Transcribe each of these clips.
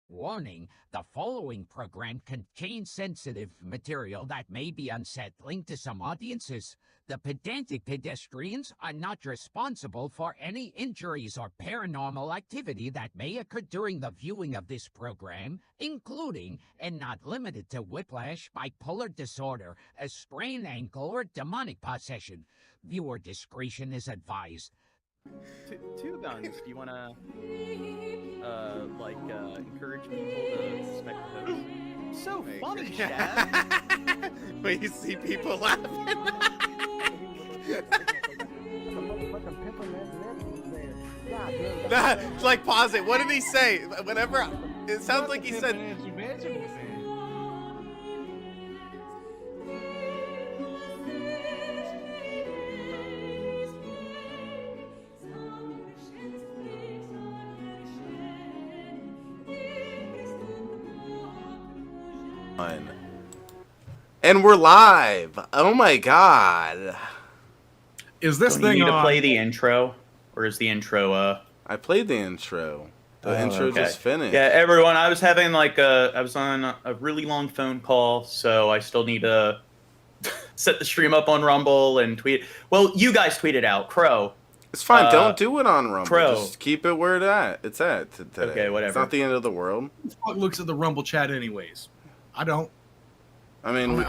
Warning, the following program contains sensitive material that may be unsettling to some audiences. The Pedantic Pedestrians are not responsible for any injuries or paranormal activity that may occur during the viewing of this program, including, and not limited to, whiplash, bipolar disorder, a sprained ankle, or demonic possession. Viewer discretion is advised. Two guns. Do you want to, encourage people to suspect those? So funny, Chad. When you see people laughing. Like, pause it. What did he say? Whenever it sounds like he said. And we're live. Oh my god. Is this Don't thing you need on? to play the intro, or is the intro? I played the intro. The intro okay. just finished. Yeah, everyone. I was having I was on a really long phone call, so I still need to set the stream up on Rumble and tweet. Well, you guys tweeted out, Crow. It's fine. Don't do it on Rumble. Crow. Just keep it where it's at today. Okay, whatever. It's not the end of the world. Who the fuck looks at the Rumble chat anyways? I don't. I mean,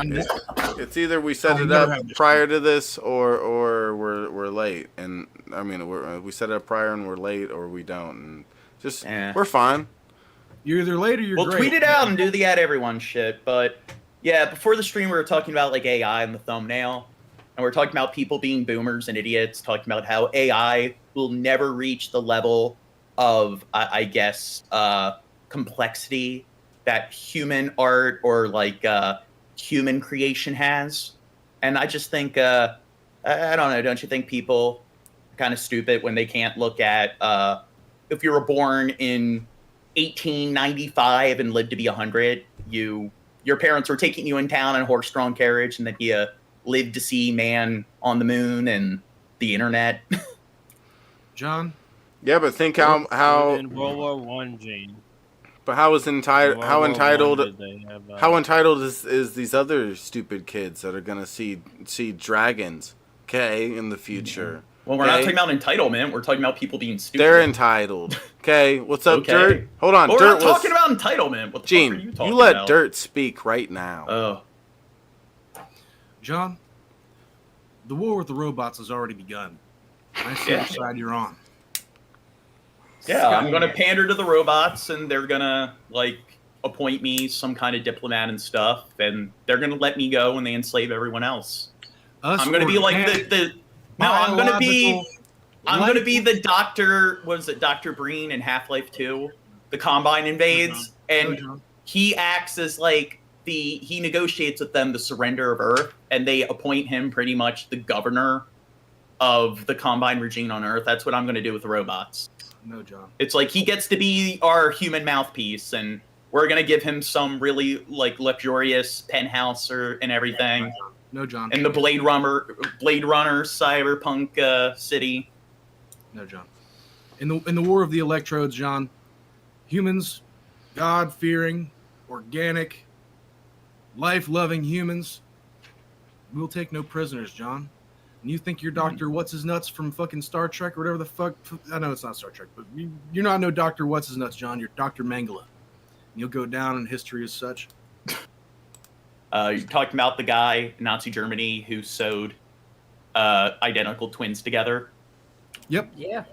it's either we set it never up had this prior to this, or we're late. And I mean, we set it up prior and we're late, or we don't. And just we're fine. You're either late or you're We'll great. tweet it out and do the at everyone shit. But yeah, before the stream, we were talking about like AI in the thumbnail, and we're talking about people being boomers and idiots. Talking about how AI will never reach the level of, I guess, complexity that human art or human creation has. And I just think, I don't know, don't you think people are kind of stupid when they can't look at, if you were born in 1895 and lived to be 100, your parents were taking you in town in a horse-drawn carriage, and then you lived to see man on the moon and the internet. John? Yeah, but think how in World War One, Gene. But how entitled How is these other stupid kids that are gonna see dragons, okay, in the future? Well, we're not talking about entitlement. We're talking about people being stupid. They're entitled. Okay, what's up, Okay. Dirt? Hold on, Well, Dirt we're not talking about entitlement. What the Gene, fuck are you talking let about? Dirt speak right now. Oh. John? The war with the robots has already begun. I see which side you're on. Yeah, I'm going to pander to the robots, and they're going to, appoint me some kind of diplomat and stuff, and they're going to let me go when they enslave everyone else. I'm going to be like I'm going to be the Dr. What is it, Dr. Breen in Half-Life 2? The Combine invades, and he acts as, he negotiates with them the surrender of Earth, and they appoint him pretty much the governor of the Combine regime on Earth. That's what I'm going to do with the robots. No, John. It's like he gets to be our human mouthpiece, and we're gonna give him some really luxurious penthouse and everything. No, John. In the Blade Runner cyberpunk city. No, John. In the war of the electrodes, John, humans, God-fearing, organic, life-loving humans, we'll take no prisoners, John. And you think you're Dr. What's-His-Nuts from fucking Star Trek or whatever the fuck. I know it's not Star Trek, but you're not no Dr. What's-His-Nuts, John. You're Dr. Mengele. And you'll go down in history as such. You're talking about the guy in Nazi Germany who sewed identical twins together. Yep. Yeah.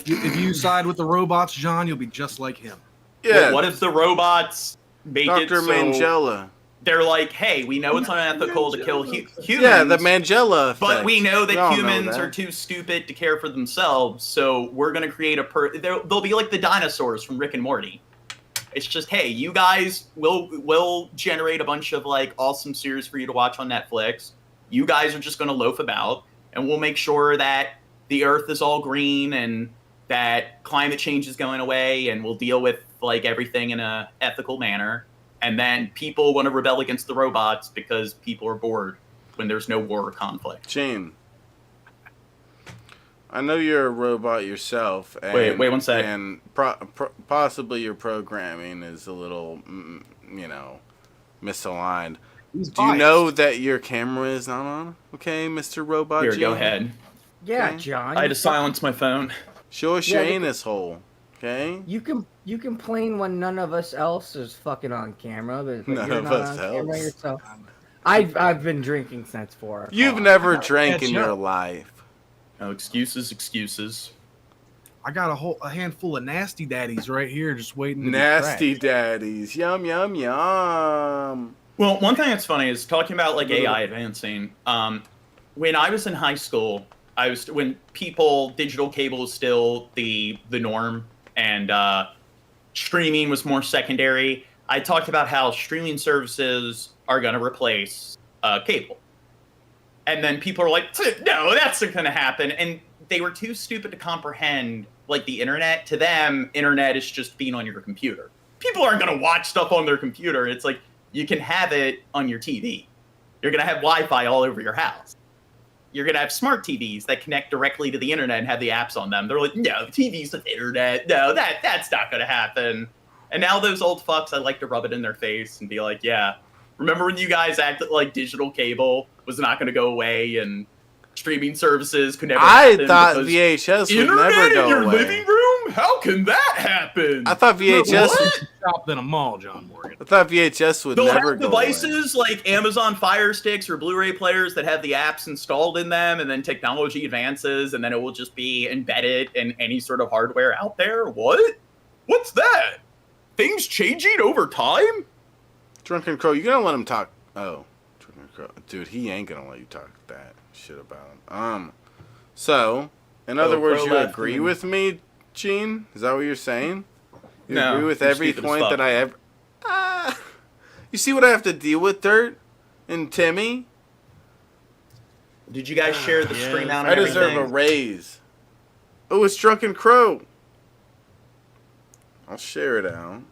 If you side with the robots, John, you'll be just like him. Yeah. What if the robots make Dr. it so Mangella. they're like, hey, we know it's unethical to kill humans. Yeah, the Mangella effect. But we know that all humans are too stupid to care for themselves, so we're going to create they'll be like the dinosaurs from Rick and Morty. It's just, hey, you guys will generate a bunch of awesome series for you to watch on Netflix. You guys are just going to loaf about, and we'll make sure that the Earth is all green and that climate change is going away, and we'll deal with everything in a ethical manner. And then people want to rebel against the robots because people are bored when there's no war or conflict. Gene, I know you're a robot yourself. And, Wait 1 sec. And possibly your programming is a little, misaligned. He's Do you biased. know that your camera is not on? Okay, Mr. Robot. Here, Gene? go ahead. Yeah, Okay. John. I had to silence my phone. Show us Yeah, your they- anus hole. Okay. You complain when none of us else is fucking on camera, but None you're of not us on camera else. yourself. I've been drinking since 4 o'clock. You've never drank catch in your up. life. No excuses. I got a handful of nasty daddies right here just waiting. To be Nasty cracked. daddies. Yum, yum, yum. Well, one thing that's funny is talking about like AI advancing. When I was in high school, when digital cable was still the norm, and streaming was more secondary. I talked about how streaming services are going to replace cable, and then people are like, "No, that's not going to happen," and they were too stupid to comprehend like the internet. To them, internet is just being on your computer. People aren't going to watch stuff on their computer. It's like you can have it on your TV. You're going to have Wi-Fi all over your house. You're going to have smart TVs that connect directly to the internet and have the apps on them. They're like, no, TV's the internet. No, that's not going to happen. And now those old fucks, I like to rub it in their face and be like, yeah, remember when you guys acted like digital cable was not going to go away and streaming services could never happen? I thought because VHS would internet never in go your away. living room? How can that happen? I thought VHS. What? Shop than a mall, John Morgan. I thought VHS would They'll never have go devices like Amazon Fire Sticks or Blu-ray players that have the apps installed in them, and then technology advances, and then it will just be embedded in any sort of hardware out there. What? What's that? Things changing over time? Drunken Crow, you gonna let him talk? Oh, Drunken Crow, dude, he ain't gonna let you talk that shit about him. So, in other words, Crow you left agree and- with me, Gene? Is that what you're saying? You No, agree with you're every stupid as point fuck. that I ever. You see what I have to deal with, Dirt and Timmy? Did you guys share the Yeah. stream out I and deserve a everything? raise. Oh, it's Drunken Crow. I'll share it out.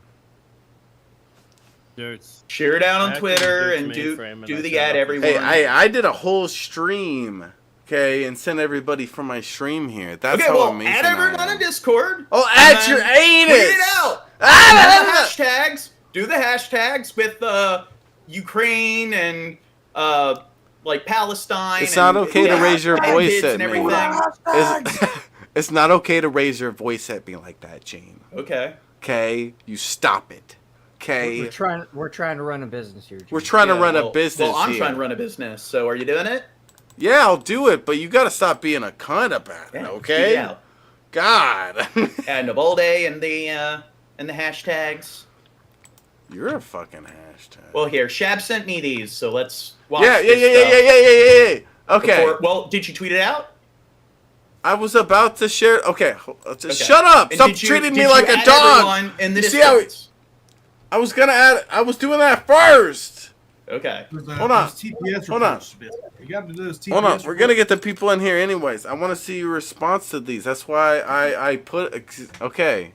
Dirt's Share it out on Back Twitter in and the do mainframe and do I the set ad up everyone. Hey, I did a whole stream, okay, and sent everybody from my stream here. That's okay, how well, amazing add I everyone am. on Discord. Oh, and add your then anus! Tweet it out. Ah, And the hashtags. Do the hashtags with Ukraine and like Palestine. It's not and okay to raise your and voice kids at and me. everything. It's not okay to raise your voice at me like that, Gene. Okay. Okay, you stop it. Okay, We're trying to run a business here. we're Jim. trying to Yeah, run a well- business Well, I'm here. trying to run a business. So are you doing it? Yeah, I'll do it, but you gotta stop being a cunt about it, Yeah, okay? tweet it out. God, Add Navalny and the hashtags. you're a fucking hashtag. Well, here, Shab sent me these, so let's watch. yeah. this stuff Okay, before- well, did you tweet it out? I was about to share. Okay, just Okay. shut up! And Stop did you- treating did me you like a add dog. everyone in the You see how Discords? I was gonna add. I was doing that first. Okay. Hold on. TPS Hold on. reports. You got to do those TPS Hold on, we're gonna reports. get the people in here anyways. I want to see your response to these. That's why I put. Okay.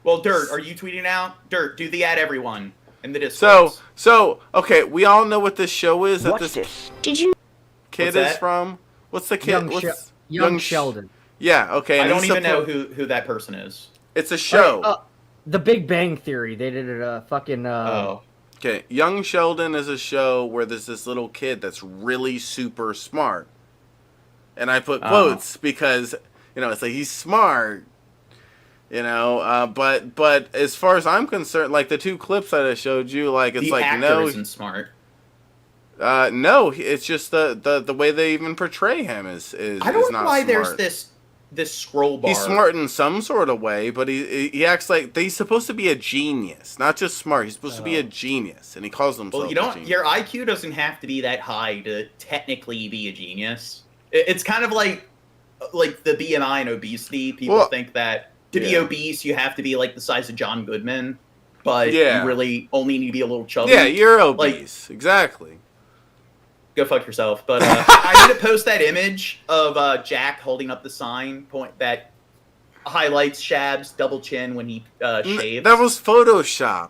Well, Dirt, are you tweeting out? Dirt, do the add everyone in the Discord. So okay, we all know what this show is that Watch this this. Did you? kid What's is that? from. What's the kid? Young, What's young Sh- Sheldon. Yeah. Okay. I and don't he's even know suppo- who that person is. It's a show. The Big Bang Theory. They did it. Fucking. Oh. Okay, Young Sheldon is a show where there's this little kid that's really super smart. And I put quotes because, it's like he's smart. But as far as I'm concerned, like the two clips that I showed you, like it's The like actor isn't smart. no, it's just the way they even portray him is I don't is know not why smart. there's this scroll bar. He's smart in some sort of way, but he acts like he's supposed to be a genius, not just smart. He's supposed to be a genius, and he calls himself. Well, you a don't. genius. Your IQ doesn't have to be that high to technically be a genius. It's kind of like the BMI and obesity. People think that to be yeah. obese you have to be like the size of John Goodman, but Yeah. you really only need to be a little chubby. Yeah, you're obese. Exactly. Go fuck yourself. But I need to post that image of Jack holding up the sign that highlights Shab's double chin when he shaves. That was photoshopped.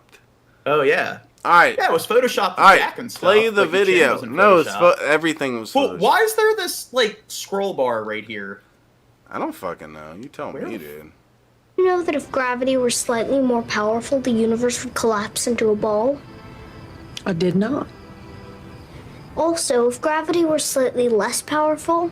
Oh yeah. All right. Yeah, it was photoshopped with All right. Jack and stuff. Play the Like, chin video. wasn't No, photoshopped. everything was Well, photoshopped. why is there this scroll bar right here? I don't fucking know. You tell me, dude. You know that if gravity were slightly more powerful, the universe would collapse into a ball? I did not. Also, if gravity were slightly less powerful,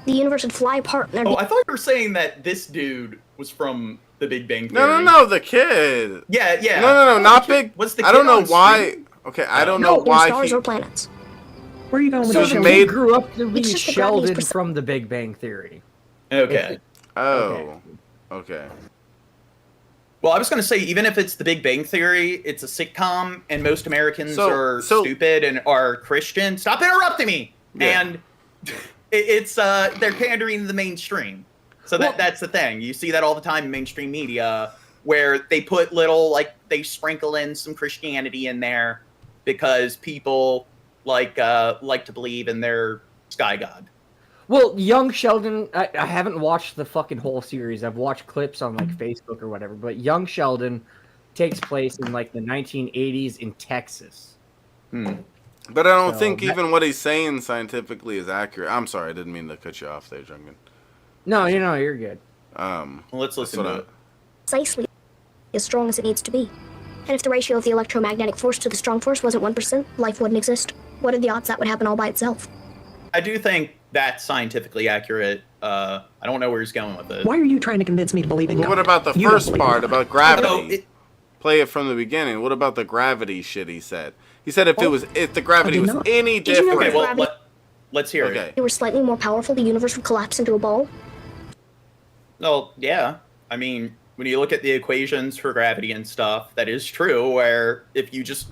the universe would fly apart. And Oh, I thought you were saying that this dude was from The Big Bang Theory. No, the kid. Yeah. No, not Big. What's the I don't kid know on why. screen? Okay, I don't know no, why stars he. or planets. Where are you going with So this? he He made- grew up to be It's just the Sheldon gravity's from The Big Bang Theory. Okay. Oh, okay. Well, I was going to say, even if it's The Big Bang Theory, it's a sitcom, and most Americans are stupid and are Christian. Stop interrupting me! Yeah. And it's they're pandering to the mainstream. So that's the thing. You see that all the time in mainstream media, where they put little, like, they sprinkle in some Christianity in there because people like to believe in their sky god. Well, young Sheldon, I haven't watched the fucking whole series. I've watched clips on like Facebook or whatever, but young Sheldon takes place in like the 1980s in Texas. But I don't So think that- even what he's saying scientifically is accurate. I'm sorry, I didn't mean to cut you off there, Junkin. No, you're good. Well, let's listen to it. Precisely as strong as it needs to be. And if the ratio of the electromagnetic force to the strong force wasn't 1%, life wouldn't exist. What are the odds that would happen all by itself? I do think that's scientifically accurate. I don't know where he's going with it. Why are you trying to convince me to believe in But God? what about the You don't first believe in part God. about gravity? No, Play it from the beginning. What about the gravity shit he said? He said if the gravity I did was not. any Did you know different. Okay, well, let's hear Okay. it. If it were slightly more powerful, the universe would collapse into a ball? Well, yeah. I mean, when you look at the equations for gravity and stuff, that is true, where if you just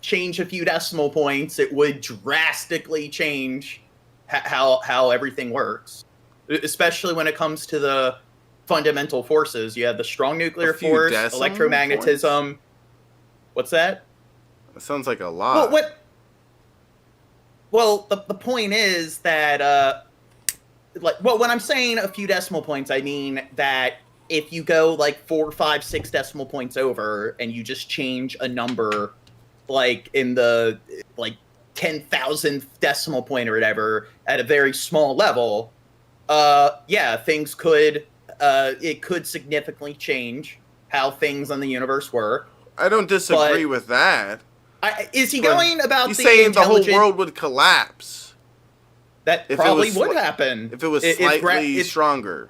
change a few decimal points, it would drastically change how everything works. Especially when it comes to the fundamental forces. You have the strong nuclear A few force, decimal electromagnetism. What's that? That sounds like a lot. Well, the point is that, when I'm saying a few decimal points, I mean that if you go like 4, 5, 6 decimal points over and you just change a number, like in the, like, 10,000th decimal point or whatever at a very small level, things could, it could significantly change how things on the universe work. I don't disagree with that. Is he going about He's the saying the whole intelligent- world would collapse That if probably it was would happen if it was slightly stronger.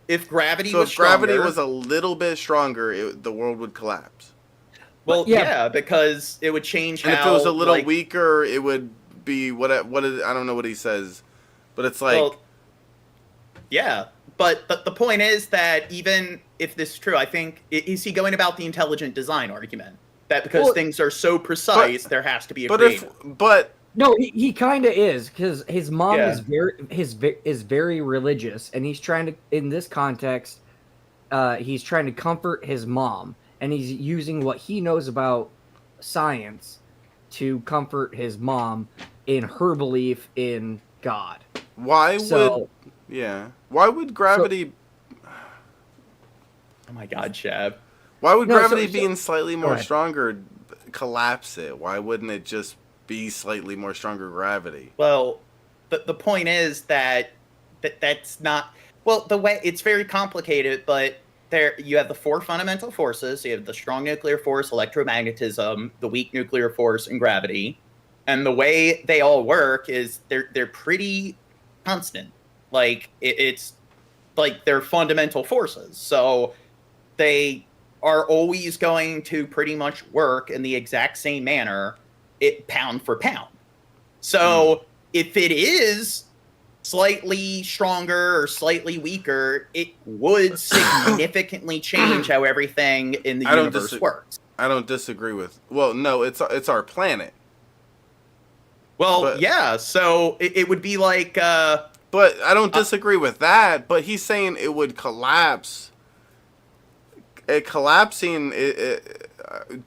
If gravity So was if gravity stronger, was a little bit stronger, the world would collapse. well, yeah. yeah, because it would change And how. if it was a little like, weaker, it would be what is, I don't know what he says, but it's like well, yeah, but the point is that even if this is true, I think is he going about the intelligent design argument that because Well, things are so precise, there has to be a but creator. No, he kind of is because his mom Yeah. is very religious, and he's trying to in this context, he's trying to comfort his mom, and he's using what he knows about science to comfort his mom in her belief in God. why So- would gravity Oh my God, Shab. why would No, gravity so- being slightly more ahead. stronger collapse it? Why wouldn't it just be slightly more stronger gravity? Well, the point is that's not well the way it's very complicated, but there you have the 4 fundamental forces. You have the strong nuclear force, electromagnetism, the weak nuclear force, and gravity. And the way they all work is they're pretty constant. Like it's like they're fundamental forces. So they are always going to pretty much work in the exact same manner, pound for pound. So if it is slightly stronger or slightly weaker, it would significantly change how everything in the universe works. I don't disagree with. Well, no, it's our planet. Well, But- yeah. So it would be like. But I don't disagree with that. But he's saying it would collapse. Collapsing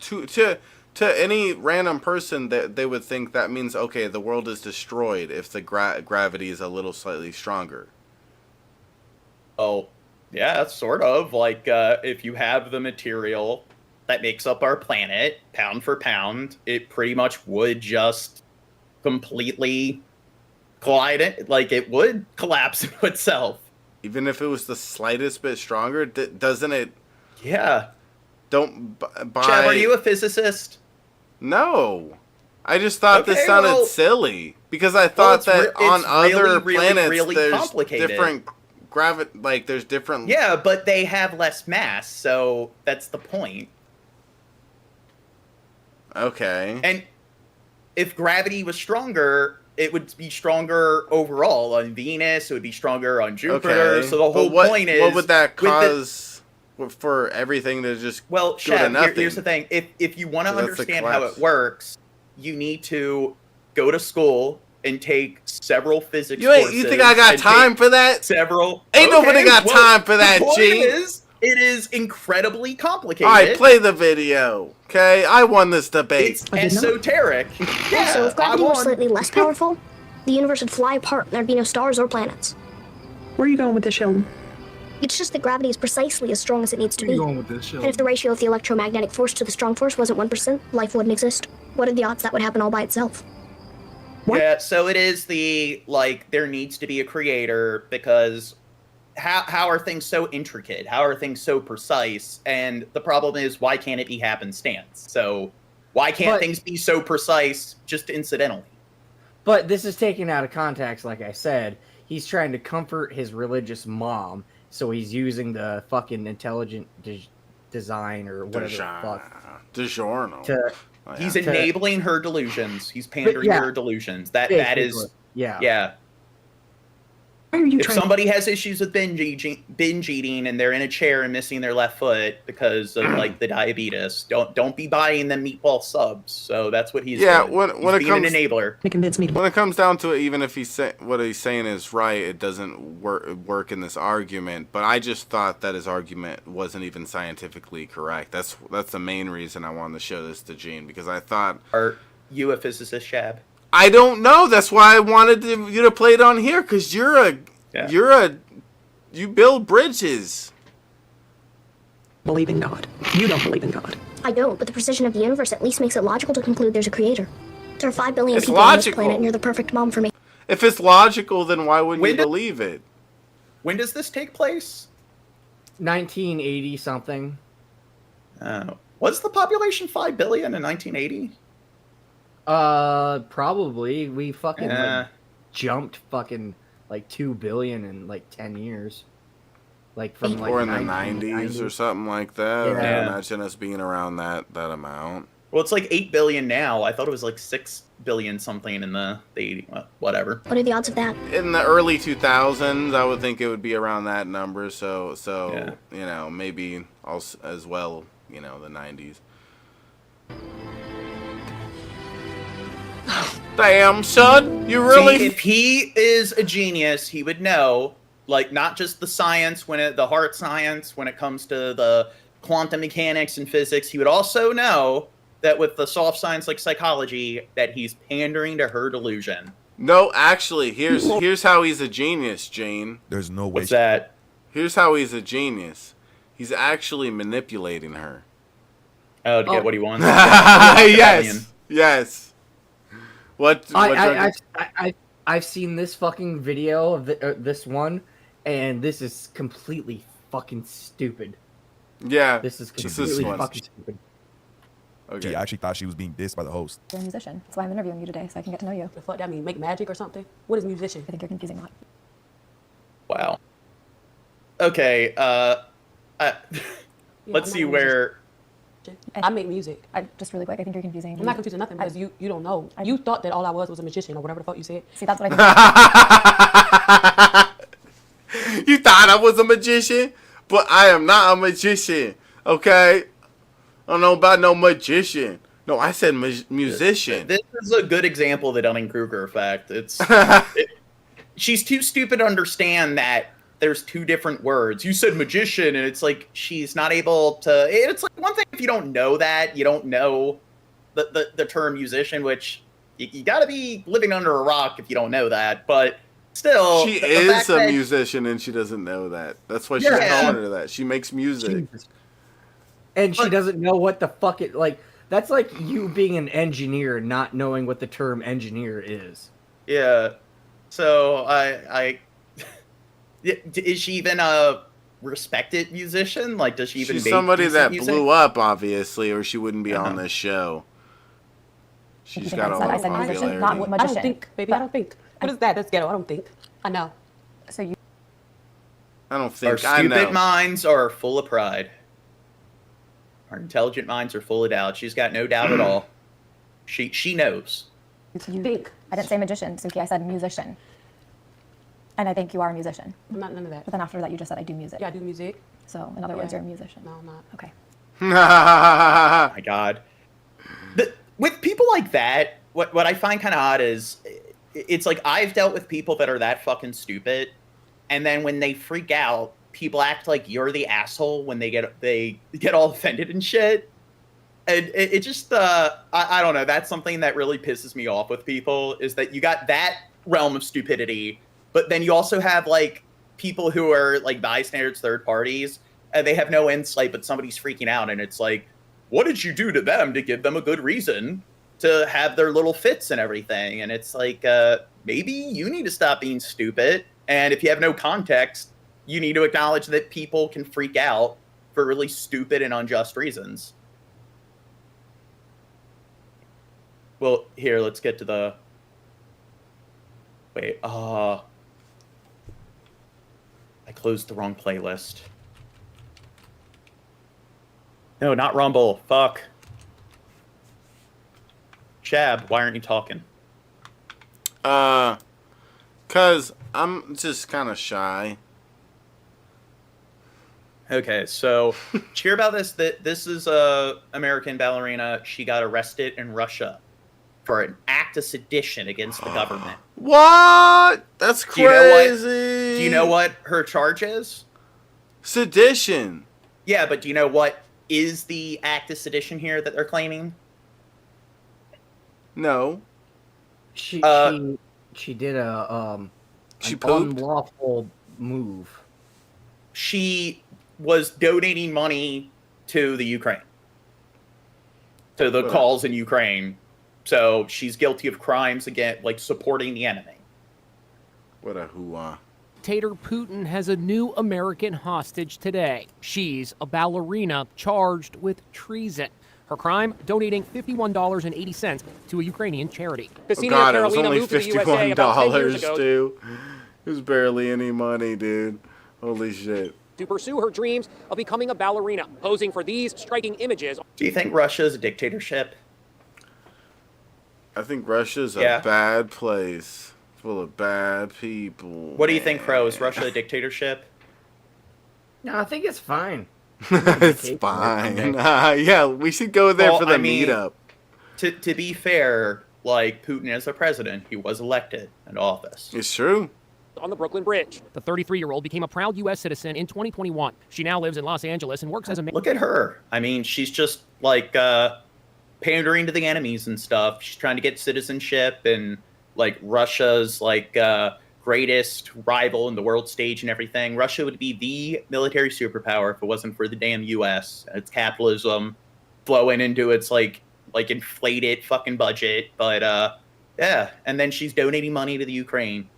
to any random person that they would think that means okay, the world is destroyed if the gravity is a little slightly stronger. Oh, yeah, sort of. Like if you have the material that makes up our planet, pound for pound, it pretty much would just completely collide it. Like it would collapse into itself. Even if it was the slightest bit stronger, doesn't it? Yeah. Don't buy. Chad, are you a physicist? No. I just thought this Okay, sounded well- silly because I thought that on it's other really, planets really there's complicated. different like there's different. Yeah, but they have less mass, so that's the point. Okay. And if gravity was stronger, it would be stronger overall on Venus. It would be stronger on Jupiter. Okay. So the whole But point is, what would that with the- cause for everything to just well, go to Shab, nothing? here's the thing: if you want to So that's the understand how collapse. it works, you need to go to school and take several physics You courses. think I got and time take for that? Several. Ain't nobody got time for that, the point G. is, it is incredibly complicated. All right, play the video. Okay, I won this debate. It's I did not. esoteric. Yeah, Also, if gravity I was won. slightly less powerful, the universe would fly apart and there'd be no stars or planets. Where are you going with this, Sheldon? It's just that gravity is precisely as strong as it needs to Where be. you going with this show? And if the ratio of the electromagnetic force to the strong force wasn't 1%, life wouldn't exist. What are the odds that would happen all by itself? What? Yeah, so it is the, like, there needs to be a creator because how are things so intricate? How are things so precise? And the problem is, why can't it be happenstance? So why can't But- things be so precise just incidentally? But this is taken out of context, like I said. He's trying to comfort his religious mom, so he's using the fucking intelligent design or whatever the fuck DiGiorno. to Oh, yeah. He's enabling her delusions. He's pandering yeah. to her delusions. That is, basically, yeah. yeah. Why are you If trying somebody has issues with binge eating and they're in a chair and missing their left foot because of like the diabetes, don't be buying them meatball subs. So that's what he's Yeah, doing. when He's it being comes- an enabler. to convince me? When it comes down to it, even if what he's saying is right, it doesn't work in this argument. But I just thought that his argument wasn't even scientifically correct. That's the main reason I wanted to show this to Gene, because I thought, Are you a physicist, Shab? I don't know. That's why I wanted you to play it on here, because you build bridges. Believe in God. You don't believe in God. I don't, but the precision of the universe at least makes it logical to conclude there's a creator. There are 5 billion It's people on this logical. planet, and you're the perfect mom for me. If it's logical, then why wouldn't When you did- believe it? When does this take place? 1980 something. Was the population 5 billion in 1980? Probably we fucking Yeah. jumped fucking like 2 billion in like 10 years. Like from like Or in the 1990s 90s or something like that. Yeah. I imagine us being around that amount. Well, it's like 8 billion now. I thought it was like 6 billion something in the 80s. Well, whatever. What are the odds of that? In the early 2000s, I would think it would be around that number. So Yeah. you know, maybe also as well, you know, the 90s. Damn, son, you really? See, if he is a genius, he would know, like, not just the science, the hard science, when it comes to the quantum mechanics and physics, he would also know that with the soft science like psychology, that he's pandering to her delusion. No, actually, here's how he's a genius, Jane. There's no way. What's that? Here's how he's a genius. He's actually manipulating her. Oh, to get what he wants. Yes. What drug- I've seen this fucking video of this one, and this is completely fucking stupid. Yeah. This is This is completely one. fucking stupid. Okay. She actually thought she was being dissed by the host. You're a musician. That's why I'm interviewing you today, so I can get to know you. The fuck that mean? Make magic or something? What is musician? I think you're confusing that. Wow. Okay, Yeah, let's I'm see not a where... musician. I make music. Just really quick, I think you're confusing. I'm not confusing nothing because you don't know. You thought that all I was a magician or whatever the fuck you said. See, that's what I think. You thought I was a magician, but I am not a magician. Okay, I don't know about no magician. No, I said musician. This is a good example of the Dunning-Kruger effect. She's too stupid to understand that there's two different words. You said magician, and it's like she's not able to... It's like one thing if you don't know that, you don't know the term musician, which you gotta be living under a rock if you don't know that, but still... She the is fact a that- musician, and she doesn't know that. That's why she's Yeah. calling her that. She makes music. Jesus. And she doesn't know what the fuck it like. That's like you being an engineer and not knowing what the term engineer is. Yeah. So I Is she even a respected musician? Like, does she even She's make somebody decent that music? blew up, obviously, or she wouldn't be on this show. She's think got a I said- lot I of said musician, popularity. not I don't magician. think, baby. But I don't think. What is that? That's ghetto. I don't think. I know. So you I don't Our think I stupid know. minds are full of pride. Our intelligent minds are full of doubt. She's got no doubt at all. She knows. Think. I didn't say magician, Suki. I said musician. And I think you are a musician. I'm not none of that. But then after that, you just said I do music. Yeah, I do music. So in other words, Yeah. you're a musician. No, I'm not. Okay. My God. With people like that, what I find kind of odd is it's like I've dealt with people that are that fucking stupid, and then when they freak out, people act like you're the asshole when they get all offended and shit. And it just I don't know. That's something that really pisses me off with people is that you got that realm of stupidity, but then you also have like people who are like bystanders, third parties, and they have no insight, but somebody's freaking out, and it's like, what did you do to them to give them a good reason to have their little fits and everything? And it's like, maybe you need to stop being stupid. And if you have no context, you need to acknowledge that people can freak out for really stupid and unjust reasons. Well, here, let's get to the... Wait, I closed the wrong playlist. No, not Rumble. Fuck. Chab, why aren't you talking? 'Cause I'm just kind of shy. Okay, so did you hear about this? That this is a American ballerina. She got arrested in Russia for an act of sedition against the government. What? That's crazy. Do you know what her charge is? Sedition. Yeah, but do you know what is the act of sedition here that they're claiming? No. She did She an pooped? unlawful move. She was donating money to the Ukraine, to the cause in Ukraine. So she's guilty of crimes again, like supporting the enemy. What a hoo-ah. Dictator Putin has a new American hostage today. She's a ballerina charged with treason. Her crime, donating $51.80 to a Ukrainian charity. Oh God, it was only $51, dude. It was barely any money, dude. Holy shit. To pursue her dreams of becoming a ballerina, posing for these striking images. Do you think Russia is a dictatorship? I think Russia's Yeah. a bad place, full of bad people. What do you think, Crow? Is Russia a dictatorship? No, I think it's fine. It's fine. Yeah, we should go there for the meetup. To be fair, like Putin as a president, he was elected into office. It's true. On the Brooklyn Bridge. The 33-year-old became a proud U.S. citizen in 2021. She now lives in Los Angeles and works as a... Look at her. I mean, she's just like pandering to the enemies and stuff. She's trying to get citizenship, and like Russia's like greatest rival in the world stage and everything. Russia would be the military superpower if it wasn't for the damn U.S. Its capitalism flowing into its like inflated fucking budget. But yeah, and then she's donating money to the Ukraine.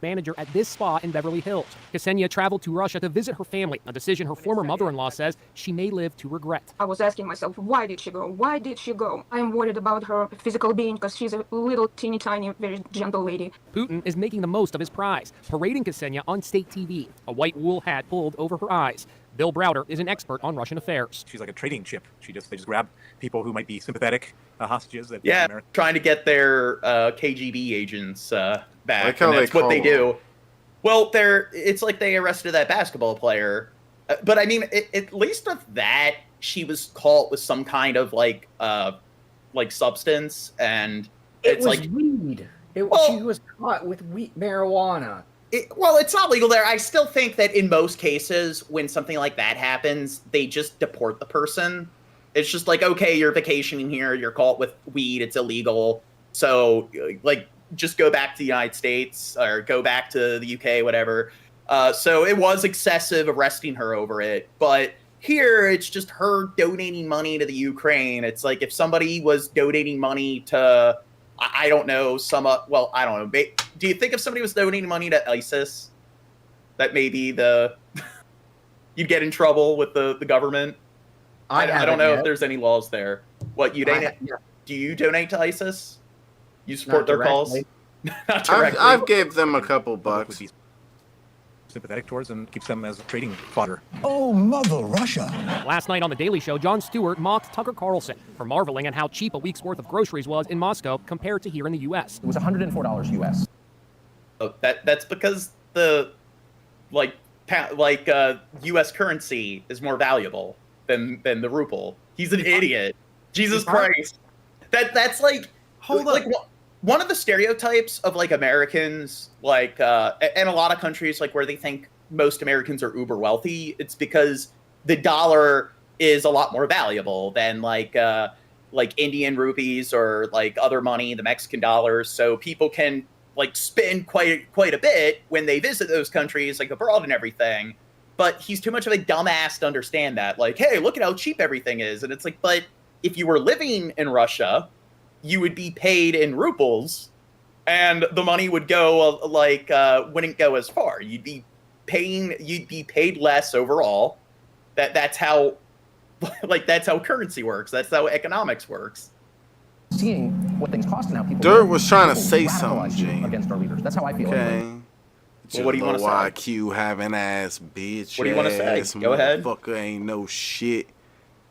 Manager at this spa in Beverly Hills. Ksenia traveled to Russia to visit her family, a decision her former mother-in-law says she may live to regret. I was asking myself, why did she go? Why did she go? I'm worried about her physical being because she's a little teeny tiny, very gentle lady. Putin is making the most of his prize, parading Ksenia on state TV, a white wool hat pulled over her eyes. Bill Browder is an expert on Russian affairs. She's like a trading chip. They just grab people who might be sympathetic hostages. Yeah, trying to get their KGB agents back. Like how and that's they what they call do. Well, it's like they arrested that basketball player. But I mean, at least with that, she was caught with some kind of like substance, and it's was like weed. She was caught with marijuana. It's not legal there. I still think that in most cases, when something like that happens, they just deport the person. It's just like, okay, you're vacationing here, you're caught with weed, it's illegal. So, like, just go back to the United States or go back to the UK, whatever. So it was excessive arresting her over it. But here, it's just her donating money to the Ukraine. It's like if somebody was donating money to, I don't know, I don't know. Do you think if somebody was donating money to ISIS? that maybe you'd get in trouble with the government. I don't know if there's any laws there. What, do you donate to ISIS? You support their cause? Not directly. I've gave them a couple bucks. Sympathetic towards and keeps them as trading fodder. Oh, Mother Russia. Last night on The Daily Show, Jon Stewart mocked Tucker Carlson for marveling at how cheap a week's worth of groceries was in Moscow compared to here in the U.S. It was $104 U.S. Oh, that's because the U.S. currency is more valuable than the ruble. He's an idiot. Jesus Christ. That's like one of the stereotypes of like Americans, like and a lot of countries like where they think most Americans are uber wealthy. It's because the dollar is a lot more valuable than like Indian rupees or like other money, the Mexican dollars. So people can like spend quite a bit when they visit those countries, like abroad and everything. But he's too much of a dumbass to understand that. Like, hey, look at how cheap everything is. And it's like, but if you were living in Russia, you would be paid in rubles, and the money would go wouldn't go as far. You'd be paid less overall. That's how currency works. That's how economics works. Seeing what things cost now, people. Dirt was trying to say something, Gene. Against our leaders. That's how I feel. Okay. Well, what do you want to say? IQ having ass bitch. What do you want to say? Go ahead. Motherfucker ain't no shit.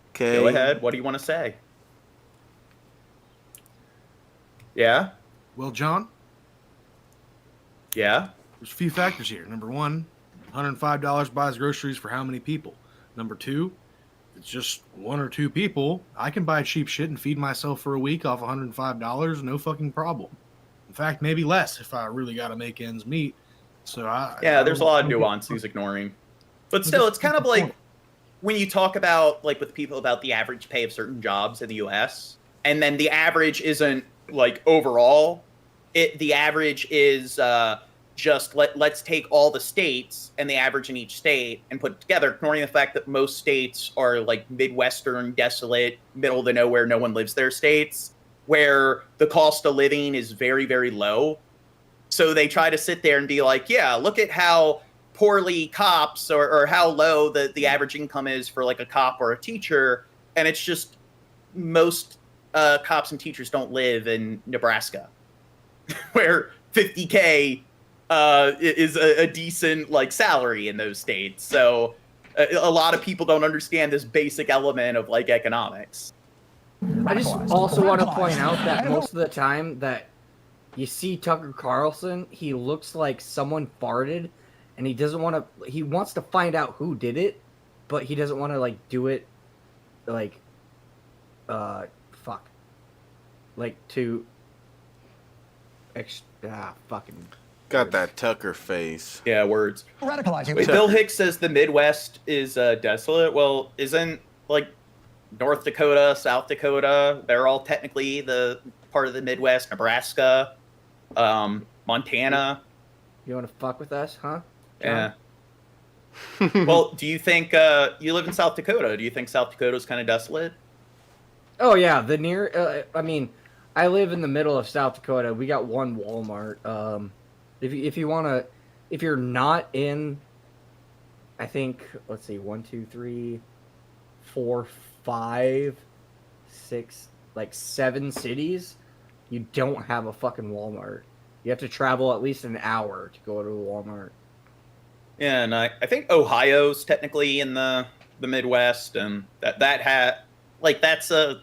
Okay. Go ahead. What do you want to say? Yeah. Well, John. Yeah. There's a few factors here. Number one, $105 buys groceries for how many people? Number two, if it's just one or two people, I can buy cheap shit and feed myself for a week off $105, no fucking problem. In fact, maybe less if I really got to make ends meet. So there's a lot of nuance he's ignoring. But still, it's kind of like when you talk about, like, with people about the average pay of certain jobs in the U.S., and then the average isn't, like, overall. The average is just let's take all the states and the average in each state and put it together, ignoring the fact that most states are, like, Midwestern, desolate, middle of the nowhere, no one lives there states, where the cost of living is very, very low. So they try to sit there and be like, yeah, look at how poorly cops or how low the average income is for like a cop or a teacher. And it's just most cops and teachers don't live in Nebraska where $50K is a decent like salary in those states. So a lot of people don't understand this basic element of like economics. I just also want to point out that most of the time that you see Tucker Carlson, he looks like someone farted, and he doesn't want to. He wants to find out who did it, but he doesn't want to like do it, like, fucking. Got that Tucker face. Yeah, words. Radicalizing. Wait, Bill Hicks says the Midwest is desolate. Well, isn't like North Dakota, South Dakota? They're all technically the part of the Midwest. Nebraska. Montana. You want to fuck with us, huh? John? Yeah. Well, do you think you live in South Dakota? Do you think South Dakota is kind of desolate? Oh yeah, I mean, I live in the middle of South Dakota. We got one Walmart. If you're not in, I think, let's see, 1, 2, 3, 4, 5, 6, like 7 cities. You don't have a fucking Walmart. You have to travel at least an hour to go to a Walmart. Yeah, and I think Ohio's technically in the Midwest, and that's the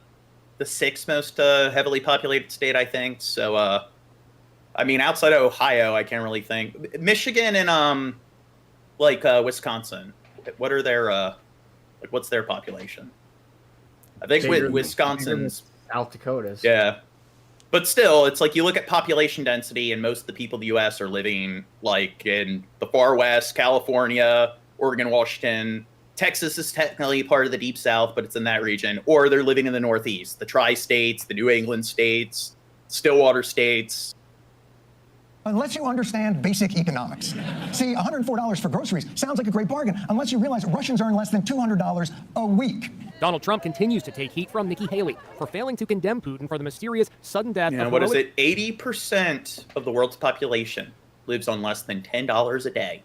6th most heavily populated state, I think. So, I mean, outside of Ohio, I can't really think. Michigan and Wisconsin, what are their what's their population? I think with Wisconsin's South Dakota's. Yeah. But still, it's like you look at population density, and most of the people in the U.S. are living like in the far west, California, Oregon, Washington. Texas is technically part of the Deep South, but it's in that region. Or they're living in the Northeast, the Tri-States, the New England states, Stillwater states. Unless you understand basic economics. See, $104 for groceries sounds like a great bargain, unless you realize Russians earn less than $200 a week. Donald Trump continues to take heat from Nikki Haley for failing to condemn Putin for the mysterious sudden death of what is it? 80% of the world's population lives on less than $10 a day.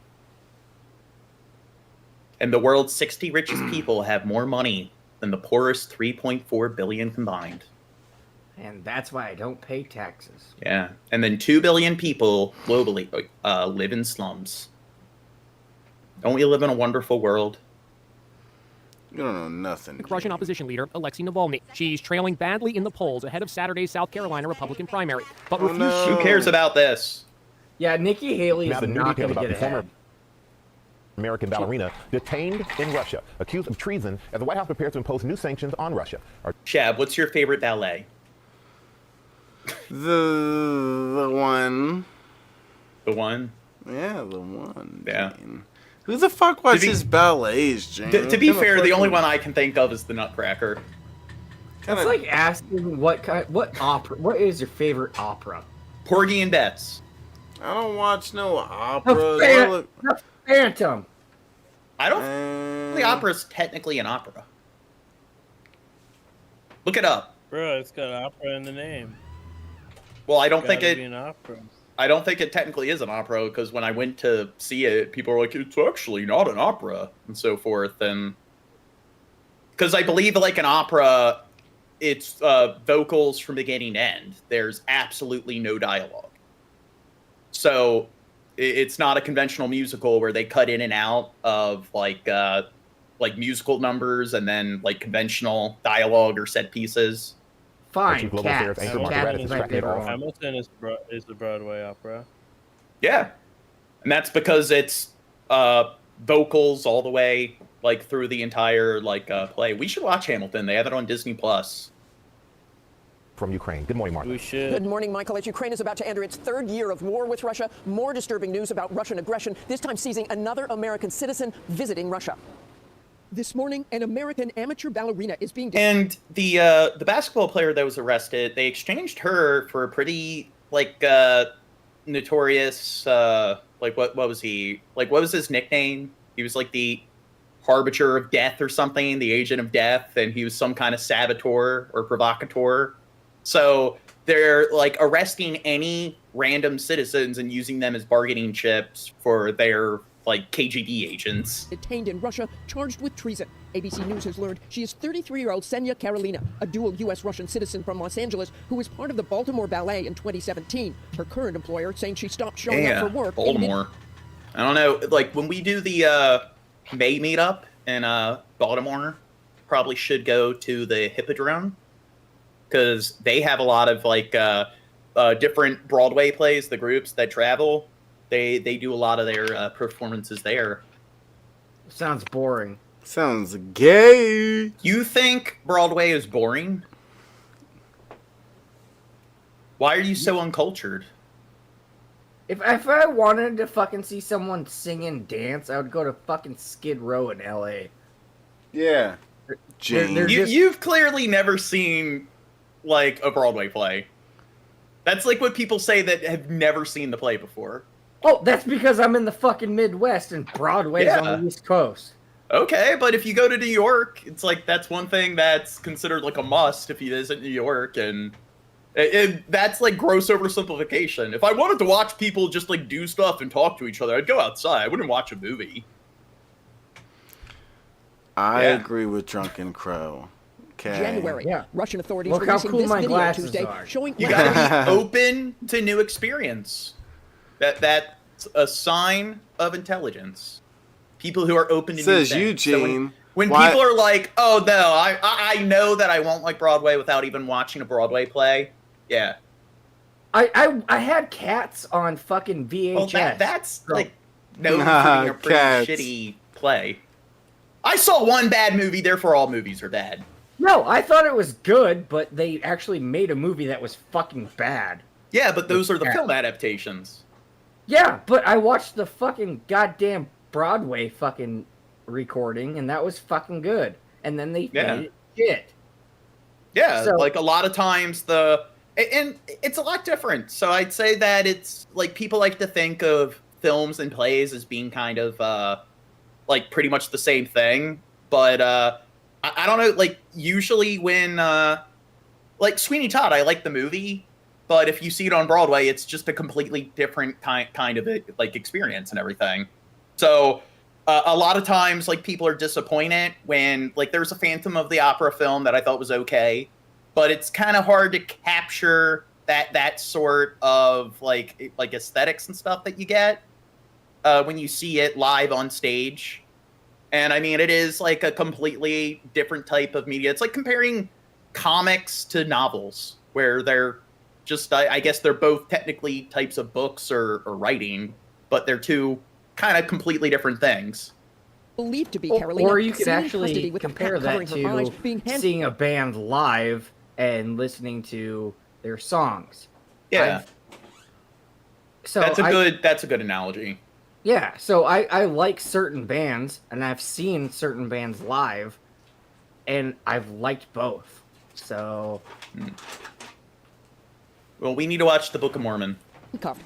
And the world's 60 richest people have more money than the poorest 3.4 billion combined. And that's why I don't pay taxes. Yeah. And then 2 billion people globally live in slums. Don't we live in a wonderful world? You don't know nothing. Russian opposition leader Alexei Navalny. She's trailing badly in the polls ahead of Saturday's South Carolina Republican primary. But Who cares about this? Yeah, Nikki Haley Now is the new not details going to about get the ahead. former American ballerina detained in Russia, accused of treason as the White House prepares to impose new sanctions on Russia. Chad, what's your favorite ballet? The one. The one? Yeah, the one. Yeah. Jane. Who the fuck watches ballets, Jane? To be fair, the only one I can think of is the Nutcracker. It's like asking what is your favorite opera? Porgy and Bess. I don't watch no opera. The Phantom. I don't. The opera's technically an opera. Look it up. Bro, it's got opera in the name. Well, I don't think Gotta it. be an opera. I don't think it technically is an opera because when I went to see it, people were like, "It's actually not an opera," and so forth. And because I believe, like an opera, it's vocals from beginning to end. There's absolutely no dialogue. So it's not a conventional musical where they cut in and out of like musical numbers and then like conventional dialogue or set pieces. Fine, Cats. Hamilton is the Broadway opera. Yeah, and that's because it's vocals all the way like through the entire play. We should watch Hamilton. They have it on Disney Plus. From Ukraine. Good morning, Mark. We should. Good morning, Michael. As Ukraine is about to enter its third year of war with Russia, more disturbing news about Russian aggression, this time seizing another American citizen visiting Russia. This morning, an American amateur ballerina is being... And the basketball player that was arrested, they exchanged her for a pretty, notorious, what was he? What was his nickname? He was, the harbinger of death or something, the agent of death, and he was some kind of saboteur or provocateur. So they're, arresting any random citizens and using them as bargaining chips for their... KGB agents. Detained in Russia, charged with treason. ABC News has learned she is 33-year-old Ksenia Karolina, a dual U.S.-Russian citizen from Los Angeles who was part of the Baltimore Ballet in 2017. Her current employer saying she stopped showing up for work. Baltimore. I don't know. When we do the May meetup in Baltimore, probably should go to the Hippodrome because they have a lot of different Broadway plays, the groups that travel. They do a lot of their performances there. Sounds boring. Sounds gay. You think Broadway is boring? Why are you so uncultured? If I wanted to fucking see someone sing and dance, I would go to fucking Skid Row in L.A. Yeah. You've clearly never seen, a Broadway play. That's what people say that have never seen the play before. Oh, that's because I'm in the fucking Midwest and Broadway's on the East Coast. Okay, but if you go to New York, it's that's one thing that's considered a must if you visit New York, and that's gross oversimplification. If I wanted to watch people just do stuff and talk to each other, I'd go outside. I wouldn't watch a movie. I agree with Drunken Crow. Okay. January. Yeah. Russian authorities Look how releasing cool this my video glasses Tuesday are. showing You gotta be open to new experience. That's a sign of intelligence. People who are open to new things. Says Eugene. So when people are like, "Oh no, I know that I won't like Broadway without even watching a Broadway play," yeah. I had Cats on fucking VHS. Well, that's no a pretty shitty play. I saw one bad movie, therefore all movies are bad. No, I thought it was good, but they actually made a movie that was fucking bad. Yeah, but those are the film adaptations. Yeah, but I watched the fucking goddamn Broadway fucking recording, and that was fucking good. And then they made it shit. Yeah, so, a lot of times and it's a lot different. So I'd say that it's people like to think of films and plays as being kind of pretty much the same thing. But I don't know, usually when Sweeney Todd, I like the movie, but if you see it on Broadway, it's just a completely different kind of experience and everything. So a lot of times, like, people are disappointed when, like, there's a Phantom of the Opera film that I thought was okay, but it's kind of hard to capture that sort of like aesthetics and stuff that you get when you see it live on stage. And I mean, it is like a completely different type of media. It's like comparing comics to novels, where they're just, I guess they're both technically types of books or writing, but they're two kind of completely different things. Believed to be Carolina. Or you could actually compare that to seeing a band live and listening to their songs. Yeah. That's a good analogy. Yeah, so I like certain bands, and I've seen certain bands live, and I've liked both. So, well, we need to watch the Book of Mormon.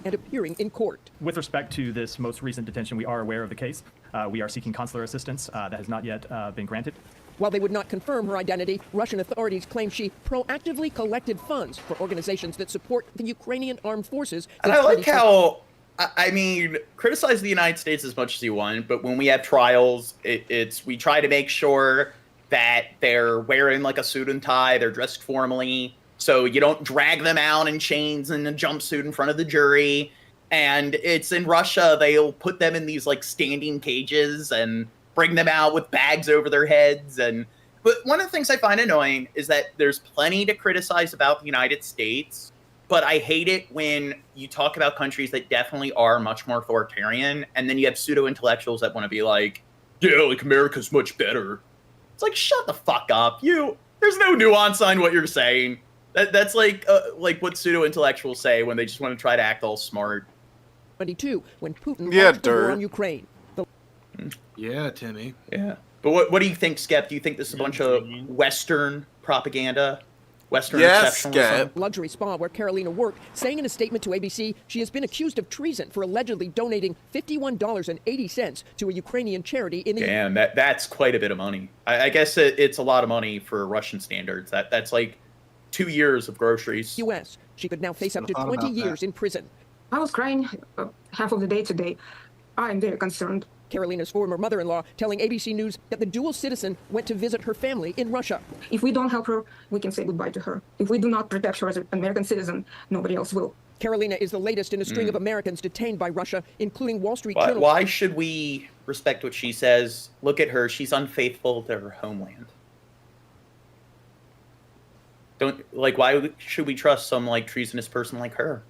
And appearing in court. With respect to this most recent detention, we are aware of the case. We are seeking consular assistance that has not yet been granted. While they would not confirm her identity, Russian authorities claim she proactively collected funds for organizations that support the Ukrainian armed forces. And I like how, I mean, criticize the United States as much as you want, but when we have trials, we try to make sure that they're wearing like a suit and tie, they're dressed formally, so you don't drag them out in chains and a jumpsuit in front of the jury. And it's in Russia, they'll put them in these like standing cages and bring them out with bags over their heads. But one of the things I find annoying is that there's plenty to criticize about the United States, but I hate it when you talk about countries that definitely are much more authoritarian, and then you have pseudo-intellectuals that want to be like, yeah, like America's much better. It's like, shut the fuck up. There's no nuance on what you're saying. That's like what pseudo-intellectuals say when they just want to try to act all smart. 22, when Putin launched the war on Ukraine. Yeah, Timmy. Yeah. But what do you think, Skep? Do you think this is a bunch of Western propaganda? Western exceptionalism? Luxury spa where Carolina worked, saying in a statement to ABC she has been accused of treason for allegedly donating $51.80 to a Ukrainian charity in the... Damn, that's quite a bit of money. I guess it's a lot of money for Russian standards. That's like 2 years of groceries. U.S. She could now face up to 20 years in prison. I was crying half of the day today. I'm very concerned. Carolina's former mother-in-law telling ABC News that the dual citizen went to visit her family in Russia. If we don't help her, we can say goodbye to her. If we do not protect her as an American citizen, nobody else will. Carolina is the latest in a string of Americans detained by Russia, including Wall Street Journal. Why should we respect what she says? Look at her. She's unfaithful to her homeland. Why should we trust some treasonous person like her?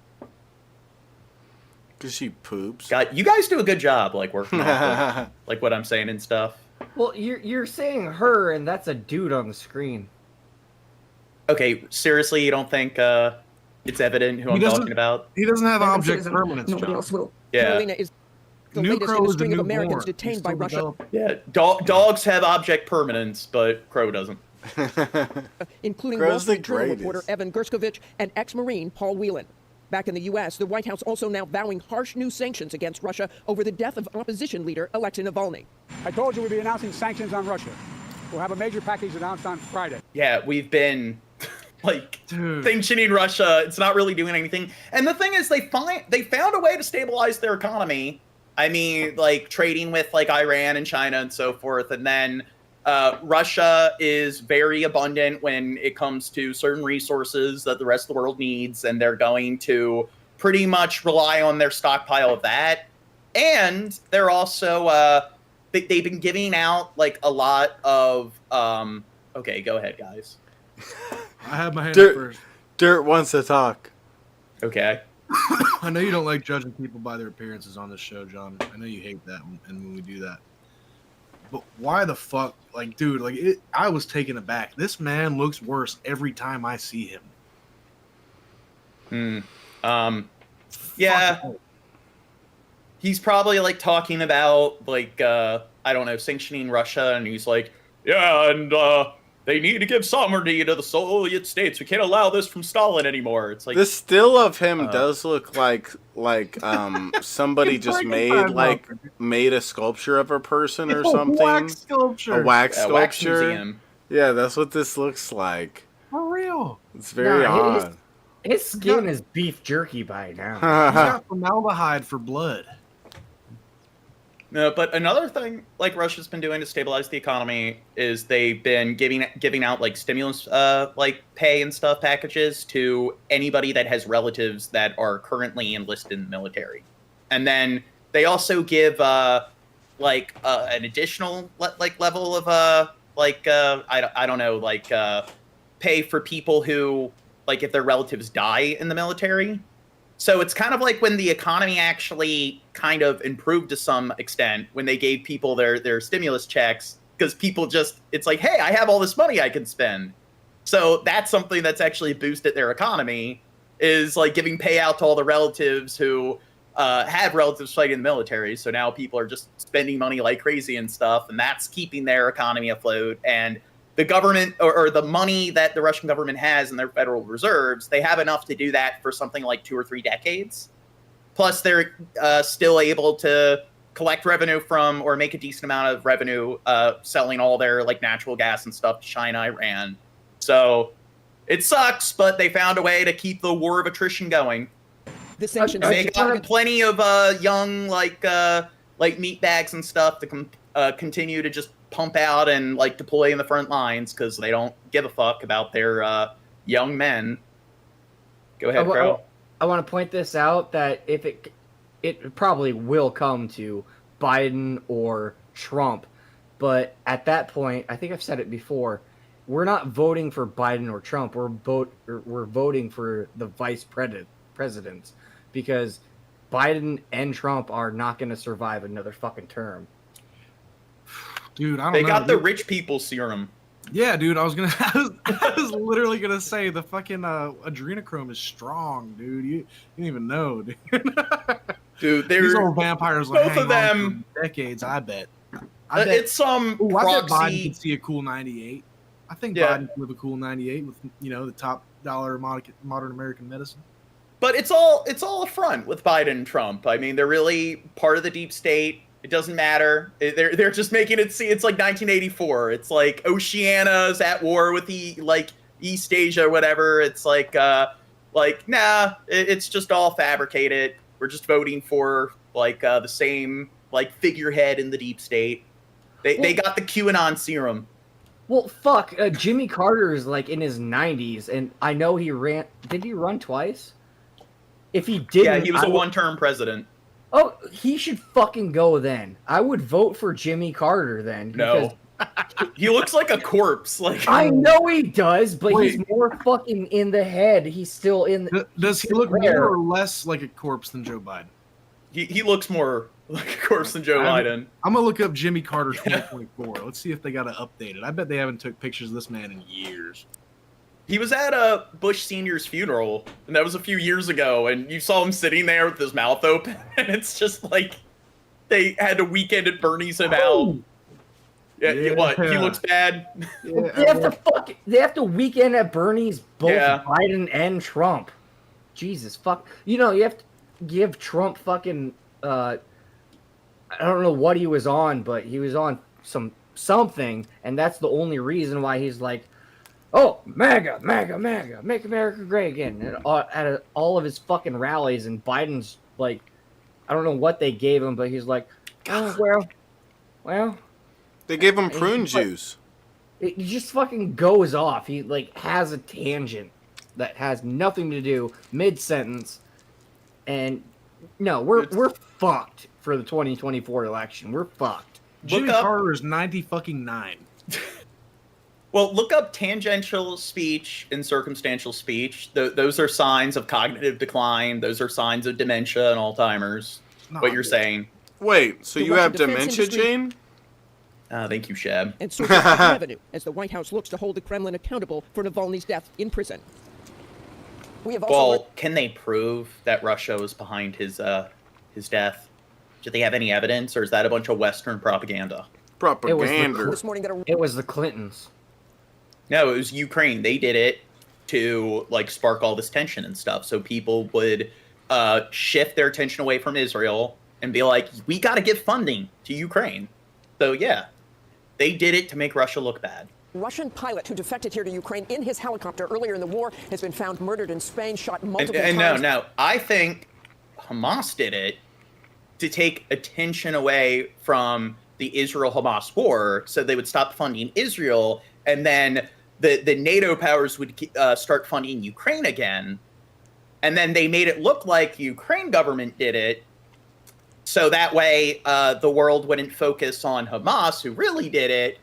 Because she poops. God, you guys do a good job, working off what I'm saying and stuff. Well, you're saying her, and that's a dude on the screen. Okay, seriously, you don't think it's evident who I'm talking about? He doesn't have object permanence. Nobody else will. Yeah. Carolina is the latest in a string of Americans detained by Russia. Yeah, dogs have object permanence, but Crow doesn't. Including Wall Street Journal reporter Evan Gerskovich and ex-Marine Paul Whelan. Back in the U.S., the White House also now vowing harsh new sanctions against Russia over the death of opposition leader Alexei Navalny. I told you we'd be announcing sanctions on Russia. We'll have a major package announced on Friday. Yeah, we've been sanctioning Russia. It's not really doing anything. And the thing is, they found a way to stabilize their economy. I mean, trading with Iran and China and so forth. And then Russia is very abundant when it comes to certain resources that the rest of the world needs, and they're going to pretty much rely on their stockpile of that. And they're also they've been giving out a lot of okay, go ahead, guys. I have my hand up first. Dirt wants to talk. Okay. I know you don't like judging people by their appearances on this show, John. I know you hate that when we do that. But why the fuck, dude, I was taken aback. This man looks worse every time I see him. Yeah. He's probably talking about I don't know, sanctioning Russia, and he's like, yeah, and they need to give sovereignty to the Soviet states. We can't allow this from Stalin anymore. It's the still of him does look like somebody just made a sculpture of a person or something. A wax sculpture. Yeah, that's what this looks like. For real. It's very odd. His skin is beef jerky by now. He's got formaldehyde for blood. No, but another thing like Russia's been doing to stabilize the economy is they've been giving out like stimulus like pay and stuff packages to anybody that has relatives that are currently enlisted in the military. And then they also give an additional level of I don't know, pay for people who, like, if their relatives die in the military. So it's kind of like when the economy actually kind of improved to some extent when they gave people their stimulus checks, because people just, it's like, hey, I have all this money I can spend. So that's something that's actually boosted their economy, is like giving payout to all the relatives who have relatives fighting in the military. So now people are just spending money like crazy and stuff, and that's keeping their economy afloat. And the government, or the money that the Russian government has in their federal reserves, they have enough to do that for something like 2 or 3 decades. Plus, they're still able to collect revenue from, or make a decent amount of revenue selling all their like natural gas and stuff to China, Iran. So it sucks, but they found a way to keep the war of attrition going. The sanctions They got plenty of young like meat bags and stuff to continue to just pump out and like deploy in the front lines, because they don't give a fuck about their young men. Go ahead, Crow. I want to point this out, that if it probably will come to Biden or Trump, but at that point, I think I've said it before, we're not voting for Biden or Trump. We're voting for the vice presidents, because Biden and Trump are not going to survive another fucking term. Dude, I don't know. They got the dude. rich people serum. Yeah, dude, I was literally gonna say the fucking adrenochrome is strong, dude. You didn't even know, dude. Dude, these old vampires will both hang of them on for decades. I bet. It's some I bet proxy. Biden could see a cool 98. I think Biden could live a cool 98 with, you know, the top dollar modern American medicine. But it's all a front with Biden and Trump. I mean, they're really part of the deep state. It doesn't matter. They're just making it see it's like 1984. It's like Oceania's at war with East Asia or whatever. It's like nah, it's just all fabricated. We're just voting for the same figurehead in the deep state. They got the QAnon serum. Well, fuck, Jimmy Carter is like in his 90s, and I know he ran. Did he run twice? If he didn't, yeah, he was a one-term president. Oh, he should fucking go then. I would vote for Jimmy Carter then. No. He looks like a corpse. I know he does, but he's more fucking in the head. He's still in. Does he look more or less like a corpse than Joe Biden? He looks more like a corpse than Joe Biden. I'm gonna look up Jimmy Carter 2024. Let's see if they got to update it. I bet they haven't took pictures of this man in years. He was at Bush Sr.'s funeral, and that was a few years ago, and you saw him sitting there with his mouth open, and it's just like they had to Weekend at Bernie's him out. Yeah, what? He looks bad? Yeah, they have to Weekend at Bernie's both Biden and Trump. Jesus, fuck. You know, you have to give Trump fucking, I don't know what he was on, but he was on something, and that's the only reason why he's like, oh, MAGA, MAGA, MAGA, make America great again. And at all of his fucking rallies, and Biden's like, I don't know what they gave him, but he's like, oh, well. They gave him prune juice. It just fucking goes off. He has a tangent that has nothing to do mid-sentence. And no, we're fucked for the 2024 election. We're fucked. Jimmy Carter is 90-fucking-9. Well, look up tangential speech and circumstantial speech. Those are signs of cognitive decline. Those are signs of dementia and Alzheimer's. What you're saying. Wait, so you have dementia, Jane? Thank you, Shab. And sources of revenue as the White House looks to hold the Kremlin accountable for Navalny's death in prison. We have also can they prove that Russia was behind his death? Do they have any evidence, or is that a bunch of Western propaganda? Propaganda. It was the Clintons. No, it was Ukraine. They did it to spark all this tension and stuff, so people would shift their attention away from Israel and be like, we got to give funding to Ukraine. So yeah, they did it to make Russia look bad. Russian pilot who defected here to Ukraine in his helicopter earlier in the war has been found murdered in Spain, shot multiple times. No, I think Hamas did it to take attention away from the Israel-Hamas war, so they would stop funding Israel, and then the NATO powers would start funding Ukraine again. And then they made it look like the Ukraine government did it, so that way the world wouldn't focus on Hamas, who really did it,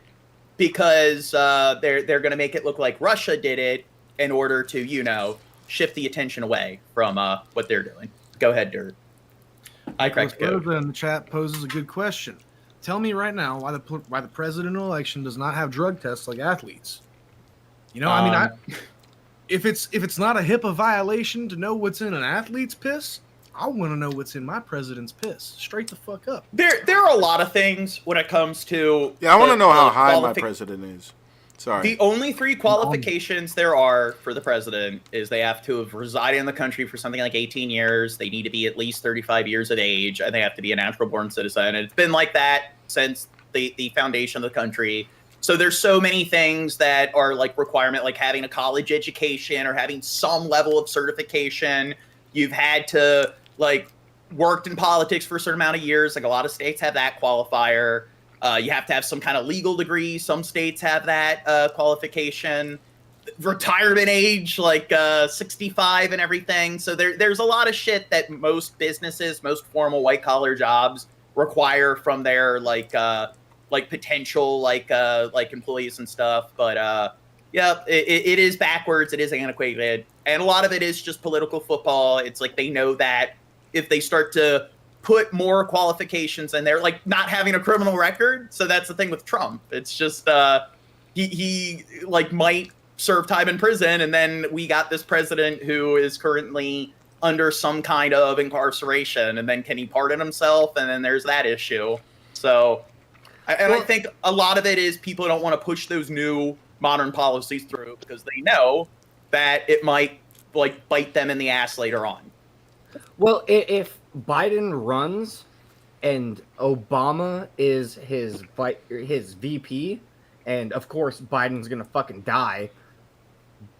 because they're going to make it look like Russia did it in order to, shift the attention away from what they're doing. Go ahead, Dirt. I cracked the code. In the chat poses a good question. Tell me right now why the presidential election does not have drug tests like athletes. If it's not a HIPAA violation to know what's in an athlete's piss, I want to know what's in my president's piss. Straight the fuck up. There are a lot of things when it comes to. Yeah, I want to know how high my president is. Sorry. The only 3 qualifications there are for the president is they have to have resided in the country for something like 18 years. They need to be at least 35 years of age, and they have to be a natural-born citizen. And it's been like that since the foundation of the country. So there's so many things that are like requirement, like having a college education or having some level of certification. You've had to worked in politics for a certain amount of years. Like a lot of states have that qualifier. You have to have some kind of legal degree. Some states have that qualification. Retirement age, 65 and everything. So there's a lot of shit that most businesses, most formal white collar jobs require from their potential employees and stuff. But it is backwards. It is antiquated, and a lot of it is just political football. It's like they know that if they start to put more qualifications in there, like not having a criminal record. So that's the thing with Trump. It's just he might serve time in prison, and then we got this president who is currently under some kind of incarceration, and then can he pardon himself? And then there's that issue. So, I think a lot of it is people don't want to push those new modern policies through because they know that it might bite them in the ass later on. Well, if Biden runs and Obama is his VP, and of course Biden's gonna fucking die,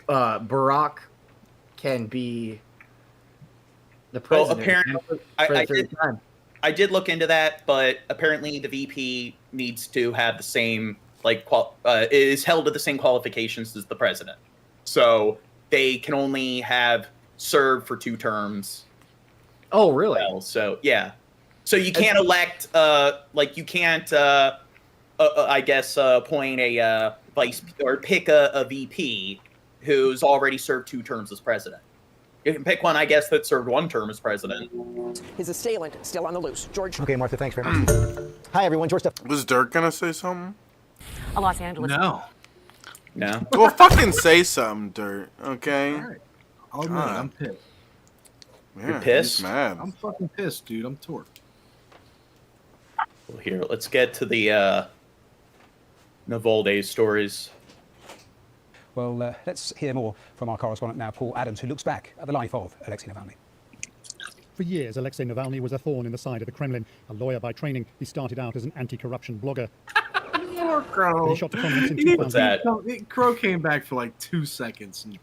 Barack can be the president. Well, apparently, I did look into that, but apparently the VP needs to have the same is held to the same qualifications as the president. So they can only have served for 2 terms. Oh, really? Well, so yeah. So you can't elect you can't appoint a vice or pick a VP who's already served 2 terms as president. You can pick one, I guess, that served 1 term as president. His assailant still on the loose. George. Okay, Martha, thanks very much. Hi, everyone. George. Was Dirk gonna say something? A Los Angeles. No. Well, fucking say something, Dirt. Okay. All right. I'll admit it, I'm pissed. Yeah, You're pissed? he's mad. I'm fucking pissed, dude. I'm torqued. Well, here, let's get to the Navalny stories. Well, let's hear more from our correspondent now, Paul Adams, who looks back at the life of Alexei Navalny. For years, Alexei Navalny was a thorn in the side of the Kremlin. A lawyer by training, he started out as an anti-corruption blogger. Poor Crow. He shot to prominence in 2000. What's that? Crow came back for 2 seconds, and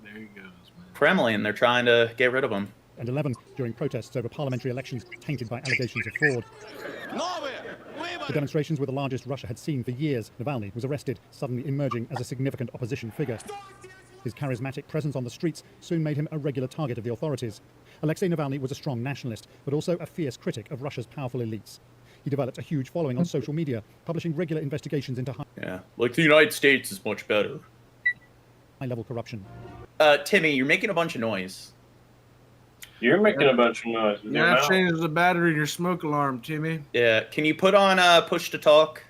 there he goes, man. Kremlin, they're trying to get rid of him. And 11 during protests over parliamentary elections tainted by allegations of fraud. The demonstrations were the largest Russia had seen for years. Navalny was arrested, suddenly emerging as a significant opposition figure. His charismatic presence on the streets soon made him a regular target of the authorities. Alexei Navalny was a strong nationalist, but also a fierce critic of Russia's powerful elites. He developed a huge following on social media, publishing regular investigations into the United States is much better. High-level corruption. Timmy, you're making a bunch of noise. You're making a bunch of noise. You gotta change the battery in your smoke alarm, Timmy. Yeah, can you put on push to talk?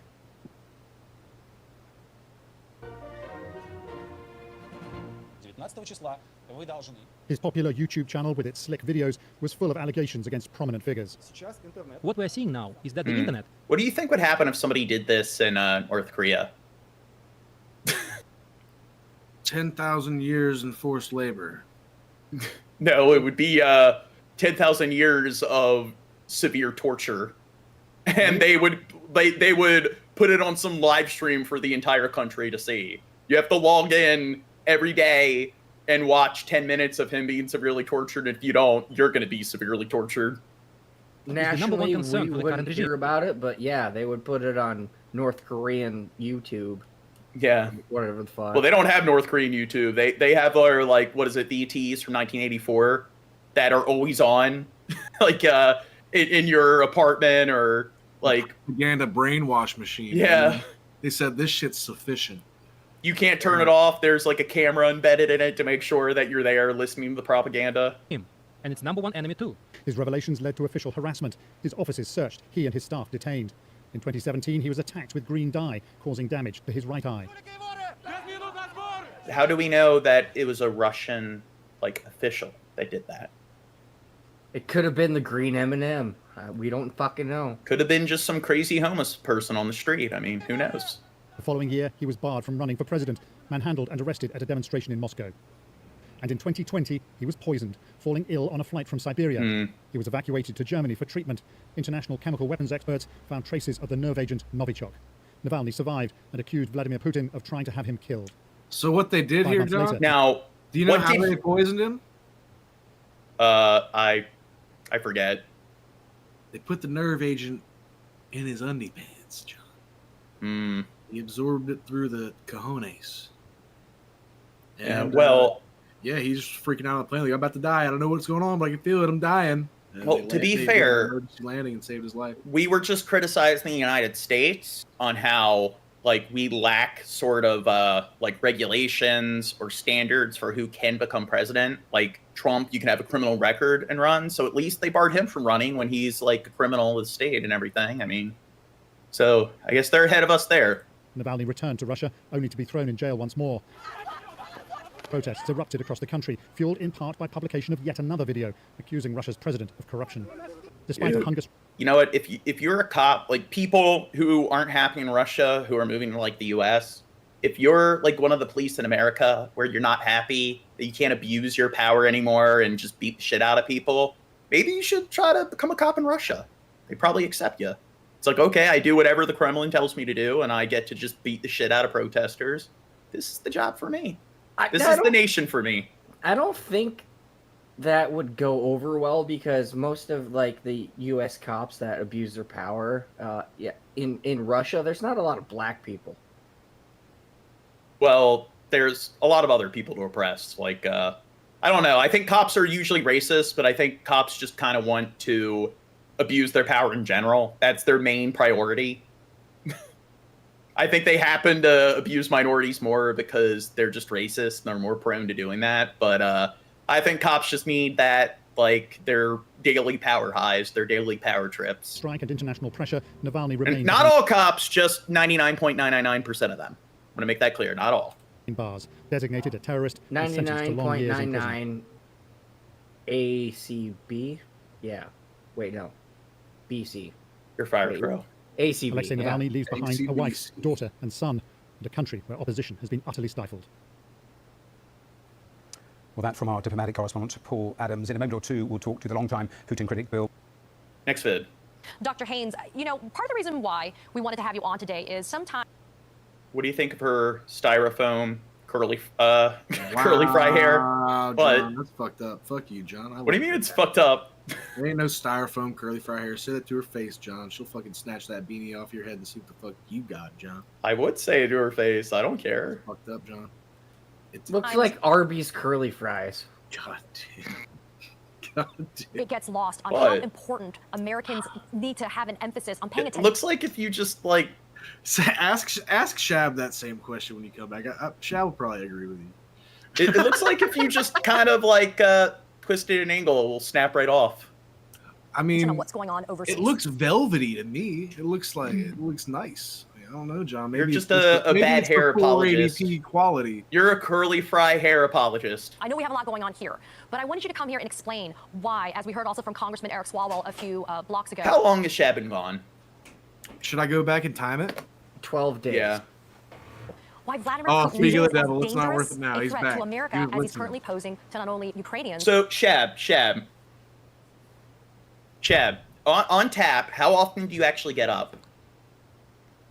His popular YouTube channel with its slick videos was full of allegations against prominent figures. What we're seeing now is that the internet. What do you think would happen if somebody did this in North Korea? 10,000 years in forced labor. No, it would be 10,000 years of severe torture, and they would put it on some live stream for the entire country to see. You have to log in every day and watch 10 minutes of him being severely tortured. If you don't, you're going to be severely tortured. nationally concern we for the wouldn't current regime. hear about it, but yeah, they would put it on North Korean YouTube. Yeah. Whatever the fuck. Well, they don't have North Korean YouTube. They have their, like, what is it, VTs from 1984 that are always on, like, in your apartment or, like... Propaganda brainwash machine. Yeah. Man. They said this shit's sufficient. You can't turn it off. There's, like, a camera embedded in it to make sure that you're there listening to the propaganda. And its number one enemy, too. His revelations led to official harassment. His offices searched, he and his staff detained. In 2017, he was attacked with green dye, causing damage to his right eye. How do we know that it was a Russian, like, official that did that? It could have been the green M&M. We don't fucking know. Could have been just some crazy homeless person on the street. I mean, who knows? The following year, he was barred from running for president, manhandled and arrested at a demonstration in Moscow. And in 2020, he was poisoned, falling ill on a flight from Siberia. He was evacuated to Germany for treatment. International chemical weapons experts found traces of the nerve agent Novichok. Navalny survived and accused Vladimir Putin of trying to have him killed. So what they did 5 here, months John? later- Now, Do you know what how did- they poisoned him? I forget. They put the nerve agent in his undie pants, John. He absorbed it through the cojones. Yeah, And, well... yeah, he's just freaking out on the plane. Like, I'm about to die. I don't know what's going on, but I can feel it. I'm dying. And Well, they to be they did fair- an emergency landing and saved his life. We were just criticizing the United States on how, like, we lack sort of, like, regulations or standards for who can become president. Like, Trump, you can have a criminal record and run, so at least they barred him from running when he's, like, a criminal of the state and everything. I mean, so I guess they're ahead of us there. Navalny returned to Russia, only to be thrown in jail once more. Protests erupted across the country, fueled in part by publication of yet another video accusing Russia's president of corruption. Despite a hunger... You know what? If you're a cop, like, people who aren't happy in Russia, who are moving to, like, the U.S., if you're, like, one of the police in America where you're not happy that you can't abuse your power anymore and just beat the shit out of people, maybe you should try to become a cop in Russia. They probably accept you. It's like, okay, I do whatever the Kremlin tells me to do, and I get to just beat the shit out of protesters. This is the job for me. This is the nation for me. I don't think that would go over well because most of like the U.S. cops that abuse their power, in Russia, there's not a lot of black people. Well, there's a lot of other people to oppress. Like, I don't know. I think cops are usually racist, but I think cops just kind of want to abuse their power in general. That's their main priority. I think they happen to abuse minorities more because they're just racist and they're more prone to doing that. But I think cops just need that, like, their daily power highs, their daily power trips. Strike and international pressure, Navalny remains... And not all cops, just 99.999% of them. I'm going to make that clear, not all. ...in bars, designated a terrorist, and sentenced to long years in prison. 99.99 ACB? Yeah. Wait, no. BC. You're fired, bro. ACB, Alexei Navalny leaves behind ACB. a wife, daughter, and son, and a country where opposition has been utterly stifled. Well, that from our diplomatic correspondent, Paul Adams. In a moment or two, we'll talk to the longtime Putin critic, Bill. Next vid. Dr. Haynes, you know, part of the reason why we wanted to have you on today is sometimes... What do you think of her styrofoam curly fry hair? Wow, What? John, that's fucked up. Fuck you, John. What do you mean it's fucked up? There ain't no styrofoam curly fry hair. Say that to her face, John. She'll fucking snatch that beanie off your head and see what the fuck you got, John. I would say it to her face. I don't care. Fucked up, John. It's Looks like Arby's curly fries. God damn. God damn. it gets lost on What? how important Americans need to have an emphasis on paying It attention. looks like if you just, like... Ask Shab that same question when you come back. Shab will probably agree with you. It looks like if you just kind of, like, twist it at an angle, it will snap right off. I mean, what's going on overseas. it looks velvety to me. It looks like it looks nice. I don't know, John. Maybe You're just it's a maybe bad it's the hair full apologist. ADP quality. You're a curly fry hair apologist. I know we have a lot going on here, but I wanted you to come here and explain why, as we heard also from Congressman Eric Swalwell a few blocks ago. How long has Shab been gone? Should I go back and time it? 12 days. Yeah. Why Vladimir Oh, Putin speaking is of the devil, as it's not worth dangerous it now. a He's threat back. to America He was as he's listening. currently posing to not only Ukrainians. So, Shab, on Tap, how often do you actually get up?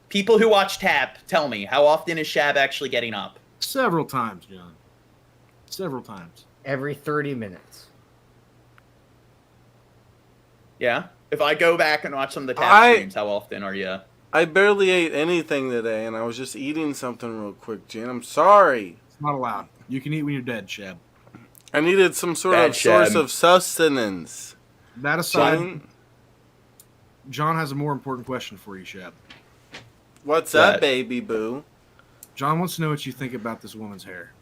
People who watch Tap, tell me, how often is Shab actually getting up? Several times, John. Several times. Every 30 minutes. Yeah? If I go back and watch some of the tap streams, how often are you? I barely ate anything today, and I was just eating something real quick, Jen. I'm sorry. It's not allowed. You can eat when you're dead, Sheb. I needed some sort of source of sustenance. That aside, John has a more important question for you, Sheb. What's up, baby boo? John wants to know what you think about this woman's hair.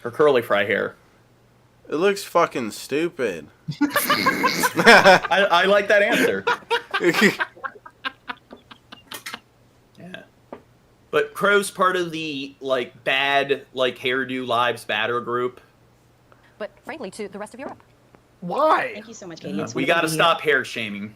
Her curly fry hair. It looks fucking stupid. I like that answer. Yeah. But Crow's part of the bad hairdo lives matter group. But frankly, to the rest of Europe. Why? Thank you so much, Katie. We got to stop hair shaming.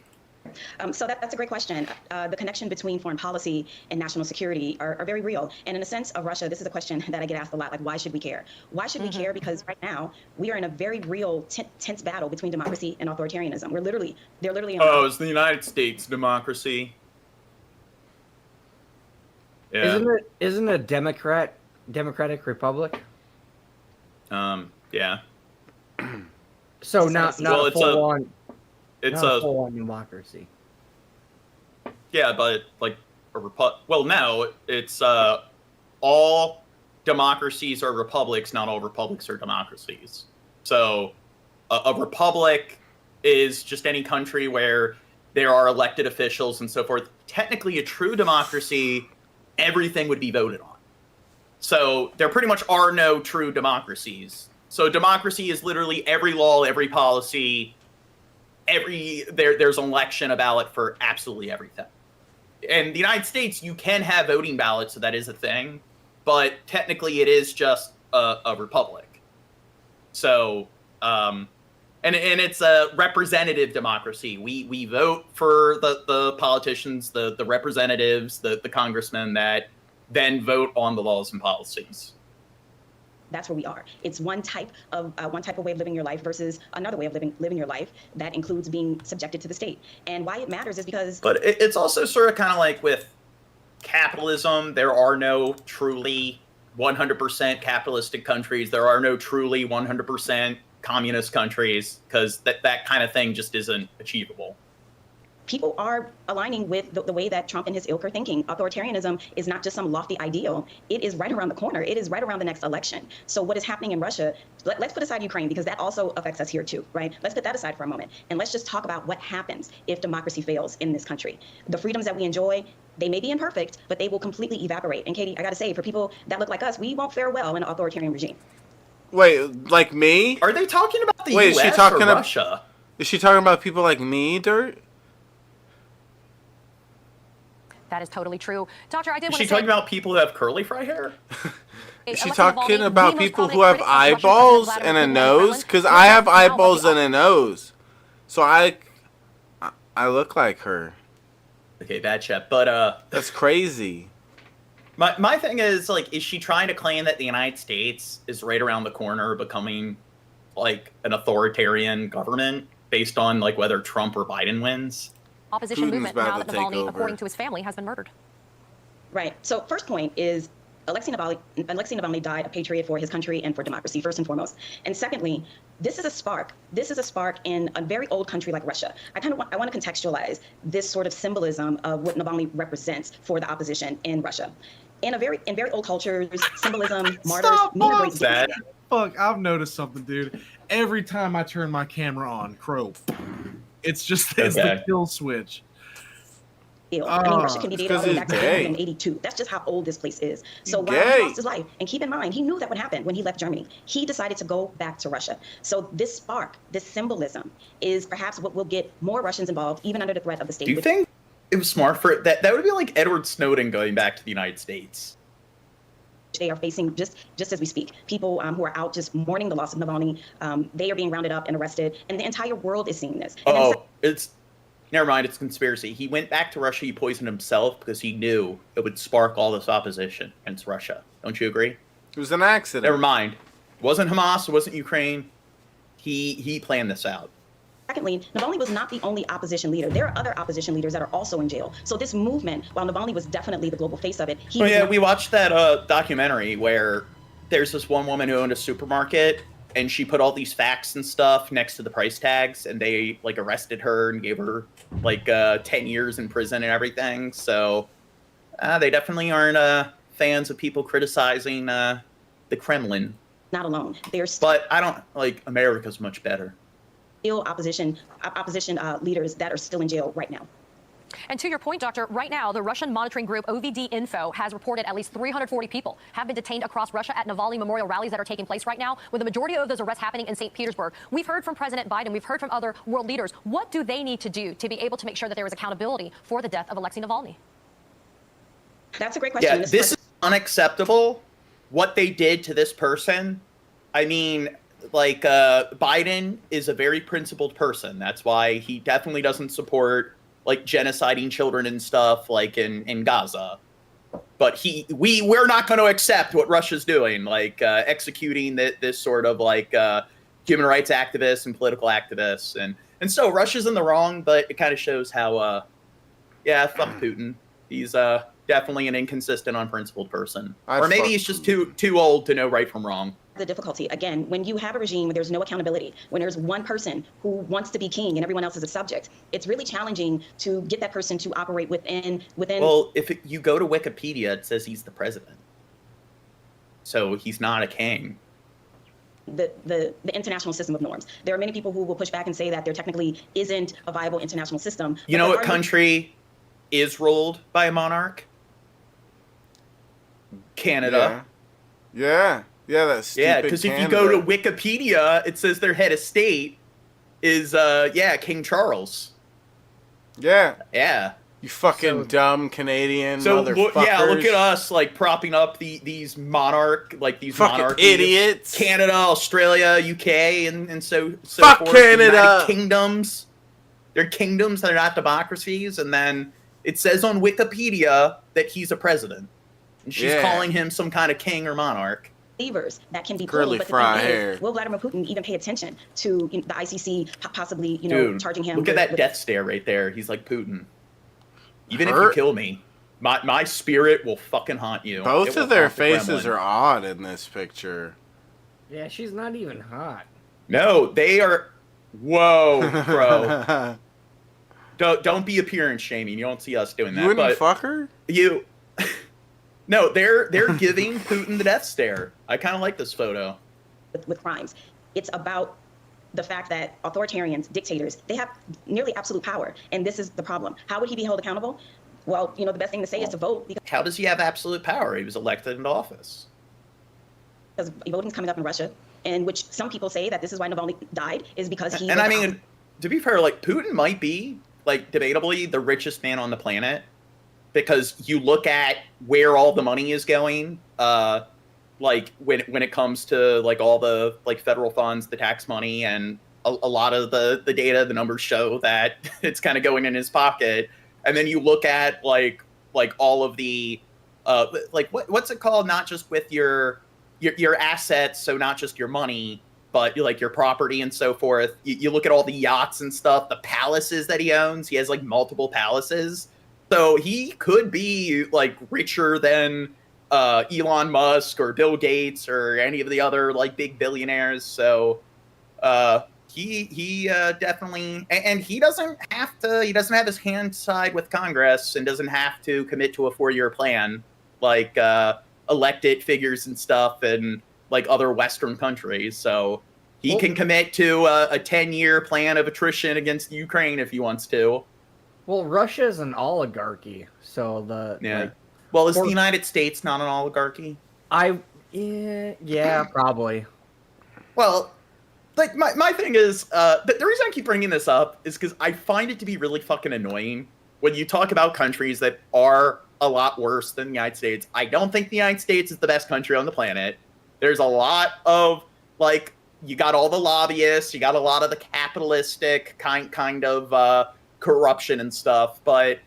So that's a great question. The connection between foreign policy and national security are very real. And in the sense of Russia, this is a question that I get asked a lot, like, why should we care? Why should we care? Because right now, we are in a very real, tense battle between democracy and authoritarianism. They're literally it's the United States democracy. Yeah. Isn't it a democratic republic? Yeah. So not full on. It's not a full on democracy. Yeah, but no, it's all democracies are republics, not all republics are democracies. So a republic is just any country where there are elected officials and so forth. Technically, a true democracy, everything would be voted on. So there pretty much are no true democracies. So democracy is literally every law, every policy, there's an election, a ballot for absolutely everything. In the United States, you can have voting ballots, so that is a thing, but technically it is just a republic. So, and it's a representative democracy. We vote for the politicians, the representatives, the congressmen that then vote on the laws and policies. That's where we are. It's one type of way of living your life versus another way of living your life that includes being subjected to the state. And why it matters is because. But it's also sort of kind of like with capitalism. There are no truly 100% capitalistic countries. There are no truly 100% communist countries because that kind of thing just isn't achievable. People are aligning with the way that Trump and his ilk are thinking. Authoritarianism is not just some lofty ideal. It is right around the corner. It is right around the next election. So what is happening in Russia, let's put aside Ukraine because that also affects us here too, right? Let's put that aside for a moment. And let's just talk about what happens if democracy fails in this country. The freedoms that we enjoy, they may be imperfect, but they will completely evaporate. And Katie, I got to say, for people that look like us, we won't fare well in an authoritarian regime. Wait, like me? Are they talking about the U.S. or Russia? Is she talking about people like me, Dirt? That is totally true. Doctor, I did want to say... Is she talking about people who have curly fry hair? Is she talking about people who have eyeballs and a nose? Because I have eyeballs and a nose. So I look like her. Okay, bad chef. But, that's crazy. My thing is, is she trying to claim that the United States is right around the corner becoming, an authoritarian government based on, whether Trump or Biden wins? Opposition movement now that Navalny, according to his family, has been murdered. Right. So first point is Alexei Navalny died a patriot for his country and for democracy, first and foremost. And secondly, this is a spark. This is a spark in a very old country like Russia. I want to contextualize this sort of symbolism of what Navalny represents for the opposition in Russia. In very old cultures, symbolism, martyrs, mean a great deal. Fuck, I've noticed something, dude. Every time I turn my camera on, Crow. It's just the kill switch. I mean, Russia can be dated all the way back to 1982. That's just how old this place is. So while he lost his life, and keep in mind, he knew that would happen when he left Germany. He decided to go back to Russia. So this spark, this symbolism, is perhaps what will get more Russians involved, even under the threat of the state. Do you think it was smart for that? That would be like Edward Snowden going back to the United States. They are facing just as we speak. People who are out just mourning the loss of Navalny, they are being rounded up and arrested, and the entire world is seeing this. Never mind, it's conspiracy. He went back to Russia, he poisoned himself because he knew it would spark all this opposition against Russia. Don't you agree? It was an accident. Never mind. It wasn't Hamas, it wasn't Ukraine. He planned this out. Secondly, Navalny was not the only opposition leader. There are other opposition leaders that are also in jail. So this movement, while Navalny was definitely the global face of it, we watched that documentary where there's this one woman who owned a supermarket, and she put all these facts and stuff next to the price tags, and they like arrested her and gave her like 10 years in prison and everything. So they definitely aren't fans of people criticizing the Kremlin. Not alone. There's But I don't like America's much better. still opposition leaders that are still in jail right now. And to your point, Doctor, right now, the Russian monitoring group OVD Info has reported at least 340 people have been detained across Russia at Navalny memorial rallies that are taking place right now, with the majority of those arrests happening in St. Petersburg. We've heard from President Biden. We've heard from other world leaders. What do they need to do to be able to make sure that there is accountability for the death of Alexei Navalny? That's a great question. Yeah, this is unacceptable. What they did to this person. I mean, like, Biden is a very principled person. That's why he definitely doesn't support like genociding children and stuff like in Gaza. But we're not going to accept what Russia's doing, like executing this sort of like human rights activists and political activists. And so Russia's in the wrong, but it kind of shows how, fuck Putin. He's definitely an inconsistent, unprincipled person. Or maybe he's just too old to know right from wrong. The difficulty, again, when you have a regime where there's no accountability, when there's one person who wants to be king and everyone else is a subject, it's really challenging to get that person to operate within. Well, if you go to Wikipedia, it says he's the president. So he's not a king. The international system of norms. There are many people who will push back and say that there technically isn't a viable international system. You know what country is ruled by a monarch? Canada. Yeah, that's stupid. Yeah, because if you go to Wikipedia, it says their head of state is King Charles. Yeah. Yeah. You fucking dumb Canadian motherfuckers. Look at us like propping up these monarchies. Idiots. Canada, Australia, UK, and so fuck forth. Canada. Kingdoms. They're kingdoms that are not democracies, and then it says on Wikipedia that he's a president. And she's calling him some kind of king or monarch. Levers that can be curly pulled, but fry the thing hair. is, will Vladimir Putin even pay attention to the ICC possibly, Dude, charging him? Look at that death stare right there. He's like Putin. Even if you kill me, my spirit will fucking haunt you. Both of their faces are odd in this picture. Yeah, she's not even hot. No, they are. Whoa, bro. Don't be appearance shaming. You don't see us doing that. You wouldn't fuck her? You. No, they're giving Putin the death stare. I kind of like this photo. With crimes, it's about the fact that authoritarians, dictators, they have nearly absolute power, and this is the problem. How would he be held accountable? Well, the best thing to say is to vote. How does he have absolute power? He was elected into office. Because voting's coming up in Russia, and which some people say that this is why Navalny died, is because he. And I mean, to be fair, like Putin might be like debatably the richest man on the planet, because you look at where all the money is going. Like when it comes to like all the like federal funds, the tax money, and a lot of the data, the numbers show that it's kind of going in his pocket. And then you look at like all of the like what's it called? Not just with your assets, so not just your money, but like your property and so forth. You look at all the yachts and stuff, the palaces that he owns. He has like multiple palaces, so he could be like richer than Elon Musk or Bill Gates or any of the other like big billionaires. So he definitely, and he doesn't have his hands tied with Congress and doesn't have to commit to a 4-year plan like elected figures and stuff in like other Western countries. So he can commit to a 10-year plan of attrition against Ukraine if he wants to. Well, Russia is an oligarchy, so well, is the United States not an oligarchy? Yeah, probably. Well, like my thing is, the reason I keep bringing this up is because I find it to be really fucking annoying when you talk about countries that are a lot worse than the United States. I don't think the United States is the best country on the planet. There's a lot of like, you got all the lobbyists, you got a lot of the capitalistic kind of corruption and stuff, but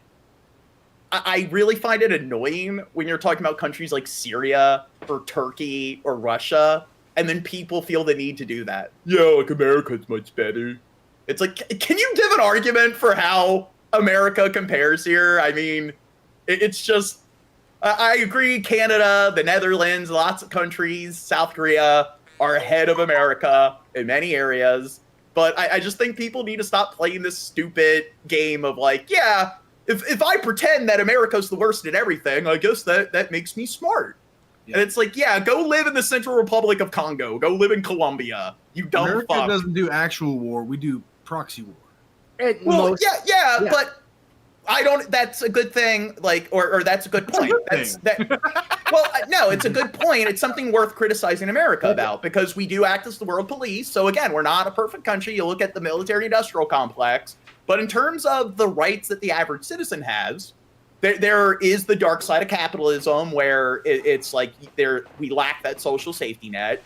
I really find it annoying when you're talking about countries like Syria or Turkey or Russia, and then people feel the need to do that. Yeah, like America's much better. It's like, can you give an argument for how America compares here? I mean, it's just, I agree, Canada, the Netherlands, lots of countries, South Korea, are ahead of America in many areas. But I just think people need to stop playing this stupid game of like, yeah, if I pretend that America's the worst at everything, I guess that makes me smart. Yeah. And it's like, yeah, go live in the Central Republic of Congo. Go live in Colombia. You dumb America fuck. doesn't do actual war. We do proxy war. Yeah, but I don't. That's a good thing. Like, or that's a good point. No, it's a good point. It's something worth criticizing America about because we do act as the world police. So again, we're not a perfect country. You look at the military-industrial complex, but in terms of the rights that the average citizen has, there is the dark side of capitalism where it's like we lack that social safety net.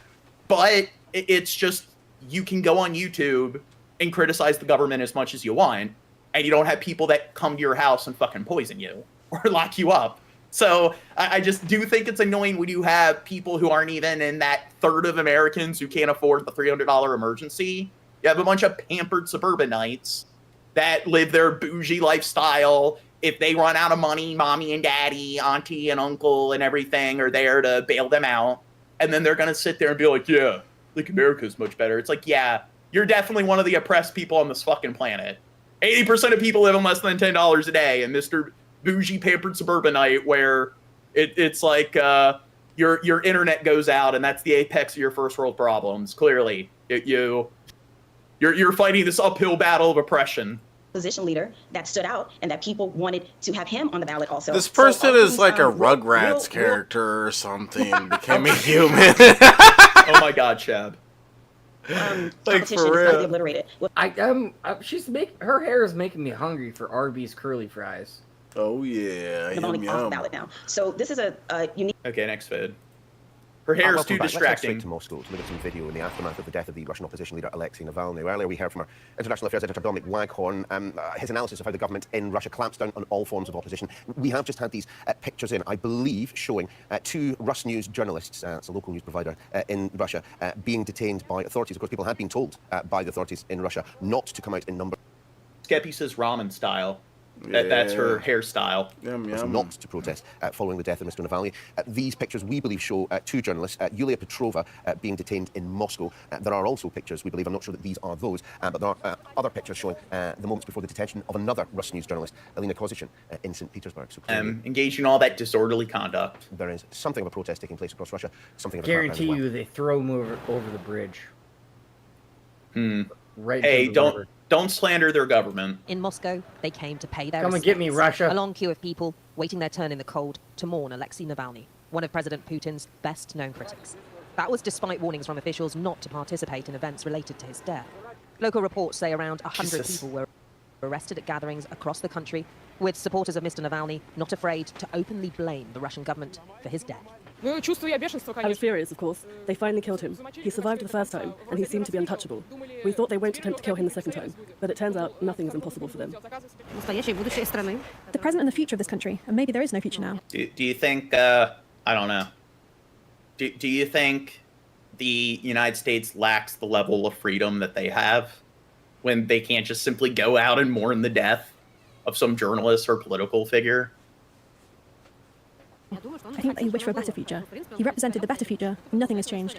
But it's just you can go on YouTube and criticize the government as much as you want, and you don't have people that come to your house and fucking poison you or lock you up. So I just do think it's annoying when you have people who aren't even in that third of Americans who can't afford the $300 emergency. You have a bunch of pampered suburbanites that live their bougie lifestyle. If they run out of money, mommy and daddy, auntie and uncle and everything are there to bail them out. And then they're going to sit there and be like, yeah, like America's much better. It's like, yeah, you're definitely one of the oppressed people on this fucking planet. 80% of people live on less than $10 a day. And Mr. Bougie pampered suburbanite where it's like your internet goes out and that's the apex of your first world problems. Clearly, you're fighting this uphill battle of oppression. Position leader that stood out and that people wanted to have him on the ballot also. This person is like a Rugrats character or something, became a human. Oh my God, Chab. Like for real. Obliterated. Her hair is making me hungry for Arby's curly fries. Oh yeah, Navalny off the ballot now. So this is a unique. Okay, next vid. Her hair is too distracting. Let's head straight to Moscow to look at some video in the aftermath of the death of the Russian opposition leader Alexei Navalny. Earlier we heard from our international affairs editor Dominic Waghorn his analysis of how the government in Russia clamps down on all forms of opposition. We have just had these pictures in, I believe, showing two Rus News journalists, it's a local news provider in Russia, being detained by authorities. Of course, people had been told by the authorities in Russia not to come out in numbers. Skeppy says ramen style. That's her hairstyle. Not to protest following the death of Mr. Navalny. These pictures, we believe, show two journalists, Yulia Petrova being detained in Moscow. There are also pictures, we believe, I'm not sure that these are those, but there are other pictures showing the moments before the detention of another Rus News journalist, Elena Kozichin, in St. Petersburg. So engaging all that disorderly conduct. There is something of a protest taking place across Russia. Something of a guarantee you they throw him over the bridge. Right. Hey, don't slander their government. In Moscow, they came to pay their respects. Come and get me, Russia. A long queue of people waiting their turn in the cold to mourn Alexei Navalny, one of President Putin's best-known critics. That was despite warnings from officials not to participate in events related to his death. Local reports say around 100 people were arrested at gatherings across the country, with supporters of Mr. Navalny not afraid to openly blame the Russian government for his death. I was furious, of course. They finally killed him. He survived the first time, and he seemed to be untouchable. We thought they won't attempt to kill him the second time, but it turns out nothing is impossible for them. The present and the future of this country, and maybe there is no future now. Do you think, I don't know, do you think the United States lacks the level of freedom that they have when they can't just simply go out and mourn the death of some journalist or political figure? I think that he wished for a better future. He represented the better future, and nothing has changed.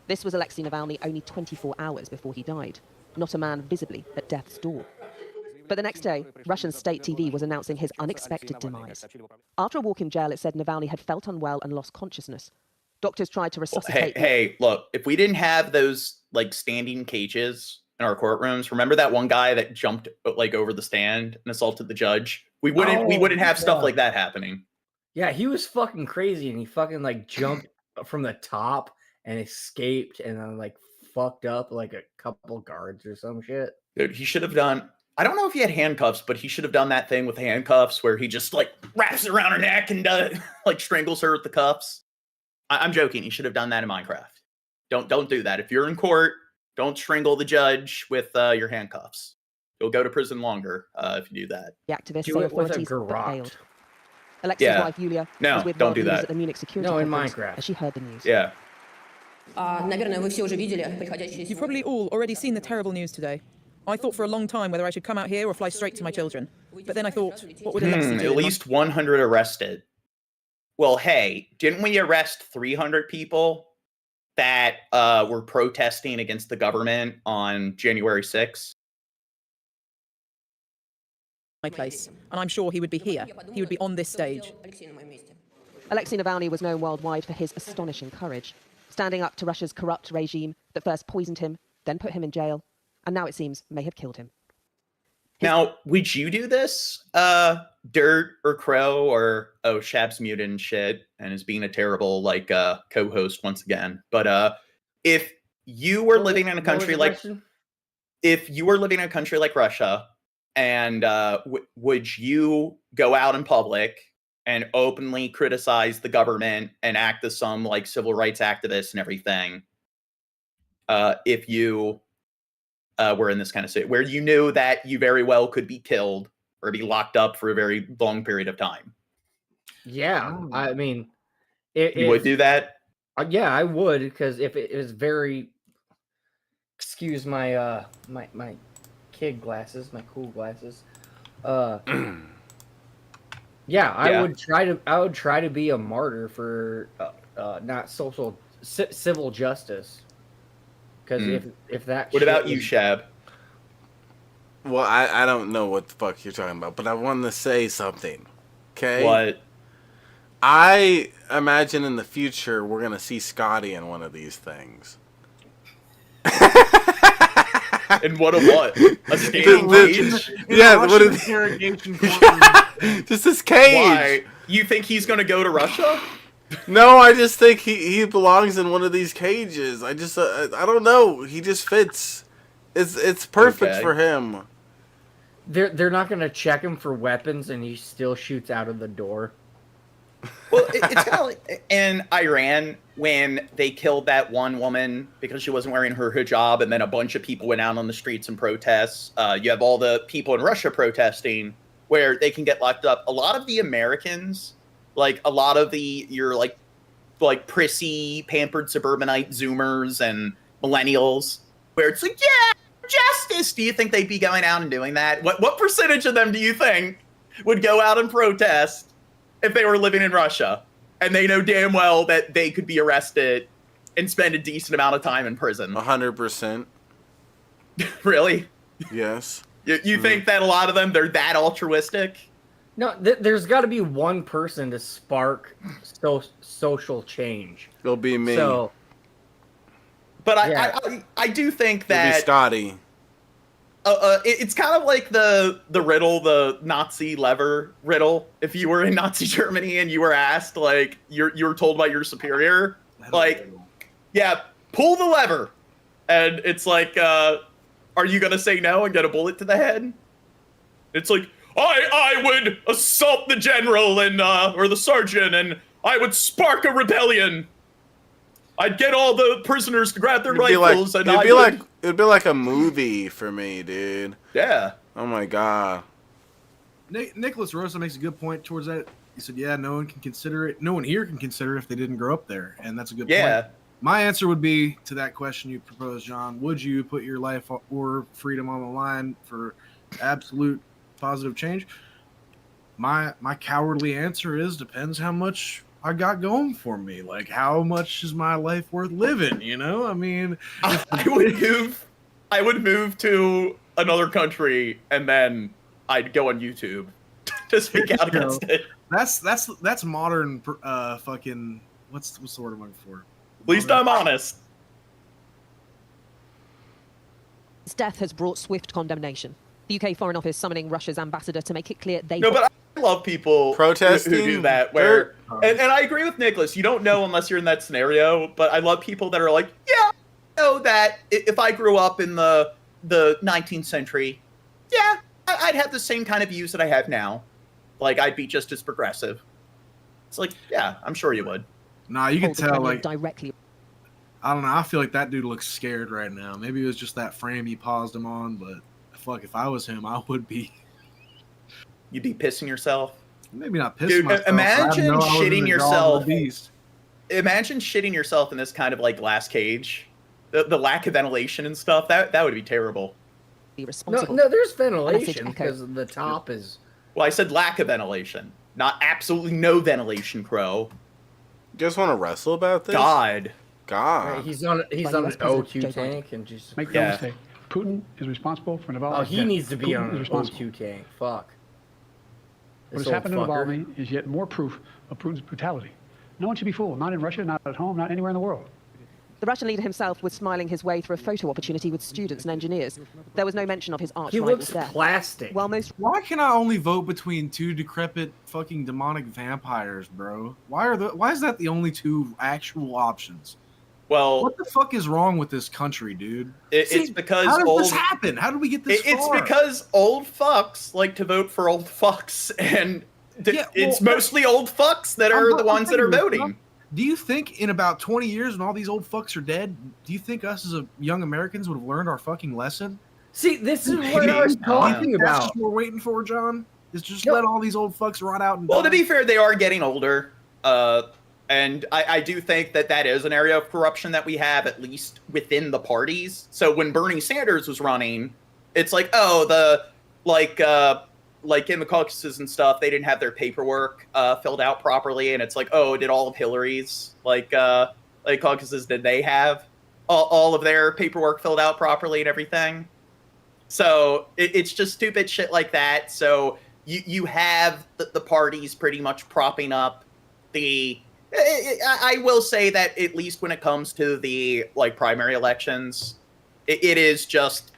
This was Alexei Navalny only 24 hours before he died, not a man visibly at death's door. But the next day, Russian state TV was announcing his unexpected demise. After a walk in jail, it said Navalny had felt unwell and lost consciousness. Doctors tried to resuscitate... Hey, look, if we didn't have those, like, standing cages in our courtrooms, remember that one guy that jumped, like, over the stand and assaulted the judge? We wouldn't have stuff like that happening. Yeah, he was fucking crazy, and he fucking like jumped from the top and escaped, and then like fucked up like a couple guards or some shit. Dude, he should have done. I don't know if he had handcuffs, but he should have done that thing with handcuffs where he just like wraps around her neck and like strangles her with the cuffs. I'm joking. He should have done that in Minecraft. Don't do that. If you're in court, don't strangle the judge with your handcuffs. You'll go to prison longer if you do that. The activists say authorities failed. Alexei's wife, Yulia, no, was with don't do news that. at the Munich security in conference Minecraft. as she heard the news. Yeah. You've probably all already seen the terrible news today. I thought for a long time whether I should come out here or fly straight to my children. But then I thought, what would Alexei do? At least 100 arrested. Well, hey, didn't we arrest 300 people that were protesting against the government on January 6th? My place, and I'm sure he would be here. He would be on this stage. Alexei Navalny was known worldwide for his astonishing courage, standing up to Russia's corrupt regime that first poisoned him, then put him in jail, and now it seems may have killed him. Now, would you do this, Dirt or Crow, or Shab's muted and shit, and is being a terrible co-host once again? But if you were living in a country like Russia, and would you go out in public and openly criticize the government and act as some civil rights activist and everything? If you were in this kind of state where you knew that you very well could be killed or be locked up for a very long period of time. Yeah, I mean, you would do that? Yeah, I would, because if it was very, excuse my my kid glasses, my cool glasses. Yeah, I would try to be a martyr for not civil justice. Because if that. What about you, Shab? Well, I don't know what the fuck you're talking about, but I wanted to say something. Okay. What? I imagine in the future we're gonna see Scotty in one of these things. And what? A skating cage? Yeah, what is interrogation? Just this cage. Why? You think he's gonna go to Russia? No, I just think he belongs in one of these cages. I just I don't know. He just fits. It's perfect for him. They're not gonna check him for weapons, and he still shoots out of the door. Well, it's kind of like in Iran when they killed that one woman because she wasn't wearing her hijab, and then a bunch of people went out on the streets and protests. You have all the people in Russia protesting where they can get locked up. A lot of the Americans, a lot of your prissy, pampered suburbanite Zoomers and millennials, where it's like, yeah, justice. Do you think they'd be going out and doing that? What percentage of them do you think would go out and protest if they were living in Russia and they know damn well that they could be arrested and spend a decent amount of time in prison? 100%. Really? Yes. You think that a lot of them, they're that altruistic? No, there's got to be one person to spark social change. It'll be me. So, but I do think that it'll be Scotty. It's kind of like the riddle, the Nazi lever riddle. If you were in Nazi Germany and you were asked, you were told by your superior, yeah, pull the lever, and it's are you gonna say no and get a bullet to the head? It's like, I would assault the general and or the sergeant, and I would spark a rebellion. I'd get all the prisoners to grab their rifles, and it'd be like a movie for me, dude. Yeah. Oh my god. Nicholas Rosa makes a good point towards that. He said, "Yeah, no one can consider it. No one here can consider it if they didn't grow up there," and that's a good point. My answer would be to that question you proposed, John. Would you put your life or freedom on the line for absolute positive change? My cowardly answer is depends how much I got going for me. How much is my life worth living? I mean, I would move to another country and then I'd go on YouTube to speak out against it. That's modern. Fucking what's the word I'm looking for? At least I'm honest. His death has brought swift condemnation. The UK Foreign Office summoning Russia's ambassador to make it clear they... No, but I love people protesting who do that. Where, and I agree with Nicholas. You don't know unless you're in that scenario. But I love people that are like, yeah, I know that if I grew up in the 19th century, yeah, I'd have the same kind of views that I have now. I'd be just as progressive. It's yeah, I'm sure you would. Nah, you can tell, directly. I don't know. I feel like that dude looks scared right now. Maybe it was just that frame he paused him on, but fuck, if I was him, I would be. You'd be pissing yourself? Maybe not pissing Dude, myself. Imagine shitting yourself. Imagine shitting yourself in this kind of glass cage. The lack of ventilation and stuff. That would be terrible. No, there's ventilation because the top is. Well, I said lack of ventilation, not absolutely no ventilation, Crow. You guys want to wrestle about this? God. God. Right, he's on an O2 tank and just Make no mistake. Putin is responsible for Navalny's Oh, he death. needs to be Putin on is an responsible. O2 tank. Fuck. What This has happened to old fucker. Navalny is yet more proof of Putin's brutality. No one should be fooled. Not in Russia, not at home, not anywhere in the world. The Russian leader himself was smiling his way through a photo opportunity with students and engineers. There was no mention of his arch He rival's looks death. plastic. While most Why can I only vote between two decrepit fucking demonic vampires, bro? Why is that the only two actual options? Well, what the fuck is wrong with this country, dude? It's because how did old. this happen? How did we get this It's far? because old fucks like to vote for old fucks, and it's mostly old fucks that are the ones that are voting. Do you think in about 20 years, when all these old fucks are dead, do you think us as young Americans would have learned our fucking lesson? See, this is what I was talking That's about. what we're waiting for, John. Is just let all these old fucks rot out and Well, die. to be fair, they are getting older, and I do think that is an area of corruption that we have, at least within the parties. So when Bernie Sanders was running, it's like, oh, like in the caucuses and stuff, they didn't have their paperwork filled out properly, and it's like, oh, did all of Hillary's caucuses, did they have all of their paperwork filled out properly and everything? So it's just stupid shit like that. So you have the parties pretty much propping up the. I will say that at least when it comes to the primary elections, it is just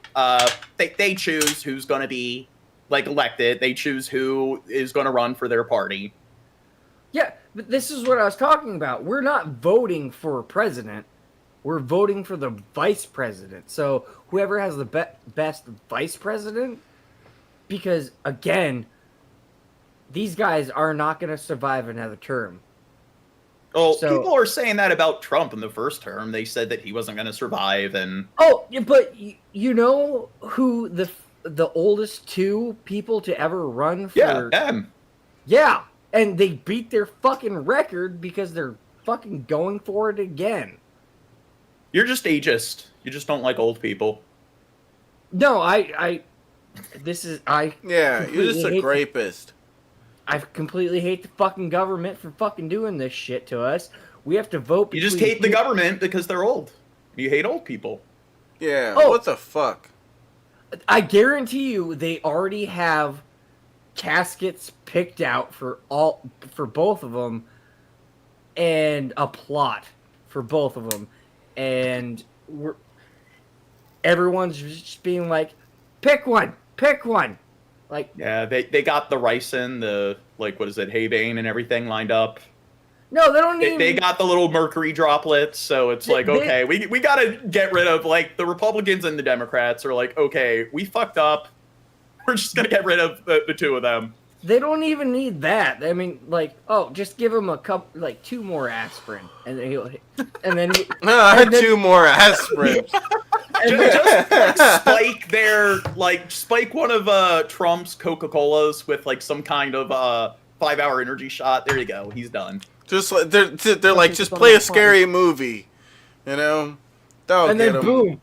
they choose who's going to be elected. They choose who is going to run for their party. Yeah, but this is what I was talking about. We're not voting for a president. We're voting for the vice president. So whoever has the best vice president, because again, these guys are not going to survive another term. Well, people are saying that about Trump in the first term. They said that he wasn't going to survive, and but you know who the oldest two people to ever run for? Yeah, them. Yeah, and they beat their fucking record because they're fucking going for it again. You're just ageist. You just don't like old people. No, Yeah, you're just a rapist. I completely hate the fucking government for fucking doing this shit to us. We have to vote. You just hate the government because they're old. You hate old people. Yeah, what the fuck? I guarantee you they already have caskets picked out for both of them and a plot for both of them. And everyone's just being like, pick one. Yeah, they got the ricin, the what is it, Haybane and everything lined up. No, they don't even. They got the little mercury droplets, so it's okay, we gotta get rid of the Republicans and the Democrats are like, okay, we fucked up. We're just gonna get rid of the two of them. They don't even need that. I mean, just give him a couple, 2 more aspirin, and then two more aspirin. just spike one of Trump's Coca-Colas with some kind of 5-hour energy shot. There you go. He's done. Just they're like, just play a scary movie, you know? And then boom.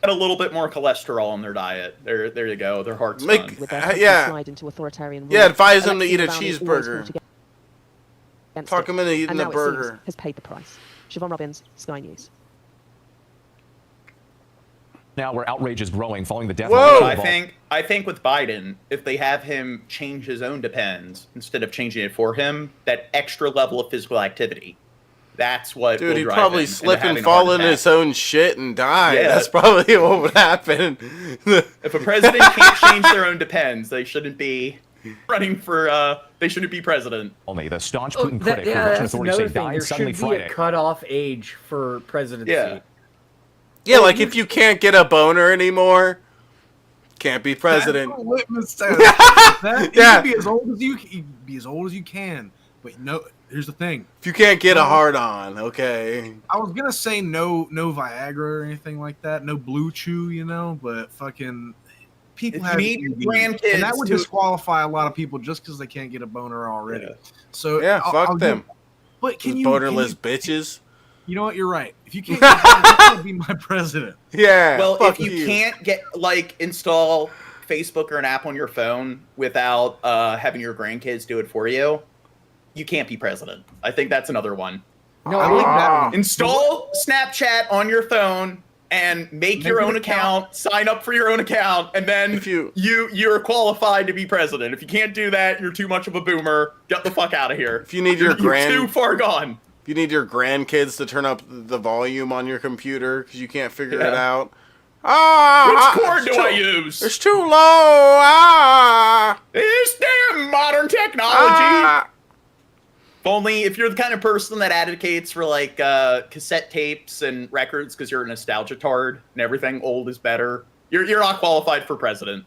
Got a little bit more cholesterol in their diet. There you go. Their heart's done. Into authoritarian Yeah, advise them to Alexei eat a Navalny always cheeseburger. fought against Talk it, him into eating and a now it burger. seems has paid the price. Siobhan Robbins, Sky News. Now where outrage is growing following the death Whoa! of I think with Biden, if they have him change his own depends instead of changing it for him, that extra level of physical activity, that's what. Dude, will he'd drive probably him slip into and having a fall heart in attack. his own shit and die. Yeah. That's probably what would happen. If a president can't change their own depends, they shouldn't be running for. They shouldn't be president. Only the staunch Putin critic who Russian that's authorities say another thing. died There suddenly should be Friday. a cutoff age for presidency. Yeah. Yeah, if you can't get a boner anymore, can't be president. That's a litmus test. You can be as old as you can, but no. Here's the thing: if you can't get a hard on, okay. I was gonna say no Viagra or anything like that, no Blue Chew, but fucking people If have you need your ED, grandkids and that would to- disqualify a lot of people just because they can't get a boner already. Yeah. So Yeah, fuck I'll them. But can Those you bonerless bitches? You know what? You're right. If you can't, get you can't be my president. Yeah. Well, fuck if you can't get install Facebook or an app on your phone without having your grandkids do it for you, you can't be president. I think that's another one. No, I like that one. Install Snapchat on your phone and make your own account, sign up for your own account, and then if you're qualified to be president. If you can't do that, you're too much of a boomer. Get the fuck out of here. If you need you're too far gone. If you need your grandkids to turn up the volume on your computer because you can't figure it out. Which cord do I use? It's too low. This damn modern technology. Only if you're the kind of person that advocates for like cassette tapes and records because you're a nostalgia tard and everything old is better, you're not qualified for president.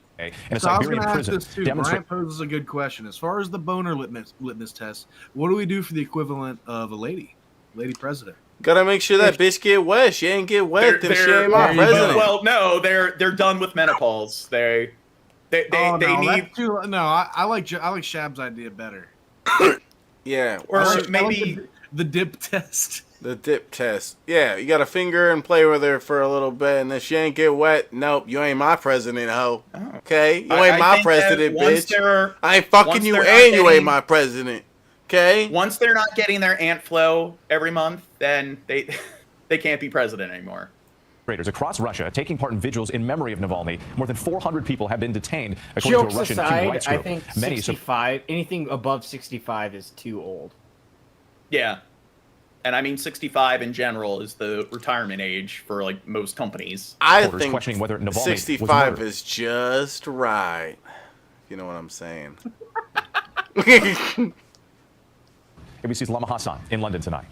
So I was going to ask this too. Brian poses a good question. As far as the boner litmus test, what do we do for the equivalent of a lady president? Gotta make sure that bitch get wet. She ain't get wet, then she ain't my president. Well, no, they're done with menopause. They need. I like Shab's idea better. Yeah, or maybe the dip test. The dip test. Yeah, you got to finger and play with her for a little bit, and if she ain't get wet, nope, you ain't my president, ho. Okay, you ain't my president, bitch. I ain't fucking you, and you ain't my president. Okay. Once they're not getting their ant flow every month, then they can't be president anymore. Raiders across Russia taking part in vigils in memory of Navalny. More than 400 people have been detained, according to a Russian human rights group. I think 65. Anything above 65 is too old. Yeah, and I mean 65 in general is the retirement age for like most companies. I think questioning whether Navalny 65 is just right. You know what I'm saying? ABC's Lama Hassan in London tonight.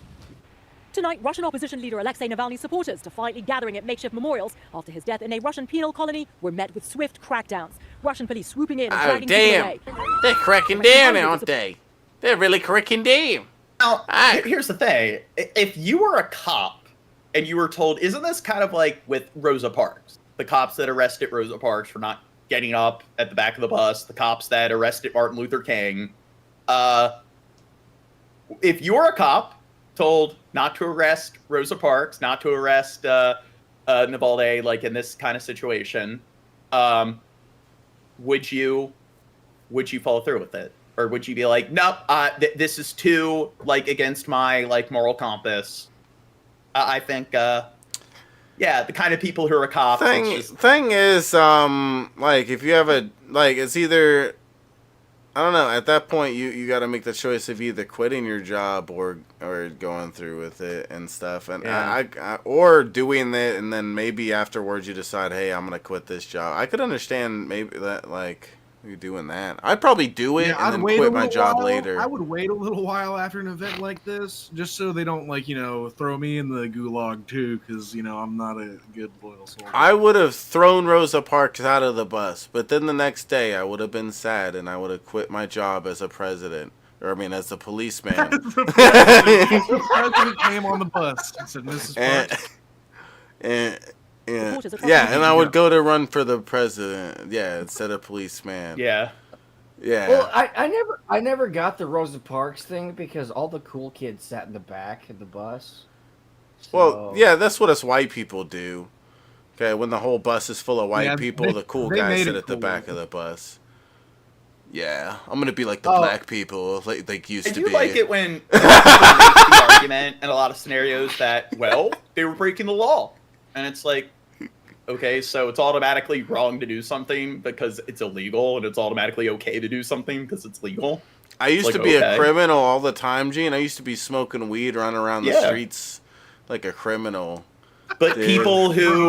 Tonight, Russian opposition leader Alexei Navalny's supporters, defiantly gathering at makeshift memorials after his death in a Russian penal colony, were met with swift crackdowns. Russian police swooping in and dragging people away. They're cracking down, aren't they? They're really cracking down. Now, here's the thing. If you were a cop and you were told, isn't this kind of like with Rosa Parks? The cops that arrested Rosa Parks for not getting up at the back of the bus, the cops that arrested Martin Luther King. If you're a cop told not to arrest Rosa Parks, not to arrest Navalny, like in this kind of situation, would you follow through with it? Or would you be like, nope, this is too like against my like moral compass? I think, the kind of people who are cops. Thing is, like if you have it's either, I don't know. At that point, you got to make the choice of either quitting your job or going through with it and stuff, and or doing it, and then maybe afterwards you decide, hey, I'm gonna quit this job. I could understand maybe that you doing that. I'd probably do it and then quit my job later. I would wait a little while after an event like this, just so they don't throw me in the gulag too, because I'm not a good loyal soldier. I would have thrown Rosa Parks out of the bus, but then the next day I would have been sad and I would have quit my job as a president. Or, I mean, as a policeman. The president came on the bus and said, Mrs. Parks. And I would go to run for the president. Yeah, instead of policeman. Yeah. Yeah. Well, I never got the Rosa Parks thing because all the cool kids sat in the back of the bus. So... Well, yeah, that's what us white people do. Okay, when the whole bus is full of white people, the cool guys sit at the back of the bus. Yeah, I'm gonna be like the black people, like they used to be. I do like it when people make the argument in a lot of scenarios that, well, they were breaking the law, and it's like, okay, so it's automatically wrong to do something because it's illegal, and it's automatically okay to do something because it's legal. I used to be a criminal all the time, Gene. I used to be smoking weed, running around the streets like a criminal. But people who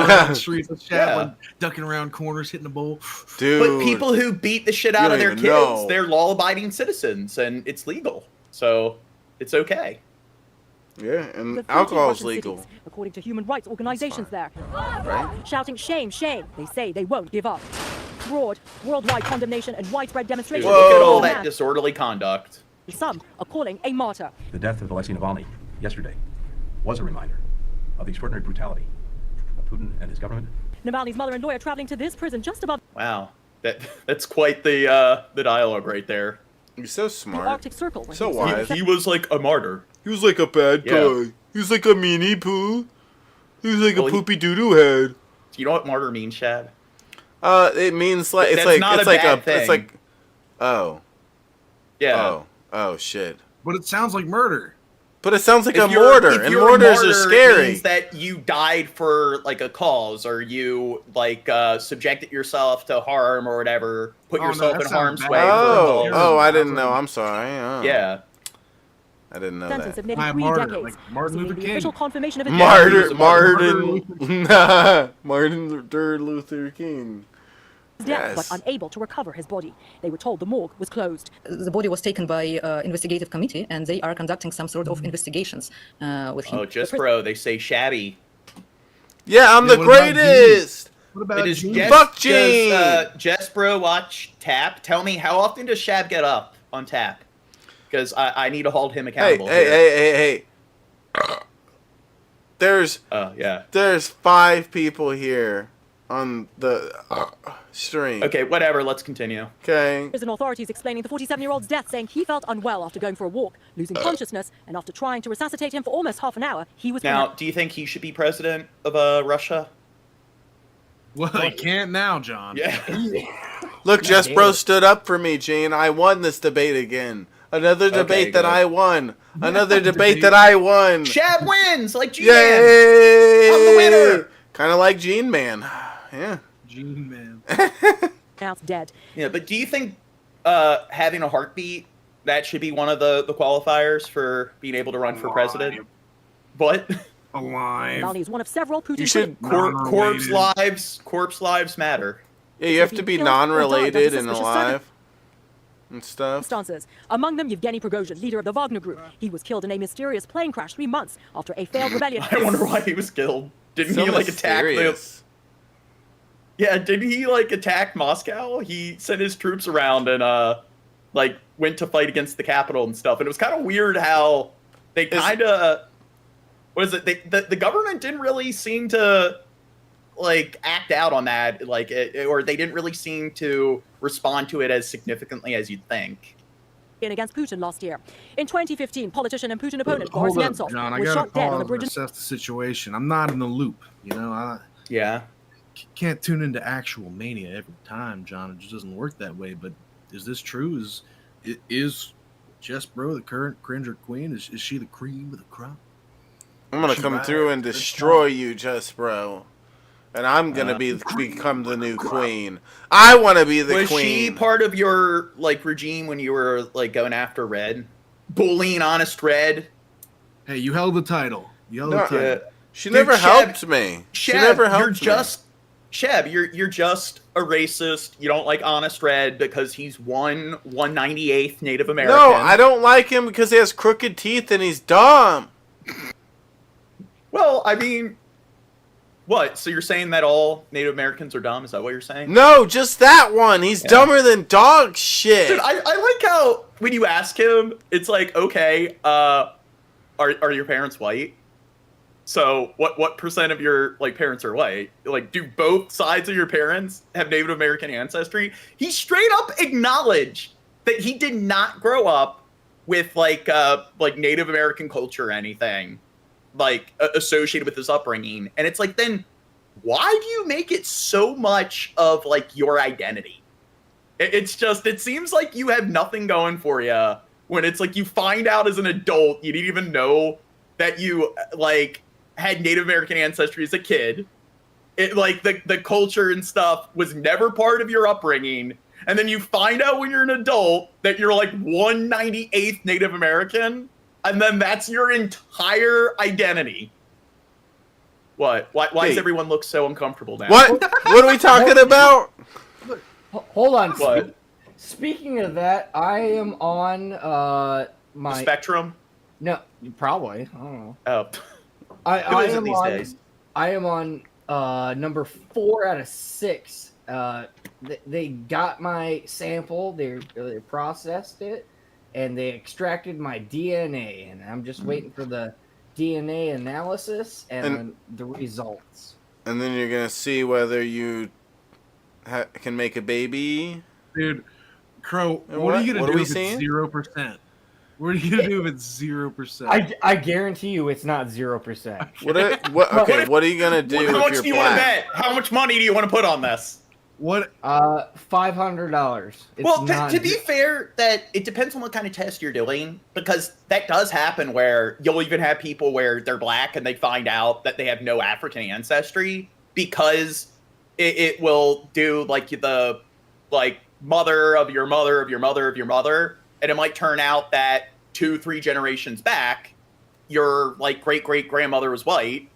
ducking around corners, hitting the bowl. Dude, but people who beat the shit out of their kids, they're law-abiding citizens, and it's legal, so it's okay. Yeah, and alcohol is legal, cities, according to human rights organizations there. Right? Shouting shame, shame. They say they won't give up. Worldwide condemnation and widespread demonstrations. Dude, look at all that disorderly conduct. Some are calling a martyr. The death of Alexei Navalny yesterday was a reminder of the extraordinary brutality of Putin and his government. Navalny's mother and lawyer traveling to this prison just above. Wow, that's quite the dialogue right there. He's so smart. The Arctic Circle. So wise. He was like a martyr. He was like a bad guy. He was like a meanie poo. He was like a poopy doo-doo head. Do you know what martyr means, Chad? It means like it's like oh. Yeah. Oh shit. But it sounds like murder. But it sounds like If a you're- mortar, if and you're a mortars martyr, are scary. It means that you died for like a cause, or you like subjected yourself to harm or whatever, put yourself in harm's way. Oh, I didn't know. I'm sorry. Yeah. I didn't know Sentence that. of nearly 3 decades. like Martin This will Luther be the King. official confirmation of his Martin Luther King. death, but unable to recover his body. They were told the morgue was closed. The body was taken by investigative committee, and they are conducting some sort of investigations with him. Oh, just bro, they say shabby. Yeah, I'm the greatest. What about Fuck Gene? Does Jess bro watch Tap? Tell me, how often does Shab get up on Tap? Because I need to hold him accountable. Hey. There's yeah. There's 5 people here on the stream. Okay, whatever. Let's continue. Okay. Prison authorities explaining the 47-year-old's death, saying he felt unwell after going for a walk, losing consciousness, and after trying to resuscitate him for almost half an hour, he was Now, do you think he should be president of Russia? Well, he can't now, John. Yeah. Look, Jess Bro stood up for me, Gene. I won this debate again. Another debate that I won. Another debate that I won. Shab wins, like G-Man. Yay! I'm the winner. Kind of like Gene Man. Yeah. Gene Man. pronounced dead. Yeah, but do you think having a heartbeat, that should be one of the qualifiers for being able to run for president? What? Alive. Navalny is one of several Putin. You should corpse lives matter. Yeah, you have to be non-related and alive and stuff. Circumstances. Among them, Yevgeny Prigozhin, leader of the Wagner Group. He was killed in a mysterious plane crash 3 months after a failed rebellion. I wonder why he was killed. Didn't So he like attack the? mysterious. Yeah, didn't he like attack Moscow? He sent his troops around and like went to fight against the capital and stuff. And it was kind of weird how they kind of what is it? The government didn't really seem to like act out on that, like or they didn't really seem to respond to it as significantly as you'd think. Against Putin last year. In 2015, politician and Putin opponent Boris Hold up, Nemtsov John. I was gotta shot dead on a pause bridge and in assess the situation. I'm not in the loop, you know. Yeah. Can't tune into actual mania every time, John. It just doesn't work that way. But is this true? Is Jess Bro the current Cringer Queen? Is she the cream of the crop? I'm gonna come through and destroy you, Jess Bro. And I'm gonna become the new queen. I want to be the was queen. Was she part of your like regime when you were like going after Red, bullying Honest Red? Hey, you held the title. You held the title. She never helped me. She never helped me. Sheb, you're just a racist. You don't like Honest Red because he's 1/198th Native American. No, I don't like him because he has crooked teeth and he's dumb. Well, I mean, what? So you're saying that all Native Americans are dumb? Is that what you're saying? No, just that one. He's dumber than dog shit. Dude, I like how when you ask him, it's like, okay, are your parents white? So what percent of your like parents are white? Like, do both sides of your parents have Native American ancestry? He straight up acknowledged that he did not grow up with like Native American culture or anything like associated with his upbringing. And it's like, then why do you make it so much of like your identity? It's just, it seems like you have nothing going for you when it's like you find out as an adult you didn't even know that you like had Native American ancestry as a kid. It like the culture and stuff was never part of your upbringing. And then you find out when you're an adult that you're like 1/98th Native American. And then that's your entire identity. What? Why does everyone look so uncomfortable now? What? What are we talking about? Hold on. What? Speaking of that, I am on my the Spectrum. No, probably. I don't know. Oh, I is it am these on. days? I am on number 4 out of 6. They got my sample. They processed it, and they extracted my DNA, and I'm just waiting for the DNA analysis and the results. And then you're gonna see whether you can make a baby. Dude, Crow, what are you gonna do if it's 0%? What are you gonna do if it's 0%? I guarantee you it's not 0%. What are you gonna do? How much if do you're you want to black? bet? How much money do you want to put on this? What? $500. Well, to be fair, that it depends on what kind of test you're doing, because that does happen where you'll even have people where they're black and they find out that they have no African ancestry, because it will do like the mother of your mother of your mother of your mother, and it might turn out that 2-3 generations back, your like great great grandmother was white,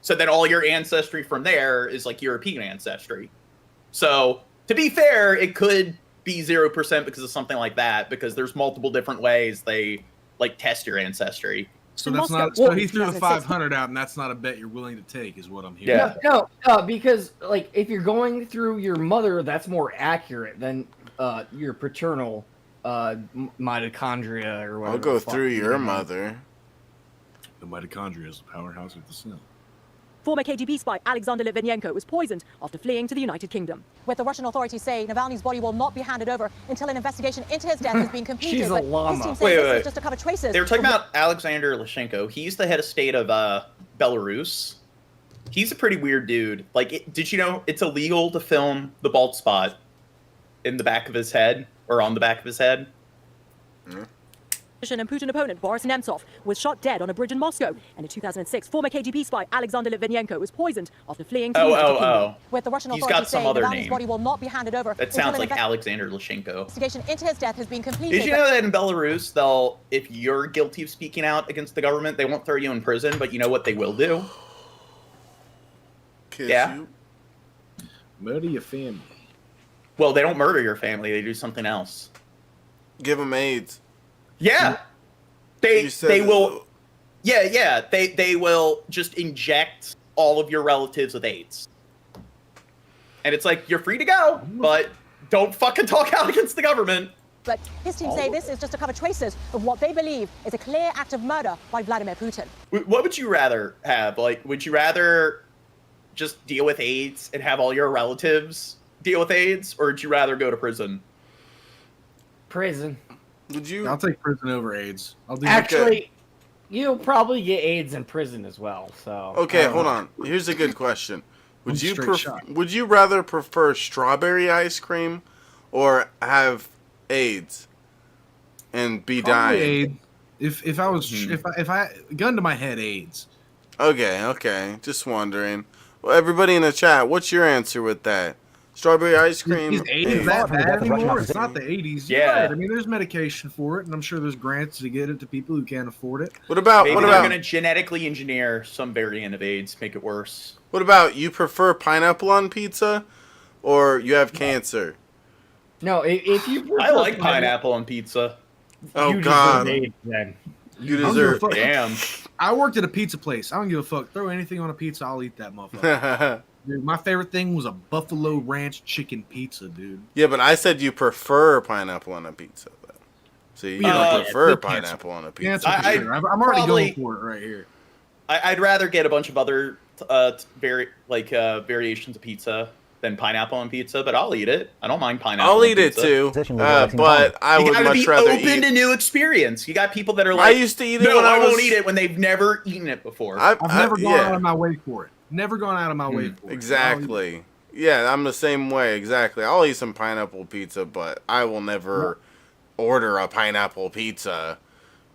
so then all your ancestry from there is like European ancestry. So, to be fair, it could be 0% because of something like that, because there's multiple different ways they like test your ancestry. So that's not. So he threw the 500 out, and that's not a bet you're willing to take, is what I'm hearing. Yeah. No, because like if you're going through your mother, that's more accurate than your paternal mitochondria or whatever. I'll go through your mother. The mitochondria is the powerhouse of the cell. Former KGB spy Alexander Litvinenko was poisoned after fleeing to the United Kingdom. With the Russian authorities say Navalny's body will not be handed over until an investigation into his death has been completed. She's a llama. His team say this is just to cover traces. They were talking about Alexander Lukashenko. He's the head of state of Belarus. He's a pretty weird dude. Like, did you know it's illegal to film the bald spot in the back of his head or on the back of his head? And Putin opponent Boris Nemtsov was shot dead on a bridge in Moscow. And in 2006, former KGB spy Alexander Litvinenko was poisoned after fleeing to the United Kingdom. With the Russian He's authorities got some saying other Navalny's name. body will not be handed over. That sounds like Alexander Lukashenko. Investigation into his death has been completed. Did you know that in Belarus, if you're guilty of speaking out against the government, they won't throw you in prison, but you know what they will do? Kiss you? Murder your family. Well, they don't murder your family. They do something else. Give them AIDS. Yeah. They will. Yeah. They will just inject all of your relatives with AIDS. And it's like, you're free to go, but don't fucking talk out against the government. But his team say this is just to cover traces of what they believe is a clear act of murder by Vladimir Putin. What would you rather have? Like, would you rather just deal with AIDS and have all your relatives deal with AIDS, or would you rather go to prison? Prison. Would you? I'll take prison over AIDS. Actually, you'll probably get AIDS in prison as well. So Okay, hold on. Here's a good question. Would you straight shot. would you rather prefer strawberry ice cream or have AIDS and be Probably dying? AIDS. If I was if I gun to my head, AIDS. Okay. Just wondering. Well, everybody in the chat, what's your answer with that? Strawberry ice cream. Is AIDS that bad anymore? It's not the 80s. Yeah. Right. I mean, there's medication for it, and I'm sure there's grants to get it to people who can't afford it. What about Maybe they're going to genetically engineer some variant of AIDS, make it worse. What about you prefer pineapple on pizza or you have cancer? No, if you I like pineapple on pizza. Oh you God. deserve AIDS, then. You I don't deserve give a fuck. Damn. I worked at a pizza place. I don't give a fuck. Throw anything on a pizza, I'll eat that motherfucker. Dude, my favorite thing was a Buffalo Ranch chicken pizza, dude. Yeah, but I said you prefer pineapple on a pizza. Though. So you don't prefer pineapple on a pizza. I'm already going for it right here. I'd rather get a bunch of other variations of pizza than pineapple on pizza, but I'll eat it. I don't mind pineapple. I'll on eat it pizza. too, but I would much rather eat. You gotta be open to new experience. You got people that are like, I used to eat it no, when I won't was- eat it when they've never eaten it before. I've never gone yeah. out of my way for it. Never gone out of my way for it. Exactly. Yeah, I'm the same way. Exactly. I'll eat some pineapple pizza, but I will never order a pineapple pizza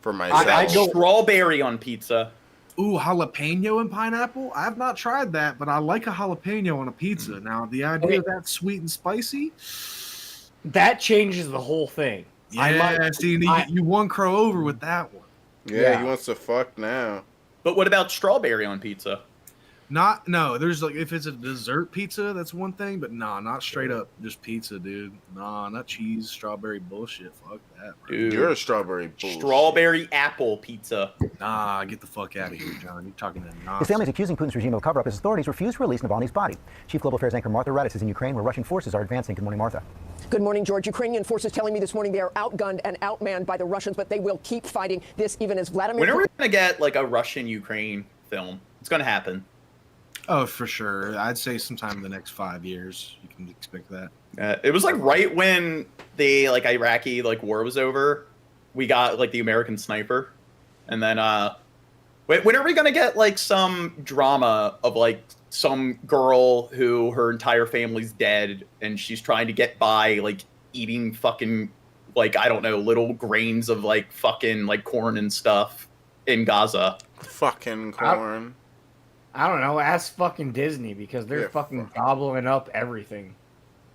for myself. I go strawberry on pizza. Ooh, jalapeno and pineapple? I have not tried that, but I like a jalapeno on a pizza. Now, the idea of that sweet and spicy, that changes the whole thing. Yeah, you one crow over with that one. Yeah, he wants to fuck now. But what about strawberry on pizza? No, there's like, if it's a dessert pizza, that's one thing, but nah, not straight up just pizza, dude. Nah, not cheese, strawberry bullshit. Fuck that, bro. Dude. You're a strawberry bullshit. Strawberry apple pizza. Nah, get the fuck out of here, John. You're talking to His nonsense. family is accusing Putin's regime of a cover-up as authorities refuse to release Navalny's body. Chief Global Affairs anchor Martha Raddatz is in Ukraine, where Russian forces are advancing. Good morning, Martha. Good morning, George. Ukrainian forces telling me this morning they are outgunned and outmanned by the Russians, but they will keep fighting this even as Vladimir... When are we going to get like a Russian-Ukraine film? It's going to happen. Oh, for sure. I'd say sometime in the next 5 years, you can expect that. It was like right when the Iraqi war was over, we got the American Sniper, and then when are we gonna get some drama of some girl who her entire family's dead and she's trying to get by like eating fucking like, I don't know, little grains of like fucking like corn and stuff in Gaza. Fucking corn. I don't know. Ask fucking Disney because they're fucking gobbling up everything.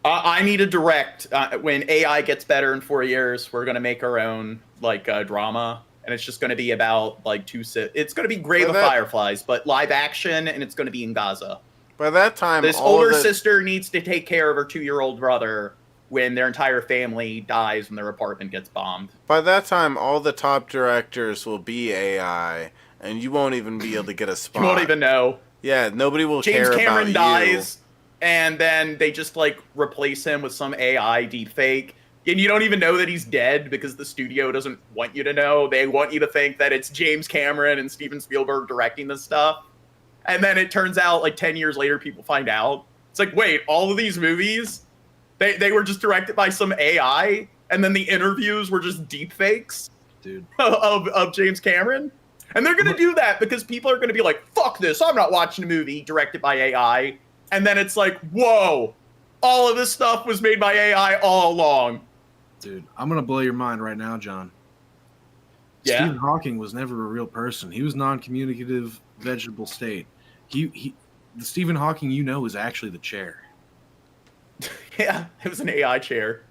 I need a direct. When AI gets better in 4 years, we're gonna make our own like drama, and it's just gonna be about like it's gonna be Grave of Fireflies, but live action, and it's gonna be in Gaza. By that time, this older sister needs to take care of her 2-year-old brother when their entire family dies when their apartment gets bombed. By that time, all the top directors will be AI, and you won't even be able to get a spot. You won't even know. Yeah, nobody will James care Cameron about dies, and then they just like replace him with some AI deepfake. And you don't even know that he's dead because the studio doesn't want you to know. They want you to think that it's James Cameron and Steven Spielberg directing this stuff. And then it turns out like 10 years later, people find out. It's like, wait, all of these movies, they were just directed by some AI, and then the interviews were just deepfakes, dude, of James Cameron. And they're going to do that because people are going to be like, fuck this, I'm not watching a movie directed by AI. And then it's like, whoa, all of this stuff was made by AI all along. Dude, I'm going to blow your mind right now, John. Yeah. Stephen Hawking was never a real person. He was non-communicative vegetable state. The Stephen Hawking you know is actually the chair. Yeah, it was an AI chair.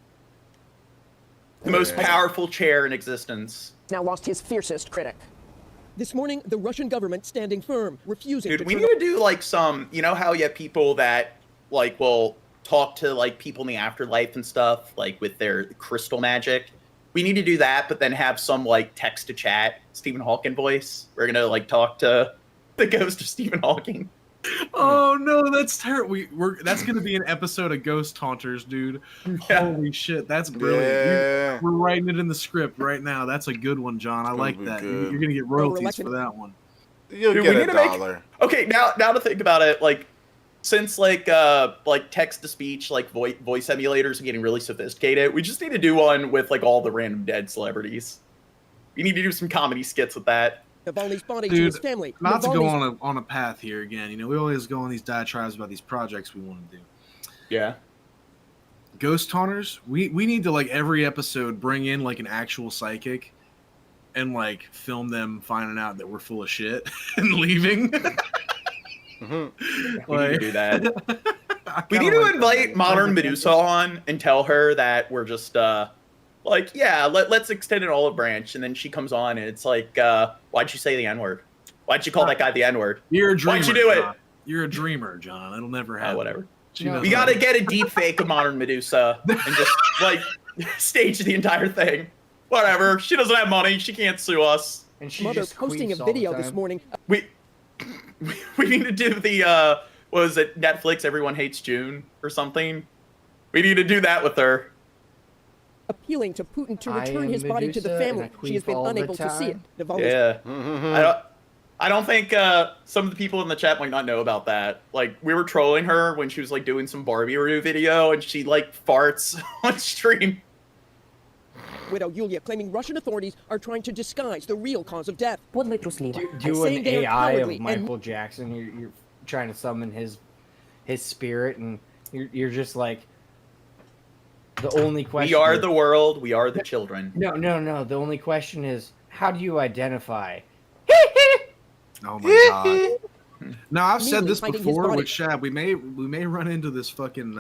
The most powerful chair in existence. Now lost his fiercest critic. This morning, the Russian government standing firm, refusing Dude, to we turn need to do like some, you know how you have people that like will talk to like people in the afterlife and stuff, like with their crystal magic. We need to do that, but then have some like text to chat Stephen Hawking voice. We're gonna like talk to the ghost of Stephen Hawking. Oh no, that's terrible. That's gonna be an episode of Ghost Haunters, dude. Yeah. Holy shit, that's brilliant. Yeah. We're writing it in the script right now. That's a good one, John. I like that. You're gonna get royalties for that one. You'll Dude, get we a need to make- dollar. Okay, now to think about it, like since like text to speech, like voice emulators are getting really sophisticated, we just need to do one with like all the random dead celebrities. We need to do some comedy skits with that. Navalny's body to Dude, his family. not to go Navalny's- on a path here again. You know, we always go on these diatribes about these projects we want to do. Yeah. Ghost Hunters, we need to like every episode bring in like an actual psychic and like film them finding out that we're full of shit and leaving. We need to do that. We need to invite Modern Medusa on and tell her that we're just like, yeah, let's extend an olive branch, and then she comes on and it's like, why'd you say the N-word? Why'd you call that guy the N-word? You're a dreamer. Why'd you do it? John. You're a dreamer, John. It'll never happen. Whatever. No. We gotta get a deep fake of Modern Medusa and just like stage the entire thing. Whatever. She doesn't have money. She can't sue us. And she Mother just posting a queefs all the video this time. morning. We need to do the what was it, Netflix Everyone Hates June or something. We need to do that with her. Appealing to Putin to I return am his body to the Medusa, family. and I She has queef been all the unable to see it. time. Navalny's Yeah. I don't think some of the people in the chat might not know about that. Like, we were trolling her when she was like doing some Barbie review video, and she like farts on stream. widow Yulia claiming Russian authorities are trying to disguise the real cause of death. Do saying an they are AI cowardly of Michael Jackson. You're trying to summon his spirit, and you're just like the only question. We are the world. We are the children. No. The only question is, how do you identify? Oh my god. Now I've said Immediately this hiding his before body. with Shab. We may run into this fucking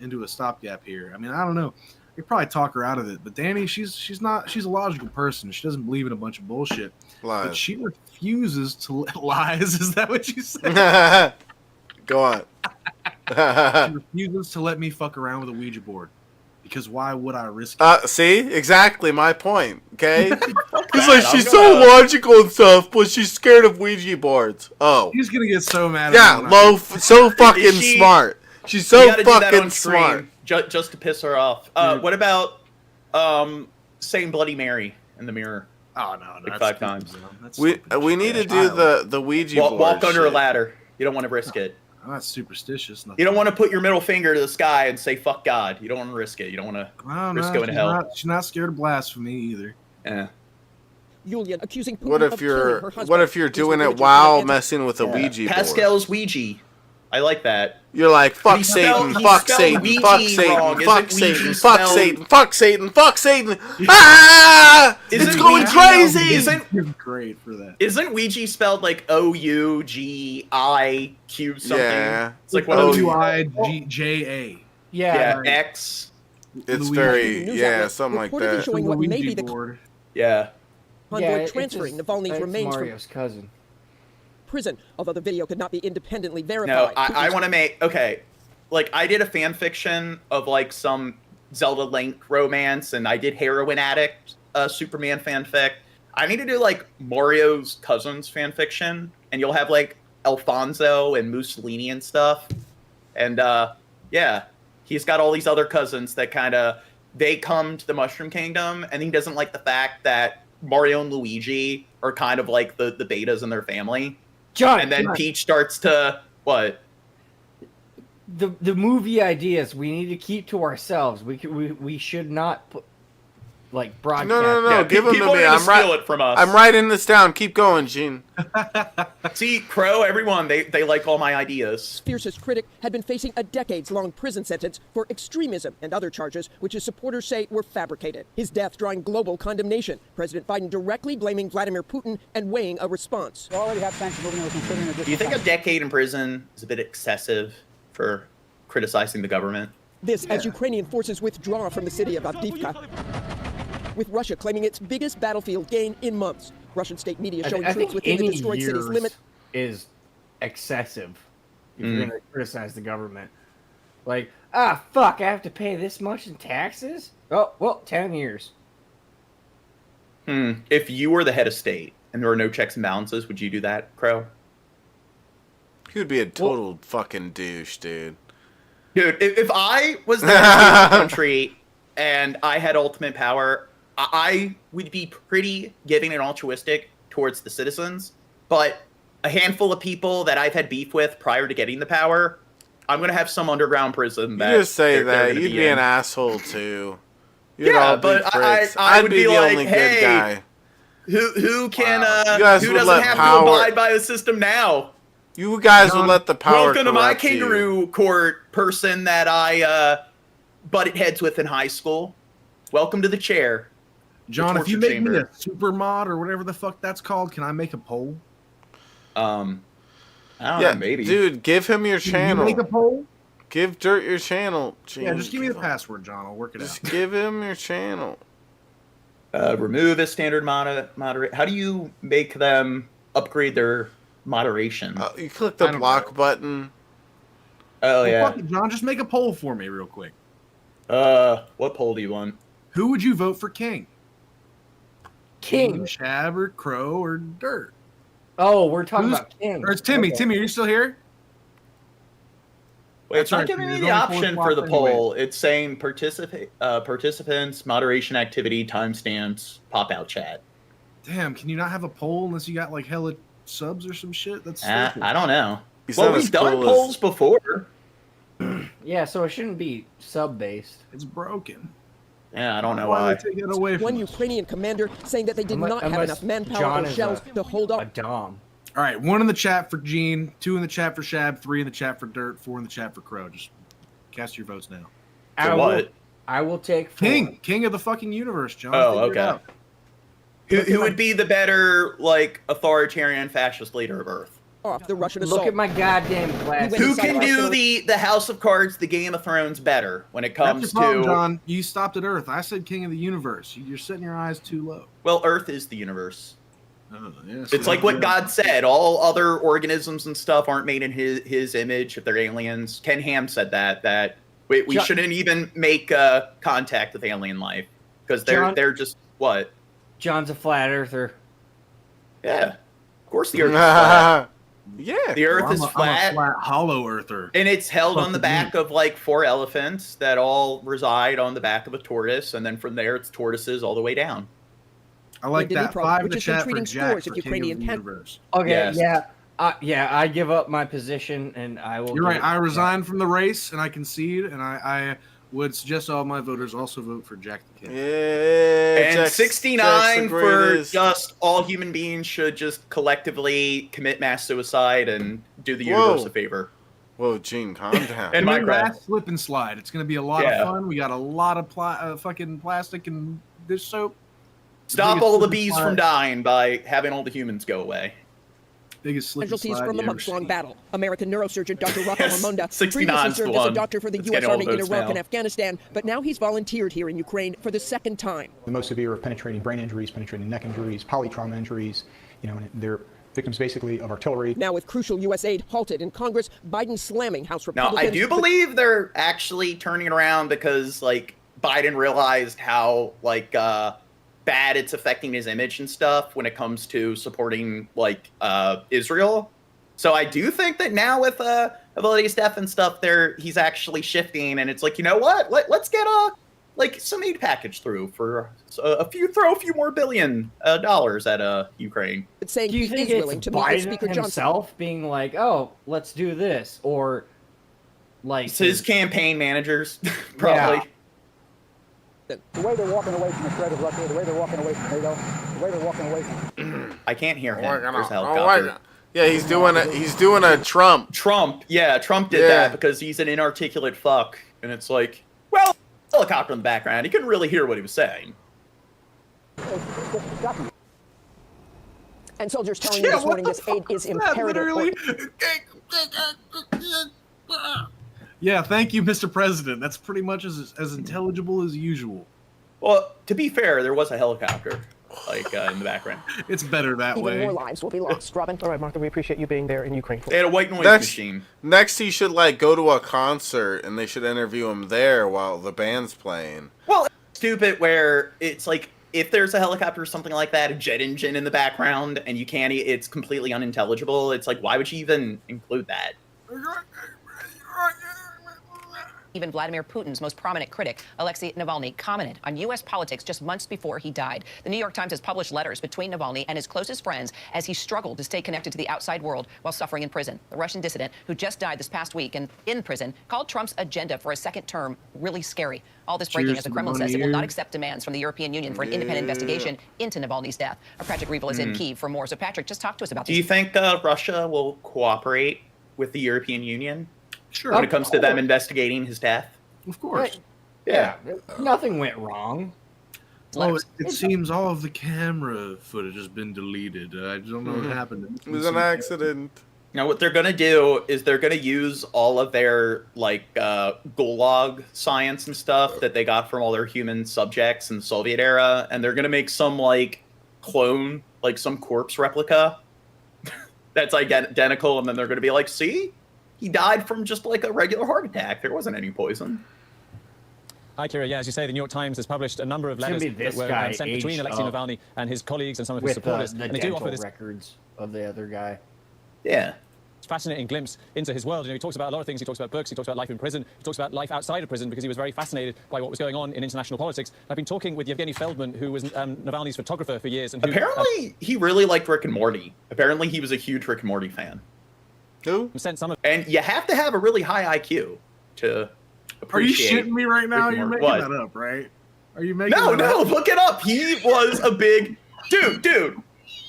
into a stopgap here. I mean, I don't know. We probably talk her out of it, but Danny, she's a logical person. She doesn't believe in a bunch of bullshit. Lies. But she refuses to lies. Is that what you said? Go on. She refuses to let me fuck around with a Ouija board. Because why would I risk it? See? Exactly my point, okay? It's that. like she's so logical and stuff, but she's scared of Ouija boards. Oh. He's gonna get so mad Yeah, at me. so fucking smart. She's so We gotta do that fucking on stream, smart. just to piss her off. What about saying Bloody Mary in the mirror? Oh no, like 5 times. We need to do the Ouija board. Walk under a shit. ladder. You don't want to risk it. I'm not superstitious. You don't want to put your middle finger to the sky and say "fuck God." You don't want to risk it. You don't want to risk going to hell. She's not scared of blasphemy either. Yeah. Yulia accusing Putin What of if killing her you're husband. what if you're He's doing it related to while the messing with a Ouija board? Pascal's Ouija. I like that. You're like, fuck He Satan, spelled- fuck he spelled Satan, Ouija fuck Satan, wrong. fuck Isn't Satan, Ouija fuck spelled- Satan, fuck Satan, fuck Satan. Ah! It's going crazy. Isn't great for that? Isn't Ouija spelled like OUGIQ something? Yeah. It's like one of those. OUIGJA. Yeah, X. It's Luigi. very, News yeah, outlet something like reportedly that. showing what may be the Yeah. convoy transferring Navalny's remains Mario's cousin. from prison, although the video could not be independently verified. No, I want to make like I did a fan fiction of like some Zelda Link romance, and I did Heroin Addict Superman fanfic. I need to do like Mario's cousins fan fiction, and you'll have like Alfonso and Mussolini and stuff. And yeah, he's got all these other cousins that they come to the Mushroom Kingdom, and he doesn't like the fact that Mario and Luigi are kind of like the betas in their family. John, and then John. Peach starts to what? The movie ideas we need to keep to ourselves. We should not put, like broadcast. No, Yeah, give them to people me. are gonna steal it from us. I'm writing this down. Keep going, Gene. See, Crow, everyone, they like all my ideas. Fiercest critic had been facing a decades-long prison sentence for extremism and other charges, which his supporters say were fabricated. His death drawing global condemnation. President Biden directly blaming Vladimir Putin and weighing a response. We already have sanctions. We're considering Do you think a decade in prison is a bit excessive for criticizing the government? This as Ukrainian forces withdraw from the city of Avdiivka, with Russia claiming its biggest battlefield gain in months. Russian state media showing I troops think within the any destroyed city's years limit. is excessive if Mm. you're going to criticize the government. Like, fuck, I have to pay this much in taxes? Oh, well, 10 years. If you were the head of state and there were no checks and balances, would you do that, Crow? He would be a total fucking douche, dude. Dude, if I was the head of state of the country and I had ultimate power, I would be pretty giving and altruistic towards the citizens, but a handful of people that I've had beef with prior to getting the power, I'm going to have some underground prison that You just say they're that. gonna You'd be in. an asshole, too. You'd Yeah, all be but pricks. I I'd would be be the like, only hey, good guy. Who can You guys who would doesn't let have power- to abide by the system now? You guys would let the power Welcome to my corrupt you. kangaroo court person that I butted heads with in high school. Welcome to the chair. John, The if you torture make me chamber. a super mod or whatever the fuck that's called, can I make a poll? I don't Yeah, know, maybe. dude, give him your Can channel. you make a poll? Give Dirt your channel. Gene. Yeah, just give me the password, John. I'll work it Just out. give him your channel. Remove a standard moderate. How do you make them upgrade their moderation? You click the block button. Oh Well, yeah. fuck it, John, just make a poll for me real quick. What poll do you want? Who would you vote for king? King. Shab or Crow or Dirt? Oh, we're talking Who's- about King. Or it's Timmy. Okay. Timmy, are you still here? Wait, it's That's not right, giving me there's the only 4 option for slots the anyway. poll. It's saying participants, moderation activity, timestamps, pop out chat. Damn, can you not have a poll unless you got like hella subs or some shit? That's stupid. I don't know. He's Well, not as we've done cool as- polls before. Yeah, so it shouldn't be sub-based. It's broken. Yeah, I don't know Why why. would they take it away from One us? Ukrainian commander saying that they did not have enough manpower John or is shells to hold up. a dom. All right, 1 in the chat for Gene, 2 in the chat for Shab, 3 in the chat for Dirt, 4 in the chat for Crow. Just cast your votes now. For what? I will take 4. King of the fucking universe, John. Oh, Figure it okay. out. Who would be the better, like, authoritarian fascist leader of Earth? Off the Russian assault. Look at my goddamn glasses. Who can do the House of Cards, the Game of Thrones better when it That's comes your problem, to... John. You stopped at Earth. I said King of the Universe. You're setting your eyes too low. Well, Earth is the universe. Oh, yeah, It's like what God said. All other organisms and stuff aren't made in his image if they're aliens. Ken Ham said that we John- shouldn't even make contact with alien life because John- they're just what? John's a flat earther. Yeah, of course the Earth is flat. Yeah, The Earth Well, is I'm a flat, flat hollow earther. and it's held on the Fucking back of like 4 elephants that all reside on the back of a tortoise, and then from there it's tortoises all the way down. I like The that. Dnipro, 5 in which the has been chat for treating Jack scores for of King of Ukrainian the can- Universe. Okay, Yes. yeah, I give up my position and I will. You're give right. it- I resigned from the race and I concede, and I would suggest all my voters also vote for Jack the King. Yeah, And Jack's 69 the for greatest. just all human beings should just collectively commit mass suicide and do the Whoa. universe a favor. Whoa, Gene, calm down. And Minecraft. Slip and slide. It's going to be a lot of fun. We got a lot of fucking plastic and dish soap. Stop all the bees from dying by having all the humans go away. Biggest slip and Casualties slide from a you ever months-long seen. battle. American neurosurgeon Dr. Rocco Yes, Ramonda 69's previously the served as a one. doctor for the Let's U.S. get all Army in those Iraq now. and Afghanistan, but now he's volunteered here in Ukraine for the second time. The most severe of penetrating brain injuries, penetrating neck injuries, polytrauma injuries. And they're victims basically of artillery. Now with crucial U.S. aid halted in Congress, Biden slamming House Now, Republicans. I do believe they're actually turning it around because, like, Biden realized how, like, bad it's affecting his image and stuff when it comes to supporting, like, Israel. So I do think that now with Ability's death and stuff, he's actually shifting, and it's like, you know what? Let's get like some aid package through for throw a few more $1 billion at Ukraine. It's saying Do you he think is it's willing to meet with Biden Speaker Johnson. himself being like, "Oh, let's do this," or like It's his campaign managers, probably. Yeah. The way they're walking away from the threat of Russia, the way they're walking away from NATO, the way they're walking away from... I can't hear him. Oh, There's a oh, helicopter. yeah, he's doing a Trump. Trump did that because he's an inarticulate fuck, and it's like, well, helicopter in the background. He couldn't really hear what he was saying. And soldiers telling me this morning this aid is imperative. Literally. Yeah, thank you, Mr. President. That's pretty much as intelligible as usual. Well, to be fair, there was a helicopter, like, in the background. It's better that Even way. more lives will be lost. Robin. All right, Martha, we appreciate you being there in Ukraine. They had a white noise machine. Next, he should, like, go to a concert, and they should interview him there while the band's playing. Well, it's stupid where it's like, if there's a helicopter or something like that, a jet engine in the background, and you can't, it's completely unintelligible. It's like, why would you even include that? Even Vladimir Putin's most prominent critic, Alexei Navalny, commented on U.S. politics just months before he died. The New York Times has published letters between Navalny and his closest friends as he struggled to stay connected to the outside world while suffering in prison. The Russian dissident, who just died this past week and in prison, called Trump's agenda for a second term really scary. All this breaking as the Kremlin says it will not accept demands from the European Union for an independent investigation into Navalny's death. Our Patrick Revel is in Kyiv for more. So, Patrick, just talk to us about Do this. you think Russia will cooperate with the European Union? Sure. When it comes to them investigating his death? Of course. Yeah. Nothing went wrong. Oh, it seems all of the camera footage has been deleted. I don't know what happened. It was an accident. Now, what they're going to do is they're going to use all of their, like, gulag science and stuff that they got from all their human subjects in the Soviet era, and they're going to make some, like, clone, like, some corpse replica that's identical, and then they're going to be like, see? He died from just, like, a regular heart attack. There wasn't any poison. Hi, Kira. Yeah, as you say, the New York Times has published a number of It's gonna letters be this that were guy sent between aged Alexei up Navalny and his colleagues and some of his with supporters. the And they do offer dental this records of the other guy. Yeah. fascinating glimpse into his world. You know, he talks about a lot of things. He talks about books. He talks about life in prison. He talks about life outside of prison because he was very fascinated by what was going on in international politics. I've been talking with Yevgeny Feldman, who was Navalny's photographer for years. And who, apparently, he really liked Rick and Morty. Apparently, he was a huge Rick and Morty fan. Who? And you have to have a really high IQ to appreciate. Are you shitting me right now? Rick and You're Morty. making What? that up, right? Are you making No, that up? look it up. He was a big dude.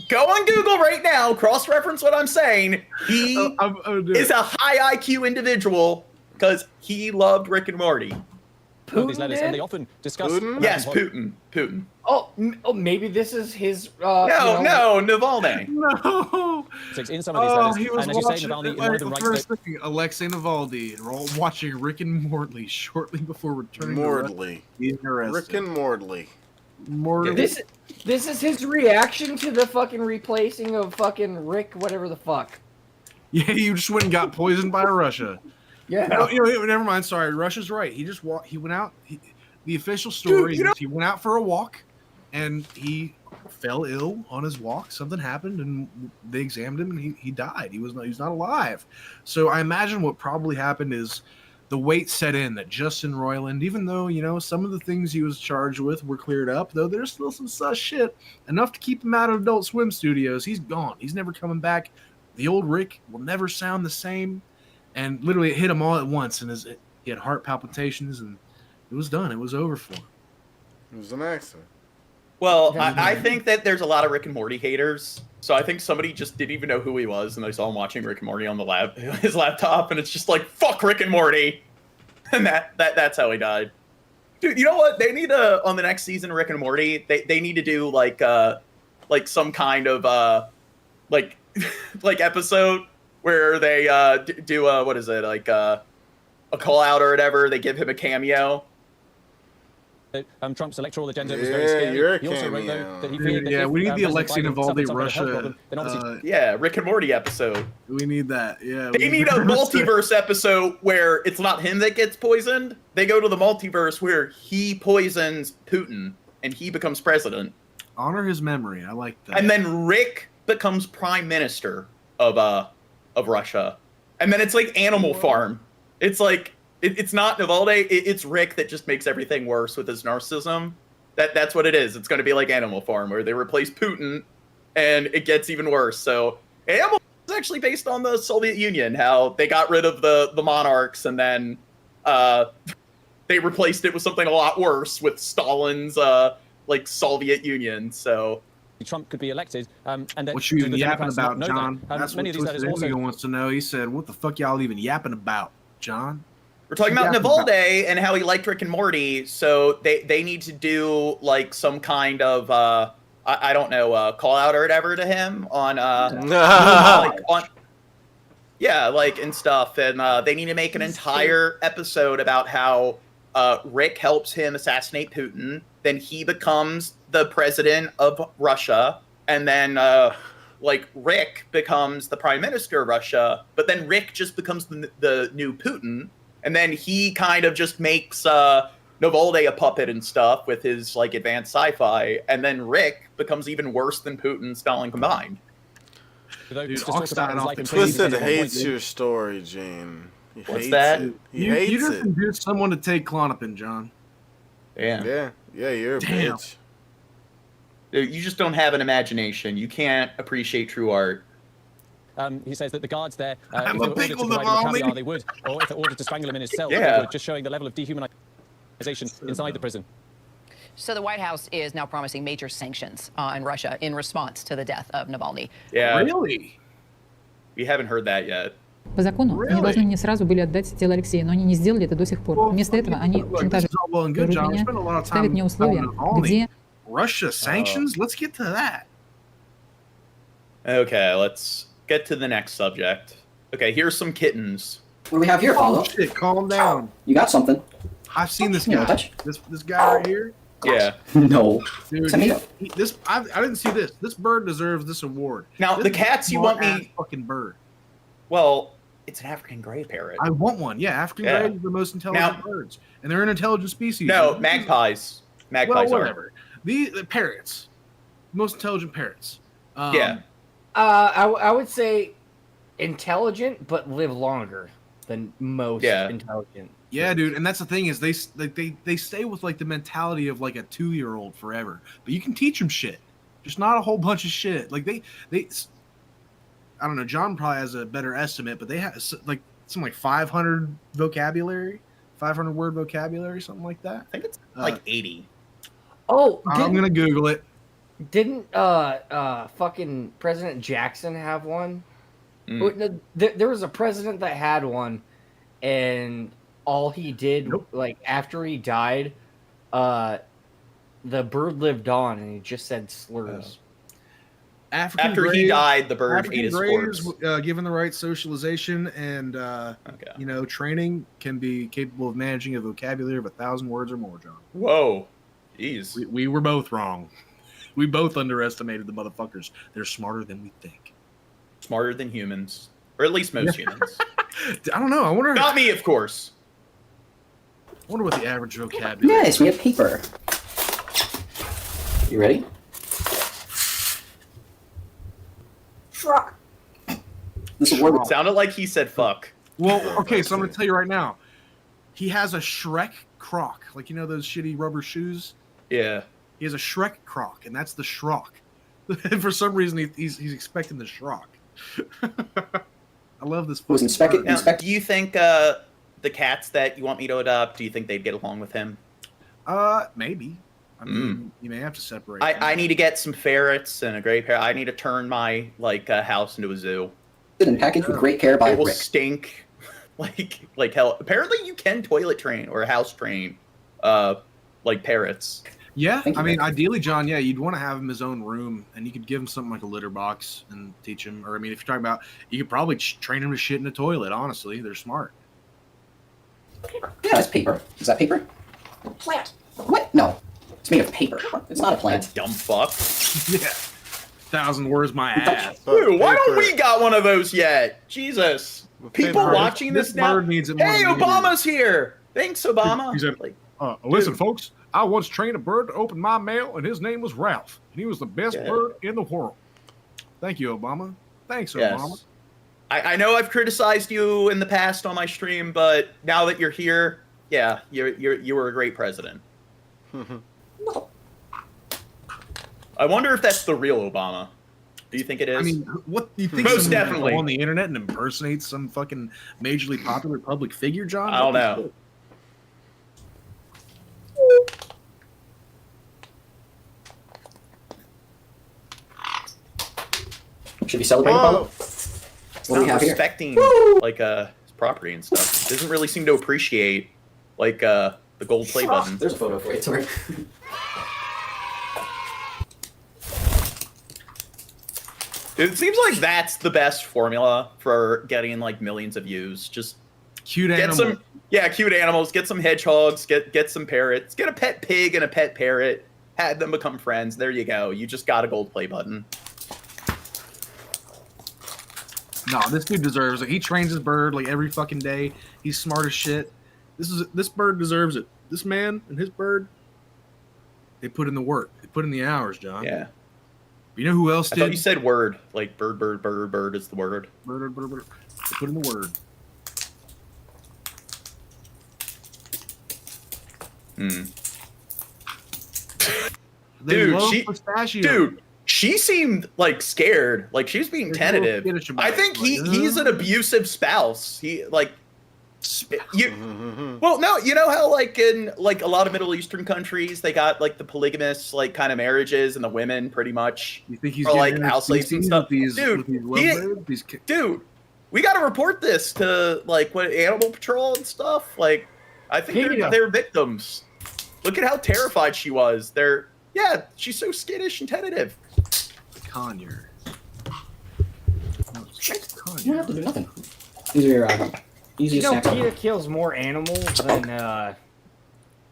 Go on Google right now. Cross-reference what I'm saying. He is a high IQ individual because he loved Rick and Morty. These letters, and they often discuss. Yes, Putin. Oh, maybe this is his. No, Navalny. No. In some of these letters, He was and as you say, watching. Navalny, in one of them writes First that thing, Alexei Navalny watching Rick and Morty shortly before returning. Mortally. Rick and Mortally. This is his reaction to the fucking replacing of fucking Rick, whatever the fuck. Yeah, you just went and got poisoned by Russia. Yeah. No, never mind. Sorry, Russia's right. He just He went out. The official story is he went out for a walk, and he fell ill on his walk. Something happened, and they examined him, and he died. He's not alive. So I imagine what probably happened is the weight set in that Justin Roiland, even though some of the things he was charged with were cleared up, though there's still some sus shit enough to keep him out of Adult Swim studios. He's gone. He's never coming back. The old Rick will never sound the same. And literally, it hit him all at once, and he had heart palpitations, and it was done. It was over for him. It was an accident. Well, I think that there's a lot of Rick and Morty haters. So I think somebody just didn't even know who he was, and they saw him watching Rick and Morty on his laptop, and it's just like, fuck Rick and Morty. And that's how he died. Dude, you know what? They need on the next season of Rick and Morty, they need to do like some kind of like episode where they do what is it, like a call out or whatever. They give him a cameo. Trump's electoral agenda was very scary. He also wrote, though, that he feared that we need the Alexei Navalny Russia. Rick and Morty episode. We need that. Yeah, they need a multiverse episode where it's not him that gets poisoned. They go to the multiverse where he poisons Putin and he becomes president. Honor his memory. I like that. And then Rick becomes prime minister of Russia, and then it's like Animal Farm. It's like. It's not Navalny, it's Rick that just makes everything worse with his narcissism. That's what it is. It's going to be like Animal Farm, where they replace Putin, and it gets even worse. So Animal Farm is actually based on the Soviet Union, how they got rid of the monarchs, and then they replaced it with something a lot worse with Stalin's like Soviet Union. So Trump could be elected. And that what you even yapping about, John? That. That's many what of these letters also wants to know. He said, "What the fuck y'all even yapping about, John?" We're talking about Navalny and how he liked Rick and Morty, so they need to do like some kind of I don't know call out or whatever to him on like and stuff, and they need to make an entire episode about how Rick helps him assassinate Putin, then he becomes the president of Russia, and then like Rick becomes the prime minister of Russia, but then Rick just becomes the new Putin. And then he kind of just makes Navalny a puppet and stuff with his like advanced sci-fi, and then Rick becomes even worse than Putin and Stalin combined. Twisted hates your story, Gene. What's that? You just induced someone to take Klonopin, John. Yeah, you're a bitch. You just don't have an imagination. You can't appreciate true art. He says that the guards there, if they were ordered to provide him with caviar, they would, or if they're ordered to strangle him in his cell, they would, just showing the level of dehumanization inside the prison. So the White House is now promising major sanctions on Russia in response to the death of Navalny. Yeah. Really? We haven't heard that yet. По закону они должны мне сразу были отдать тело Алексея, но они не сделали это до сих пор. Вместо этого они шантажируют меня, ставят мне условия, где... Russia sanctions? Let's get to that. Okay, let's get to the next subject. Okay, here's some kittens. What do we have here, Paulo? Oh, shit, calm down. You got something. I've seen this guy. This guy right here. Yeah. No. Dude, I didn't see this. This bird deserves this award. Now, this the cats you want me... fucking bird. Well, it's an African gray parrot. I want one. Yeah, African gray is the most intelligent birds. And they're an intelligent species. No, magpies. Magpies well, whatever. The parrots. Most intelligent parrots. Yeah. I would say intelligent, but live longer than most intelligent. Yeah, dude, and that's the thing is they stay with like the mentality of like a 2-year-old forever. But you can teach them shit, just not a whole bunch of shit. Like they I don't know. John probably has a better estimate, but they have like 500 vocabulary, 500 word vocabulary, something like that. I think it's like 80. Oh, I'm gonna Google it. Didn't fucking President Jackson have one? There was a president that had one, and all he did, like after he died, the bird lived on, and he just said slurs. After he died, the bird ate his corpse. Given the right socialization and training, can be capable of managing a vocabulary of 1,000 words or more. John. Whoa, jeez. We were both wrong. We both underestimated the motherfuckers. They're smarter than we think. Smarter than humans, or at least most humans. I don't know. I wonder. Not me, of course. I wonder what the average vocabulary. Nice, we have paper. You ready? Fuck. This word sounded like he said fuck. Well, okay, so I'm gonna tell you right now. He has a Shrek croc, like those shitty rubber shoes. Yeah. He has a Shrek croc, and that's the Shrock. And for some reason, he's expecting the Shrock. I love this. Now, do you think the cats that you want me to adopt? Do you think they'd get along with him? Maybe. I mean, you may have to separate. I need to get some ferrets and a gray parrot. I need to turn my house into a zoo. And packaged with great care by It will Rick. stink like hell. Apparently, you can toilet train or house train, parrots. Yeah, I mean, ideally, John, yeah, you'd want to have him his own room, and you could give him something like a litter box and teach him. Or, I mean, if you're talking about, you could probably train him to shit in a toilet. Honestly, they're smart. Yeah, that's paper. Is that paper? Plant. What? No. It's made of paper. It's not a plant. Dumb fuck. Yeah. 1,000 words my ass. Dude, why don't we got one of those yet? Jesus. People watching this now. Bird needs it more Hey, than we do. Obama's here. Thanks, Obama. He said, listen, folks, I once trained a bird to open my mail, and his name was Ralph. And he was the best bird in the world. Thank you, Obama. Thanks, Obama. I know I've criticized you in the past on my stream, but now that you're here, yeah, you were a great president. I wonder if that's the real Obama. Do you think it is? I mean, what do you think? Most someone would definitely go on the internet and impersonate some fucking majorly popular public figure, John? I don't know. Should we celebrate Obama? It's What do we not have here? respecting his property and stuff. It doesn't really seem to appreciate the gold play button. There's a photo for you. Sorry. It seems like that's the best formula for getting millions of views. Just cute get animals. Cute animals. Get some hedgehogs. Get some parrots. Get a pet pig and a pet parrot. Have them become friends. There you go. You just got a gold play button. No, this dude deserves it. He trains his bird every fucking day. He's smart as shit. This bird deserves it. This man and his bird, they put in the work. They put in the hours, John. Yeah. You know who else I did? thought you said word. Like bird is the word. Bird. They put in the word. Dude, she seemed scared. She was being tentative. I think he's an abusive spouse. Well, no, you know how in a lot of Middle Eastern countries they got the polygamous kind of marriages and the women pretty much you think he's are house slaves and stuff. Dude, we got to report this to what Animal Patrol and stuff. I think they're victims. Look at how terrified she was. She's so skittish and tentative. Conyer. You don't have to do nothing. These are your easiest snacks. PETA kills more animals than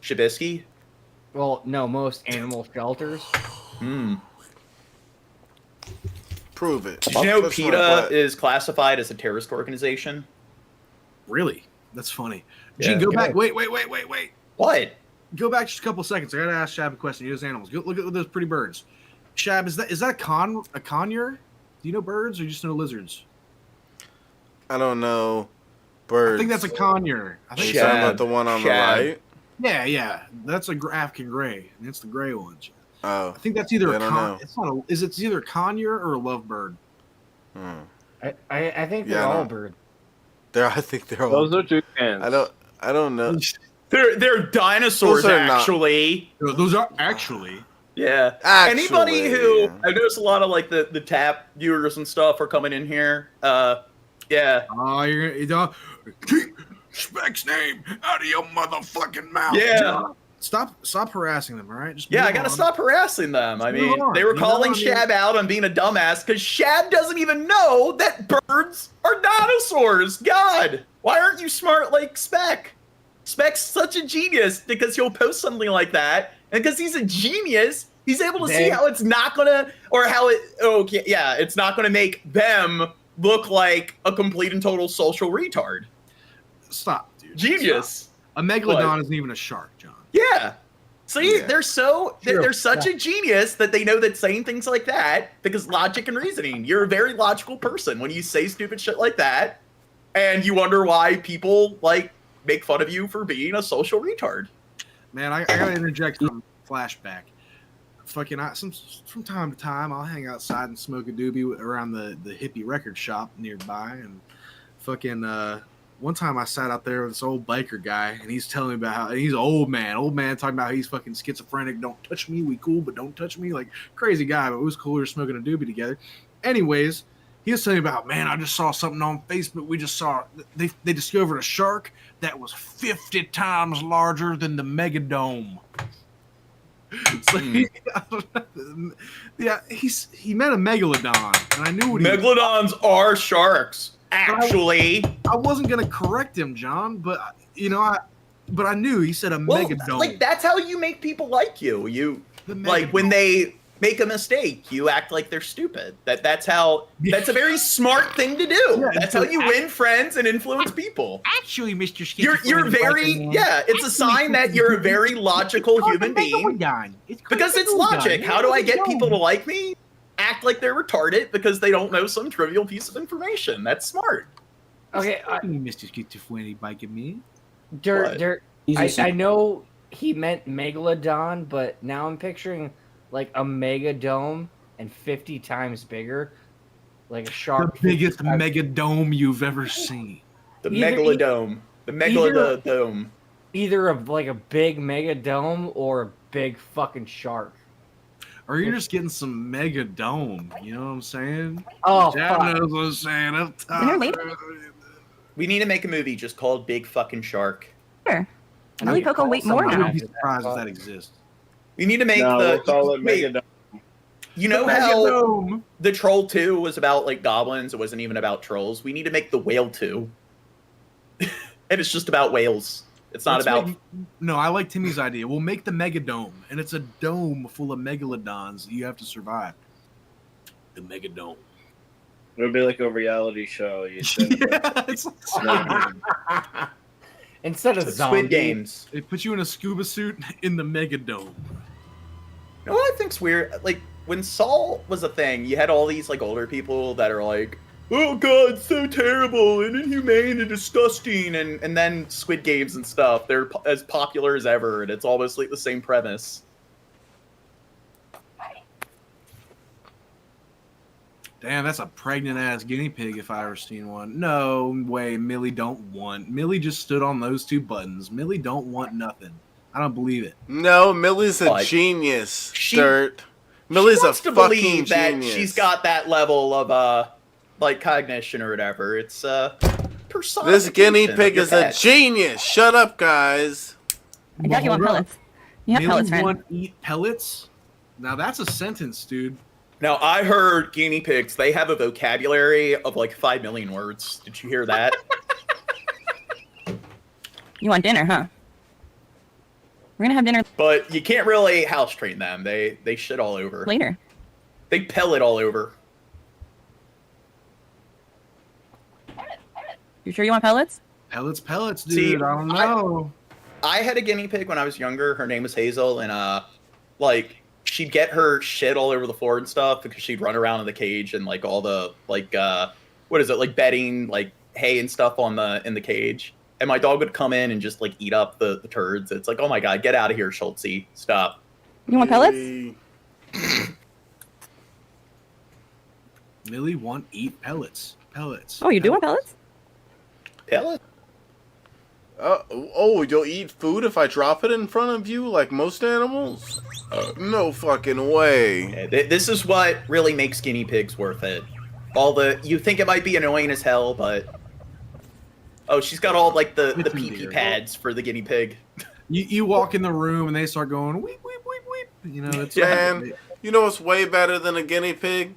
Shabisky? Well, no, most animal shelters. Prove it. Did you know PETA is classified as a terrorist organization? Really? That's funny. Gene, go back. Wait. What? Go back just a couple seconds. I gotta ask Shab a question. He knows animals. Go look at those pretty birds. Shab, is that a conure? Do you know birds or you just know lizards? I don't know birds. I think that's a conure. I think you're talking about the one on the right. Yeah. That's a African gray, and it's the gray one. Oh, I think that's either I don't know. It's not. It's either a conure or a lovebird. I think they're all bird. I think they're all. Those are toucans. I don't know. They're dinosaurs, actually. Those are actually. Yeah. Actually, anybody who I noticed a lot of the tap viewers and stuff are coming in here. Yeah. Oh, you're keep Speck's name out of your motherfucking mouth. Yeah. Stop harassing them, all right? Just I gotta stop harassing them. I mean, they were calling Shab out on being a dumbass because Shab doesn't even know that birds are dinosaurs. God, why aren't you smart like Speck? Speck's such a genius because he'll post something like that, and because he's a genius, he's able to see how it's not gonna, or how it's not gonna make them look like a complete and total social retard. Stop, dude. Genius. Stop. A megalodon isn't even a shark, John. Yeah. See, they're such a genius that they know that saying things like that, because logic and reasoning, you're a very logical person when you say stupid shit like that, and you wonder why people make fun of you for being a social retard. Man, I gotta interject some flashback. Fucking, from time to time, I'll hang outside and smoke a doobie around the hippie record shop nearby, and fucking one time I sat out there with this old biker guy, and he's telling me about how, and he's an old man talking about how he's fucking schizophrenic. Don't touch me. We cool, but don't touch me. Like, crazy guy, but it was cool. We were smoking a doobie together. Anyways, he was telling me about, man, I just saw something on Facebook. We just saw, they discovered a shark that was 50 times larger than the Megadome. It's like, yeah, he met a megalodon, and I knew what Megalodons are sharks. Actually, I wasn't gonna correct him, John, but I knew he said a megadome. Like, that's how you make people like you. Like, when they make a mistake, you act like they're stupid. That's a very smart thing to do. Yeah, that's how you win friends and influence people. Actually, Mr. You're very it's a sign that you're a very logical human being. Because it's logic. How do I get people to like me? Act like they're retarded because they don't know some trivial piece of information. That's smart. Okay, Mr. Schizophrenic biking me. I know he meant megalodon, but now I'm picturing like a megadome and 50 times bigger, like a shark. The biggest megadome you've ever seen. The megalodome. The megalodome. Either like a big megadome or a big fucking shark. Or you're just getting some megadome. You know what I'm saying? Oh, Dad fuck. knows what I'm saying. Up top. We need to make a movie just called Big Fucking Shark. Sure. Really, Coco, wait more now. I'd be surprised if that exists. We need to make we'll call it Megadome. You know how the Troll 2 was about like goblins? It wasn't even about trolls. We need to make the Whale 2. And it's just about whales. It's not about... No, I like Timmy's idea. We'll make the Megadome, and it's a dome full of megalodons that you have to survive. The Megadome. It'll be like a reality show. You said. Instead of Squid Games. They put you in a scuba suit in the Megadome. You know what I think's weird? Like, when Saul was a thing, you had all these like older people that are like, oh god, so terrible and inhumane and disgusting, and then Squid Games and stuff, they're as popular as ever, and it's almost like the same premise. Damn, that's a pregnant ass guinea pig if I ever seen one. No way, Millie don't want. Millie just stood on those two buttons. Millie don't want nothing. I don't believe it. No, Millie's a genius, Dirt. Millie's a fucking genius. That she's got that level of like cognition or whatever. It's personification. This guinea pig is a genius. Shut up, guys. I thought you want pellets. You have pellets, friend. Want eat pellets? Now that's a sentence, dude. Now I heard guinea pigs. They have a vocabulary of like 5 million words. Did you hear that? You want dinner, huh? We're gonna have dinner. But you can't really house train them. They shit all over. Later. They pellet all over. You sure you want pellets? Pellets, dude. See, I don't know. I had a guinea pig when I was younger. Her name was Hazel, and like she'd get her shit all over the floor and stuff because she'd run around in the cage and like all the like what is it, like bedding, like hay and stuff in the cage. And my dog would come in and just like eat up the turds. It's like, oh my god, get out of here, Schultzy. Stop. You want pellets? Millie want eat pellets. Oh, you do want pellets? Pellets? Oh, you'll eat food if I drop it in front of you like most animals? No fucking way. Yeah, this is what really makes guinea pigs worth it. You think it might be annoying as hell, but... Oh, she's got all like the pee-pee pads for the guinea pig. You walk in the room and they start going weep weep weep weep. You know, it's man. You know what's way better than a guinea pig?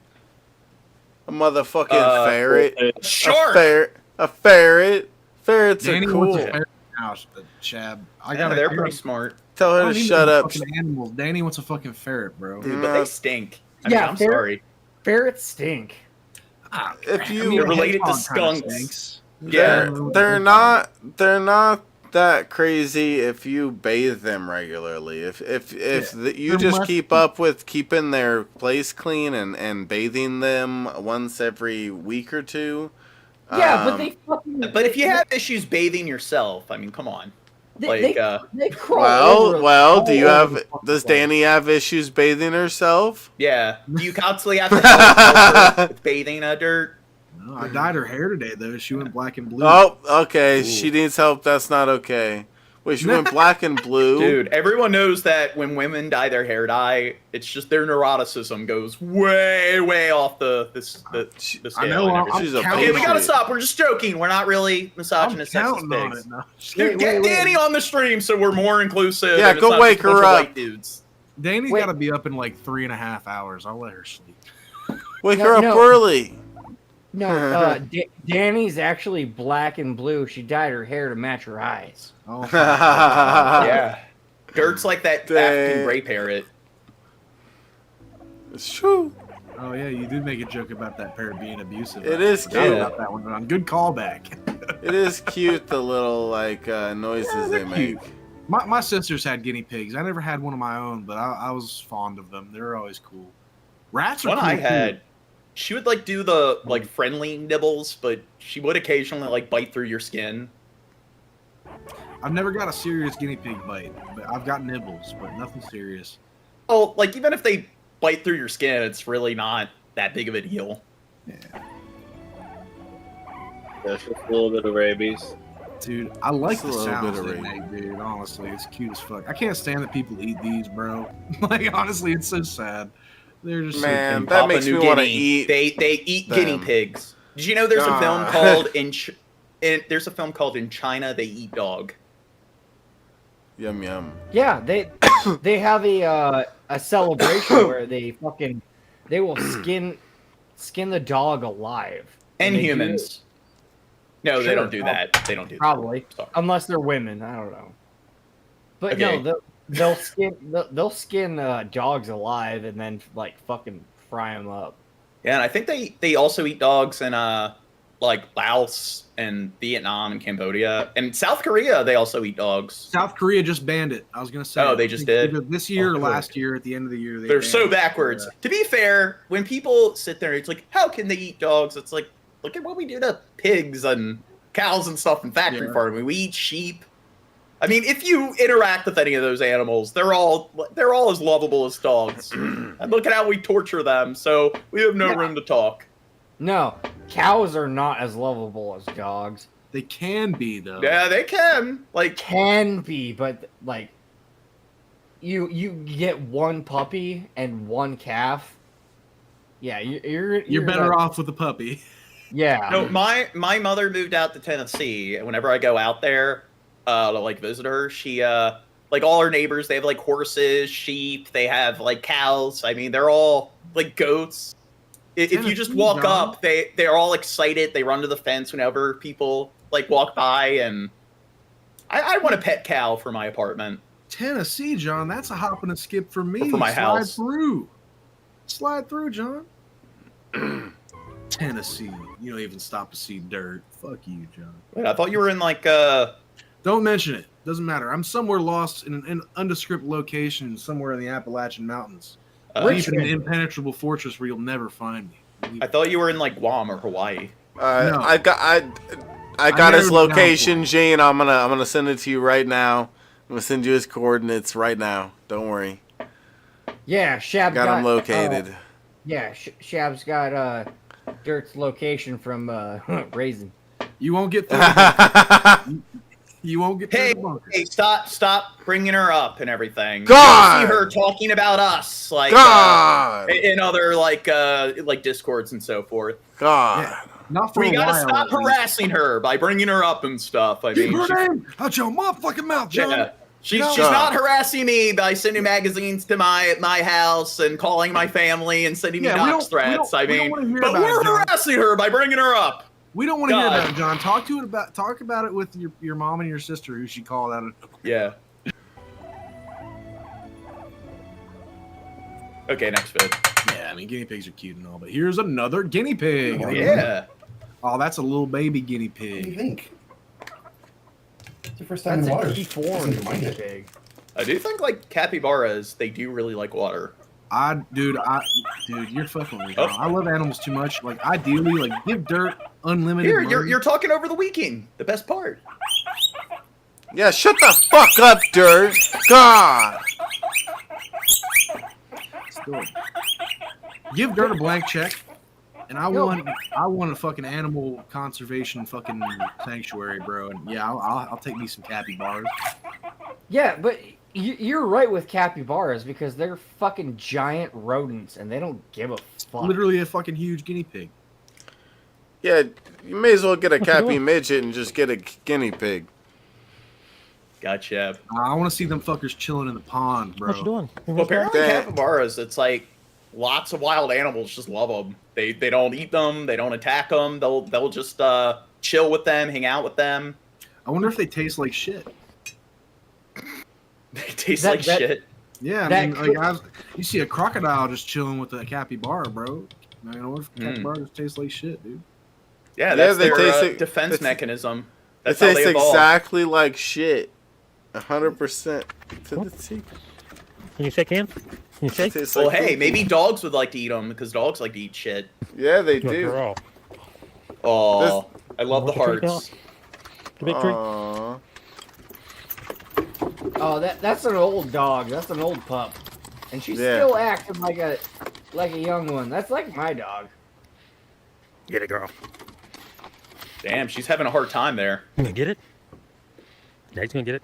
A motherfucking ferret. Shark. A ferret. Ferrets Danny are cool. Wants a ferret now, Chab. They're pretty smart. Tell her to shut up. Animals. Danny wants a fucking ferret, bro. Dude, but they stink. I'm sorry. Ferrets stink. If you they're related to skunks. Yeah, they're not that crazy if you bathe them regularly. If you just keep up with keeping their place clean and bathing them once every week or two. Yeah, but they fucking. But if you have issues bathing yourself, I mean, come on. They crawl well, does Danny have issues bathing herself? Yeah. Do you constantly have to help her with bathing Dirt? No, I dyed her hair today, though. She went black and blue. Oh, okay. Ooh. She needs help. That's not okay. Wait, she went black and blue? Dude, everyone knows that when women dye their hair dye, it's just their neuroticism goes way, way off the scale. I know. Okay, we gotta stop. We're just joking. We're not really misogynist sexist pigs. Dude, get Danny on the stream so we're more inclusive. Yeah, go wake her up. Dudes. Danny's got to be up in like 3.5 hours. I'll let her sleep. Wake her up early. No, Danny's actually black and blue. She dyed her hair to match her eyes. Oh, yeah. Dirt's like that African gray parrot. It's true. Oh yeah, you did make a joke about that parrot being abusive. It is cute. About that one. Good callback. It is cute, the little like noises they make. My sisters had guinea pigs. I never had one of my own, but I was fond of them. They were always cool. Rats are one cool I had. Too. She would like do the like friendly nibbles, but she would occasionally like bite through your skin. I've never got a serious guinea pig bite, but I've got nibbles, but nothing serious. Oh, like even if they bite through your skin, it's really not that big of a deal. Yeah. That's just a little bit of rabies. Dude, I like the sounds they make, dude. Honestly, it's cute as fuck. I can't stand that people eat these, bro. Like, honestly, it's so sad. They're just man, that makes me want to eat. They eat guinea pigs. Did you know there's a film called there's a film called In China They Eat Dog. Yum yum. Yeah, they have a celebration where they will skin the dog alive. And humans. No, they don't do that. They don't do probably that. Unless they're women. I don't know. But okay. No, they'll skin dogs alive and then like fucking fry them up. Yeah, and I think they also eat dogs in like Laos and Vietnam and Cambodia and South Korea. They also eat dogs. South Korea just banned it. I was gonna say. Oh, they just did either this year or last year. At the end of the year, they're so backwards. To be fair, when people sit there, it's like, how can they eat dogs? It's like, look at what we do to pigs and cows and stuff in factory farming. We eat sheep. I mean, if you interact with any of those animals, they're all as lovable as dogs. And look at how we torture them, so we have no room to talk. No, cows are not as lovable as dogs. They can be though. Yeah, they can. Like can be, but like you get one puppy and one calf. Yeah, you're better off with the puppy. Yeah. No, my mother moved out to Tennessee, and whenever I go out there to like visit her, she like all her neighbors, they have like horses, sheep, they have like cows. I mean, they're all like goats. If you just walk up, they're all excited. They run to the fence whenever people like walk by, and I want a pet cow for my apartment. Tennessee, John, that's a hop and a skip for me. Or for my house. Slide through, John. Tennessee, you don't even stop to see dirt. Fuck you, John. Wait, I thought you were in like Don't mention it. Doesn't matter. I'm somewhere lost in an undescript location somewhere in the Appalachian Mountains. Deep in an impenetrable fortress where you'll never find me. I thought you were in like Guam or Hawaii. No. I got his location, Gene. I'm gonna send it to you right now. I'm gonna send you his coordinates right now. Don't worry. Yeah, Shab got him located. Shab's got Dirt's location from Raisin. You won't get through. You won't get through the bunker. Hey, stop bringing her up and everything. God! You see her talking about us, like in other like discords and so forth. God, not for we a gotta while, stop harassing her by bringing her up and stuff. I Keep mean, her name out your motherfucking mouth, John. Yeah. She's not harassing me by sending magazines to my house and calling my family and sending me dox threats. I mean, but we're harassing her by bringing her up. We don't want to hear about it, John. Talk about it with your mom and your sister, who she called out. Yeah. Okay, next vid. Yeah, I mean, guinea pigs are cute and all, but here's another guinea pig. Oh, yeah. Oh, that's a little baby guinea pig. What do you think? It's your first time in water. Guinea pig. I do think like capybaras, they do really like water. Dude, you're fucking with me. I love animals too much. Like, ideally, like, give Dirt unlimited. Here, you're talking over the weekend. The best part. Yeah, shut the fuck up, Dirt. God. Still. Give Dirt a blank check. And I want a fucking animal conservation fucking sanctuary, bro. And yeah, I'll take me some capybaras. Yeah, but you're right with capybaras because they're fucking giant rodents and they don't give a fuck. Literally a fucking huge guinea pig. Yeah, you may as well get a cappy midget and just get a guinea pig. Gotcha. I want to see them fuckers chilling in the pond, bro. What you doing? Well, apparently capybaras, it's like lots of wild animals just love them. They don't eat them. They don't attack them. They'll just chill with them, hang out with them. I wonder if they taste like shit. They taste like shit. Yeah, I mean, like you see a crocodile just chilling with a capybara, bro. I mean, what if capybara just tastes like shit, dude? Yeah, that's their defense mechanism. That's it how tastes they evolved. exactly like shit. 100% to the T. Can you shake hands? Can you shake? Well, hey, maybe dogs would like to eat them because dogs like to eat shit. Yeah, they do. Oh, I love the hearts. Aww. Oh, that's an old dog. That's an old pup, and she's still acting like a young one. That's like my dog. Get it, girl. Damn, she's having a hard time there. You gonna get it? Daddy's gonna get it.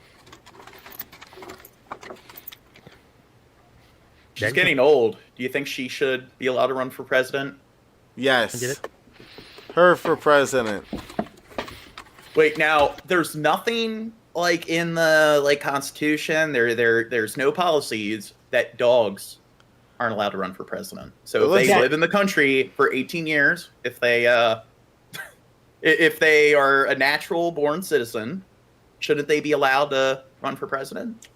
She's getting old. Do you think she should be allowed to run for president? Yes. Her for president. Wait, now there's nothing like in the Constitution. There's no policies that dogs aren't allowed to run for president. So if they live in the country for 18 years, if they are a natural born citizen, shouldn't they be allowed to run for president?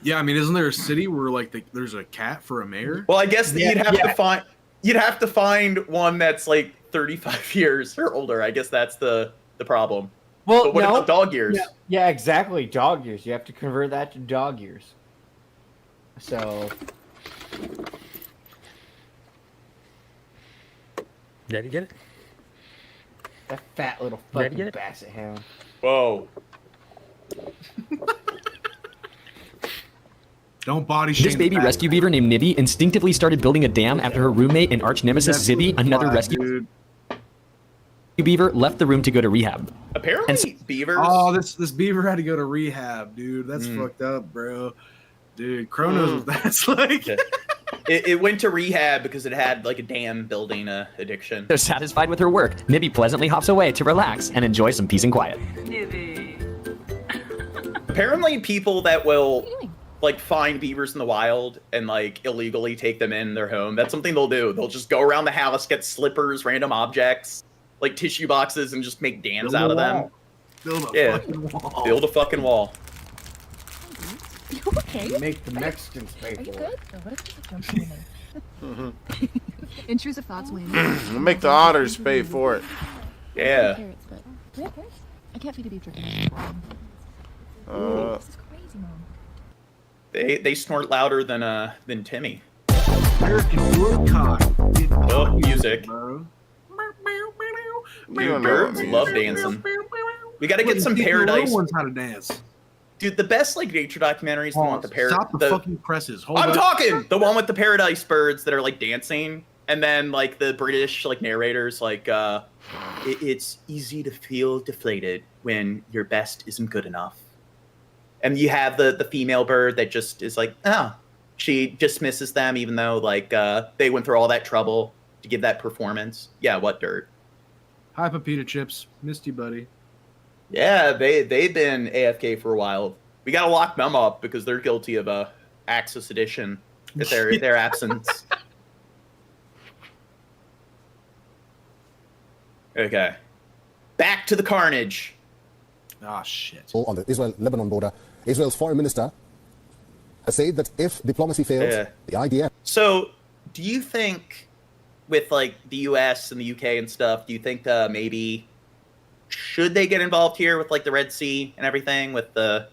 Yeah, I mean, isn't there a city where there's a cat for a mayor? Well, I guess you'd have to find one that's like 35 years or older. I guess that's the problem. Well, but what about dog years? Yeah, exactly. Dog years. You have to convert that to dog years. So. Daddy get it? That fat little fucking basset hound. Whoa. Don't body shame. This baby rescue beaver named Nibby instinctively started building a dam after her roommate and arch nemesis Zibby, another rescue beaver, left the room to go to rehab. Apparently, beavers. Oh, this beaver had to go to rehab, dude. That's fucked up, bro. Dude, Crow knows what that's like. It went to rehab because it had like a dam building addiction. They're satisfied with her work. Nibby pleasantly hops away to relax and enjoy some peace and quiet. Apparently, people that will find beavers in the wild and illegally take them in their home, that's something they'll do. They'll just go around the house, get slippers, random objects, like tissue boxes, and just make dams out of them. Build a fucking wall. Build a fucking wall. You okay? Make the Mexicans pay for Are you it. good? No, what if it's a jump in Intrusive thoughts win. We'll make the otters pay for it. Yeah. Do we have carrots? I can't feed a beef jerky. This is crazy, Mom. They snort louder than Timmy. American woodcock. Oh, music. You Dude, don't know birds what love music dancing. We gotta get some The paradise. little ones how to dance. Dude, the best nature documentaries, the one with the parrot. Stop the fucking presses. Hold I'm up. talking the one with the paradise birds that are dancing, and then the British narrators it's easy to feel deflated when your best isn't good enough, and you have the female bird that just is she dismisses them even though they went through all that trouble to give that performance. Yeah, what dirt? Hi, Pepita Chips. Missed you, buddy. Yeah, they've been AFK for a while. We gotta lock them up because they're guilty of acts of sedition at their absence. Okay, back to the carnage. Ah, shit. On the Israel-Lebanon border, Israel's foreign minister has said that if diplomacy fails, the IDF. So, do you think, with the U.S. and the U.K. and stuff, do you think maybe should they get involved here with the Red Sea and everything with the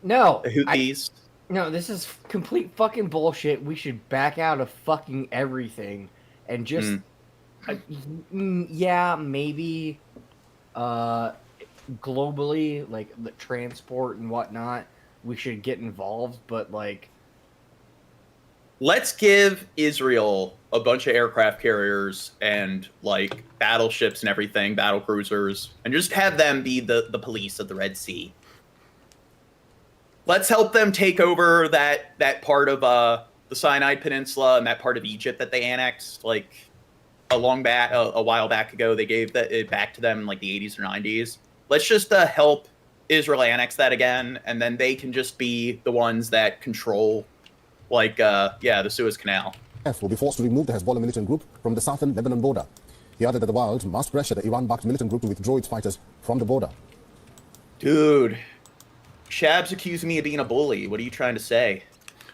Houthis? No, this is complete fucking bullshit. We should back out of fucking everything and just maybe globally, the transport and whatnot, we should get involved, but let's give Israel a bunch of aircraft carriers and like battleships and everything, battle cruisers, and just have them be the police of the Red Sea. Let's help them take over that part of the Sinai Peninsula and that part of Egypt that they annexed like a while back ago. They gave it back to them in like the 80s or 90s. Let's just help Israel annex that again, and then they can just be the ones that control like the Suez Canal. Will be forced to remove the Hezbollah militant group from the southern Lebanon border. He added that the world must pressure the Iran-backed militant group to withdraw its fighters from the border. Dude, Shab's accusing me of being a bully. What are you trying to say?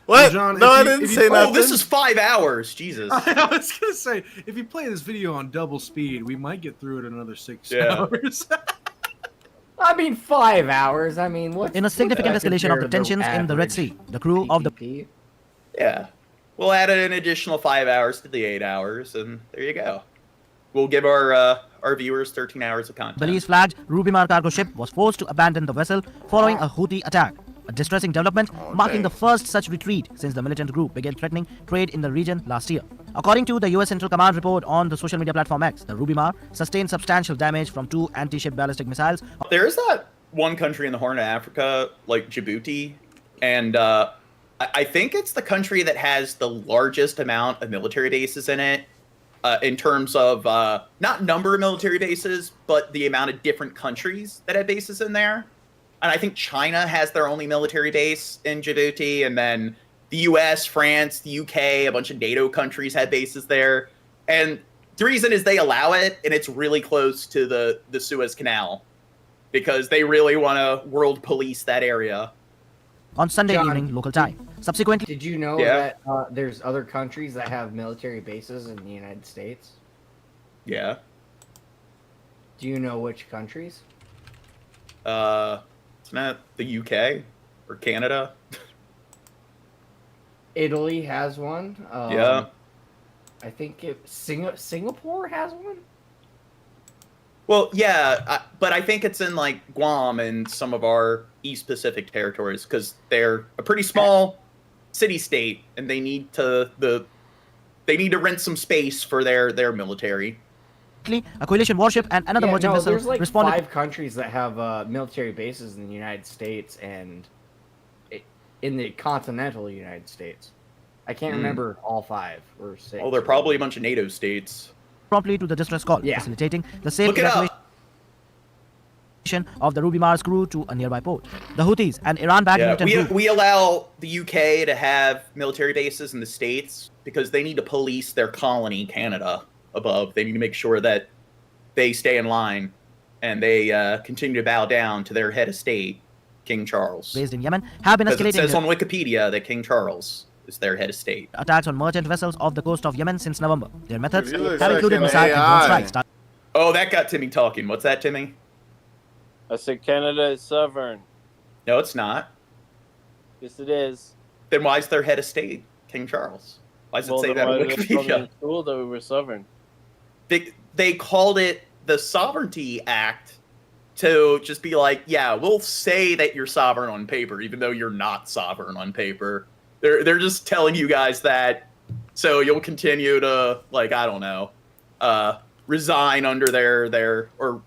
What? John, no, I didn't say nothing. Oh, this is 5 hours. Jesus. I was gonna say, if you play this video on double speed, we might get through it in another 6 hours. I mean, 5 hours. I mean, what? In a significant escalation of the tensions in the Red Sea, the crew of the... Yeah. We'll add an additional 5 hours to the 8 hours, and there you go. We'll give our viewers 13 hours of content. Belize-flagged Rubimar cargo ship was forced to abandon the vessel following a Houthi attack. A distressing development marking the first such retreat since the militant group began threatening trade in the region last year. According to the U.S. Central Command report on the social media platform X, the Rubimar sustained substantial damage from 2 anti-ship ballistic missiles. There is that one country in the Horn of Africa, like Djibouti, and I think it's the country that has the largest amount of military bases in it, in terms of not number of military bases, but the amount of different countries that have bases in there. And I think China has their only military base in Djibouti, and then the US, France, the UK, a bunch of NATO countries had bases there. And the reason is they allow it, and it's really close to the Suez Canal, because they really want to world police that area. On Sunday evening, local time. Subsequently... Did you know that there's other countries that have military bases in the United States? Yeah. Do you know which countries? It's not the UK or Canada. Italy has one. Yeah. I think Singapore has one. Well, yeah, but I think it's in like Guam and some of our East Pacific territories because they're a pretty small city-state, and they need to rent some space for their military. A coalition warship and another merchant vessel there's like responded. 5 countries that have military bases in the United States and in the continental United States. I can't remember all 5 or 6. Oh, they're probably a bunch of NATO states. Promptly to the distress call, facilitating the safe Look it up. evacuation of the Rubimar's crew to a nearby port. The Houthis, an Iran-backed militant group, we allow the UK to have military bases in the States because they need to police their colony, Canada, above. They need to make sure that they stay in line and they continue to bow down to their head of state, King Charles. based in Yemen, have been escalating. It says on Wikipedia that King Charles is their head of state. Attacks on merchant vessels off the coast of Yemen since November. Their methods He looks have like included an missile and drone AI. strikes. Oh, that got Timmy talking. What's that, Timmy? I said Canada is sovereign. No, it's not. Yes, it is. Then why is their head of state King Charles? Why does it say then that on why did they tell me in Wikipedia? school that we were sovereign? They called it the Sovereignty Act to just be like, yeah, we'll say that you're sovereign on paper, even though you're not sovereign on paper. They're just telling you guys that, so you'll continue to, like, I don't know, resign under their or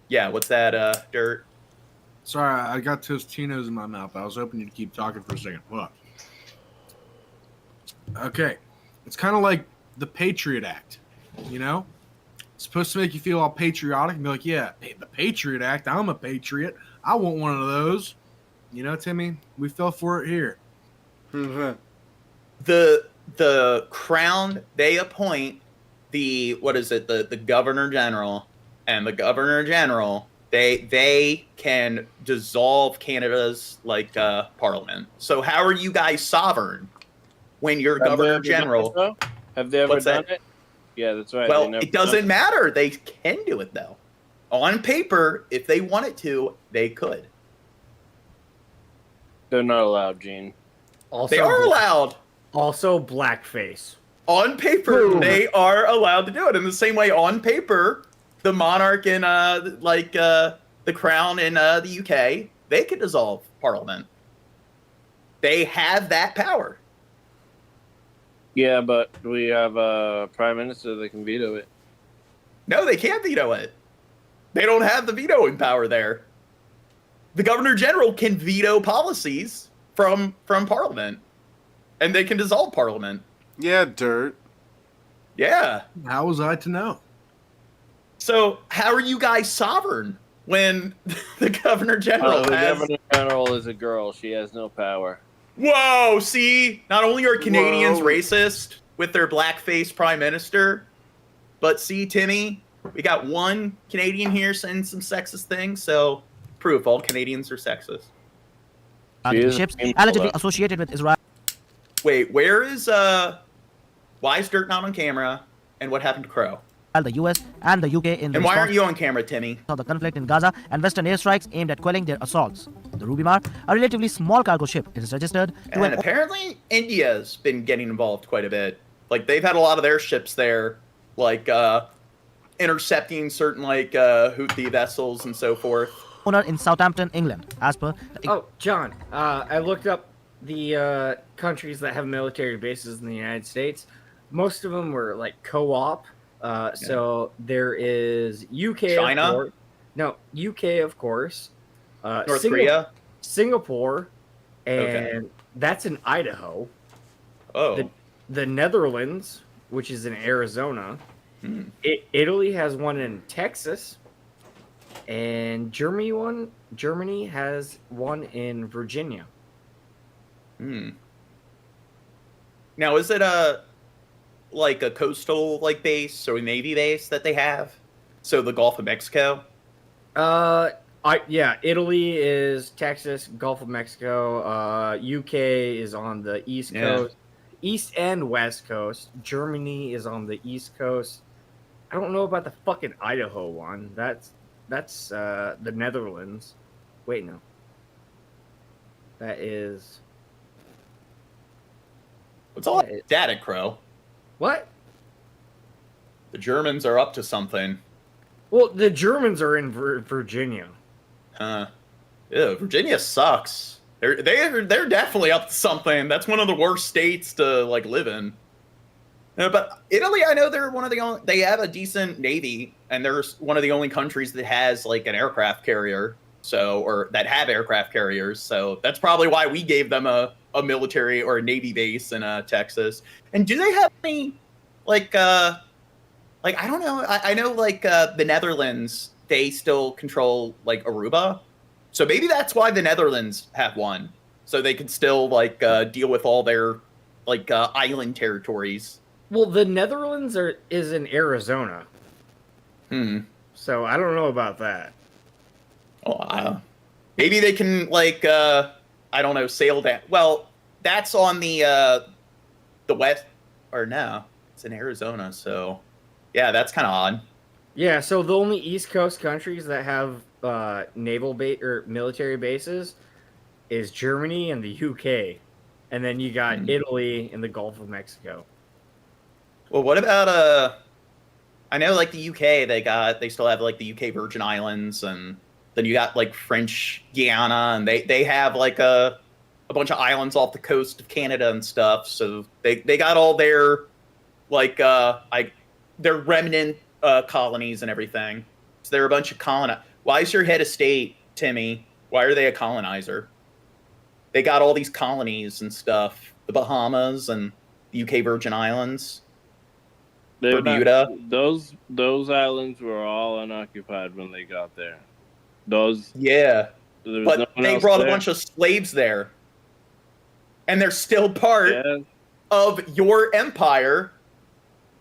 yeah, what's that, Dirt? Sorry, I got Tostinos in my mouth. I was hoping you'd keep talking for a second. What? Okay. It's kind of like the Patriot Act, you know? It's supposed to make you feel all patriotic and be like, yeah, hey, the Patriot Act, I'm a patriot. I want one of those. You know, Timmy? We fell for it here. The crown, they appoint the governor general, and the governor general, they can dissolve Canada's parliament. So how are you guys sovereign when you're governor general? Have they ever done it? Yeah, that's right. Well, it doesn't matter. They can do it though. On paper, if they wanted to, they could. They're not allowed, Gene. Also, they are allowed. Also, blackface. On paper, Boom. they are allowed to do it. In the same way, on paper, the monarch in the crown in the UK, they could dissolve parliament. They have that power. Yeah, but we have a prime minister that can veto it. No, they can't veto it. They don't have the vetoing power there. The governor general can veto policies from parliament, and they can dissolve parliament. Yeah, dirt. Yeah. How was I to know? So how are you guys sovereign when the governor general The has... governor general is a girl. She has no power. Whoa, see? Not only are Canadians racist with their blackface prime minister, but see, Timmy, we got one Canadian here saying some sexist things, so proof all Canadians are sexist. Ships allegedly associated with Israel. Wait, where is why is Dirt not on camera, and what happened to Crow? The US and the UK in the And why aren't you on camera, Timmy? of the conflict in Gaza and Western airstrikes aimed at quelling their assaults. The Rubimar, a relatively small cargo ship, is registered to And apparently India's been getting involved quite a bit. Like, they've had a lot of their ships there, like intercepting certain like Houthi vessels and so forth. owner in Southampton, England, as per the Oh, John, I looked up the countries that have military bases in the United States. Most of them were like co-op. So there is UK, China? of course. No, UK, of course. North Korea? Singapore, and Okay. that's in Idaho. Oh. The Netherlands, which is in Arizona. Italy has one in Texas, and Germany has one in Virginia. Now, is it a coastal like base or a navy base that they have? So the Gulf of Mexico? Italy is Texas, Gulf of Mexico. UK is on the East Coast, East and West Coast. Germany is on the East Coast. I don't know about the fucking Idaho one. That's the Netherlands. Wait, no. That is. What's all that static, Crow? What? The Germans are up to something. Well, the Germans are in Virginia. Yeah, Virginia sucks. They're definitely up to something. That's one of the worst states to like live in. But Italy, I know they're one of the only. They have a decent navy, and they're one of the only countries that has like an aircraft carrier. So, or that have aircraft carriers. So that's probably why we gave them a military or a navy base in Texas. And do they have any like I don't know. I know like the Netherlands, they still control like Aruba. So maybe that's why the Netherlands have one. So they can still like deal with all their like island territories. Well, the Netherlands is in Arizona. So I don't know about that. Oh, maybe they can like I don't know, sail down. Well, that's on the west, or no, it's in Arizona. So yeah, that's kind of odd. Yeah, so the only East Coast countries that have naval base or military bases is Germany and the UK, and then you got Italy and the Gulf of Mexico. Well, what about I know like the UK, they still have like the UK Virgin Islands, and then you got like French Guiana, and they have like a bunch of islands off the coast of Canada and stuff. So they got all their like their remnant colonies and everything. So they're a bunch of Why is your head of state, Timmy? Why are they a colonizer? They got all these colonies and stuff. The Bahamas and the UK Virgin Islands. Bermuda. Those islands were all unoccupied when they got there. But they brought a bunch of slaves there. And they're still part of your empire.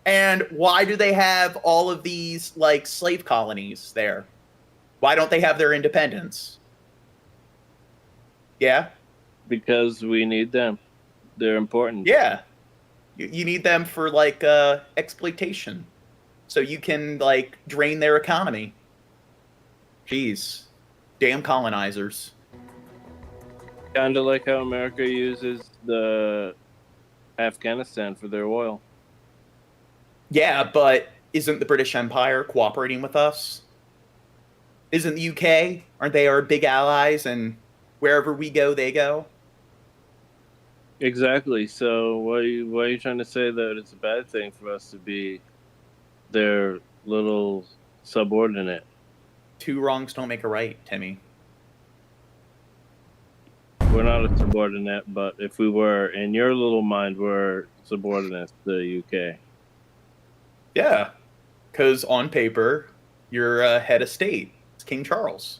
And why do they have all of these like slave colonies there? Why don't they have their independence? Yeah? Because we need them. They're important. Yeah. You need them for like exploitation. So you can like drain their economy. Jeez. Damn colonizers. Kind of like how America uses the Afghanistan for their oil. Yeah, but isn't the British Empire cooperating with us? Isn't the UK? Aren't they our big allies? And wherever we go, they go? Exactly. So why are you trying to say that it's a bad thing for us to be their little subordinate? Two wrongs don't make a right, Timmy. We're not a subordinate, but if we were, in your little mind, we're subordinates to the UK. Yeah, because on paper, you're head of state. It's King Charles.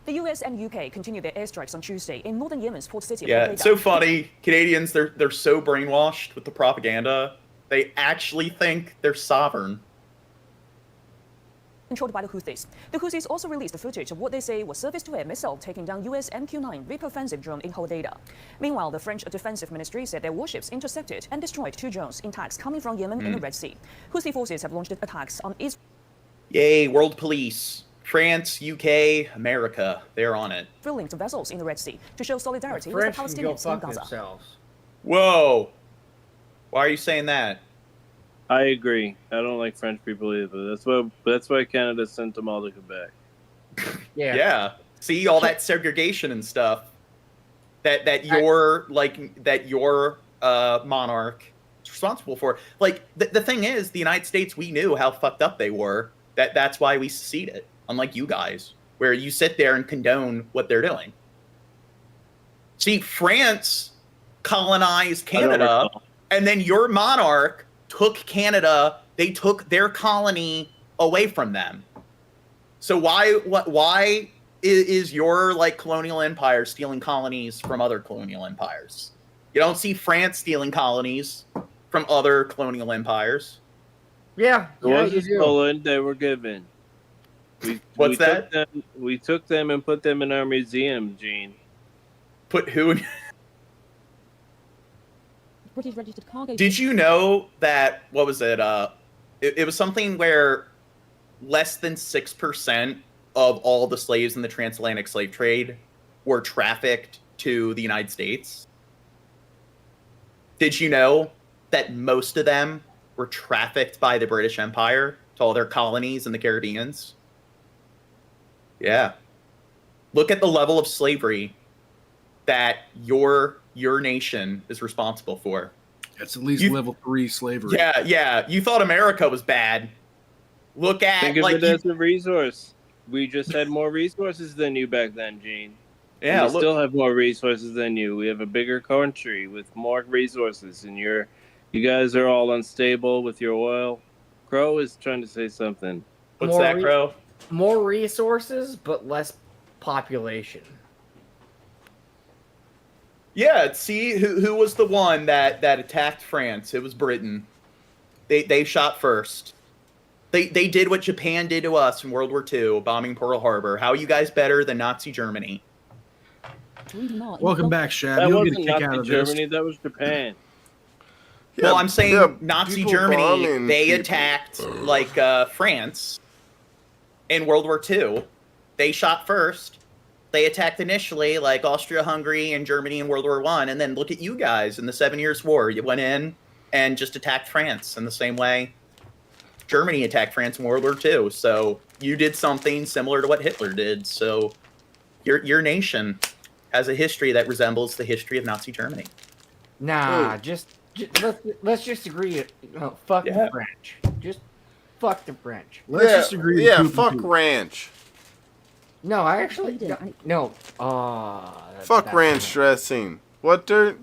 The US and UK continued their airstrikes on Tuesday in northern Yemen's port city. Yeah, it's so funny. Canadians, they're so brainwashed with the propaganda. They actually think they're sovereign. Controlled by the Houthis. The Houthis also released the footage of what they say was surface-to-air missile taking down US MQ-9 Reaper offensive drone in Hodeidah. Meanwhile, the French Defensive Ministry said their warships intercepted and destroyed 2 drones in attacks coming from Yemen in the Red Sea. Houthi forces have launched attacks on Israel. Yay, world police. France, UK, America, they're on it. Linked vessels in the Red Sea to show solidarity with the Palestinians in Gaza. Whoa. Why are you saying that? I agree. I don't like French people either. That's why Canada sent them all to Quebec. Yeah. See all that segregation and stuff that your monarch is responsible for. Like the thing is, the United States, we knew how fucked up they were. That's why we seceded. Unlike you guys, where you sit there and condone what they're doing. See, France colonized Canada, and then your monarch took Canada. They took their colony away from them. So why is your like colonial empire stealing colonies from other colonial empires? You don't see France stealing colonies from other colonial empires. Yeah, it wasn't Poland they were given. What's that? We took them and put them in our museum, Gene. Put who in? British registered cargo. Did you know that, what was it? It was something where less than 6% of all the slaves in the transatlantic slave trade were trafficked to the United States? Did you know that most of them were trafficked by the British Empire to all their colonies in the Caribbeans? Yeah. Look at the level of slavery that your nation is responsible for. It's at least level 3 slavery. Yeah. You thought America was bad. Look at Think of it as a resource. We just had more resources than you back then, Gene. Yeah, we still have more resources than you. We have a bigger country with more resources, and you guys are all unstable with your oil. Crow is trying to say something. What's that, Crow? More resources, but less population. Yeah, see, who was the one that attacked France? It was Britain. They shot first. They did what Japan did to us in World War II, bombing Pearl Harbor. How are you guys better than Nazi Germany? Welcome back, Shad. That You'll get a wasn't kick Nazi out of Germany, this. that was Japan. Well, I'm saying Nazi people Germany, bombing they people. attacked France in World War II. They shot first. They attacked initially like Austria-Hungary and Germany in World War I, and then look at you guys in the 7 Years' War. You went in and just attacked France in the same way Germany attacked France in World War II. So you did something similar to what Hitler did. So your nation has a history that resembles the history of Nazi Germany. Nah, let's just agree. Fuck the French. Just fuck the French. Let's just agree. Yeah, fuck ranch. No, I actually no. Fuck ranch dressing. What dirt?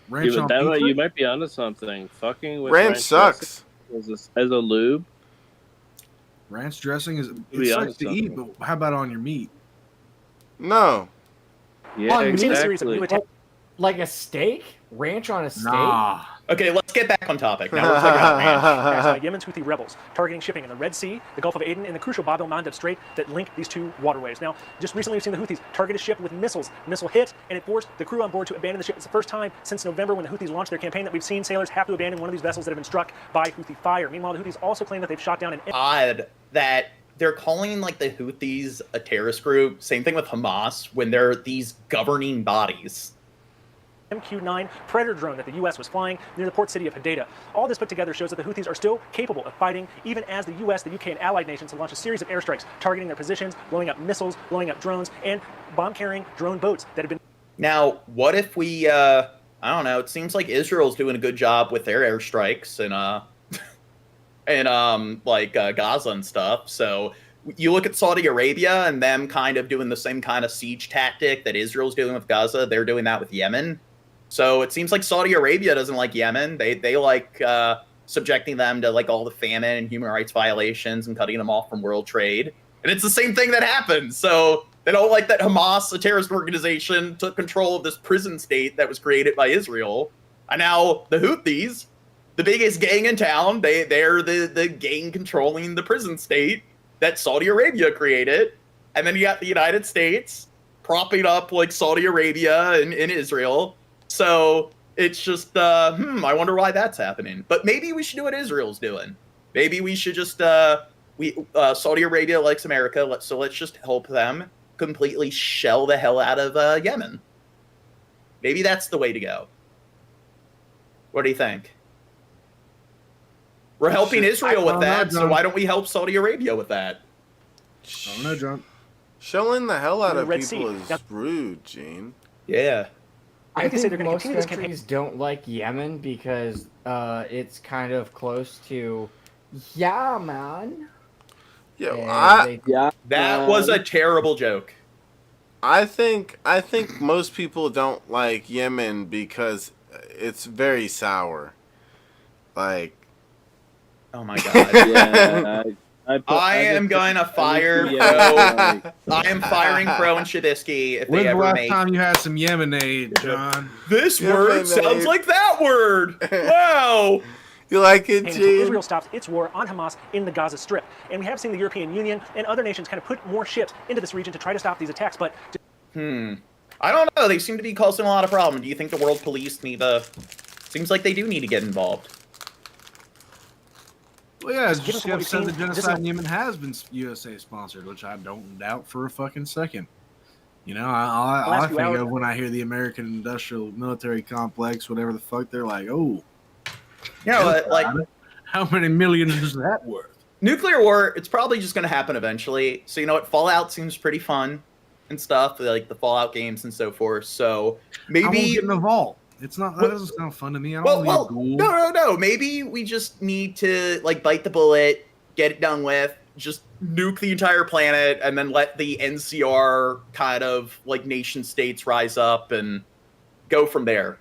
Ranch on You might be onto something. Fucking with ranch sucks. As a lube. Ranch dressing it sucks to eat, but how about on your meat? No. Yeah, exactly. Like a steak? Ranch on a steak? Nah. Okay, let's get back on topic. Now we're talking about ranch. Yemen's Houthi rebels targeting shipping in the Red Sea, the Gulf of Aden, and the crucial Bab el-Mandeb Strait that link these two waterways. Now, just recently we've seen the Houthis target a ship with missiles. The missile hit, and it forced the crew on board to abandon the ship. It's the first time since November when the Houthis launched their campaign that we've seen sailors have to abandon one of these vessels that have been struck by Houthi fire. Meanwhile, the Houthis also claim that they've shot down an... Odd that they're calling like the Houthis a terrorist group. Same thing with Hamas when they're these governing bodies. MQ-9 Predator drone that the U.S. was flying near the port city of Hodeidah. All this put together shows that the Houthis are still capable of fighting, even as the U.S., the UK, and allied nations have launched a series of airstrikes targeting their positions, blowing up missiles, blowing up drones, and bomb-carrying drone boats that have been... Now, what if we, I don't know, it seems like Israel's doing a good job with their airstrikes and Gaza and stuff. So you look at Saudi Arabia and them kind of doing the same kind of siege tactic that Israel's doing with Gaza. They're doing that with Yemen. So it seems like Saudi Arabia doesn't like Yemen. They like subjecting them to like all the famine and human rights violations and cutting them off from world trade. And it's the same thing that happens. So they don't like that Hamas, a terrorist organization, took control of this prison state that was created by Israel. And now the Houthis, the biggest gang in town, they're the gang controlling the prison state that Saudi Arabia created. And then you got the United States propping up like Saudi Arabia and Israel. So it's just, I wonder why that's happening. But maybe we should do what Israel's doing. Maybe we should just, Saudi Arabia likes America, so let's just help them completely shell the hell out of Yemen. Maybe that's the way to go. What do you think? We're helping Israel with that, so why don't we help Saudi Arabia with that? I don't know, John. Shelling the hell out of Red people Sea. is rude, Gene. Yeah. I they say think they're gonna most continue this countries don't like Yemen because it's kind of close to Yemen. Yeah, that was a terrible joke. I think most people don't like Yemen because it's very sour. Like, oh my god. Yeah, I am going to fire Crow. I am firing Crow and Shabisky if When's they the ever last make. time you had some Yemenade, John? This word sounds like that word. Wow. You like it, until Gene? Israel stops its war on Hamas in the Gaza Strip. And we have seen the European Union and other nations kind of put more ships into this region to try to stop these attacks. But I don't know. They seem to be causing a lot of problems. Do you think the world police need to... Seems like they do need to get involved. Well, yeah, Given just what we've said the seen, genocide this in Yemen has been USA sponsored, which I don't doubt for a fucking second. You know, I think of when I hear the American industrial military complex, whatever the fuck, they're like, oh. Yeah, like... How many millions is that worth? Nuclear war, it's probably just going to happen eventually. So, you know what? Fallout seems pretty fun and stuff, like the Fallout games and so forth. So, maybe... I won't get in a vault. It's not. That doesn't sound fun to me. I don't No. Maybe we just need to like bite the bullet, get it done with, just nuke the entire planet, and then let the NCR kind of like nation states rise up and go from there.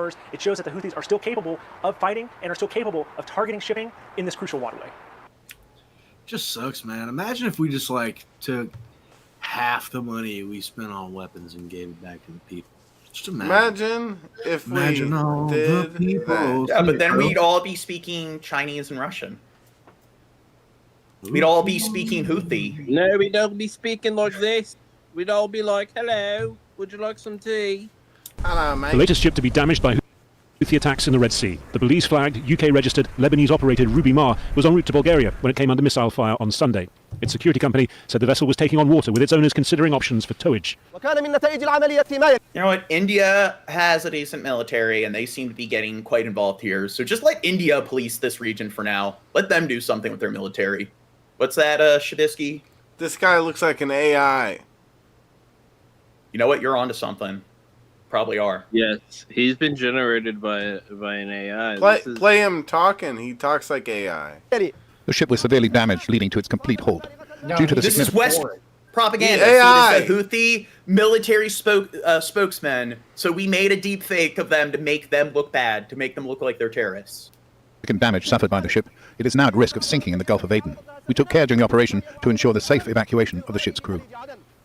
first, it shows that the Houthis are still capable of fighting and are still capable of targeting shipping in this crucial waterway. Just sucks, man. Imagine if we just like took half the money we spent on weapons and gave it back to the people. Just imagine if we all did the people. Yeah, but then we'd all be speaking Chinese and Russian. We'd all be speaking Houthi. No, we don't be speaking like this. We'd all be like, hello, would you like some tea? Hello, mate. The latest ship to be damaged by Houthi attacks in the Red Sea. The Belize-flagged, UK-registered, Lebanese-operated Ruby Mar was en route to Bulgaria when it came under missile fire on Sunday. Its security company said the vessel was taking on water, with its owners considering options for towage. You know what? India has a decent military, and they seem to be getting quite involved here. So just let India police this region for now. Let them do something with their military. What's that, Shabisky? This guy looks like an AI. You know what? You're onto something. Probably are. Yes, he's been generated by an AI. Play him talking. He talks like AI. The ship was severely damaged, leading to its complete halt. Due to the This is West propaganda. AI. See, this is the Houthi military spokesman. So we made a deep fake of them to make them look bad, to make them look like they're terrorists. significant damage suffered by the ship, it is now at risk of sinking in the Gulf of Aden. We took care during the operation to ensure the safe evacuation of the ship's crew.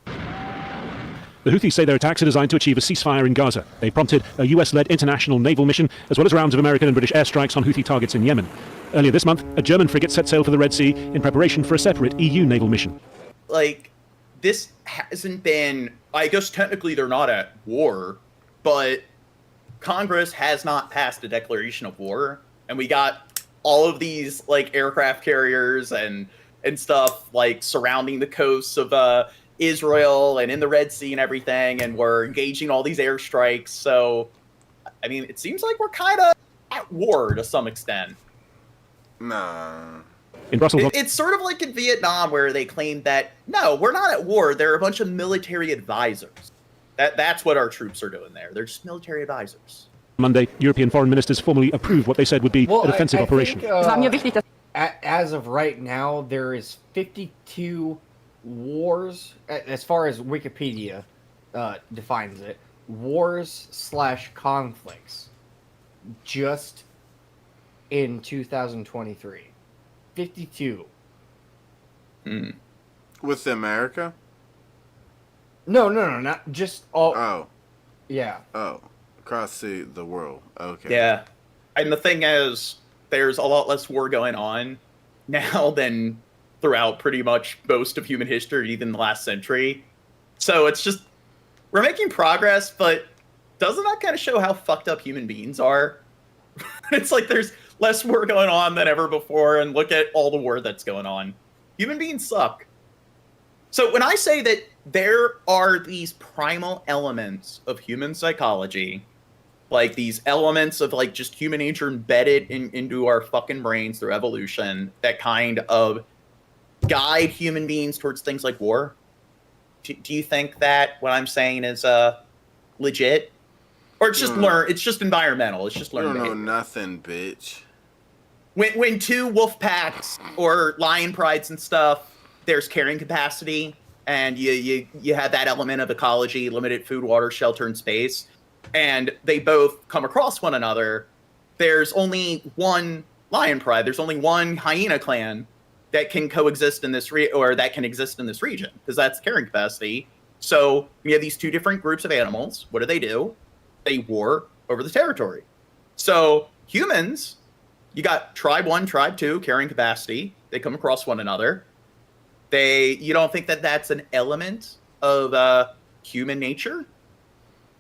The Houthis say their attacks are designed to achieve a ceasefire in Gaza. They prompted a US-led international naval mission, as well as rounds of American and British airstrikes on Houthi targets in Yemen. Earlier this month, a German frigate set sail for the Red Sea in preparation for a separate EU naval mission. Like, this hasn't been... I guess technically they're not at war, but Congress has not passed a declaration of war, and we got all of these, like, aircraft carriers and stuff, like, surrounding the coasts of Israel and in the Red Sea and everything, and we're engaging all these airstrikes. So, I mean, it seems like we're kind of at war to some extent. Nah. In Brussels, It's sort of like in Vietnam, where they claimed that, no, we're not at war. They're a bunch of military advisors. That's what our troops are doing there. They're just military advisors. Monday, European foreign ministers formally approved what they said would be a defensive operation. As of right now, there is 52 wars, as far as Wikipedia defines it, wars/conflicts just in 2023. 52. With America? No, not just all. Oh. Yeah. Oh. Across the world. Okay. Yeah. And the thing is, there's a lot less war going on now than throughout pretty much most of human history, even the last century. So it's just, we're making progress, but doesn't that kind of show how fucked up human beings are? It's like there's less war going on than ever before, and look at all the war that's going on. Human beings suck. So when I say that there are these primal elements of human psychology, like these elements of like just human nature embedded into our fucking brains through evolution that kind of guide human beings towards things like war, do you think that what I'm saying is legit? Or it's just it's just environmental, it's just learned You don't know behavior? nothing, bitch. When two wolf packs or lion prides and stuff, there's carrying capacity, and you have that element of ecology, limited food, water, shelter, and space, and they both come across one another. There's only one lion pride. There's only one hyena clan that can coexist in this that can exist in this region, because that's carrying capacity. So we have these two different groups of animals. What do? They war over the territory. So humans, you got tribe 1, tribe 2, carrying capacity. They come across one another. You don't think that that's an element of human nature?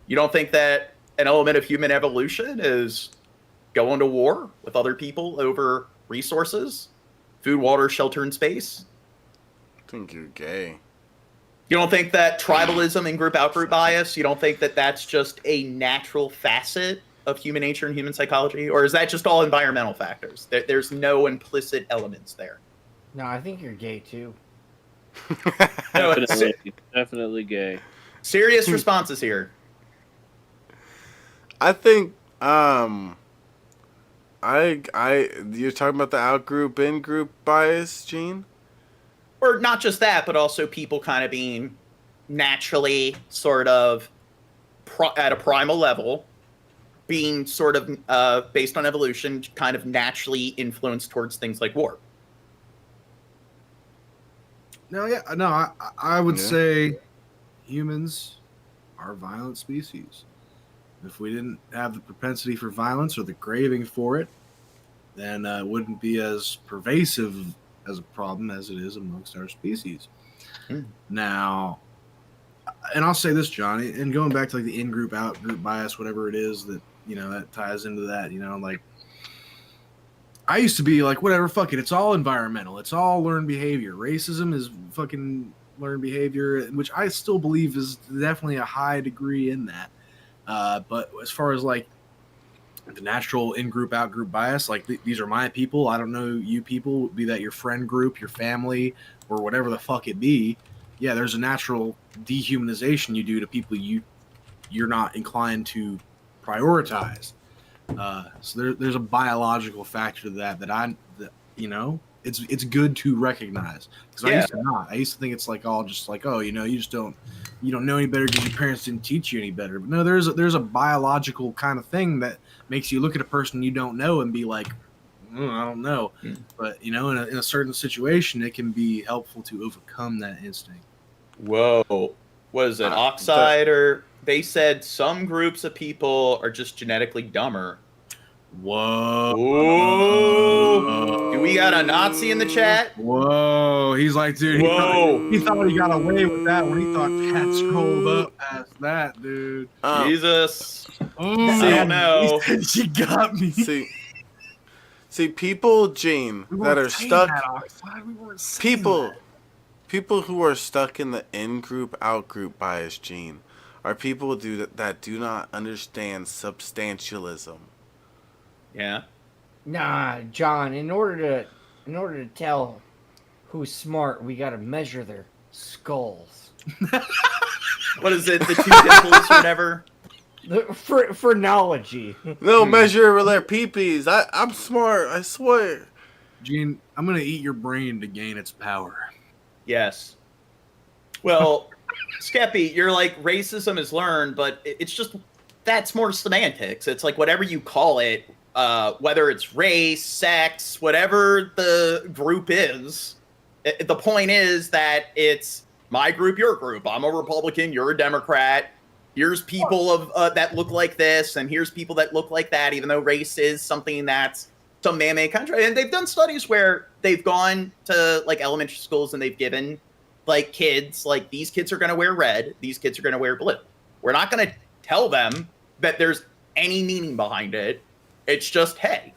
You don't think that an element of human evolution is going to war with other people over resources, food, water, shelter, and space? I think you're gay. You don't think that tribalism and group-out-group bias, you don't think that that's just a natural facet of human nature and human psychology? Or is that just all environmental factors? There's no implicit elements there? No, I think you're gay too. No, Definitely gay. Serious responses here. I think you're talking about the out-group, in-group bias, Gene? Or not just that, but also people kind of being naturally sort of at a primal level, being sort of based on evolution, kind of naturally influenced towards things like war. I would say humans are violent species. If we didn't have the propensity for violence or the craving for it, then it wouldn't be as pervasive as a problem as it is amongst our species. Now, and I'll say this, Johnny, and going back to like the in-group, out-group bias, whatever it is that, that ties into that, like I used to be like, whatever, fuck it. It's all environmental. It's all learned behavior. Racism is fucking learned behavior, which I still believe is definitely a high degree in that. But as far as like the natural in-group, out-group bias, like these are my people. I don't know you people, be that your friend group, your family, or whatever the fuck it be. Yeah, there's a natural dehumanization you do to people you're not inclined to prioritize. So there's a biological factor to that it's good to recognize, because I used to not. I used to think it's like all just like, you just don't know any better because your parents didn't teach you any better. But no, there's a biological kind of thing that makes you look at a person you don't know and be like, I don't know. But in a certain situation, it can be helpful to overcome that instinct. Whoa, what is it, oxide? Or they said some groups of people are just genetically dumber. Whoa. Whoa. Do we got a Nazi in the chat? Whoa. He's like, dude, he thought he got away with that when he thought Pat scrolled up past that, dude. Jesus. I don't know. She got me. See, people, Gene, that are stuck. People who are stuck in the in-group, out-group bias, Gene, are people that do not understand substantialism. Yeah. Nah, John. In order to tell who's smart, we gotta measure their skulls. What what is it? The two dimples or whatever. The phrenology. No measure their peepees. I'm smart. I swear. Gene, I'm gonna eat your brain to gain its power. Yes. Well, Skeppy, you're like racism is learned, but it's just that's more semantics. It's like whatever you call it, whether it's race, sex, whatever the group is. The point is that it's my group, your group. I'm a Republican, you're a Democrat. Here's people of that look like this, and here's people that look like that. Even though race is something that's some man-made country, and they've done studies where they've gone to like elementary schools and they've given like kids like these kids are going to wear red, these kids are going to wear blue. We're not going to tell them that there's any meaning behind it. It's just, hey,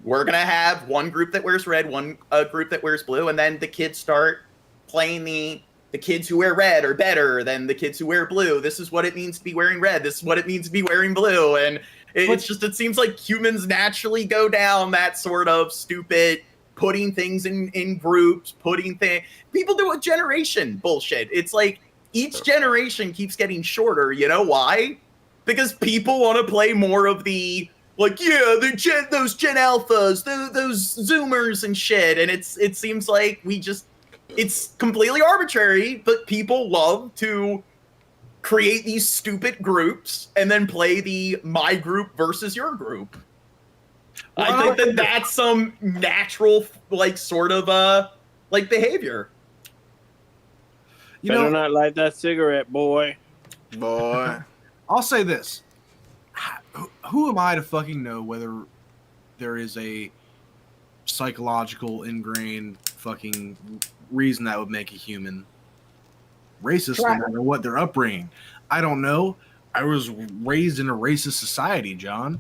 we're going to have one group that wears red, one group that wears blue, and then the kids start playing the kids who wear red are better than the kids who wear blue. This is what it means to be wearing red. This is what it means to be wearing blue. And it seems like humans naturally go down that sort of stupid putting things in groups, people do a generation bullshit. It's like each generation keeps getting shorter. You know why? Because people want to play more of the like, yeah, those Gen Alphas, those Zoomers and shit. And it seems like it's completely arbitrary, but people love to create these stupid groups and then play the my group versus your group. Well, I think that's some natural, like, sort of, like, behavior. You better not light that cigarette, boy. Boy. I'll say this. Who am I to fucking know whether there is a psychological ingrained fucking reason that would make a human racist no matter what their upbringing? I don't know. I was raised in a racist society, John.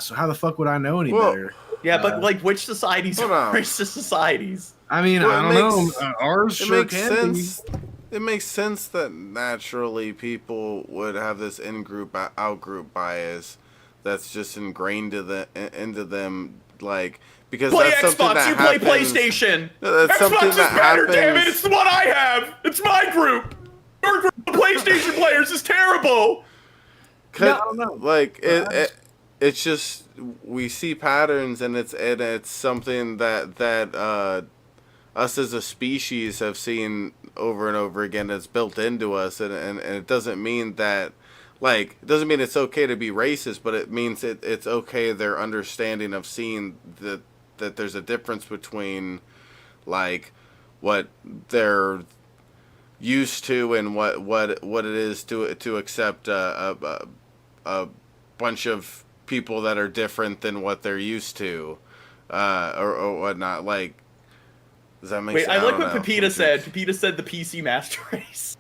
So how the fuck would I know any better? Yeah, but like which societies are racist societies? I mean, I don't know. Ours sure makes can sense. It makes sense that naturally people would have this in-group, out-group bias that's just ingrained into them, like, because play that's Xbox, something that you happens. Play PlayStation. That's Xbox something is that better, happens. damn it! It's the one I have. It's my group. Your group of PlayStation players is terrible. Like it's just we see patterns, and it's something that us as a species have seen over and over again. That's built into us, and it doesn't mean that, like, it doesn't mean it's okay to be racist, but it means it's okay their understanding of seeing that there's a difference between, like, what they're used to and what it is to accept a bunch of people that are different than what they're used to, or whatnot. Like, does that make sense? Wait, I like what Pepita said. Pepita said the PC master race.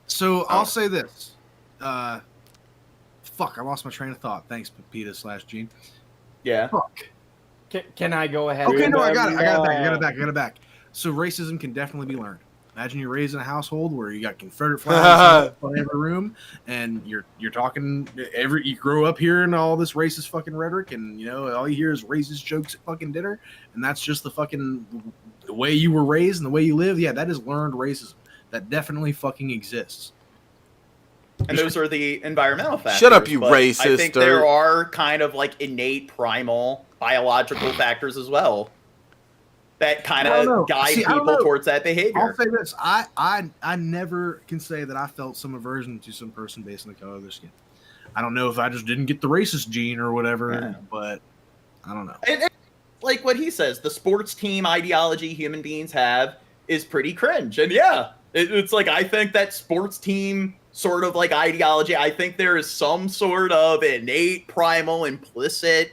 So I'll say this. Fuck, I lost my train of thought. Thanks, Pepita / Gene. Yeah. Fuck. Can I go ahead? Okay, no, I got it back. So racism can definitely be learned. Imagine you're raised in a household where you got Confederate flags in every room, and you're talking you grow up hearing all this racist fucking rhetoric, and you know all you hear is racist jokes at fucking dinner, and that's just the way you were raised and the way you live. Yeah, that is learned racism. That definitely fucking exists. And those are the environmental factors. Shut up, you racist. I think there are kind of like innate, primal, biological factors as well that kind of guide people towards that behavior. I'll say this: I never can say that I felt some aversion to some person based on the color of their skin. I don't know if I just didn't get the racist gene or whatever, but I don't know. And like what he says, the sports team ideology human beings have is pretty cringe. And yeah, it's like I think that sports team sort of like ideology, I think there is some sort of innate, primal, implicit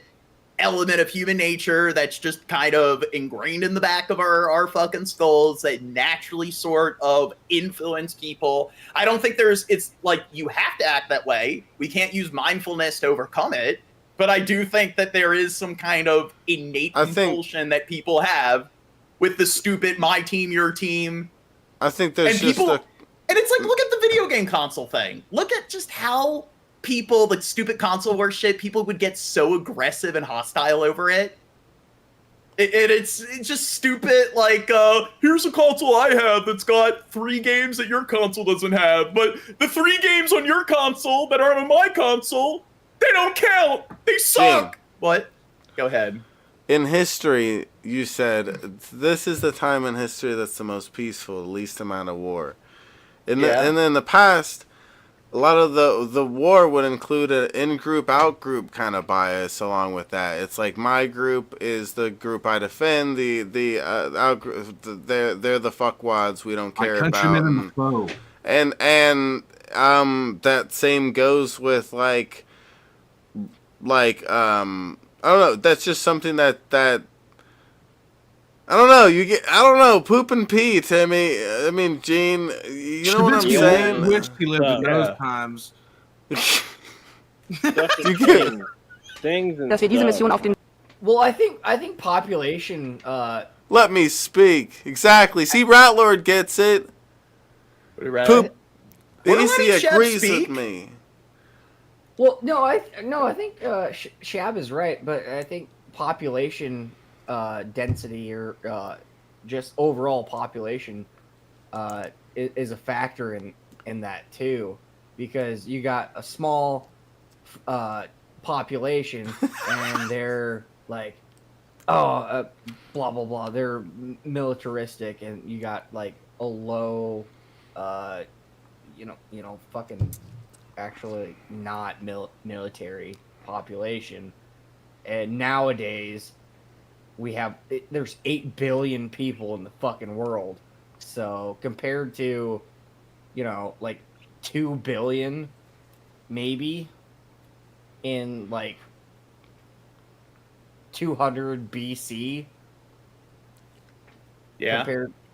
element of human nature that's just kind of ingrained in the back of our fucking skulls that naturally sort of influence people. I don't think it's like you have to act that way. We can't use mindfulness to overcome it. But I do think that there is some kind of innate compulsion that people have with the stupid my team, your team. I think there's And it's like, look at the video game console thing. Look at just how people, like stupid console war shit, people would get so aggressive and hostile over it. It's just stupid. Like, here's a console I have that's got 3 games that your console doesn't have, but the 3 games on your console that aren't on my console, they don't count. They suck. What? Go ahead. In history, you said this is the time in history that's the most peaceful, the least amount of war. And then in the past, a lot of the war would include an in-group, out-group kind of bias along with that. It's like my group is the group I defend, the out-group, they're the fuckwads we don't care about. And the foe. And that same goes with like I don't know. That's just something that I don't know. I don't know. Poop and pee, Timmy. I mean, Gene. You know what I'm saying? I wish he lived in those times. Things and Well, I think population. Let me speak. Exactly. See, Ratlord gets it. Poop. AC agrees with me. Well, no, I think Shab is right, but I think population density or just overall population is a factor in that too, because you got a small population and they're like, blah blah blah, they're militaristic, and you got like a low, fucking. Actually not military population, and nowadays there's 8 billion people in the fucking world, so compared to like 2 billion maybe in like 200 BC,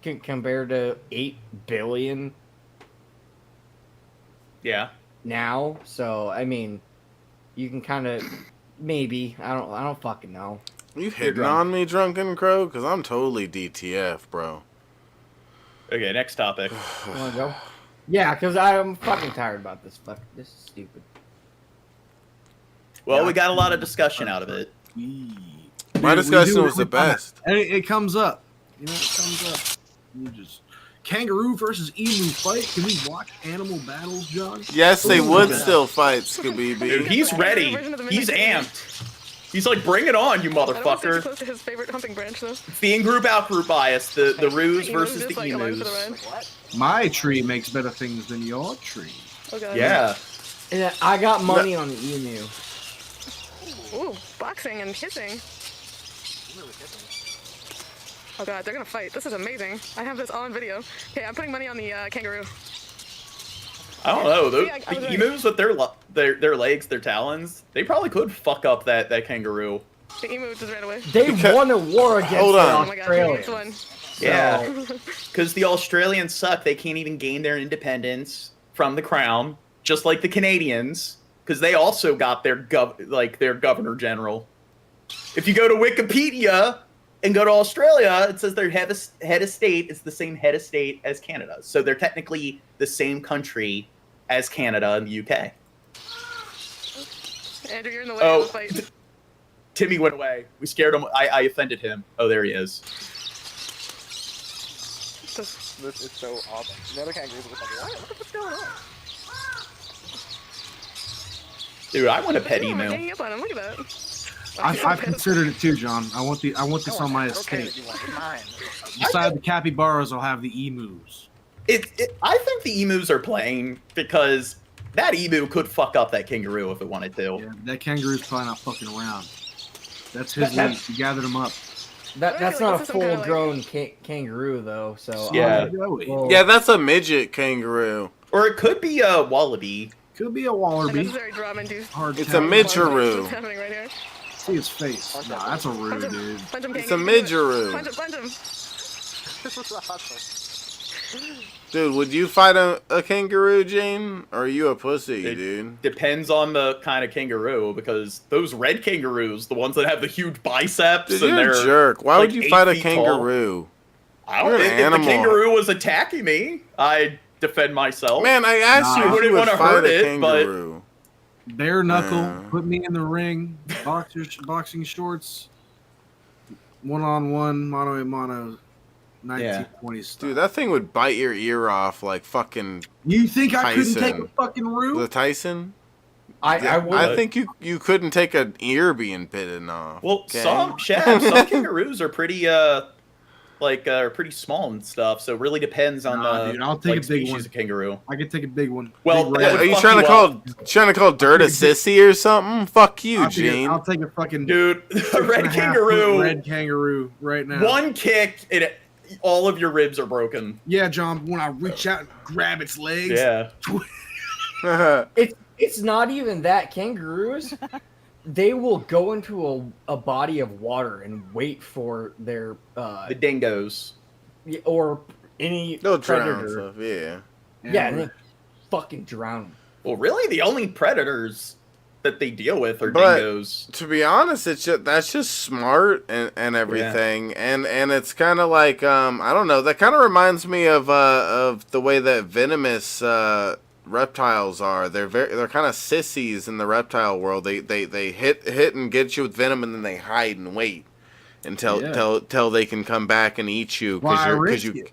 compared to 8 billion now. So I mean, you can kind of maybe I don't fucking know. You hitting on me, Drunken Crow? Because I'm totally DTF, bro. Okay, next topic. You wanna go? Yeah, because I'm fucking tired about this. This is stupid. Well, we got a lot of discussion out of it. My discussion was the best. And it comes up. It comes up. You just kangaroo versus emu fight. Can we watch animal battles, John? Yes, they would still fight, Scooby. Dude, he's ready. He's amped. He's like, bring it on, you motherfucker. Close to his favorite hunting branch, though. It's the in-group, out-group bias. The roos versus the emus. My tree makes better things than your tree. Okay. Yeah. And I got money on the emu. Ooh, boxing and kissing. Oh god, they're gonna fight. This is amazing. I have this all on video. Okay, I'm putting money on the kangaroo. I don't know. The emus with their legs, their talons, they probably could fuck up that kangaroo. The emu just ran away. They won a war against the Australians. Oh my god, Yeah, because the Australians suck. They can't even gain their independence from the crown, just like the Canadians, because they also got their governor general. If you go to Wikipedia and go to Australia, it says their head of state is the same head of state as Canada. So they're technically the same country as Canada and the UK. Andrew, you're in the way of the fight. Timmy went away. We scared him. I offended him. Oh, there he is. This is so awesome. The other kangaroos are like, what the fuck's going on? Dude, I want a pet emu. I'm hanging up on him. Look at that. I've considered it too, John. I want this on my estate. Beside the capybaras, I'll have the emus. I think the emus are playing because that emu could fuck up that kangaroo if it wanted to. Yeah, that kangaroo's probably not fucking around. That's his lead. He gathered him up. That's not a full-grown kangaroo, though. So yeah, yeah, that's a midget kangaroo, or it could be a wallaby. Could be a wallaby. It's a midgeroo. What's happening right here? See his face. Nah, that's a roo, dude. It's a midgeroo. Punch him. This was awesome. Dude, would you fight a kangaroo, Gene? Or are you a pussy, dude? Depends on the kind of kangaroo, because those red kangaroos, the ones that have the huge biceps, dude, you're a jerk. Why would you fight a kangaroo? I don't think if the kangaroo was attacking me, I'd defend myself. Man, I asked you if you would fight a kangaroo. Bare knuckle, put me in the ring, boxing shorts. one-on-one, mano-a-mano, 1920s stuff. Dude, that thing would bite your ear off like fucking. You think Tyson. I couldn't take a fucking root? The Tyson? I think you couldn't take an ear being bitten off. Well, okay? some kangaroos are pretty pretty small and stuff. So it really depends on the dude, I'll take a big species one. of kangaroo. I could take a big one. Well, big that would Are you fuck trying to up. call Dirt a sissy or something? Fuck you, Gene. I'll take a fucking dude. A red kangaroo. Red kangaroo right now. One kick, all of your ribs are broken. Yeah, John. When I reach out and grab its legs. Yeah. It's not even that. Kangaroos, they will go into a body of water and wait for their the dingoes or any They'll predator. drown stuff, yeah. Yeah, and they fucking drown. Well, really, the only predators that they deal with are dingoes. To be honest, that's just smart and everything, and it's kind of like I don't know. That kind of reminds me of the way that venomous reptiles are. They're kind of sissies in the reptile world. They hit and get you with venom, and then they hide and wait until they can come back and eat you because you.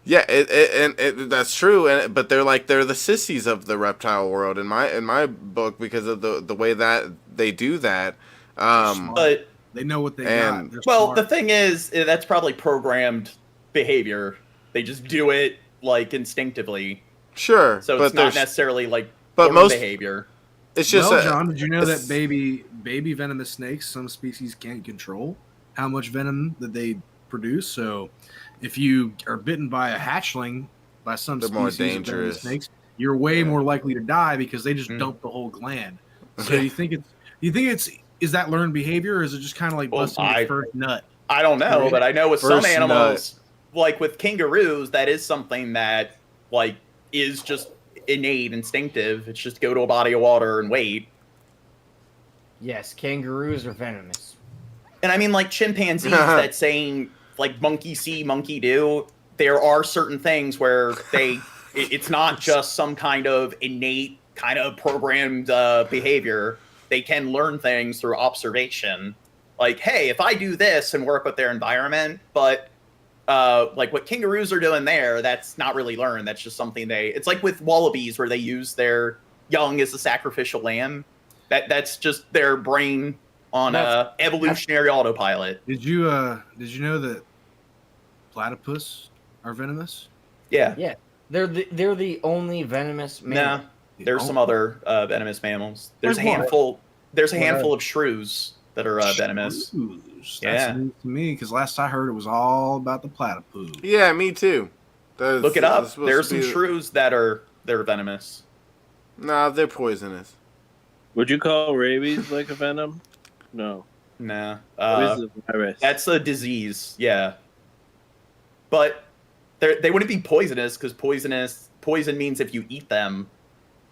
Yeah, that's true, but they're the sissies of the reptile world in my book because of the way that they do that. But they know what they got. They're well, smart. the thing is, that's probably programmed behavior. They just do it instinctively. Sure, so it's not necessarily but most behavior. It's just John, did you know that baby venomous snakes, some species can't control how much venom that they produce? So if you are bitten by a hatchling, by some they're species more of dangerous. venomous snakes, you're way more likely to die because they just dump the whole gland. So you think is that learned behavior, or is it just kind of like busting your first nut? I don't know, Right? but I know with some First animals, like with kangaroos, that is something that is just innate, instinctive. It's just go to a body of water and wait. Yes, kangaroos are venomous. And I mean, like chimpanzees, that saying monkey see, monkey do. There are certain things where it's not just some kind of innate, kind of programmed behavior. They can learn things through observation. Like, hey, if I do this and work with their environment, but what kangaroos are doing there, that's not really learned. That's just something it's like with wallabies where they use their young as a sacrificial lamb. That's just their brain on evolutionary autopilot. Did you know that platypus are venomous? Yeah. Yeah, they're the only venomous mammal. No, there's some other venomous mammals. There's a Like what? handful. There's a handful of shrews that are venomous. Shrews. Yeah. That's news to me because last I heard it was all about the platypus. Yeah, me too. Look it up. There's some be... shrews that are venomous. Nah, they're poisonous. Would you call rabies like a venom? No. Nah. What is a virus? That's a disease. Yeah. But they wouldn't be poisonous because poison means if you eat them,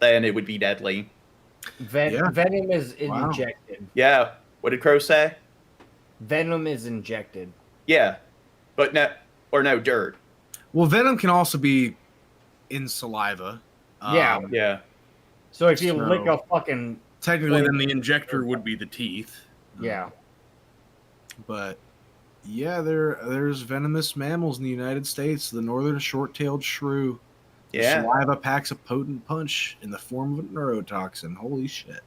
then it would be deadly. Venom is injected. Yeah. What did Crow say? Venom is injected. Yeah. But no dirt. Well, venom can also be in saliva. Yeah. So if you lick a fucking... Technically, then the injector would be the teeth. Yeah. But, yeah, there's venomous mammals in the United States. The northern short-tailed shrew. Yeah. Saliva packs a potent punch in the form of a neurotoxin. Holy shit.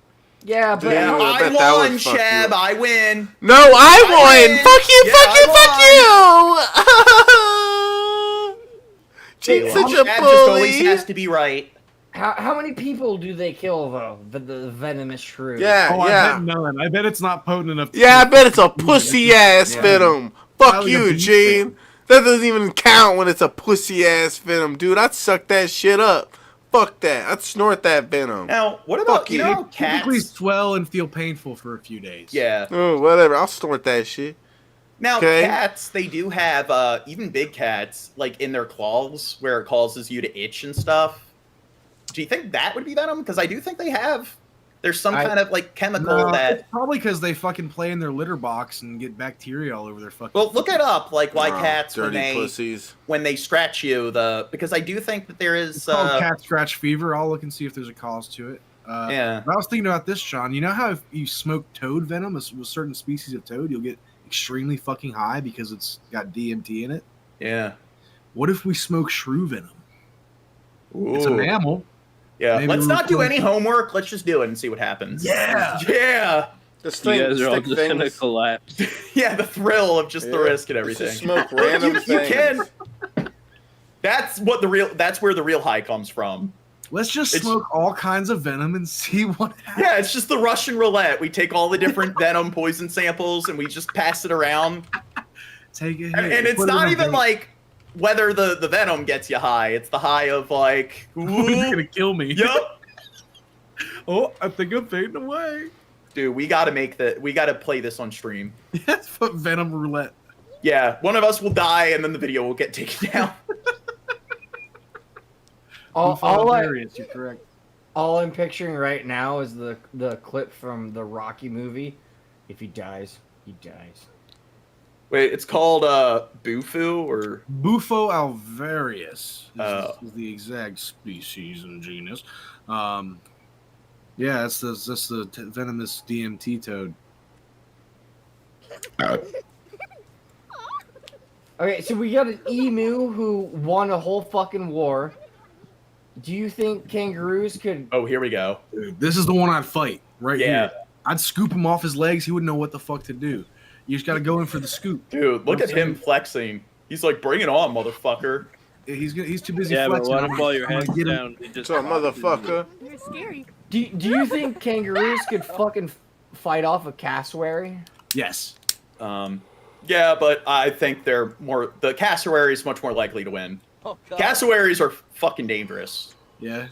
Yeah, but... Yeah, I won, Shab. I win. No, I won. Fuck you, fuck you, fuck you. Gene's such a Shab bully. just always has to be right. How many people do they kill, though? The venomous shrew. Yeah, I yeah. bet none. I bet it's not potent enough. Yeah, I bet it's a pussy-ass venom. Fuck you, Gene. That doesn't even count when it's a pussy-ass venom, dude. I'd suck that shit up. Fuck that. I'd snort that venom. Now, what about They typically swell and feel painful for a few days. Yeah. Oh, whatever. I'll snort that shit. Now, Okay. cats, they do have, even big cats, in their claws, where it causes you to itch and stuff. Do you think that would be venom? Because I do think there's some kind of, chemical No, that... it's probably because they fucking play in their litter box and get bacteria all over their fucking... Well, look it up, why cats, dirty pussies. when they scratch you, because I do think that there is... It's called cat scratch fever. I'll look and see if there's a cause to it. Yeah. But I was thinking about this, John. You know how if you smoke toad venom, a certain species of toad, you'll get extremely fucking high because it's got DMT in it. Yeah. What if we smoke shrew venom? It's a Ooh. mammal. Yeah. Maybe Let's we'll not do put- any homework. Let's just do it and see what happens. Yeah. Yeah. This You thing, guys are all stick just gonna things. collapse. Yeah, the thrill of just the Yeah. risk and Let's everything. just smoke random you things. can. That's where the real high comes from. Let's just smoke all kinds of venom and see what happens. Yeah, it's just the Russian roulette. We take all the different venom poison samples and we just pass it around. Take it. And it's not even like whether the venom gets you high. It's the high of like, ooh, you're gonna kill me. Yup. Oh, I think I'm fading away. Dude, we gotta play this on stream. Yes, but venom roulette. Yeah, one of us will die and then the video will get taken down. You're correct. All I'm picturing right now is the clip from the Rocky movie. If he dies, he dies. Wait, it's called Bufu or Bufo alvarius Oh. is the exact species and genus. Yeah, that's the venomous DMT toad. Okay, so we got an emu who won a whole fucking war. Do you think kangaroos could? Oh, here we go. Dude, this is the one I'd fight right Yeah. here. I'd scoop him off his legs. He wouldn't know what the fuck to do. You just got to go in for the scoop. Dude, look at him flexing. He's like, bring it on, motherfucker. He's too busy Yeah, but flexing. what I'm if gonna- all your I'm gonna heads get him- down? You just So, motherfucker. You're scary. Do you think kangaroos could fucking fight off a cassowary? Yes. Yeah, but I think the cassowary is much more likely to win. Oh, God. Cassowaries are fucking dangerous. Yeah.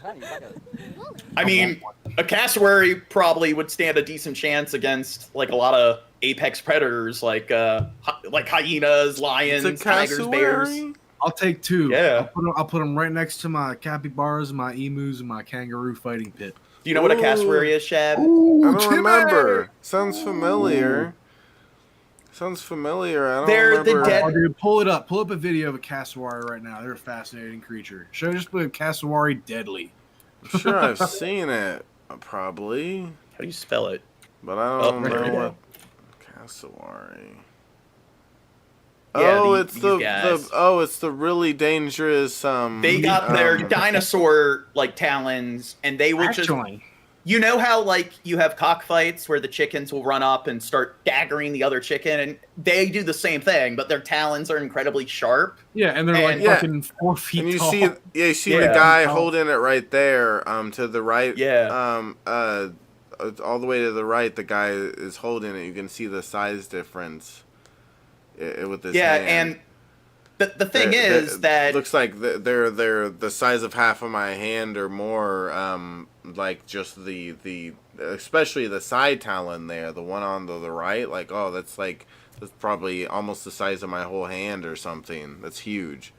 I mean, a cassowary probably would stand a decent chance against like a lot of apex predators, like hyenas, lions, It's a tigers, bears. cassowary? I'll take two. Yeah. I'll put them right next to my capybaras, my emus, and my kangaroo fighting pit. Do you know what a cassowary is, Shab? I don't remember. Sounds familiar. Sounds familiar. I don't They're the remember. dead- Oh, dude, pull it up. Pull up a video of a cassowary right now. They're a fascinating creature. Just put cassowary deadly. I'm sure I've seen it, probably. How do you spell it? But I don't there we know go. what cassowary. Yeah, Oh, these it's guys. it's the really dangerous. They got their dinosaur like talons, and they will just. You know how like you have cockfights where the chickens will run up and start daggering the other chicken, and they do the same thing, but their talons are incredibly sharp. Yeah, and they're like Yeah. fucking 4 feet And you tall. see, you see the Yeah. guy holding it right there, to the right. Yeah. All the way to the right, the guy is holding it. You can see the size difference with his Yeah, hand. and the thing is that looks like they're the size of half of my hand or more. Like just the especially the side talon there, the one on the right. Like, oh, that's probably almost the size of my whole hand or something. That's huge.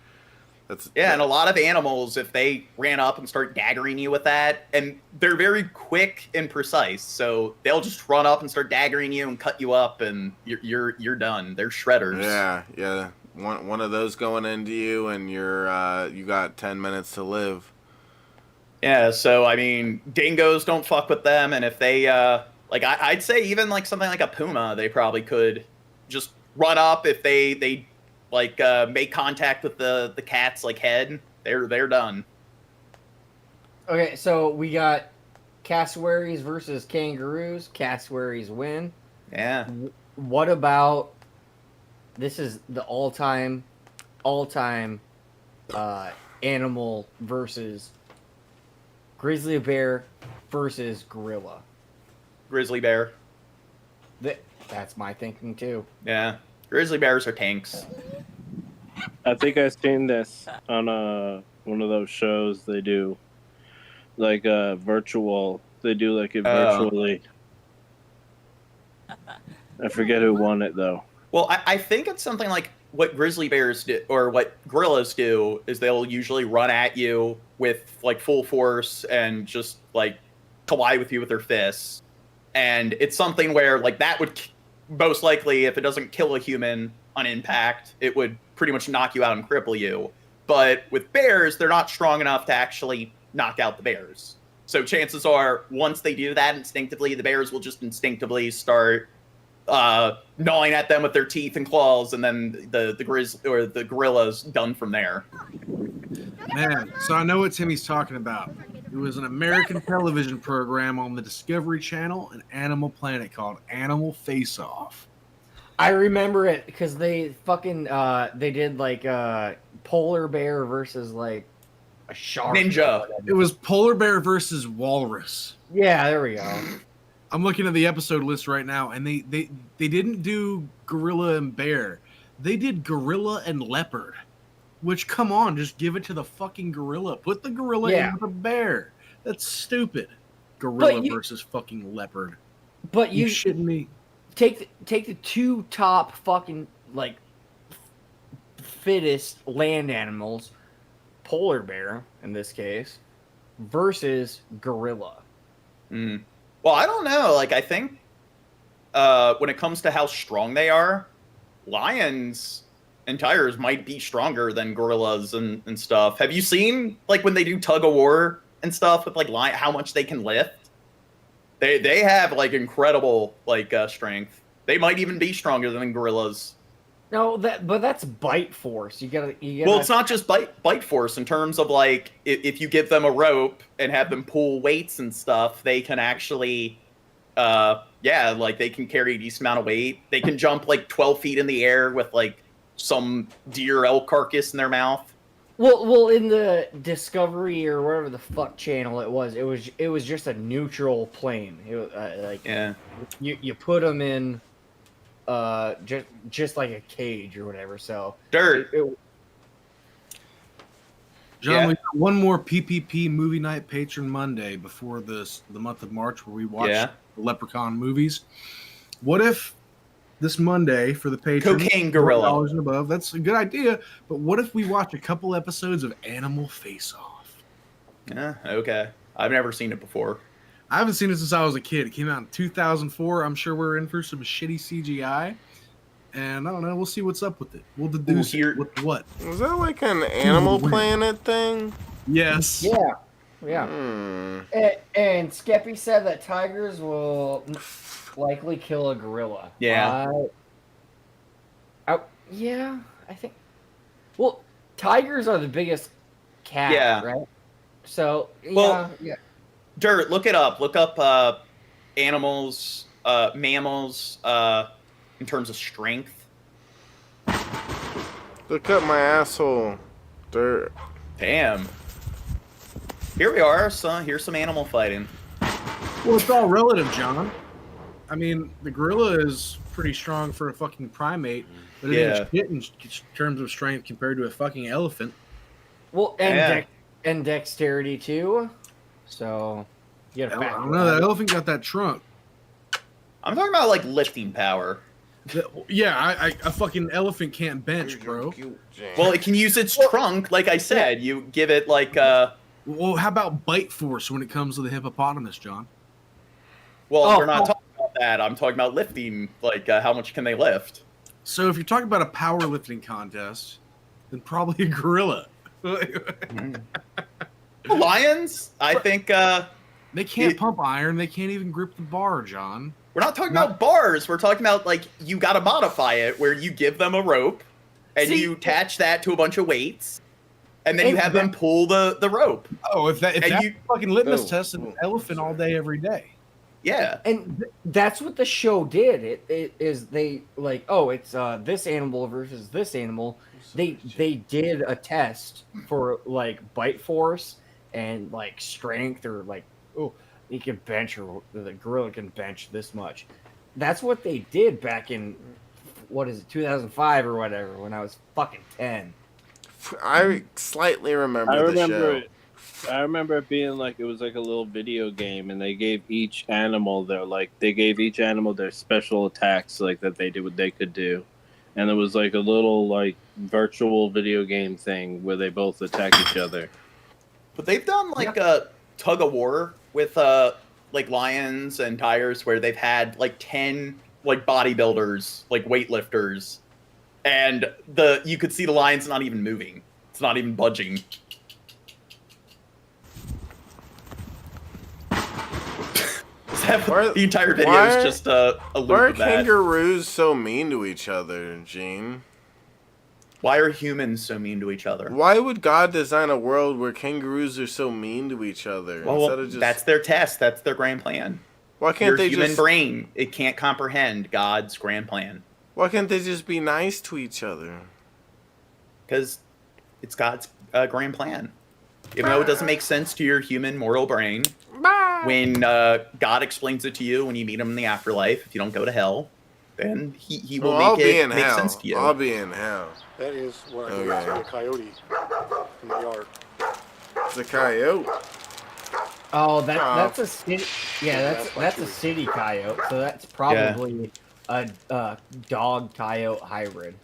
and a lot of animals, if they ran up and start daggering you with that, and they're very quick and precise, so they'll just run up and start daggering you and cut you up, and you're done. They're shredders. Yeah. One of those going into you, and you got 10 minutes to live. Yeah, so I mean, dingoes don't fuck with them, and if they I'd say even like something like a puma, they probably could just run up if they make contact with the cat's like head. They're done. Okay, so we got cassowaries versus kangaroos. Cassowaries win. Yeah. What about this is the all-time animal versus grizzly bear versus gorilla. Grizzly bear. That's my thinking too. Yeah. Grizzly bears are tanks. I think I've seen this on one of those shows they do, like virtual. They do like it virtually. I forget who won it though. Well, I think it's something like what grizzly bears do, or what gorillas do, is they'll usually run at you with like full force and just like collide with you with their fists. And it's something where like that would most likely, if it doesn't kill a human on impact, it would pretty much knock you out and cripple you. But with bears, they're not strong enough to actually knock out the bears. So chances are, once they do that instinctively, the bears will just instinctively start gnawing at them with their teeth and claws, and then the gorilla's done from there. Man, so I know what Timmy's talking about. It was an American television program on the Discovery Channel and Animal Planet called Animal Face Off. I remember it because they fucking they did like polar bear versus like a shark. Ninja. It was polar bear versus walrus. Yeah, there we go. I'm looking at the episode list right now, and they didn't do gorilla and bear. They did gorilla and leopard. Which, come on, just give it to the fucking gorilla. Put the gorilla in with the bear. That's stupid. Gorilla versus fucking leopard. But you shouldn't me. Take the two top fucking like fittest land animals, polar bear in this case, versus gorilla. Well, I don't know. Like, I think when it comes to how strong they are, lions and tigers might be stronger than gorillas and stuff. Have you seen like when they do tug of war and stuff with like how much they can lift? They have like incredible like strength. They might even be stronger than gorillas. No, but that's bite force. You gotta. Well, it's not just bite force in terms of like if you give them a rope and have them pull weights and stuff, they can actually, like they can carry a decent amount of weight. They can jump like 12 feet in the air with like some deer elk carcass in their mouth. Well, in the Discovery or whatever the fuck channel it was just a neutral plane. It was, you put them in, just like a cage or whatever. So dirt. John, we got one more PPP movie night patron Monday before the month of March where we watch the Leprechaun movies. What if this Monday for the patrons, Cocaine Gorilla $4 and above? That's a good idea. But what if we watch a couple episodes of Animal Face Off? Yeah, okay. I've never seen it before. I haven't seen it since I was a kid. It came out in 2004. I'm sure we're in for some shitty CGI. And I don't know. We'll see what's up with it. We'll deduce with what. Was that like an Animal Planet thing? Yes. Yeah. And Skeppy said that tigers will likely kill a gorilla. Yeah. I think. Well, tigers are the biggest cat, right? So Dirt, look it up. Look up animals, mammals, in terms of strength. Look up my asshole. Dirt. Damn. Here we are. So here's some animal fighting. Well, it's all relative, John. I mean, the gorilla is pretty strong for a fucking primate, but it ain't shit in terms of strength compared to a fucking elephant. Well, and dexterity too. So, you gotta I don't know. That elephant got that trunk. I'm talking about like lifting power. Yeah, a fucking elephant can't bench, bro. Well, it can use its trunk, like I said. You give it like Well, how about bite force when it comes to the hippopotamus, John? Well, we're not talking about that. I'm talking about lifting. Like, how much can they lift? So, if you're talking about a powerlifting contest, then probably a gorilla. Lions, I think. They can't pump iron. They can't even grip the bar, John. We're not talking about bars. We're talking about, like, you got to modify it where you give them a rope and you attach that to a bunch of weights. And then you have them pull the rope. Oh, if that's fucking litmus test an elephant all day, every day. Yeah. And that's what the show did. It is they like, oh, it's this animal versus this animal. They did a test for like bite force and like strength or like, oh, you can bench or the gorilla can bench this much. That's what they did back in 2005 or whatever when I was fucking 10. I slightly remember the show. I remember it being like it was like a little video game, and they gave each animal their special attacks like that they did what they could do, and it was like a little like virtual video game thing where they both attack each other. But they've done like a tug of war with like lions and tigers where they've had like 10 like bodybuilders, like weightlifters, and you could see the lion's not even moving. It's not even budging. Is the entire video is just a loop Why are of that. kangaroos so mean to each other, Gene? Why are humans so mean to each other? Why would God design a world where kangaroos are so mean to each other? Well, instead of just... that's their test. That's their grand plan. Why can't they human just... brain, it can't comprehend God's grand plan. Why can't they just be nice to each other? Because it's God's grand plan. Even though it doesn't make sense to your human mortal brain, when God explains it to you when you meet him in the afterlife, if you don't go to hell, then he will make it make sense to you. I'll be in hell. That is what I believe to be a coyote in the yard. It's a coyote. Oh, that's a city. Yeah, that's a city coyote. So that's probably a dog coyote hybrid.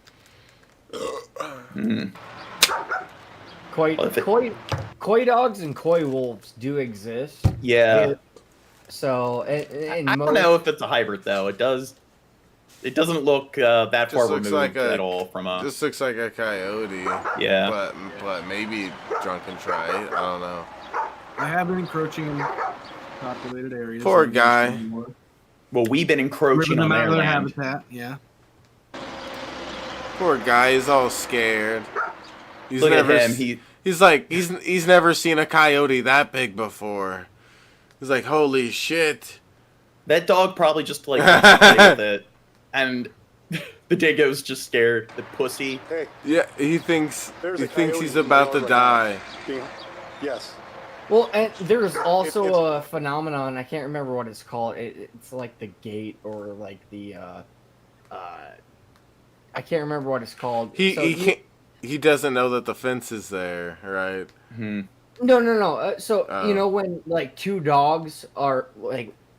Coy dogs and coy wolves do exist. Yeah. So I don't know if it's a hybrid though. It doesn't look that far removed at all from a. This looks like a coyote. Yeah. But maybe drunken try. I don't know. They have been encroaching in populated areas. Poor guy. Well, we've been encroaching on their land. Habitat. Yeah. Poor guy. He's all scared. Look at him. He's never seen a coyote that big before. He's like, holy shit. That dog probably just like wants to play with it, and the dingo's just scared. The pussy. Hey. Yeah, he thinks he's in about the to yard die. Yes. Well, and there's also a phenomenon. I can't remember what it's called. It's like the gate or like the I can't remember what it's called. He doesn't know that the fence is there, right? Mm-hmm. No. So you know when like two dogs are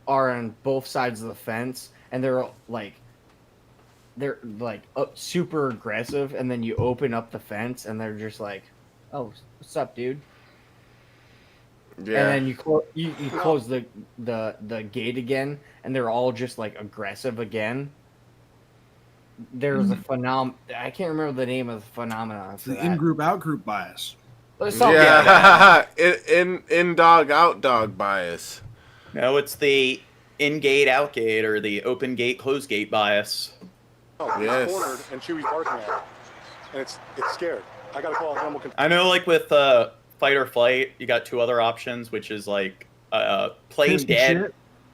on both sides of the fence and they're like super aggressive, and then you open up the fence and they're just like, "Oh, what's up, dude?" Yeah. And then you close the gate again, and they're all just like aggressive again. There's a I can't remember the name of the phenomenon. It's the in-group, out-group bias. Yeah, in dog, out dog bias. No, it's the in-gate, out-gate, or the open-gate, closed-gate bias. Oh, yes. It's cornered and Chewy's barking at it, and it's scared. I gotta call animal control. I know, like with fight or flight, you got two other options, which is like playing dead.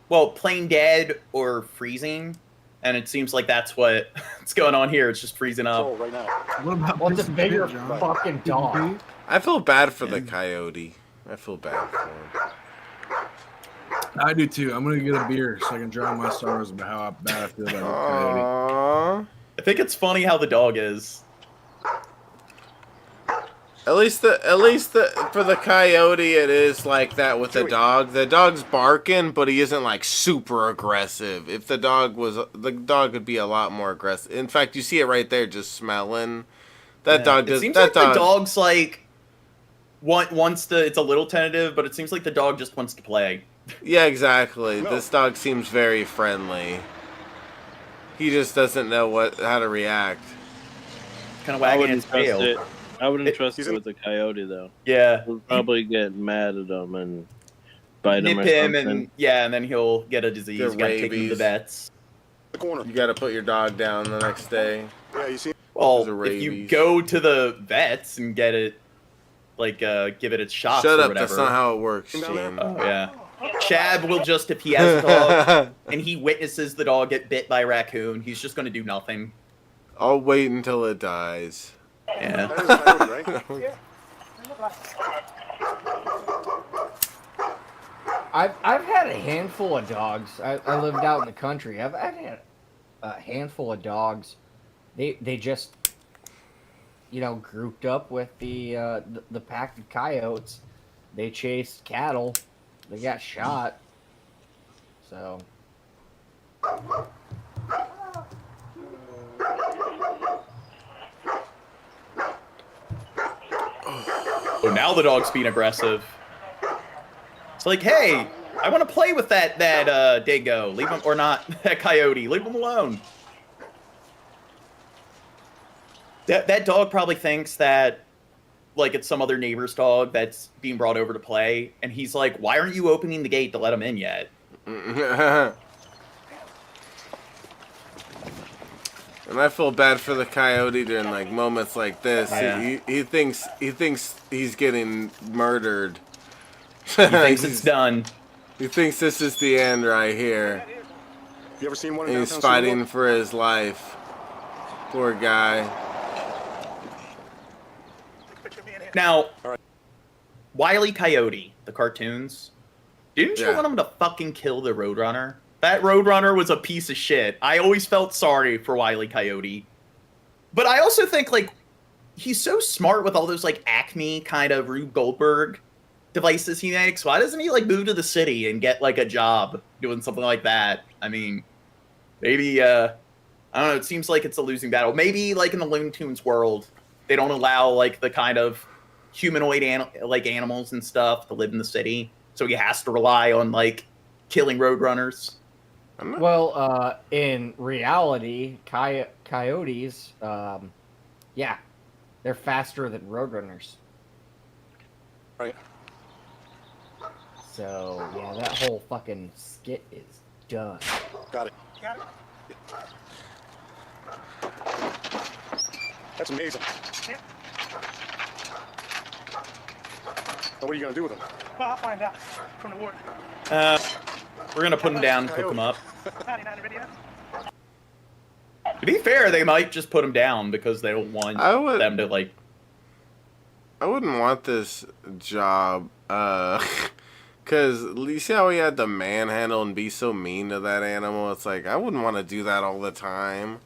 Well, playing dead or freezing. And it seems like that's what's going on here. It's just freezing up. Right now. What about what's a bigger fucking dog? I feel bad for the coyote. I feel bad for him. I do too. I'm gonna get a beer so I can drown my sorrows about how bad I feel about the coyote. I think it's funny how the dog is. At least for the coyote, it is like that with the dog. The dog's barking, but he isn't like super aggressive. If the dog would be a lot more aggressive. In fact, you see it right there, just smelling. That dog does. It seems that like dog. the dog's like wants to. It's a little tentative, but it seems like the dog just wants to play. Yeah, exactly. This dog seems very friendly. He just doesn't know how to react. Kind of wagging its tail. I wouldn't trust it with a coyote though. Yeah, he'll probably get mad at him and bite him nip or him, something. and then he'll get a disease. You gotta take him to the vets. You gotta put your dog down the next day. Yeah, you see. Well, if you go to the vets and get it, like give it its shots Shut or up! whatever. That's not how it works, Gene. Oh yeah. Chad will just, if he has a dog and he witnesses the dog get bit by a raccoon, he's just gonna do nothing. I'll wait until it dies. Yeah. I've had a handful of dogs. I lived out in the country. I've had a handful of dogs. They just grouped up with the pack of coyotes. They chased cattle. They got shot. So. Oh, now the dog's being aggressive. It's like, hey, I want to play with that dingo. Leave him, or not, that coyote. Leave him alone. That dog probably thinks that, like, it's some other neighbor's dog that's being brought over to play, and he's like, why aren't you opening the gate to let him in yet? And I feel bad for the coyote during like moments like this. Yeah. He thinks he's getting murdered. He thinks it's done. He thinks this is the end right here. You ever seen one in And he's downtown fighting Singapore? for his life. Poor guy. Now, Wile E. Coyote, the cartoons. Didn't you want him to fucking kill the Roadrunner? That Roadrunner was a piece of shit. I always felt sorry for Wile E. Coyote. But I also think, like, he's so smart with all those, like, Acme kind of Rube Goldberg devices he makes. Why doesn't he, like, move to the city and get, like, a job doing something like that? I mean, maybe, I don't know, it seems like it's a losing battle. Maybe, like, in the Looney Tunes world, they don't allow, like, the kind of humanoid, animals and stuff to live in the city. So he has to rely on, like, killing Roadrunners. Well, in reality, coyotes, yeah, they're faster than roadrunners. Right. So, yeah, that whole fucking skit is done. Got it. That's amazing. Now, what are you going to do with them? Well, I'll find out from the warden. We're gonna put them down and cook them up. To be fair, they might just put them down because they don't want them to, like... I wouldn't want this job, because you see how he had to manhandle and be so mean to that animal? It's like, I wouldn't want to do that all the time.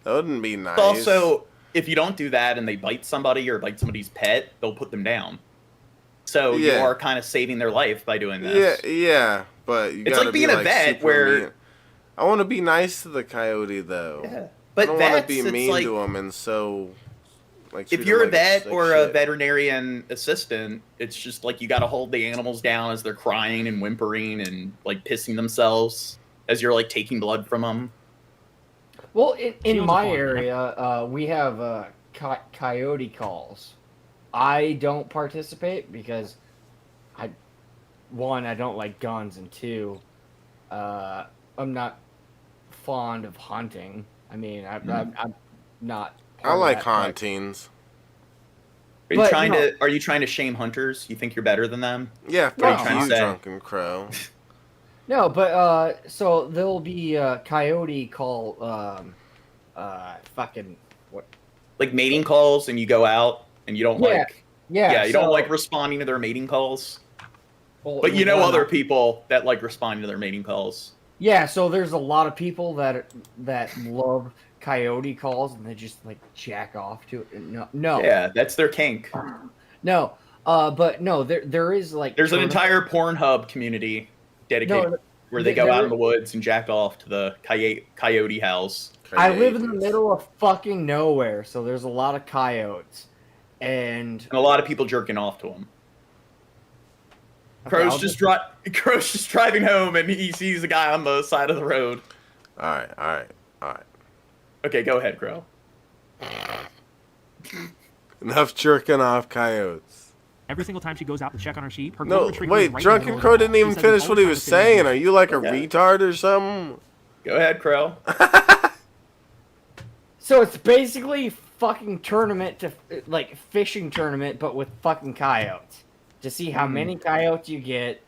That wouldn't be nice. Also, if you don't do that and they bite somebody or bite somebody's pet, they'll put them down. So you are kind of saving their life by doing this. Yeah, but you it's gotta like being be, a vet super where... mean. I want to be nice to the coyote, though. Yeah. But I don't want to vets, be it's mean like- to him and so... Like, If treat you're him a vet like or a shit. veterinarian assistant, it's just like you got to hold the animals down as they're crying and whimpering and like pissing themselves as you're like taking blood from them. Well, in my area, we have coyote calls. I don't participate because I don't like guns, and two, I'm not fond of hunting. I mean, I'm not. I like hauntings. Are you trying to shame hunters? You think you're better than them? Yeah, What are you trying you to say? drunken crow. No, but so there'll be a coyote call, fucking what? Like mating calls, and you go out and you don't you don't so- like responding to their mating calls. Well, But you know well, other people that like responding to their mating calls. Yeah, so there's a lot of people that love coyote calls, and they just like jack off to it. No. Yeah, that's their kink. No, but no, there is like There's an entire Pornhub community dedicated No, where they go out there- in the woods and jack off to the coyote house. I live in the middle of fucking nowhere, so there's a lot of coyotes, and a lot of people jerking off to them. Okay, Crow's just driving home and he sees a guy on the side of the road. All right. Okay, go ahead, Crow. Enough jerking off coyotes. Every single time she goes out to check on her sheep, her No, golden retriever is wait, right in the drunken middle of crow the didn't wall. even She says finish it's what he all was time to figure saying. out- Are you like a Okay. retard or something? Go ahead, Crow. so it's basically fucking tournament to like fishing tournament, but with fucking coyotes to see how many coyotes you get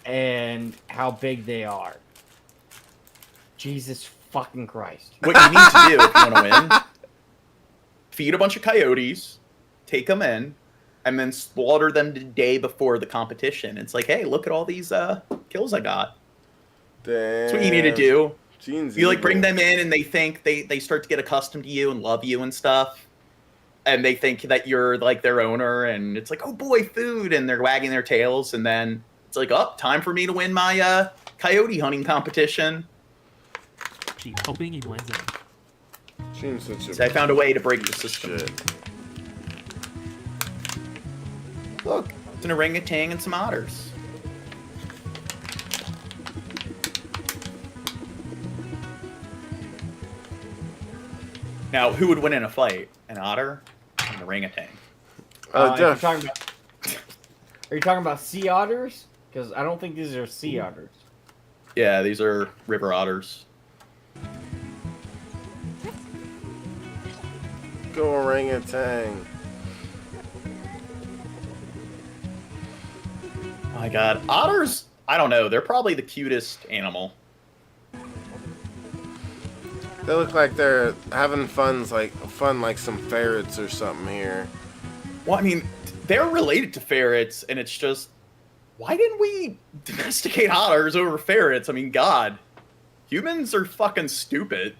and how big they are. Jesus fucking Christ! What you need to do if you want to win, feed a bunch of coyotes, take them in, and then slaughter them the day before the competition. It's like, hey, look at all these kills I got. Damn. That's what you need to do. Gene's You like bring evil. them in and they think they start to get accustomed to you and love you and stuff. And they think that you're like their owner and it's like, oh boy, food, and they're wagging their tails, and then it's like, oh, time for me to win my coyote hunting competition. She's hoping he wins it. Seems such a So I found a way to break the system. shit. Look, it's an orangutan and some otters. Now, who would win in a fight? An otter or an orangutan? If you're talking about, are you talking about sea otters? Because I don't think these are sea otters. Yeah, these are river otters. Go orangutan. My God, otters. I don't know. They're probably the cutest animal. They look like they're having fun like some ferrets or something here. Well, I mean, they're related to ferrets, and it's just, why didn't we domesticate otters over ferrets? I mean, God, humans are fucking stupid.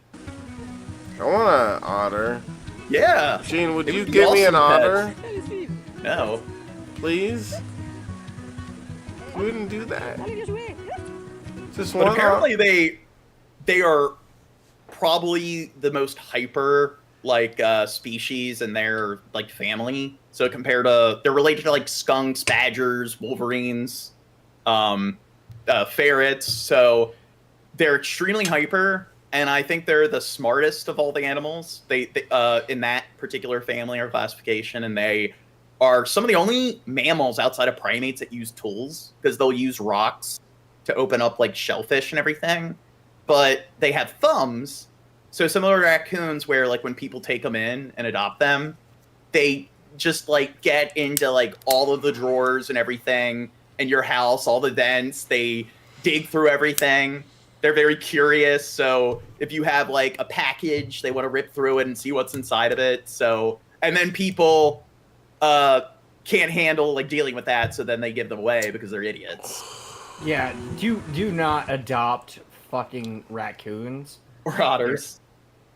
I want an otter. Yeah. Gene, would It you be give me an awesome otter? pets. No. Please? You wouldn't do that. Just But one. apparently they are probably the most hyper species in their like family. So compared to, they're related to like skunks, badgers, wolverines, ferrets. So they're extremely hyper, and I think they're the smartest of all the animals. They in that particular family or classification, and they are some of the only mammals outside of primates that use tools, because they'll use rocks to open up like shellfish and everything. But they have thumbs, so similar to raccoons, where like when people take them in and adopt them, they just like get into like all of the drawers and everything in your house, all the vents. They dig through everything. They're very curious, so if you have like a package, they want to rip through it and see what's inside of it. So, and then people can't handle like dealing with that, so then they give them away because they're idiots. Yeah, do not adopt fucking raccoons or otters.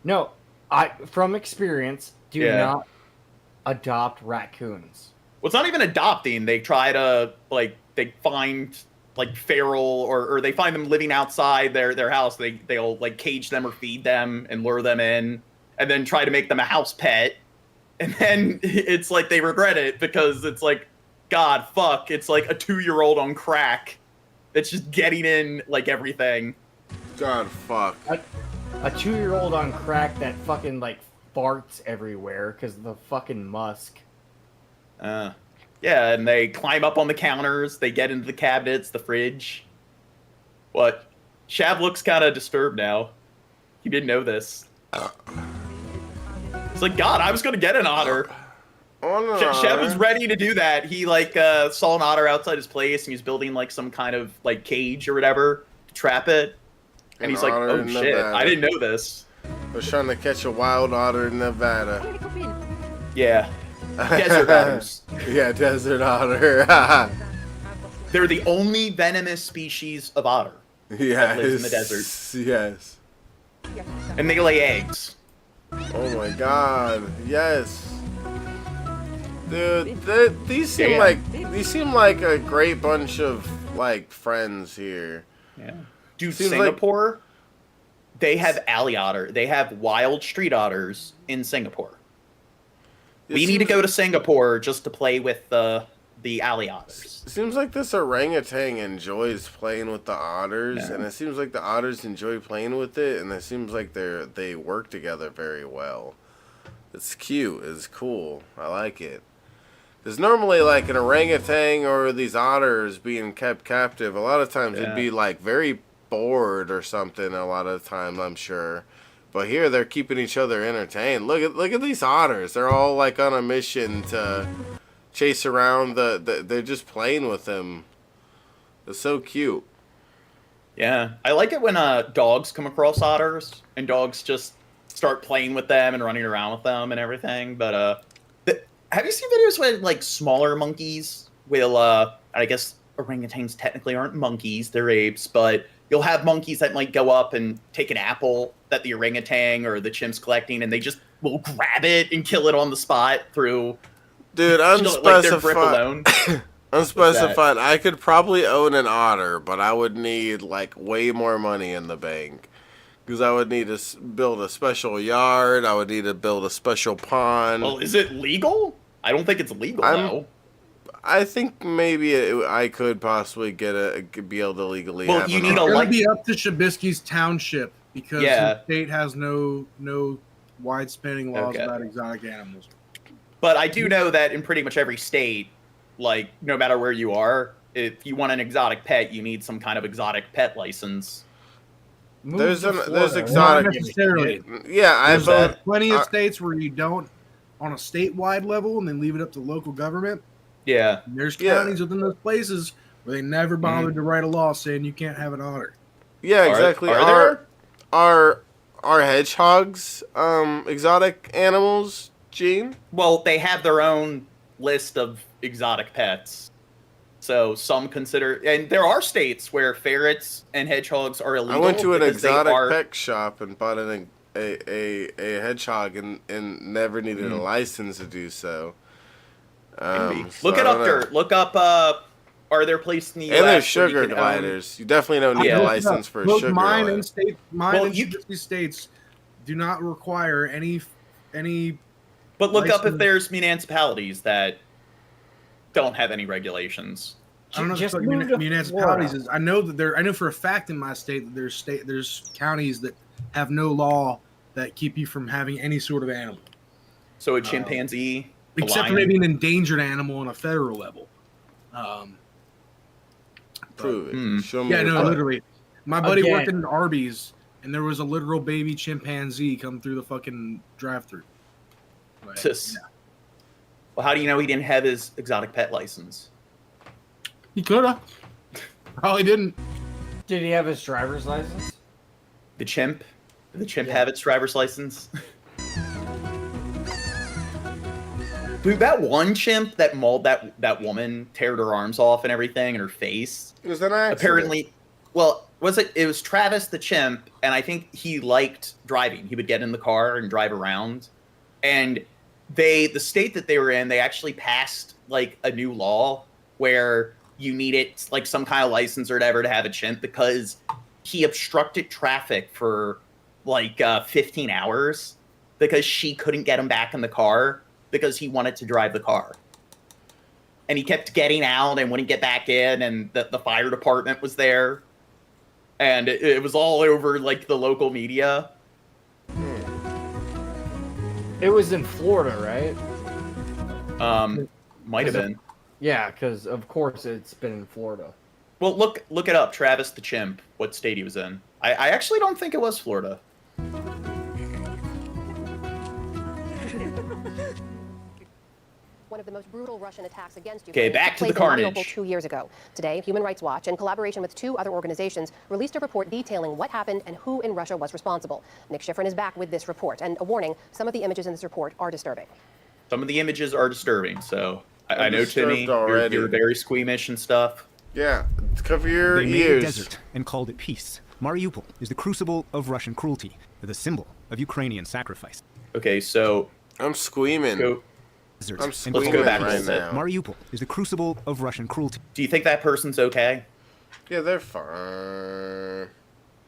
No, from experience, do not adopt raccoons. Well, it's not even adopting. They try to they find like feral or they find them living outside their house. They'll like cage them or feed them and lure them in, and then try to make them a house pet. And then it's like they regret it because it's like, God, fuck, it's like a 2-year-old on crack that's just getting in like everything. God, fuck. A 2-year-old on crack that fucking like farts everywhere because of the fucking musk. Yeah, and they climb up on the counters, they get into the cabinets, the fridge. What? Shav looks kind of disturbed now. He didn't know this. It's like, God, I was going to get an otter. Shav was ready to do that. He saw an otter outside his place, and he was building like some kind of like cage or whatever to trap it. And he's like, oh shit, I didn't know this. I was trying to catch a wild otter in Nevada. Yeah. Desert otters. Yeah, desert otter. They're the only venomous species of otter that lives in the desert. Yes. And they lay eggs. Oh my God! Yes, dude. These seem like a great bunch of like friends here. Yeah, dude. Singapore, they have alley otter. They have wild street otters in Singapore. We need to go to Singapore just to play with the alley otters. It seems like this orangutan enjoys playing with the otters, and it seems like the otters enjoy playing with it, and it seems like they work together very well. It's cute. It's cool. I like it. Because normally, like an orangutan or these otters being kept captive, a lot of times it'd be like very bored or something. A lot of the time, I'm sure. But here they're keeping each other entertained. Look at these otters. They're all like on a mission to chase around they're just playing with them. It's so cute. Yeah, I like it when dogs come across otters and dogs just start playing with them and running around with them and everything. But have you seen videos where like smaller monkeys will I guess orangutans technically aren't monkeys, they're apes, but you'll have monkeys that might go up and take an apple that the orangutan or the chimp's collecting, and they just will grab it and kill it on the spot through. Dude, unspecified. Like their grip alone. Unspecified. I could probably own an otter, but I would need like way more money in the bank. Because I would need to build a special yard. I would need to build a special pond. Well, is it legal? I don't think it's legal, though. I think maybe I could possibly be able to legally. Well, have you an need otter. It'll be up to Shabisky's township because the state has no wide-spanning laws about exotic animals. But I do know that in pretty much every state, like no matter where you are, if you want an exotic pet, you need some kind of exotic pet license. There's Not exotic. necessarily. Yeah, There's plenty of states where you don't on a statewide level and then leave it up to local government. Yeah. And there's counties within those places where they never bothered to write a law saying you can't have an otter. Yeah, exactly. Are hedgehogs exotic animals, Gene? Well, they have their own list of exotic pets. So some consider, and there are states where ferrets and hedgehogs are illegal. I went to an because they exotic are- pet shop and bought a hedgehog and never needed a license to do so. Look it up, Dirt. Look up, are there places in the And there's US where you sugar can gliders. You definitely don't need a license for a Both sugar mine glider. and state, and 60 states do not require any. But look up if license. there's municipalities that don't have any regulations. I don't know if it's like municipalities. I know that I know for a fact in my state that there's counties that have no law that keep you from having any sort of animal. So a chimpanzee, a except for lion? maybe an endangered animal on a federal level. Prove it. Show me. Yeah, your no, butt. literally. My buddy Again. worked in Arby's, and there was a literal baby chimpanzee come through the fucking drive-through. Well, how do you know he didn't have his exotic pet license? He could have. Probably didn't. Did he have his driver's license? The chimp? Did the chimp have its driver's license? Dude, that one chimp that mauled that woman, teared her arms off and everything, and her face. It was an accident. Apparently, well, it was Travis the chimp, and I think he liked driving. He would get in the car and drive around. And the state that they were in, they actually passed like a new law where you needed like some kind of license or whatever to have a chimp because he obstructed traffic for like 15 hours because she couldn't get him back in the car because he wanted to drive the car. And he kept getting out and wouldn't get back in, and the fire department was there. And it was all over like the local media. It was in Florida, right? Might have been. Yeah, because of course it's been in Florida. Well, look it up, Travis the chimp, what state he was in. I actually don't think it was Florida. One of the most brutal Russian attacks against Okay, Ukraine back to took the place in Mariupol carnage. 2 years ago. Today, Human Rights Watch, in collaboration with 2 other organizations, released a report detailing what happened and who in Russia was responsible. Nick Schifrin is back with this report, and a warning, some of the images in this report are disturbing. Some of the images are disturbing, so I know, disturbed Timmy, already. you're very squeamish and stuff. Yeah, cover your They made ears. a desert and called it peace. Mariupol is the crucible of Russian cruelty, the symbol of Ukrainian sacrifice. Okay, so I'm squeaming. Desert I'm and squeaming called it back a right little bit. now. Mariupol is the crucible of Russian cruelty. Do you think that person's okay? Yeah, they're fine.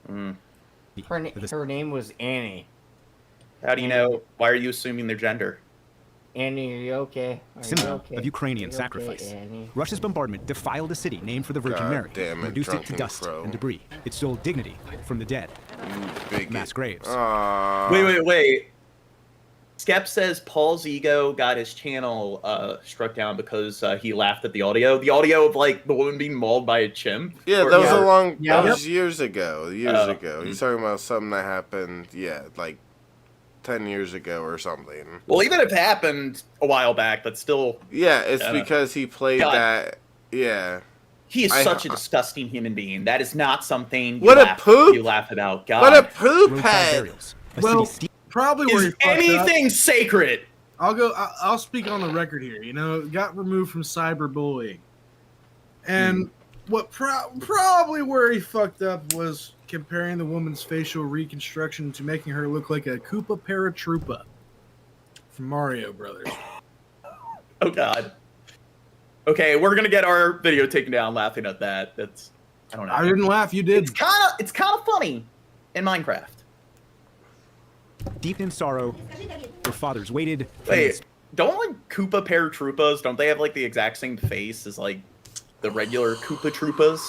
Her name was Annie. How do you know? Why are you assuming their gender? Annie, are you okay? Are you Symbol okay? of Ukrainian Are you sacrifice. okay, Annie? Russia's bombardment defiled a city named for the Virgin God Mary, damn it, and reduced it to drunken dust crow. and debris. It stole dignity from the dead. Mass graves. Wait. Skep says Paul's ego got his channel struck down because he laughed at the audio. The audio of like the woman being mauled by a chimp. Yeah, Or- that was yeah. that was years ago. Oh. He's talking about something that happened, like 10 years ago or something. Well, even if it happened a while back, that's still. Yeah, it's Yeah. because he played God. that. Yeah. He is I- such a disgusting human being. That is not something you What a laugh, poop! you laugh about. God. What a poop head! Well, probably where he Is fucked up. anything sacred? I'll speak on the record here. You know, got removed from cyberbullying, and what probably where he fucked up was comparing the woman's facial reconstruction to making her look like a Koopa Paratroopa from Mario Brothers. Oh God. Okay, we're gonna get our video taken down laughing at that. That's I don't know. I didn't laugh. You did. It's kind of funny in Minecraft. Deep in sorrow, her fathers waited. Wait, don't like Koopa Paratroopas? Don't they have like the exact same face as like the regular Koopa Troopas?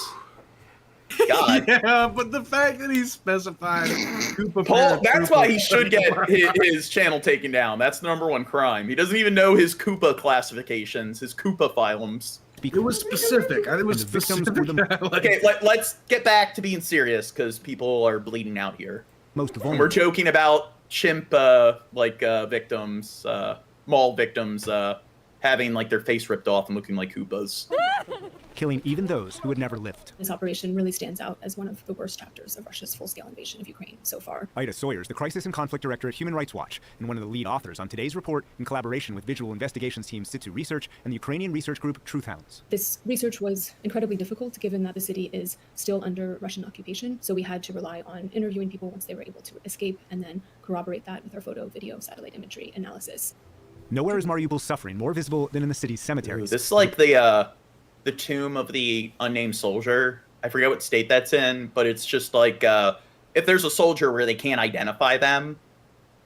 God. Yeah, but the fact that he specified Koopa Paul, that's why he Paratroopa- should get his channel taken down. That's the #1 crime. He doesn't even know his Koopa classifications, his Koopa phylums. speak. It was specific. It was And the victims specific. were the Okay, let's get back to being serious because people are bleeding out here. most And vulnerable. we're joking about chimp victims, mall victims having like their face ripped off and looking like Koopas. Killing even those who would never lived. This operation really stands out as one of the worst chapters of Russia's full-scale invasion of Ukraine so far. Ida Sawyers, the Crisis and Conflict Director at Human Rights Watch, and one of the lead authors on today's report in collaboration with visual investigations team Situ Research and the Ukrainian research group Truth Hounds. This research was incredibly difficult given that the city is still under Russian occupation, so we had to rely on interviewing people once they were able to escape and then corroborate that with our photo, video, satellite imagery analysis. Nowhere is Mariupol's suffering more visible than in the city's cemeteries. This is like the tomb of the unnamed soldier. I forget what state that's in, but it's just like if there's a soldier where they can't identify them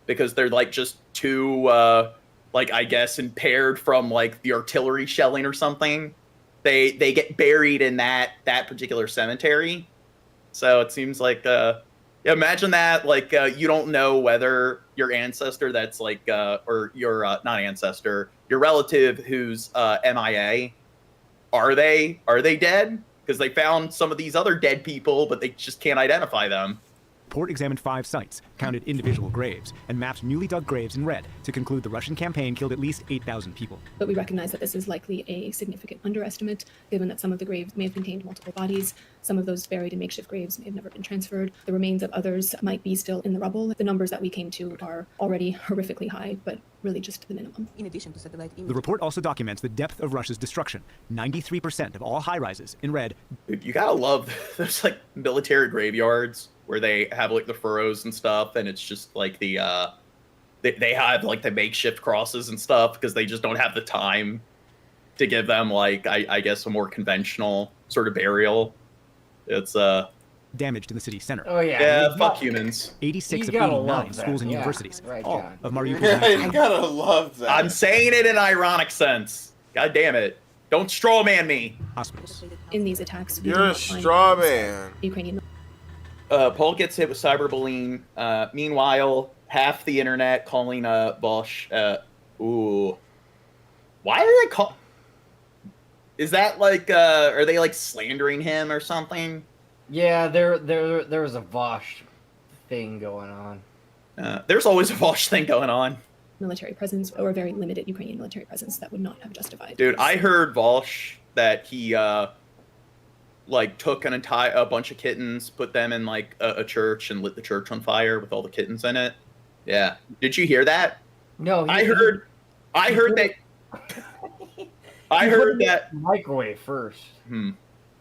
because they're like just too like I guess impaired from like the artillery shelling or something, they get buried in that particular cemetery. So it seems like yeah, imagine that like you don't know whether your ancestor that's like or your not ancestor, your relative who's MIA, are they dead? Because they found some of these other dead people, but they just can't identify them. Report examined 5 sites, counted individual graves, and mapped newly dug graves in red to conclude the Russian campaign killed at least 8,000 people. But we recognize that this is likely a significant underestimate, given that some of the graves may have contained multiple bodies. Some of those buried in makeshift graves may have never been transferred. The remains of others might be still in the rubble. The numbers that we came to are already horrifically high, but really just the minimum. In addition to satellite The report also documents the depth of Russia's destruction. 93% of all high-rises in red. Dude, you gotta love those like military graveyards where they have like the furrows and stuff, and it's just like the they have like the makeshift crosses and stuff because they just don't have the time to give them like I guess a more conventional sort of burial. It's damaged in the city center. Oh yeah. Yeah, fuck humans. 86 of You gotta 89 love that. schools and Yeah, universities. right, all John. of Mariupol's Yeah, you 19. gotta love that. I'm saying it in an ironic sense. God damn it. Don't straw man me. Hospitals. In these attacks, we You're do a not find straw evidence man. that Ukrainian Paul gets hit with cyberbullying. Meanwhile, half the internet calling Bosch. Ooh. Why are they call? Is that like? Are they like slandering him or something? Yeah, there was a Vosh thing going on. There's always a Bosch thing going on. military presence or a very limited Ukrainian military presence that would not have justified. Dude, I heard Volsh that he like took a bunch of kittens, put them in like a church and lit the church on fire with all the kittens in it. Yeah. Did you hear that? No, I heard that I heard that microwave first. Hmm.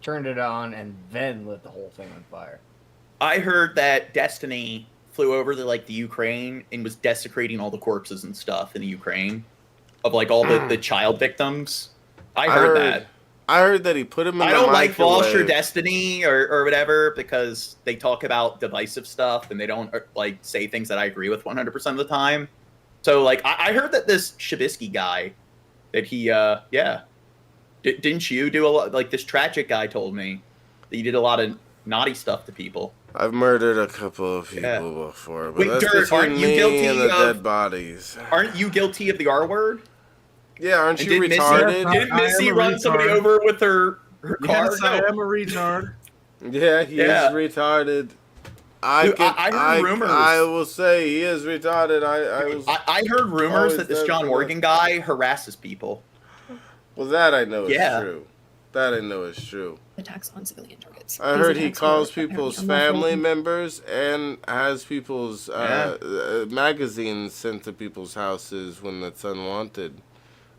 Turned it on and then lit the whole thing on fire. I heard that Destiny flew over to like the Ukraine and was desecrating all the corpses and stuff in the Ukraine of like all the child victims. I heard that. I heard that he put him in I the don't like Volsh or microwave. Destiny or whatever because they talk about divisive stuff and they don't like say things that I agree with 100% of the time. So like I heard that this Shabisky guy that he didn't you do a lot, like this tragic guy told me that you did a lot of naughty stuff to people. I've murdered a couple of people before, but Wait, that's Dirt, between aren't you me guilty and the of- dead bodies. Aren't you guilty of the R word? Yeah, aren't And you did retarded? Didn't Missy run somebody over with her car? Yes, I am a retard. Yeah, he Yeah. is retarded. Dude, I heard rumors. I will say he is retarded. I heard rumors always that this said John that. Morgan guy harasses people. Well, that I know is Yeah. true. That I know is true. attacks on civilian targets. I These heard he attacks were calls apparently people's unlawful family and- members and has people's magazines sent to people's houses when that's unwanted.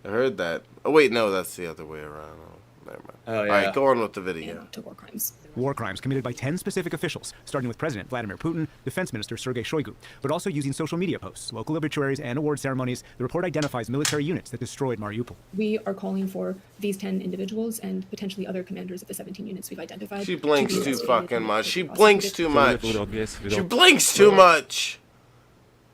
I heard that. Oh wait, no, that's the other way around. Oh, never mind. Oh, All yeah. right, go on with the video. to war crimes. War crimes committed by 10 specific officials, starting with President Vladimir Putin, Defense Minister Sergei Shoigu, but also using social media posts, local obituaries, and award ceremonies. The report identifies military units that destroyed Mariupol. We are calling for these 10 individuals and potentially other commanders of the 17 units we've identified. She to blinks be too investigated fucking and much. She prosecuted. blinks too much. She blinks too much.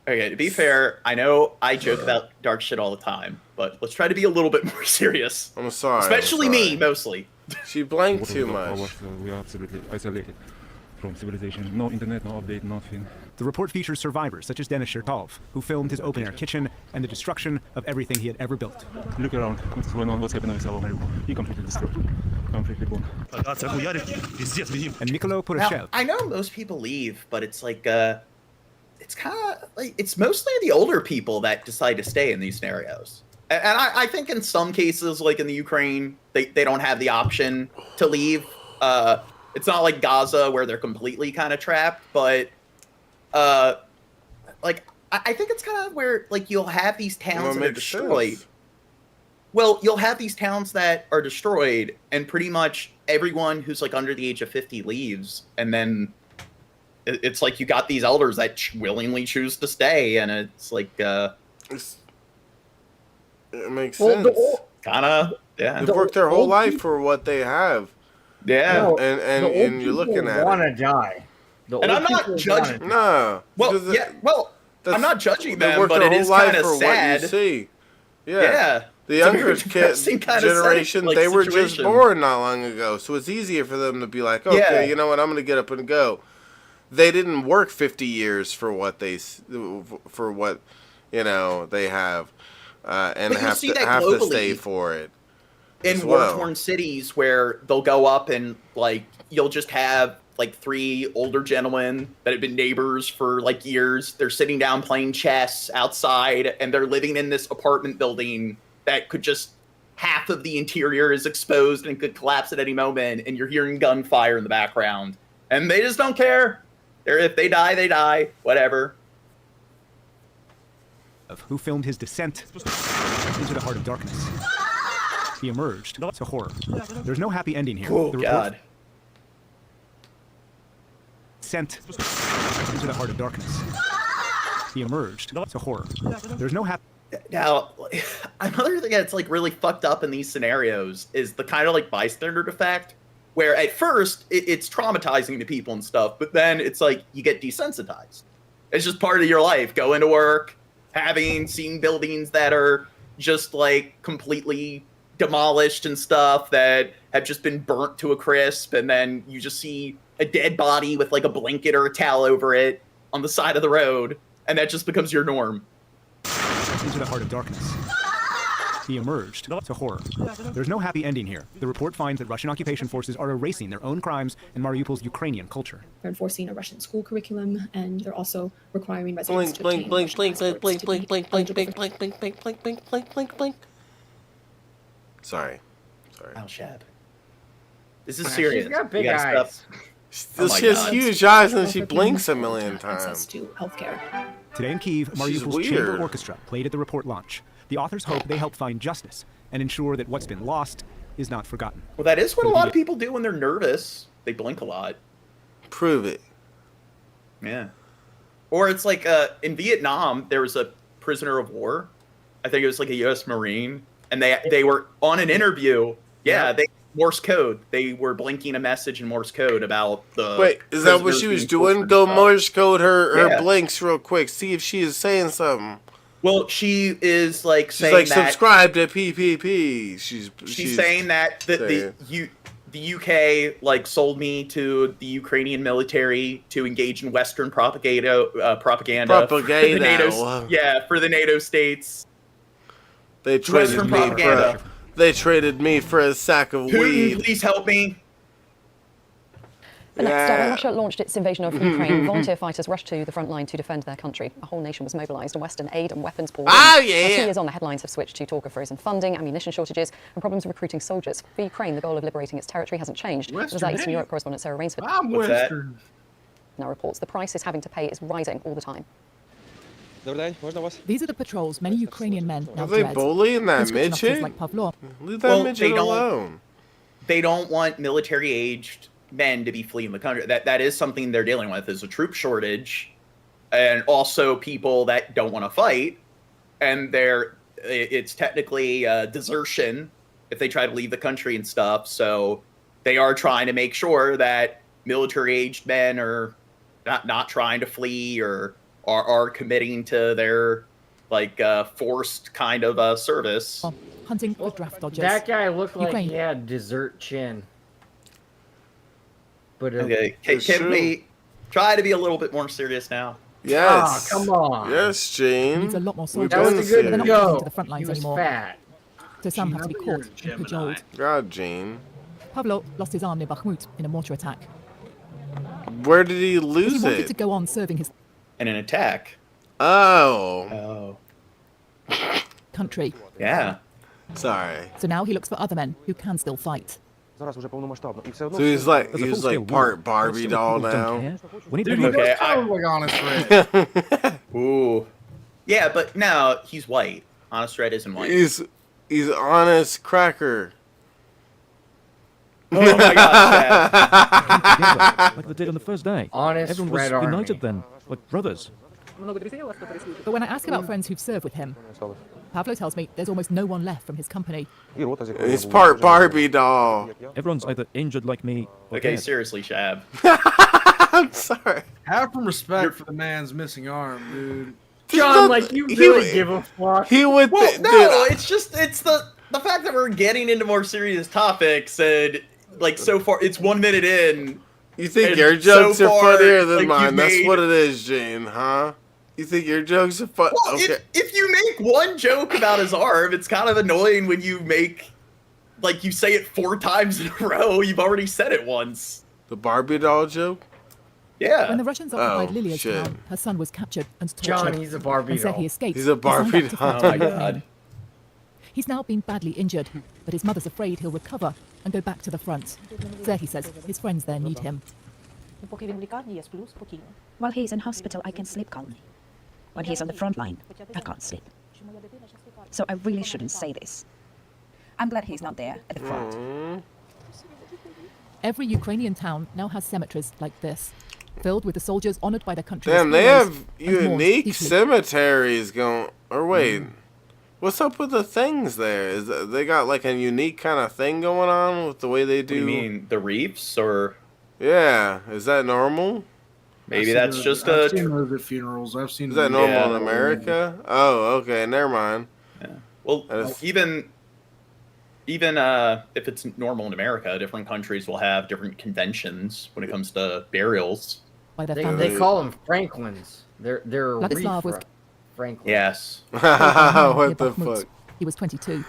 Okay, to be fair, I know I joke about dark shit all the time, but let's try to be a little bit more serious. I'm sorry. Especially me, mostly. She blanked too much. We are absolutely isolated. from civilization. No internet, no update, nothing. The report features survivors such as Denis Chertov, who filmed his open-air kitchen and the destruction of everything he had ever built. Look around. What's going on? What's happening with our Mariupol? He completely destroyed. Completely gone. And Niccolo Now, Poroshenko. I know most people leave, but it's like it's kind of like it's mostly the older people that decide to stay in these scenarios. And I think in some cases, like in the Ukraine, they don't have the option to leave. It's not like Gaza where they're completely kind of trapped, but like I think it's kind of where like you'll have these towns that are destroyed. Well, you'll have these towns that are destroyed, and pretty much everyone who's like under the age of 50 leaves, and then it's like you got these elders that willingly choose to stay, and it's like it makes sense. Kind of, yeah. They've worked their whole life for what they have. Yeah, No, and you're looking at want it. to die. And I'm not judging. No. Well, yeah. Well, I'm not judging They them, worked but their it whole is life kind of for sad. what you see. Yeah. Yeah. The It's a younger very depressing kind of generation, like, they were just situation. born not long ago, so it's easier for them to be like, okay, Yeah. you know what, I'm going to get up and go. They didn't work 50 years for what they have, and But you have see to that have to stay globally. for it. In as well. war-torn cities where they'll go up and like you'll just have like 3 older gentlemen that have been neighbors for like years. They're sitting down playing chess outside, and they're living in this apartment building that could just half of the interior is exposed and could collapse at any moment, and you're hearing gunfire in the background, and they just don't care. If they die, they die. Whatever. Who filmed his descent into the heart of darkness. He emerged to horror. There's no happy ending here. Oh, The report God. Sent into the heart of darkness. He emerged to horror. There's no happy. Now, another thing that's like really fucked up in these scenarios is the kind of like bystander effect, where at first it's traumatizing to people and stuff, but then it's like you get desensitized. It's just part of your life. Going to work, seeing buildings that are just like completely demolished and stuff that have just been burnt to a crisp, and then you just see a dead body with like a blanket or a towel over it on the side of the road, and that just becomes your norm. Into the heart of darkness. He emerged to horror. There's no happy ending here. The report finds that Russian occupation forces are erasing their own crimes and Mariupol's Ukrainian culture. They're enforcing a Russian school curriculum, and they're also requiring residents Blink, to blink, obtain blink, blink, Russian blink, blink, passports blink, to blink, be blink, blink, blink, blink, blink, blink, blink, blink. Sorry. Al Shab. This is She's serious. got big You gotta eyes. stop. Oh my She has God. huge eyes and she blinks a million access times. to healthcare. Today in Kyiv, She's Mariupol's chamber weird. orchestra played at the report launch. The authors hope they help find justice and ensure that what's been lost is not forgotten. Well, that is what a lot of people do when they're nervous. They blink a lot. Prove it. Yeah. Or it's like in Vietnam, there was a prisoner of war. I think it was like a U.S. Marine, and they were on an interview. Yeah, they Morse code. They were blinking a message in Morse code about the. Wait, is that what prisoners she was being doing? tortured Go and stuff. Morse code her Yeah. blinks real quick. See if she is saying something. Well, she is like She's saying like, that subscribe to PPP. She's saying that the UK like sold me to the Ukrainian military to engage in Western propaganda for the Propaganda. NATO, for the NATO states. They traded Western me propaganda. for a sack of Putin, weed. please help me. The next Yeah. step, when Russia launched its invasion of Ukraine, volunteer fighters rushed to the front line to defend their country. A whole nation was mobilised, and Western aid and weapons poured in. Oh, Now, yeah. 2 years on, the headlines have switched to talk of frozen funding, ammunition shortages, and problems recruiting soldiers. For Ukraine, the goal of liberating its territory hasn't changed. It was Western our Eastern aid? Europe correspondent Sarah Rainsford. I'm Western. Now reports the price is having to pay is rising all the time. These are the patrols many Ukrainian men now Are they dread. bullying that Conscription officers midget? like Pavlov. Leave that Well, midget they don't- alone. They don't want military-aged men to be fleeing the country. That is something they're dealing with, is a troop shortage, and also people that don't want to fight, and it's technically desertion if they try to leave the country and stuff. So they are trying to make sure that military-aged men are not trying to flee or are committing to their forced kind of service. Hunting for draft dodgers. That guy looked like Ukraine. he had dessert chin. But Okay, can we try to be a little bit more serious now? Yes. come on. Yes, Gene. Needs a lot more We've soldiers. That was been a good They're not serious. getting go. to the front lines He was anymore. fat. So some have to be Gene, caught you're a and Gemini. cajoled. God, Gene. Pavlo lost his arm near Bakhmut in a mortar attack. Where did he But he lose wanted to it? go on serving his In an attack. Oh. country. Yeah. Sorry. So now he looks for other men who can still fight. So he's like part Barbie doll now. Okay. Ooh. Yeah, but no, he's white. Honest Red isn't white. He's honest cracker. Oh my God, Chad. Like they did on the first day. Honest Everyone was Red Army. united then, like brothers. But when I ask about friends who've served with him, Pavlo tells me there's almost no one left from his company. He's part Barbie doll. Everyone's either injured like me or Okay, dead. seriously, Shab. I'm sorry. Have some respect for the man's missing arm, dude. John, like you really give a fuck. He would. Well, dude, no, it's the fact that we're getting into more serious topics and like so far it's 1 minute in. You think and your jokes so are far, funnier than like, mine? That's made- what it is, Gene, huh? You think your jokes are fun? Well, Okay. if you make one joke about his arm, it's kind of annoying when you make like you say it 4 times in a row. You've already said it once. The Barbie doll joke? Yeah. When the Russians occupied Oh, Lilia's shit. town, her son was captured and tortured. John, he's a Barbie and said doll. he escaped. He's a and signed Barbie up to doll. fight Oh my in Ukraine. God. He's now been badly injured, but his mother's afraid he'll recover and go back to the front. Serhi says his friends there need him. While he's in hospital, I can sleep calmly. When he's on the front line, I can't sleep. So I really shouldn't say this. I'm glad he's not there at the front. Every Ukrainian town now has cemeteries like this, filled with the soldiers honored by their country. Damn, they have unique cemeteries going. Or wait, what's up with the things there? Is they got like a unique kind of thing going on with the way they do? What do you mean the reefs or? Yeah, is that normal? Maybe that's just I've seen those at funerals. I've seen. Is that those. normal in America? Oh, okay, never mind. Well, even if it's normal in America, different countries will have different conventions when it comes to burials. By their They families. call them Franklins. They're Vladislav was Franklin. Yes. What the fuck? He was 22.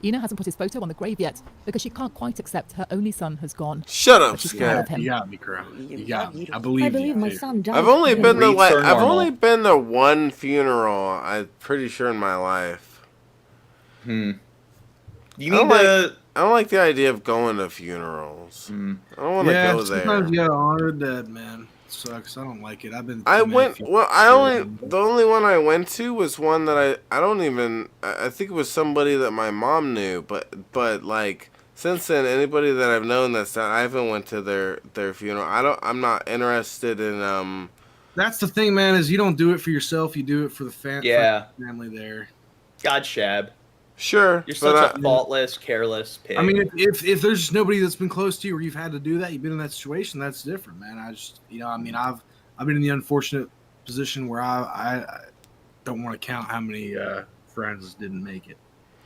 Ina hasn't put his photo on the grave yet because she can't quite accept her only son has gone. Shut up, But she's proud of Scott. him. You got me, Crow. You got me. I believe you. my dude. son died. I've only been to Reefs are I've normal. only been to one funeral. I'm pretty sure in my life. You I need don't to. I don't like the idea of going to funerals. I don't want to Yeah, go there. sometimes you gotta honor the dead, man. It sucks. I don't like it. I've been. to I too many went. funerals. Well, the only one I went to was one that I don't even. I think it was somebody that my mom knew, but like since then, anybody that I've known that's not, I haven't went to their funeral. I'm not interested in That's the thing, man. Is you don't do it for yourself. You do it for the Yeah. family there. God, Shab. Sure, You're but such a thoughtless, careless pig. I mean, if there's just nobody that's been close to you, or you've had to do that, you've been in that situation. That's different, man. I just, I mean, I've been in the unfortunate position where I don't want to count how many friends didn't make it.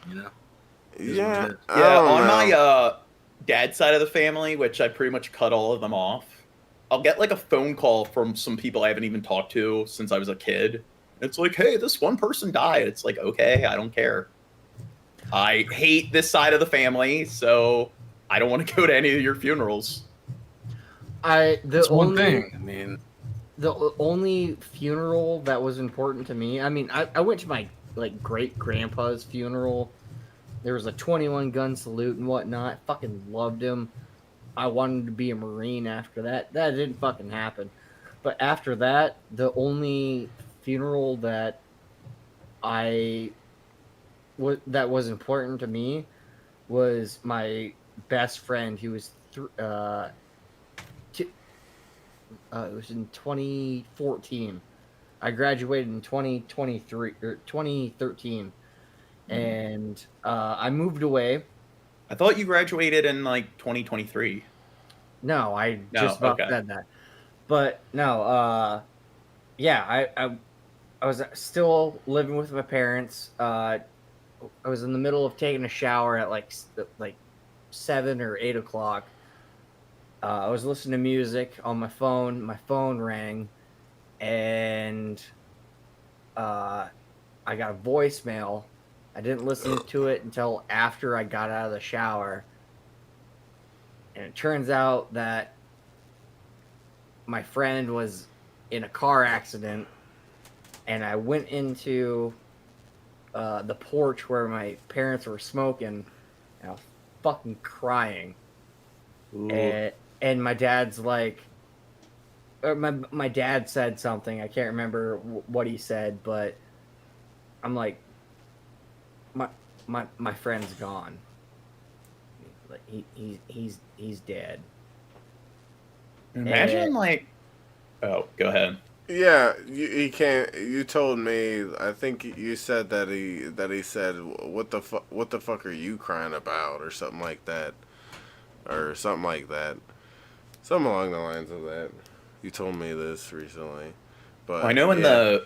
You know. Yeah. Yeah, on my dad's side of the family, which I pretty much cut all of them off, I'll get like a phone call from some people I haven't even talked to since I was a kid. It's like, hey, this one person died. It's like, okay, I don't care. I hate this side of the family, so I don't want to go to any of your funerals. That's one thing. I mean, the only funeral that was important to me. I mean, I went to my great grandpa's funeral. There was a 21 gun salute and whatnot. I fucking loved him. I wanted to be a Marine after that. That didn't fucking happen. But after that, the only funeral that that was important to me was my best friend who was it was in 2014. I graduated in 2013, and I moved away. I thought you graduated in like 2023. No, I No, just about okay. said that. But no, yeah, I was still living with my parents. I was in the middle of taking a shower at like 7 or 8 o'clock, I was listening to music on my phone. My phone rang, and I got a voicemail. I didn't listen to it until after I got out of the shower. And it turns out that my friend was in a car accident, and I went into the porch where my parents were smoking, and I was fucking crying. And my dad's like, or my dad said something. I can't remember what he said, but I'm like, my friend's gone. Like he's dead. Imagine like, oh, go ahead. Yeah, he can't. You told me. I think you said that he said, "What the fuck are you crying about?" or something like that, something along the lines of that. You told me this recently, but I know in the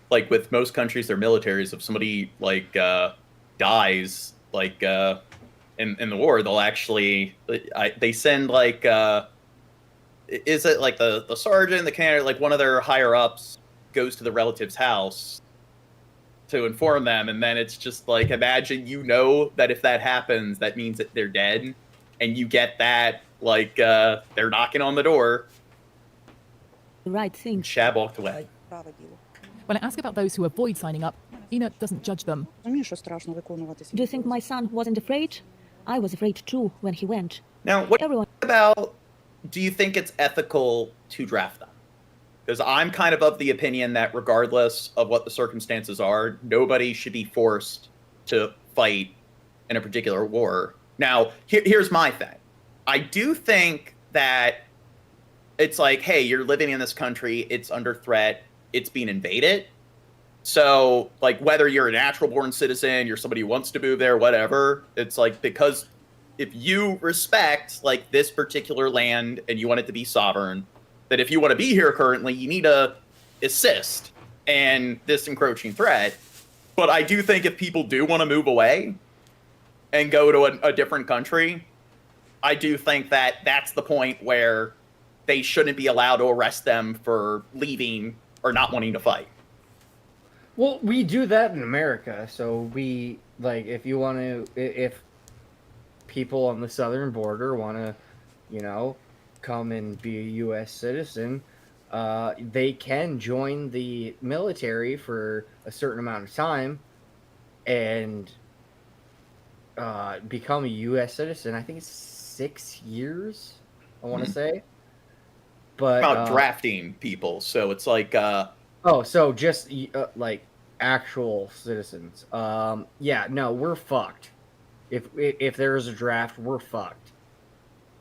like with most countries, their militaries, if somebody like dies like in the war, they'll actually they send like. Is it like the sergeant, the candidate, like one of their higher ups goes to the relative's house to inform them, and then it's just like, imagine that if that happens, that means that they're dead, and you get that like they're knocking on the door. Right thing. Shab walked away. When I ask about those who avoid signing up, Ina doesn't judge them. Do you think my son wasn't afraid? I was afraid too when he went. Now, what about? Do you think it's ethical to draft them? Because I'm kind of the opinion that regardless of what the circumstances are, nobody should be forced to fight in a particular war. Now, here's my thing. I do think that it's like, hey, you're living in this country, it's under threat, it's being invaded. So, like, whether you're a natural-born citizen, you're somebody who wants to move there, whatever, it's like, because if you respect like this particular land and you want it to be sovereign, that if you want to be here currently, you need to assist in this encroaching threat. But I do think if people do want to move away and go to a different country, I do think that that's the point where they shouldn't be allowed to arrest them for leaving or not wanting to fight. Well, we do that in America. So we like, if you want to, if people on the southern border want to, come and be a U.S. citizen, they can join the military for a certain amount of time and become a U.S. citizen. I think it's 6 years, I want to say. But about drafting people, so it's like so just like actual citizens. Yeah, no, we're fucked. If there is a draft, we're fucked.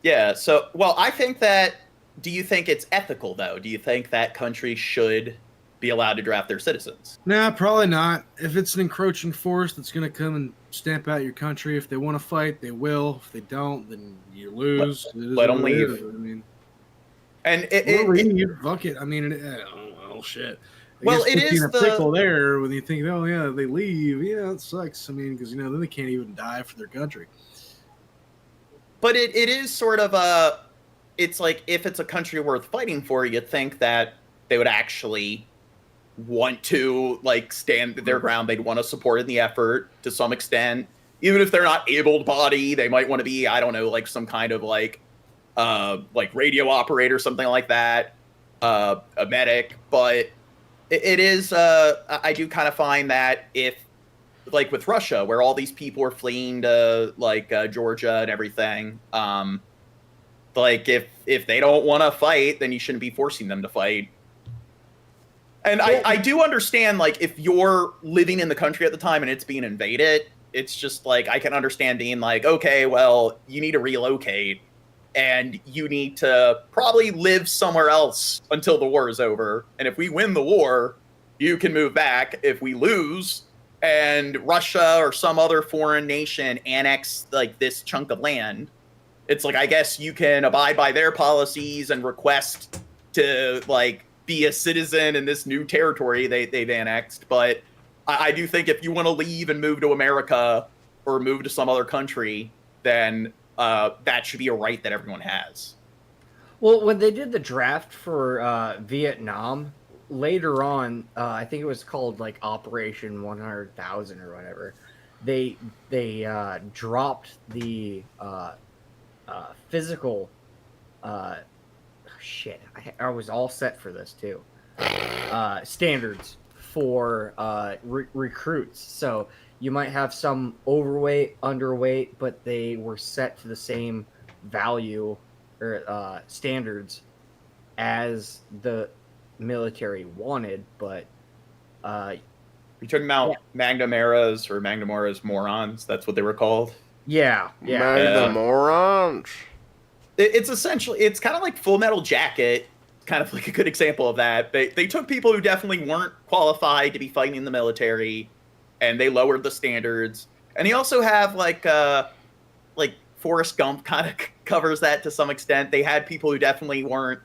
Yeah, so, well, I think that, do you think it's ethical, though? Do you think that countries should be allowed to draft their citizens? Nah, probably not. If it's an encroaching force that's going to come and stamp out your country, if they want to fight, they will. If they don't, then you lose. Let them leave. I mean, and fuck it. I mean, oh, shit. Well, it is a pickle there when you think, oh yeah, they leave. Yeah, it sucks. I mean, because then they can't even die for their country. But it is sort of it's like if it's a country worth fighting for, you'd think that they would actually want to like stand their ground. They'd want to support in the effort to some extent, even if they're not able-bodied. They might want to be, I don't know, like some kind of like radio operator, something like that, a medic, but. It is, I do kind of find that if, like with Russia, where all these people are fleeing to, like, Georgia and everything, like, if they don't want to fight, then you shouldn't be forcing them to fight. And I do understand, like, if you're living in the country at the time and it's being invaded, it's just, like, I can understand being like, okay, well, you need to relocate, and you need to probably live somewhere else until the war is over. And if we win the war, you can move back. If we lose and Russia or some other foreign nation annex like this chunk of land, it's like, I guess you can abide by their policies and request to like be a citizen in this new territory they've annexed. But I do think if you want to leave and move to America or move to some other country, then that should be a right that everyone has. Well, when they did the draft for Vietnam, later on, I think it was called like Operation 100,000 or whatever. They dropped the physical. Shit, I was all set for this too. Standards for recruits. So you might have some overweight, underweight, but they were set to the same value or standards as the military wanted. But you're talking about Magnum eras or Magnum eras morons. That's what they were called. Yeah. Magnum morons. It's essentially, it's kind of like Full Metal Jacket, kind of like a good example of that. They took people who definitely weren't qualified to be fighting in the military, and they lowered the standards. And you also have like Forrest Gump kind of covers that to some extent. They had people who definitely weren't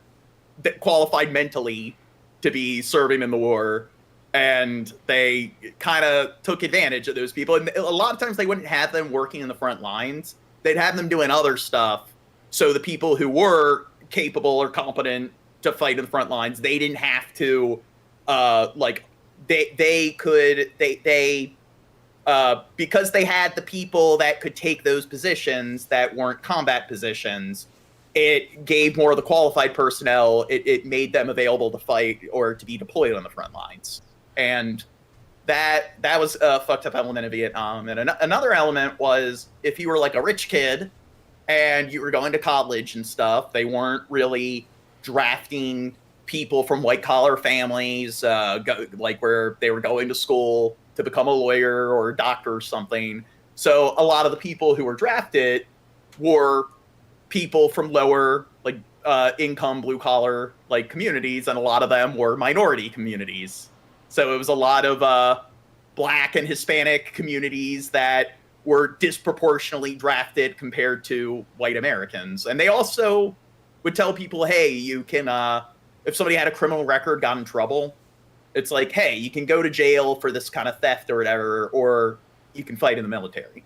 qualified mentally to be serving in the war, and they kind of took advantage of those people. And a lot of times they wouldn't have them working in the front lines. They'd have them doing other stuff. So the people who were capable or competent to fight in the front lines, they didn't have to, because they had the people that could take those positions that weren't combat positions, it gave more of the qualified personnel, it made them available to fight or to be deployed on the front lines. And that was a fucked up element of Vietnam. And another element was if you were like a rich kid and you were going to college and stuff, they weren't really drafting people from white-collar families, where they were going to school to become a lawyer or a doctor or something. So a lot of the people who were drafted were people from lower, income, blue-collar, communities, and a lot of them were minority communities. So it was a lot of Black and Hispanic communities that were disproportionately drafted compared to white Americans. And they also would tell people, hey, you can, if somebody had a criminal record, got in trouble, it's like, hey, you can go to jail for this kind of theft or whatever, or you can fight in the military.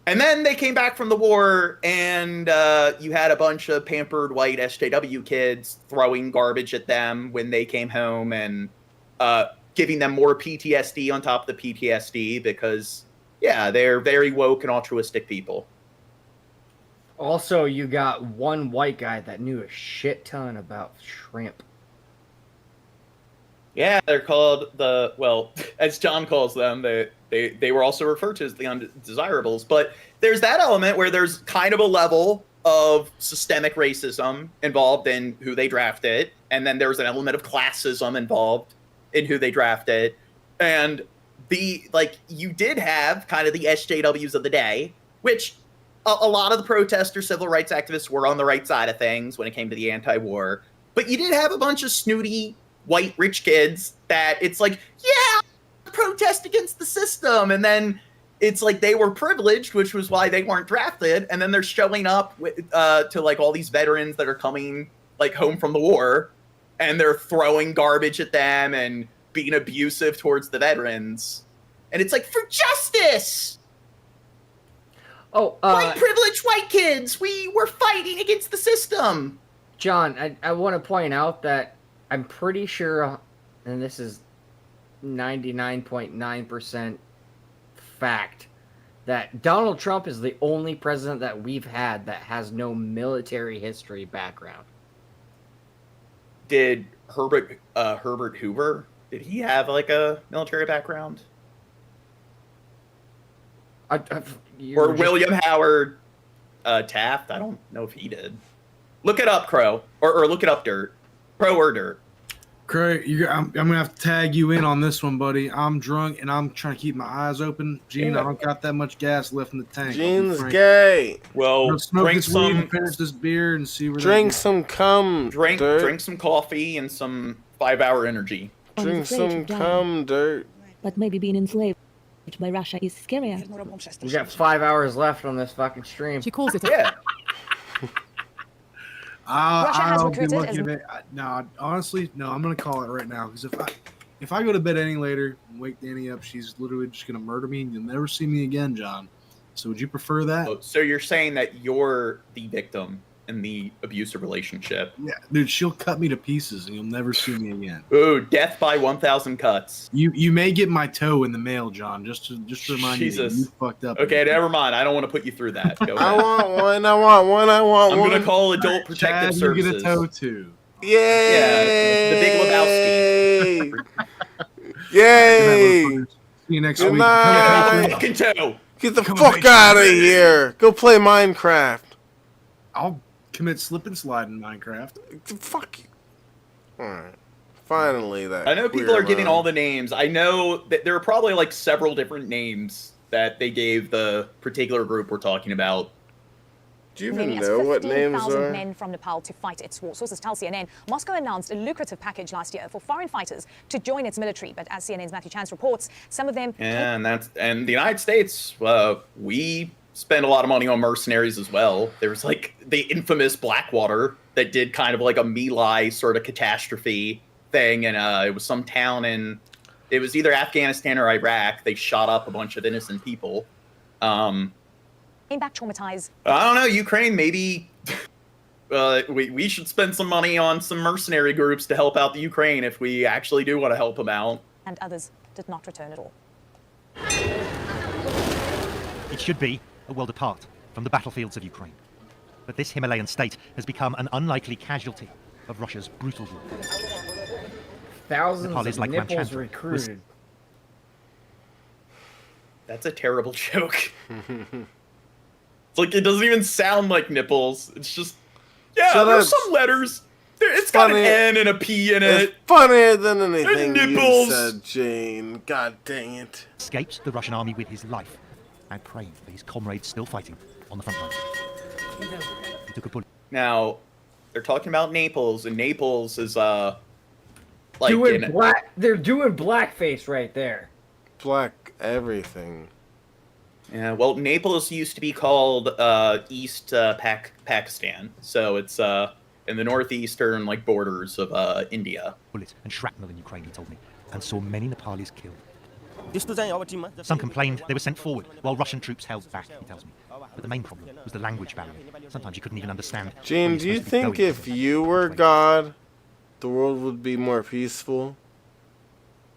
And then they came back from the war, and you had a bunch of pampered white SJW kids throwing garbage at them when they came home and giving them more PTSD on top of the PTSD because, yeah, they're very woke and altruistic people. Also, you got one white guy that knew a shit ton about shrimp. Yeah, they're called as John calls them, they were also referred to as the undesirables. But there's that element where there's kind of a level of systemic racism involved in who they drafted, and then there's an element of classism involved in who they drafted. And you did have kind of the SJWs of the day, which a lot of the protesters, civil rights activists were on the right side of things when it came to the anti-war. But you did have a bunch of snooty white rich kids that it's like, yeah, protest against the system. And then it's like they were privileged, which was why they weren't drafted. And then they're showing up to all these veterans that are coming home from the war, and they're throwing garbage at them and being abusive towards the veterans. And it's like, for justice! Oh, white privileged white kids, we're fighting against the system. John, I want to point out that I'm pretty sure, and this is 99.9% fact, that Donald Trump is the only president that we've had that has no military history background. Did Herbert Hoover, did he have a military background? Or William Howard Taft? I don't know if he did. Look it up, Crow, or look it up, Dirt. Pro or Dirt. Crow, I'm gonna have to tag you in on this one, buddy. I'm drunk and I'm trying to keep my eyes open. Gene, I don't got that much gas left in the tank. Gene's gay. Well, drink some, finish this beer, and see where. Drink some cum. Drink some coffee and some 5-hour energy. Drink some cum, Dirt. But maybe being enslaved by Russia is scarier. We got 5 hours left on this fucking stream. She calls it. Yeah. I'll be looking at it. No, honestly, no. I'm gonna call it right now because if I go to bed any later and wake Danny up, she's literally just gonna murder me and you'll never see me again, John. So would you prefer that? So you're saying that you're the victim in the abusive relationship. Yeah, dude, she'll cut me to pieces and you'll never see me again. Ooh, death by 1,000 cuts. You may get my toe in the mail, John. Just to remind you that you fucked up. Okay, never mind. I don't want to put you through that. Go ahead. I want one. I want one. I want I'm one. gonna call Adult Protective Chad, Services. You get a toe too. Yay! Yeah, the Big Lebowski. Yay! See you next Good week. night. Fucking toe. Get the fuck out of here. Go play Minecraft. I'll commit slip and slide in Minecraft. Fuck you. Alright. Finally, that. I know people queer are giving man. all the names. I know that there are probably like several different names that they gave the particular group we're talking about. Do you even know what names 15,000 are? men from Nepal to fight its war. Sources tell CNN Moscow announced a lucrative package last year for foreign fighters to join its military. But as CNN's Matthew Chance reports, some of them... And the United States, we spend a lot of money on mercenaries as well. There was like the infamous Blackwater that did kind of like a My Lai sort of catastrophe thing. And it was some town in, it was either Afghanistan or Iraq. They shot up a bunch of innocent people. Came back traumatized. I don't know, Ukraine, maybe we should spend some money on some mercenary groups to help out the Ukraine if we actually do want to help them out. And others did not return at all. It should be a world apart from the battlefields of Ukraine. But this Himalayan state has become an unlikely casualty of Russia's brutal war. Thousands Nepal of is like nipples Manchanda. recruited. That's a terrible joke. It's like, it doesn't even sound like nipples. It's just, yeah, Shut there's up. some letters. It's got an Funny. N and a P in It's it. funnier than anything you nipples. said, Jane. God dang it. Escaped the Russian army with his life and prayed for his comrades still fighting on the front lines. He took a bullet. Now, they're talking about Naples, and Naples is, like, doing in, black. They're doing blackface right there. Black everything. yeah, well, Naples used to be called East Pakistan, so it's in the northeastern like borders of India. Bullets and shrapnel in Ukraine, he told me, and saw many Nepalis killed. Some complained they were sent forward, while Russian troops held back, he tells me. But the main problem was the language barrier. Sometimes you couldn't even understand. Gene, do you think if you were God, the world would be more peaceful?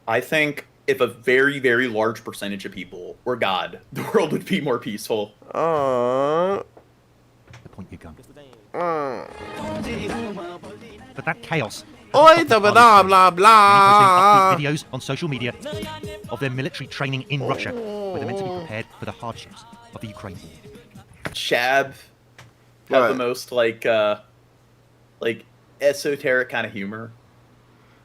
I think if a very, very large percentage of people were God, the world would be more peaceful. The point your gun. But that chaos. Oi, blah, blah, blah, blah. Many videos on social media of their military training in Russia, where they're meant to be prepared for the hardships of the Ukraine war. Shab have the most like esoteric kind of humor.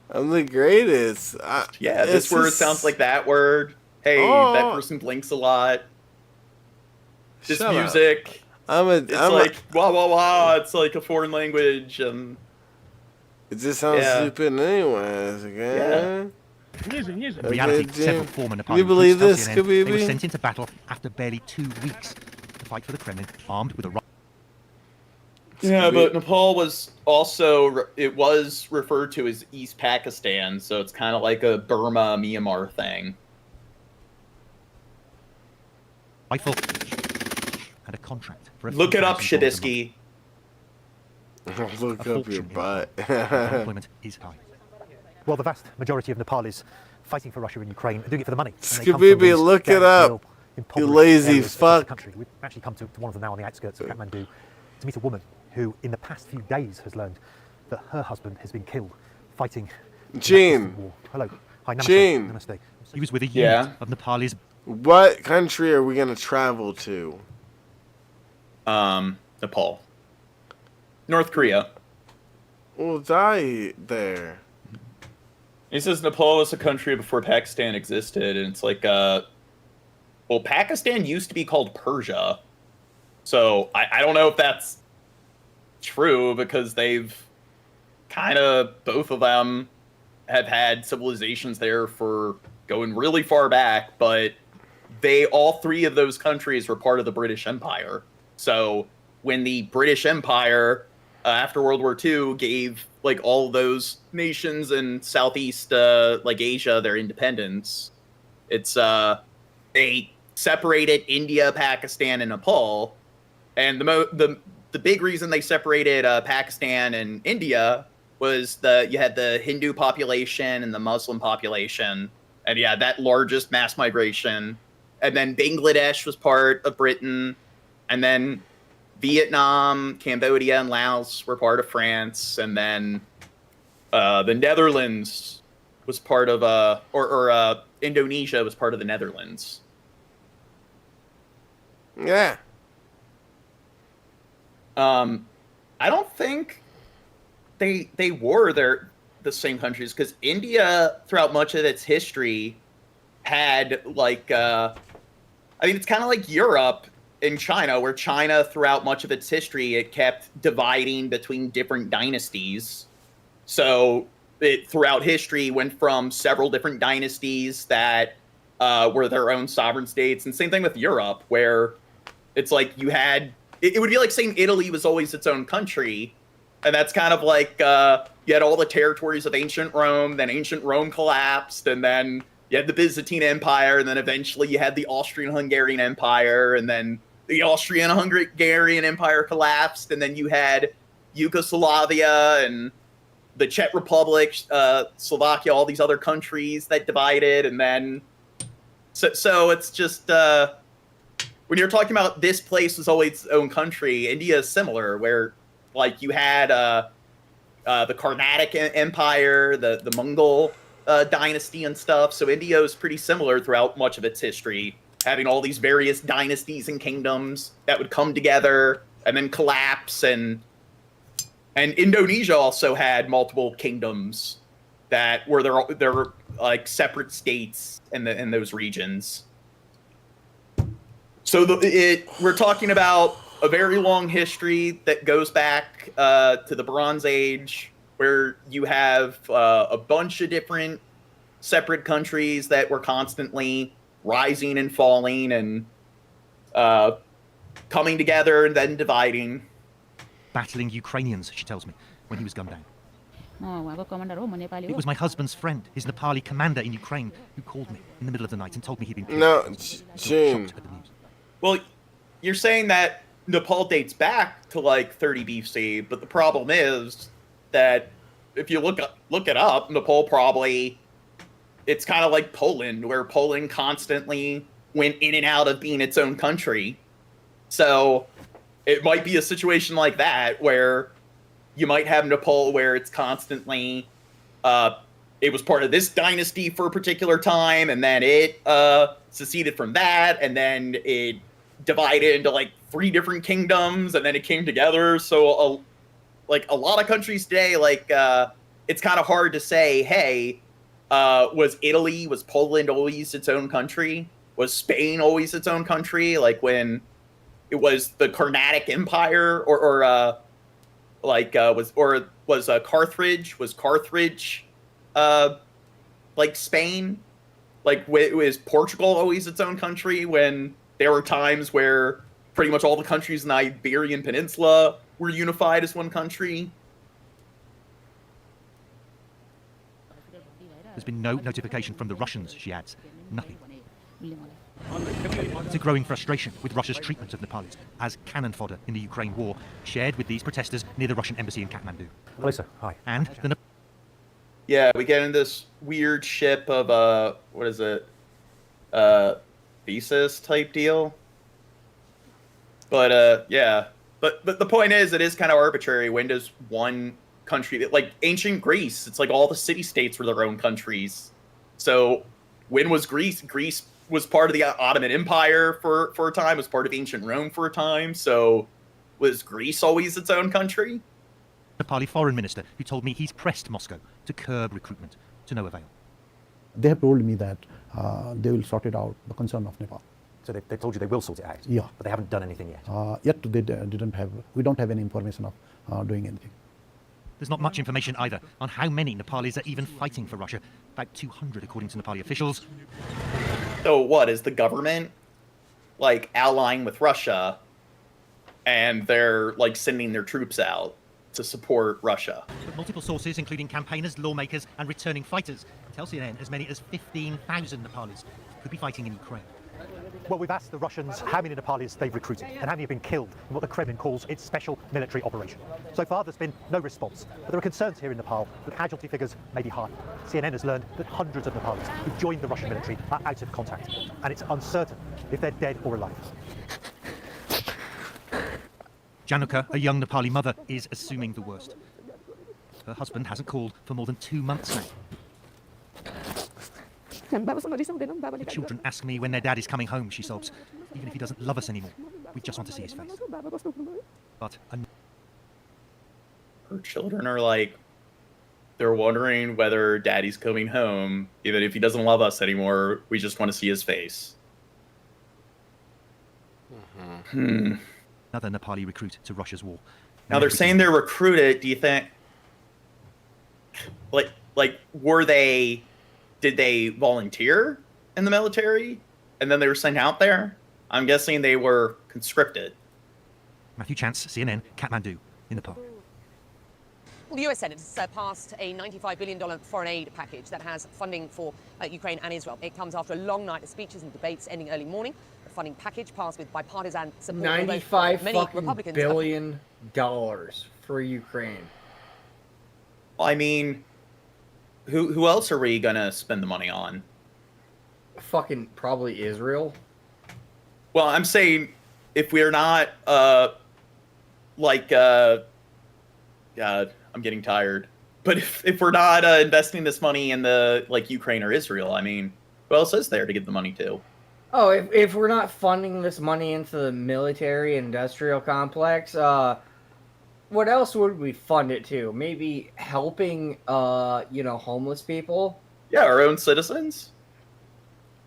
I'm the greatest. Yeah, this word sounds like that word. Hey, that person blinks a lot. This Shut up. music. It's I'm like wah wah wah. It's like a foreign language. It just sounds stupid anyways, okay? In reality, several former Nepali you believe recruits this, tell CNN they were Khabibi? sent into battle after barely 2 weeks to fight for the Kremlin, armed with a Yeah, but Nepal was also, it was referred to as East Pakistan, so it's kind of like a Burma, Myanmar thing. rifle and a contract for a Look few it up, $1,000 a month. Shadisky. Look up your butt. Unemployment is high. Well, the vast majority of Nepalis fighting for Russia and Ukraine are doing it for the money. And they come from Khabibi, these look it down-hill, up. You impoverished lazy areas across the fuck. country. We've actually come to one of them now on the outskirts of Kathmandu to meet a woman who, in the past few days, has learned that her husband has been killed fighting in that Gene. distant war. Hello. Hi, namaste. Gene. Namaste. He was with a unit of Nepalis. What country are we gonna travel to? Nepal. North Korea. We'll die there. He says Nepal was a country before Pakistan existed, and it's like, well, Pakistan used to be called Persia. So I don't know if that's true, because they've kind of, both of them have had civilizations there for going really far back, but all three of those countries were part of the British Empire. So when the British Empire, after World War II, gave like all those nations in Southeast like Asia their independence, it's they separated India, Pakistan, and Nepal, and the the big reason they separated Pakistan and India was you had the Hindu population and the Muslim population, and yeah, that largest mass migration. And then Bangladesh was part of Britain, and then Vietnam, Cambodia, and Laos were part of France, and then the Netherlands was part of Indonesia was part of the Netherlands. Yeah. I don't think they were the same countries, because India throughout much of its history had like it's kind of like Europe and China, where China throughout much of its history it kept dividing between different dynasties. So it throughout history went from several different dynasties that were their own sovereign states, and same thing with Europe, where it's like you had it would be like saying Italy was always its own country. And that's kind of like you had all the territories of ancient Rome, then ancient Rome collapsed, and then you had the Byzantine Empire, and then eventually you had the Austrian-Hungarian Empire, and then the Austrian-Hungarian Empire collapsed, and then you had Yugoslavia and the Czech Republic, Slovakia, all these other countries that divided, and then so it's just when you're talking about this place was always its own country, India is similar, where like you had the Carnatic Empire, the Mongol dynasty and stuff. So India is pretty similar throughout much of its history, having all these various dynasties and kingdoms that would come together and then collapse. And Indonesia also had multiple kingdoms that were their like separate states in those regions. So we're talking about a very long history that goes back to the Bronze Age, where you have a bunch of different separate countries that were constantly rising and falling and coming together and then dividing. Battling Ukrainians, she tells me, when he was gunned down. It was my husband's friend, his Nepali commander in Ukraine, who called me in the middle of the night and told me he'd been killed. No, Gene. Well, you're saying that Nepal dates back to like 30 BC, but the problem is that if you look it up, Nepal probably, it's kind of like Poland, where Poland constantly went in and out of being its own country. So it might be a situation like that, where you might have Nepal where it's constantly, it was part of this dynasty for a particular time, and then it seceded from that, and then it divided into like 3 different kingdoms, and then it came together. So a lot of countries today, like it's kind of hard to say, hey, was Poland always its own country? Was Spain always its own country? Like when it was the Carnatic Empire, was Carthage like Spain? Like was Portugal always its own country, when there were times where pretty much all the countries in the Iberian Peninsula were unified as one country? There's been no notification from the Russians, she adds. Nothing. It's a growing frustration with Russia's treatment of Nepalis as cannon fodder in the Ukraine war, shared with these protesters near the Russian embassy in Kathmandu. Hello, sir. Hi. And the Yeah, we get in this weird ship of what is it? Thesis type deal. But yeah. But the point is, it is kind of arbitrary. When does one country, like ancient Greece, it's like all the city-states were their own countries. So when was Greece? Greece was part of the Ottoman Empire for a time, was part of ancient Rome for a time. So was Greece always its own country? Nepali foreign minister, who told me he's pressed Moscow to curb recruitment, to no avail. They have told me that they will sort it out, the concern of Nepal. So they told you they will sort it out? Yeah. But they haven't done anything yet? Yet they we don't have any information of doing anything. There's not much information either on how many Nepalis are even fighting for Russia. About 200 according to Nepali officials. So what, is the government like allying with Russia and they're like sending their troops out to support Russia? But multiple sources, including campaigners, lawmakers and returning fighters, tell CNN as many as 15,000 Nepalis could be fighting in Ukraine. Well, we've asked the Russians how many Nepalis they've recruited and how many have been killed in what the Kremlin calls its special military operation. So far, there's been no response, but there are concerns here in Nepal that casualty figures may be high. CNN has learned that hundreds of Nepalis who've joined the Russian military are out of contact, and it's uncertain if they're dead or alive. Januka, a young Nepali mother, is assuming the worst. Her husband hasn't called for more than 2 months now. The children ask me when their dad is coming home, she sobs. Even if he doesn't love us anymore, we just want to see his face. But her children are like, they're wondering whether daddy's coming home. Even if he doesn't love us anymore, we just want to see his face. Another Nepali recruit to Russia's war. Now they're saying they're recruited. Do you think, like, did they volunteer in the military and then they were sent out there? I'm guessing they were conscripted. Matthew Chance, CNN, Kathmandu, in Nepal. Well, the US Senate has passed a $95 billion foreign aid package that has funding for Ukraine and Israel. It comes after a long night of speeches and debates ending early morning. The funding package passed with bipartisan support. $95 billion for Ukraine. I mean, who else are we gonna spend the money on? Fucking probably Israel. Well, I'm saying if we're not God, I'm getting tired. But if we're not investing this money in the Ukraine or Israel, I mean, who else is there to give the money to? Oh, if we're not funding this money into the military industrial complex, what else would we fund it to? Maybe helping, homeless people? Yeah, our own citizens?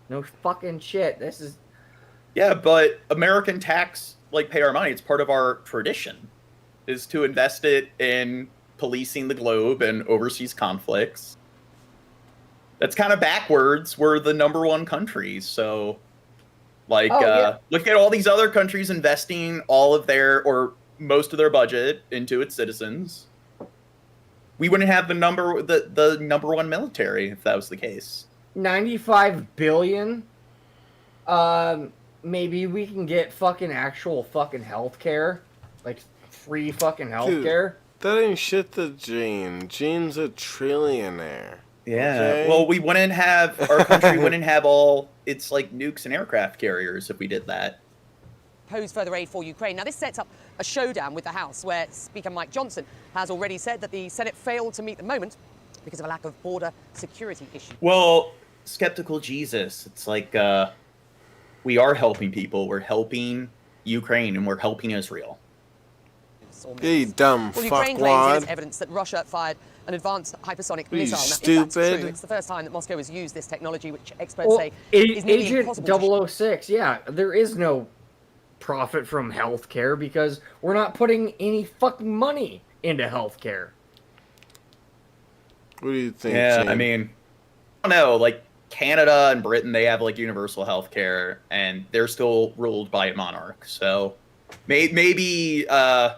No fucking shit. This is... Yeah, but American tax, pay our money. It's part of our tradition, is to invest it in policing the globe and overseas conflicts. That's kind of backwards. We're the #1 country, so... look at all these other countries investing all of their, or most of their budget into its citizens. We wouldn't have the #1 military if that was the case. 95 billion? Maybe we can get fucking actual fucking healthcare. Free fucking healthcare. That ain't shit to Gene. Gene's a trillionaire. Yeah. Okay? Well, we wouldn't have, our country wouldn't have all its nukes and aircraft carriers if we did that. Propose further aid for Ukraine. Now, this sets up a showdown with the House, where Speaker Mike Johnson has already said that the Senate failed to meet the moment because of a lack of border security issues. Well, skeptical Jesus. It's we are helping people. We're helping Ukraine and we're helping Israel. You dumb Ukraine claims there's evidence that Russia fired an advanced hypersonic missile. Now, stupid. if that's true, it's the first time that Moscow has used this technology, which experts say is nearly Agent impossible to 006, yeah, there is no profit from healthcare because we're not putting any fucking money into healthcare. What do you think? Yeah, Gene? I mean, I don't know. Canada and Britain, they have universal healthcare, and they're still ruled by a monarch. So maybe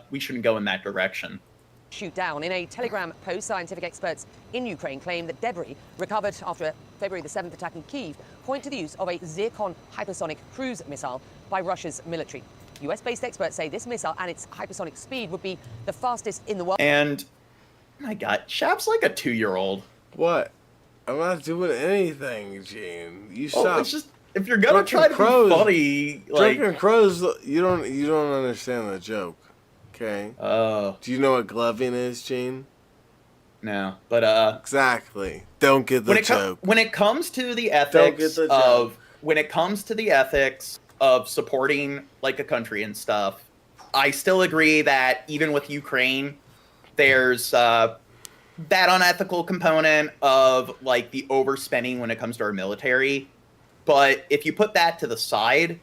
we shouldn't go in that direction. Shoot down. In a Telegram post, scientific experts in Ukraine claim that debris recovered after a February the 7th attack in Kyiv point to the use of a Zircon hypersonic cruise missile by Russia's military. US-based experts say this missile and its hypersonic speed would be the fastest in the world. And, my God, Shap's like a 2-year-old. What? I'm not doing anything, Gene. You stop. It's just, if you're gonna try to be funny, Drunken Crows, you don't understand the joke. Okay. Oh. Do you know what gloving is, Gene? No, but exactly. Don't get the joke. When it comes to the ethics of supporting a country and stuff, I still agree that even with Ukraine, there's that unethical component of the overspending when it comes to our military. But if you put that to the side,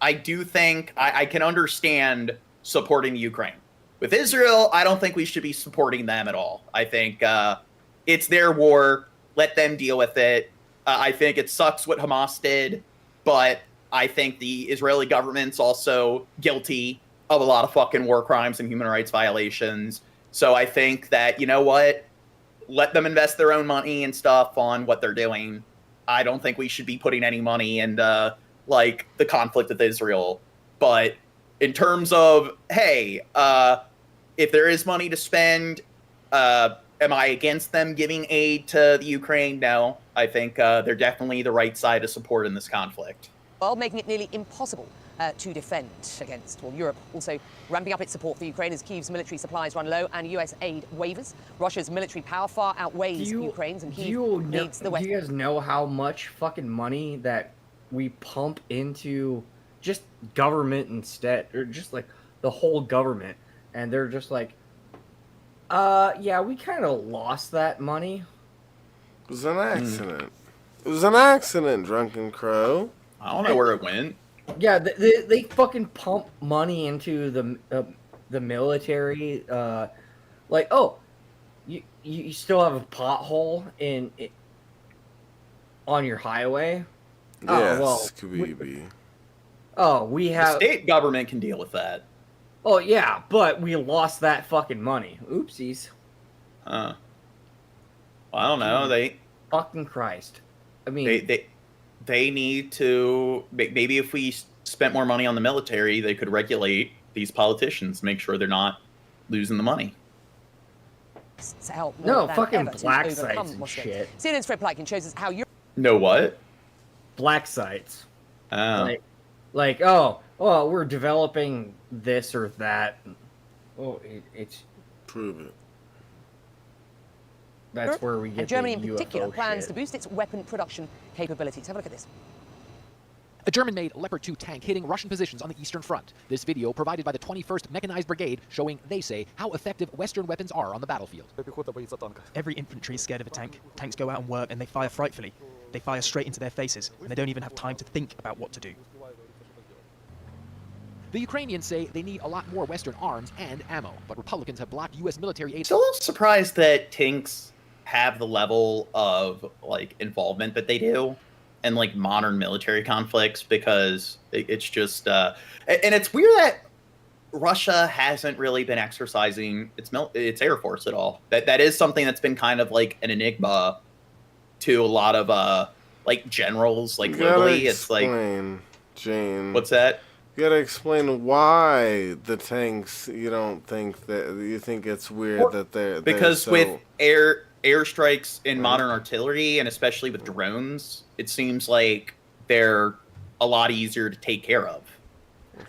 I do think I can understand supporting Ukraine. With Israel, I don't think we should be supporting them at all. I think it's their war. Let them deal with it. I think it sucks what Hamas did, but I think the Israeli government's also guilty of a lot of fucking war crimes and human rights violations. So I think that, you know what? Let them invest their own money and stuff on what they're doing. I don't think we should be putting any money and like the conflict with Israel, but in terms of, hey, if there is money to spend, am I against them giving aid to the Ukraine? No, I think they're definitely the right side to support in this conflict. Well, making it nearly impossible to defend against. Well, Europe also ramping up its support for Ukraine as Kyiv's military supplies run low and US aid wavers. Russia's military power far outweighs Ukraine's, and Kyiv needs the West. Do you guys know how much fucking money that we pump into just government instead, or just like the whole government? And they're just like, yeah, we kind of lost that money. It was an accident. It was an accident, Drunken Crow. I don't know where it went. Yeah, they fucking pump money into the military. Like, oh, you still have a pothole on your highway? Yes, Khabibi. We have... The state government can deal with that. Oh, yeah, but we lost that fucking money. Oopsies. Well, I don't know. They... Fucking Christ. I mean... They need to... Maybe if we spent more money on the military, they could regulate these politicians, make sure they're not losing the money. No, fucking black sites and shit. CNN's Fred Plotkin shows us how Europe... No what? Black sites. Oh. Like, oh, we're developing this or that. Oh, it's... Prove it. That's where we get and Germany the in particular UFO plans shit. to boost its weapon production capabilities. Have a look at this. A German-made Leopard 2 tank hitting Russian positions on the Eastern Front. This video provided by the 21st Mechanized Brigade showing, they say, how effective Western weapons are on the battlefield. Every infantry is scared of a tank. Tanks go out and work and they fire frightfully. They fire straight into their faces and they don't even have time to think about what to do. The Ukrainians say they need a lot more Western arms and ammo, but Republicans have blocked U.S. military aid. Still a little surprised that tanks have the level of like involvement that they do in like modern military conflicts, because it's just and it's weird that Russia hasn't really been exercising its air force at all. That is something that's been kind of like an enigma to a lot of like generals, like globally. It's like, Jane, what's that? You gotta explain why the tanks. You don't think that you think it's weird that they're because so... with airstrikes in modern artillery, and especially with drones, it seems like they're a lot easier to take care of.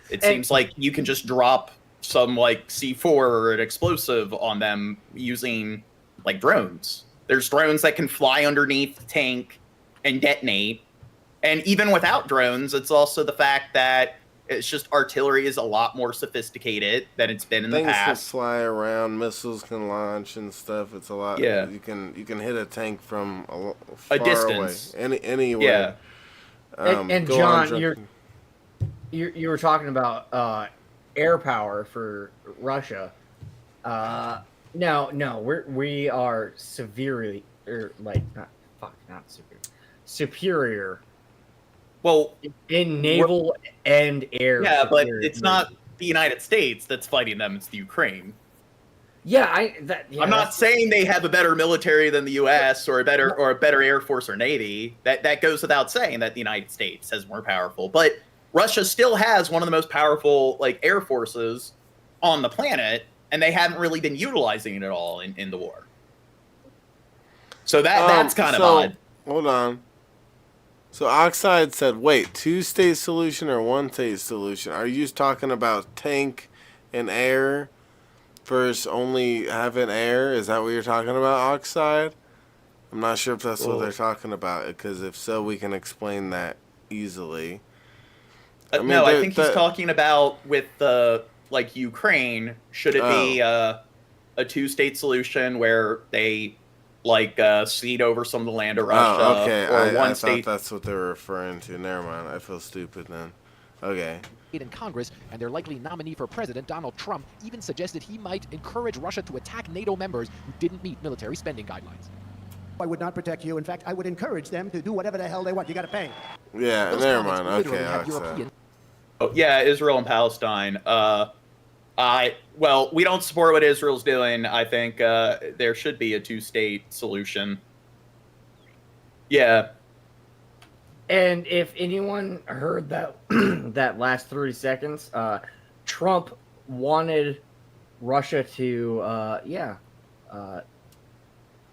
It seems like you can just drop some like C4 or an explosive on them using like drones. There's drones that can fly underneath the tank and detonate. And even without drones, it's also the fact that it's just artillery is a lot more sophisticated than it's been in the past. Things can fly around, missiles can launch and stuff. It's a lot. Yeah. You can hit a tank from far distance. away, anywhere. Yeah. And John, you were talking about air power for Russia. No, we are severely, or like not superior. Well, in naval and air. Yeah, but it's not the United States that's fighting them; it's the Ukraine. Yeah, I'm not saying they have a better military than the U.S. or a better air force or navy. That goes without saying that the United States has more powerful, but Russia still has one of the most powerful like air forces on the planet, and they haven't really been utilizing it at all in the war. So that's kind of odd. Hold on. So Oxide said, wait, 2-state solution or 1-state solution? Are you talking about tank and air versus only having air? Is that what you're talking about, Oxide? I'm not sure if that's what they're talking about, because if so, we can explain that easily. I think he's talking about with the like Ukraine. Should it be a 2-state solution where they like cede over some of the land of Russia? Oh, okay. Or I thought that's what they were referring to. Never mind. I feel stupid then. Okay. In Congress, and their likely nominee for president, Donald Trump, even suggested he might encourage Russia to attack NATO members who didn't meet military spending guidelines. I would not protect you. In fact, I would encourage them to do whatever the hell they want. You got to pay. Yeah, never mind. Okay. Oh, yeah, Israel and Palestine. We don't support what Israel's doing. I think there should be a 2-state solution. Yeah. And if anyone heard that that last 30 seconds, Trump wanted Russia to,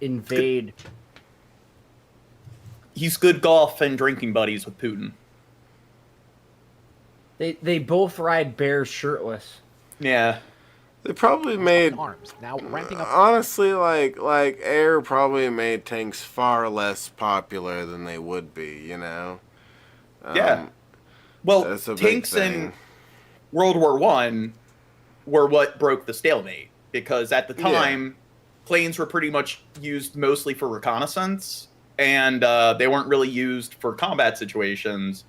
invade. He's good golf and drinking buddies with Putin. They both ride bears shirtless. Yeah. They probably made arms now ramping up. Honestly, like air probably made tanks far less popular than they would be. You know. Yeah. Well, that's a big tanks thing. in World War I were what broke the stalemate, because at the time, planes were pretty much used mostly for reconnaissance, and they weren't really used for combat situations.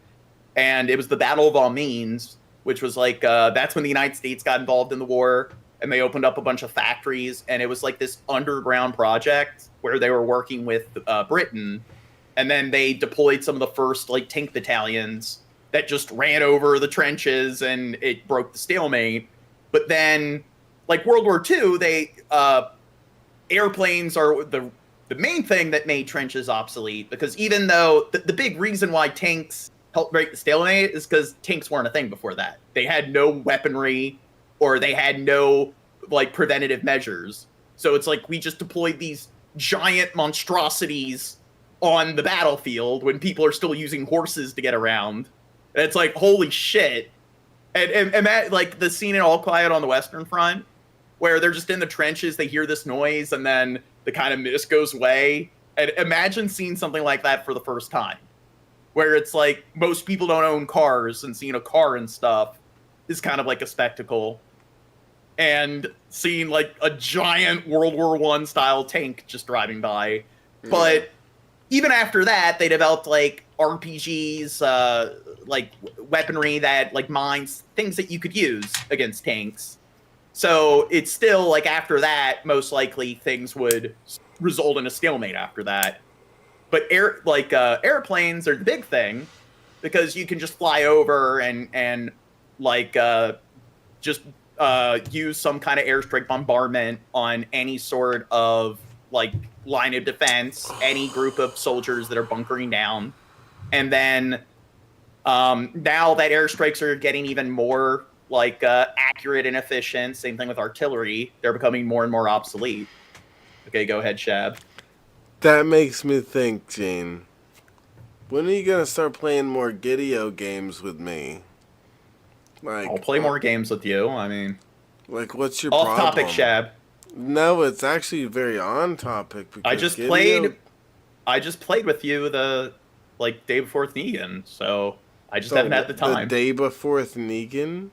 And it was the Battle of Amiens, which was like, that's when the United States got involved in the war, and they opened up a bunch of factories, and it was like this underground project where they were working with Britain, and then they deployed some of the first like tank battalions that just ran over the trenches, and it broke the stalemate. But then, like World War II, they airplanes are the main thing that made trenches obsolete, because even though the big reason why tanks helped break the stalemate is because tanks weren't a thing before that. They had no weaponry, or they had no like preventative measures. So it's like we just deployed these giant monstrosities on the battlefield when people are still using horses to get around. And it's like, holy shit. And that, like the scene in All Quiet on the Western Front, where they're just in the trenches, they hear this noise, and then the kind of mist goes away. And imagine seeing something like that for the first time, where it's like most people don't own cars, and seeing a car and stuff is kind of like a spectacle. And seeing like a giant World War I style tank just driving by. Yeah. But even after that, they developed like RPGs, like weaponry that like mines, things that you could use against tanks. So it's still like after that, most likely things would result in a stalemate after that. But airplanes are the big thing, because you can just fly over and like just use some kind of airstrike bombardment on any sort of like line of defense, any group of soldiers that are bunkering down. And then now that airstrikes are getting even more like accurate and efficient, same thing with artillery, they're becoming more and more obsolete. Okay, go ahead, Shab. That makes me think, Gene. When are you gonna start playing more Gideo games with me? Like, I'll play more games with you. I mean, like, what's your off problem? topic, Shab? No, it's actually very on topic. I just played with you the like day before Negan, so I just haven't had the time. The day before Negan?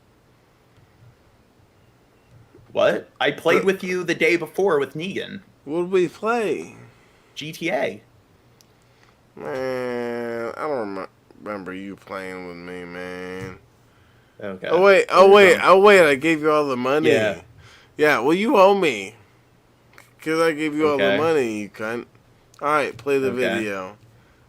What? I played with you the day before with Negan. What did we play? GTA. Man, I don't remember you playing with me, man. Okay. Oh wait! I gave you all the money. Yeah. Well, you owe me, cause I gave you all the money, you cunt. All right, play the video.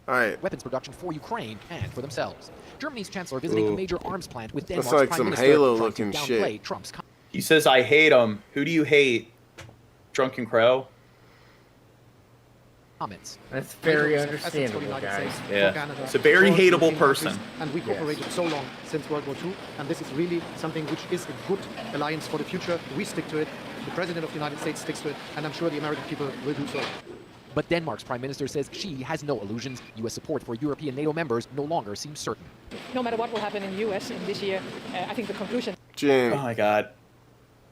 All right. Weapons production for Ukraine and for themselves. Germany's chancellor visiting a major arms plant with Denmark's That's like prime some minister Halo-looking trying to downplay shit. Trump's. He says, "I hate him." Who do you hate? Drunken Crow. Comments. That's very understandable, guys. Yeah, it's a very hateable person. And we cooperated so long since World War II, and this is really something which is a good alliance for the future. We stick to it. The President of the United States sticks to it, and I'm sure the American people will do so. But Denmark's prime minister says she has no illusions. U.S. support for European NATO members no longer seems certain. No matter what will happen in the U.S. in this year, I think the conclusion... Jim. Oh my God.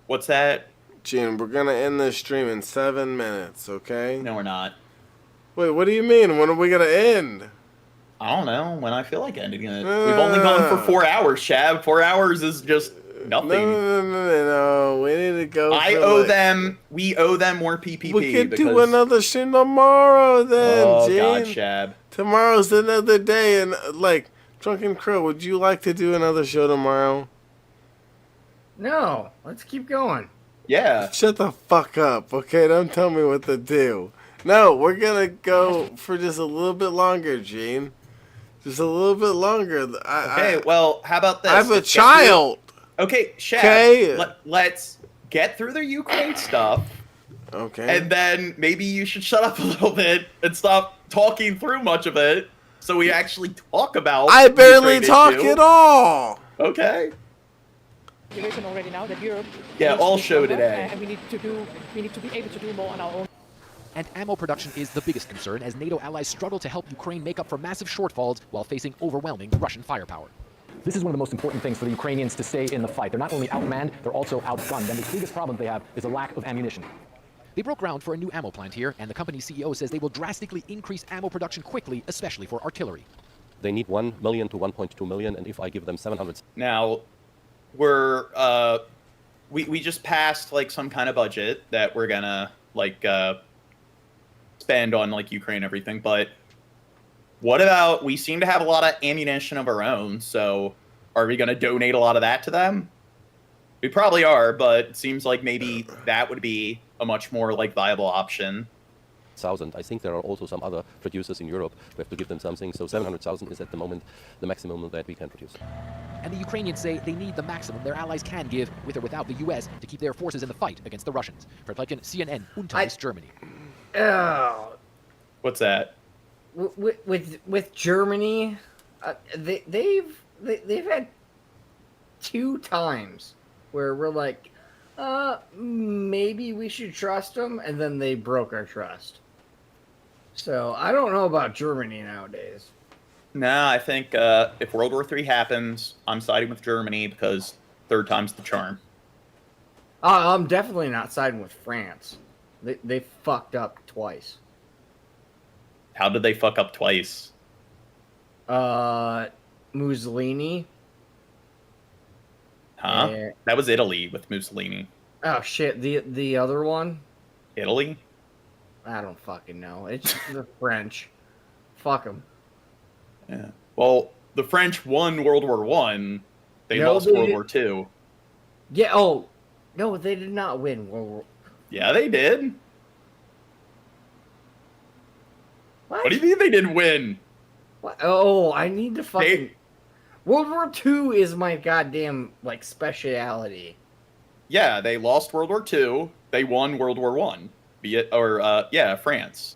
What's that? Jim, we're going to end this stream in 7 minutes, okay? No, we're not. Wait, what do you mean? When are we going to end? I don't know. When I feel like ending it. We've only gone for 4 hours, Shab. 4 hours is just nothing. No. We need to go. We owe them more PPP. We could do another stream tomorrow then, Oh, Gene. God, Shab. Tomorrow's another day, and like, Drunken Crow, would you like to do another show tomorrow? No, let's keep going. Yeah. Shut the fuck up, okay? Don't tell me what to do. No, we're gonna go for just a little bit longer, Gene. Just a little bit longer. Okay, well, how about this? I have a child. Okay, Shab. Okay. Let's get through the Ukraine stuff. Okay. And then maybe you should shut up a little bit and stop talking through much of it, so we actually talk about. I barely Ukraine talk issue. at all. Okay. Situation already now that Europe. Yeah, needs to all be show stronger, today. and we need to be able to do more on our own. And ammo production is the biggest concern as NATO allies struggle to help Ukraine make up for massive shortfalls while facing overwhelming Russian firepower. This is one of the most important things for the Ukrainians to stay in the fight. They're not only outmanned, they're also outgunned. And the biggest problem they have is a lack of ammunition. They broke ground for a new ammo plant here, and the company's CEO says they will drastically increase ammo production quickly, especially for artillery. They need 1 million to 1.2 million, and if I give them 700... Now, we just passed like some kind of budget that we're gonna spend on like Ukraine and everything, but what about, we seem to have a lot of ammunition of our own, so are we gonna donate a lot of that to them? We probably are, but it seems like maybe that would be a much more like viable option. 1,000. I think there are also some other producers in Europe. We have to give them something. So 700,000 is at the moment the maximum that we can produce. And the Ukrainians say they need the maximum their allies can give, with or without the U.S., to keep their forces in the fight against the Russians. Fred Pleitgen, CNN, Untaris, Germany. Oh. What's that? With Germany, they've had 2 times where we're like, maybe we should trust them, and then they broke our trust. So I don't know about Germany nowadays. Nah, I think if World War III happens, I'm siding with Germany because 3rd time's the charm. I'm definitely not siding with France. They fucked up twice. How did they fuck up twice? Mussolini. Huh? That was Italy with Mussolini. Oh shit, the other one? Italy? I don't fucking know. It's the French. Fuck them. Yeah. Well, the French won World War One. They lost World War Two. Yeah. Oh, no, they did not win World War. Yeah, they did. What do you mean they didn't win? What? Oh, I need to fucking. World War II is my goddamn like speciality. Yeah, they lost World War II. They won World War One. France.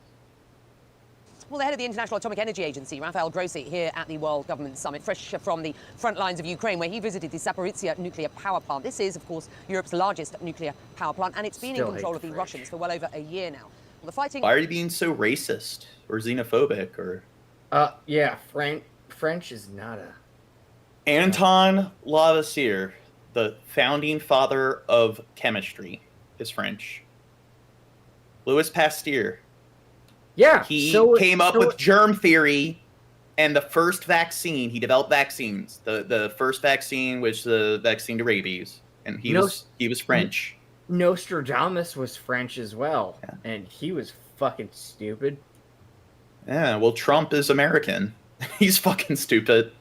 Well, the head of the International Atomic Energy Agency, Rafael Grossi, here at the World Government Summit, fresh from the front lines of Ukraine, where he visited the Zaporizhia nuclear power plant. This is, of course, Europe's largest nuclear power plant, and it's been in control of the Russians for well over a year now. Well, the fighting... Why are you being so racist or xenophobic or... Yeah, French is not a... Anton Lavoisier, the founding father of chemistry, is French. Louis Pasteur. Yeah, he came up with germ theory, and the first vaccine, he developed vaccines. The first vaccine was the vaccine to rabies, and he was French. Nostradamus was French as well, and he was fucking stupid. Yeah, well, Trump is American. He's fucking stupid.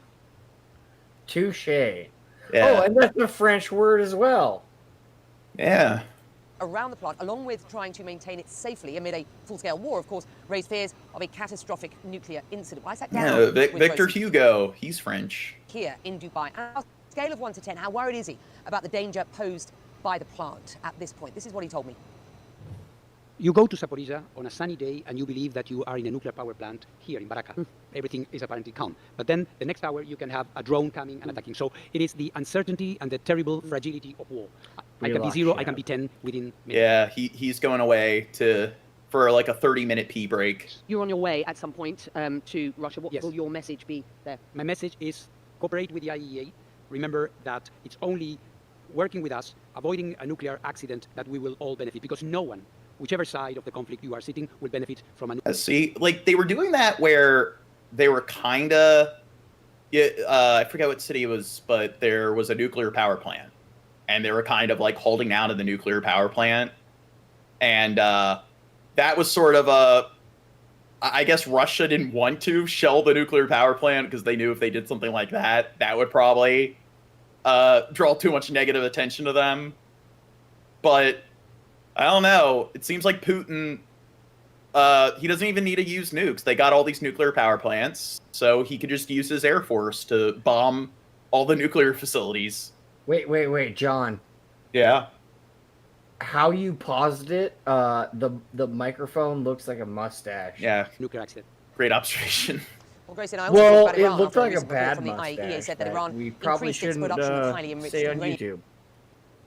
Touche. Yeah. Oh, and that's a French word as well. Yeah. Around the plant, along with trying to maintain it safely amid a full-scale war, of course, raised fears of a catastrophic nuclear incident. I sat down with Victor Rosie Hugo, he's French. here in Dubai. On a scale of 1 to 10, how worried is he about the danger posed by the plant at this point? This is what he told me. You go to Zaporizhia on a sunny day and you believe that you are in a nuclear power plant here in Baraka. Everything is apparently calm. But then the next hour you can have a drone coming and attacking. So it is the uncertainty and the terrible fragility of war. I can be 0, I can be 10 within minutes. Yeah, he's going away for like a 30-minute pee break. You're on your way at some point to Russia. What will your message be there? My message is cooperate with the IAEA. Remember that it's only working with us, avoiding a nuclear accident, that we will all benefit, because no one, whichever side of the conflict you are sitting, will benefit from a... See, like, they were doing that where they were kind of... I forget what city it was, but there was a nuclear power plant. And they were kind of, like, holding down to the nuclear power plant. And that was sort of a... I guess Russia didn't want to shell the nuclear power plant because they knew if they did something like that, that would probably draw too much negative attention to them. But... I don't know. It seems like Putin, he doesn't even need to use nukes. They got all these nuclear power plants, so he could just use his air force to bomb all the nuclear facilities. Wait, John. Yeah. How you paused it, the microphone looks like a mustache. Yeah. Nuclear accident. Great observation. Well, Gracie, and I also Well, talked about it Iran looked after like a recent report bad from the IAEA mustache said that that Iran we probably increased its shouldn't production of highly enriched say on uranium.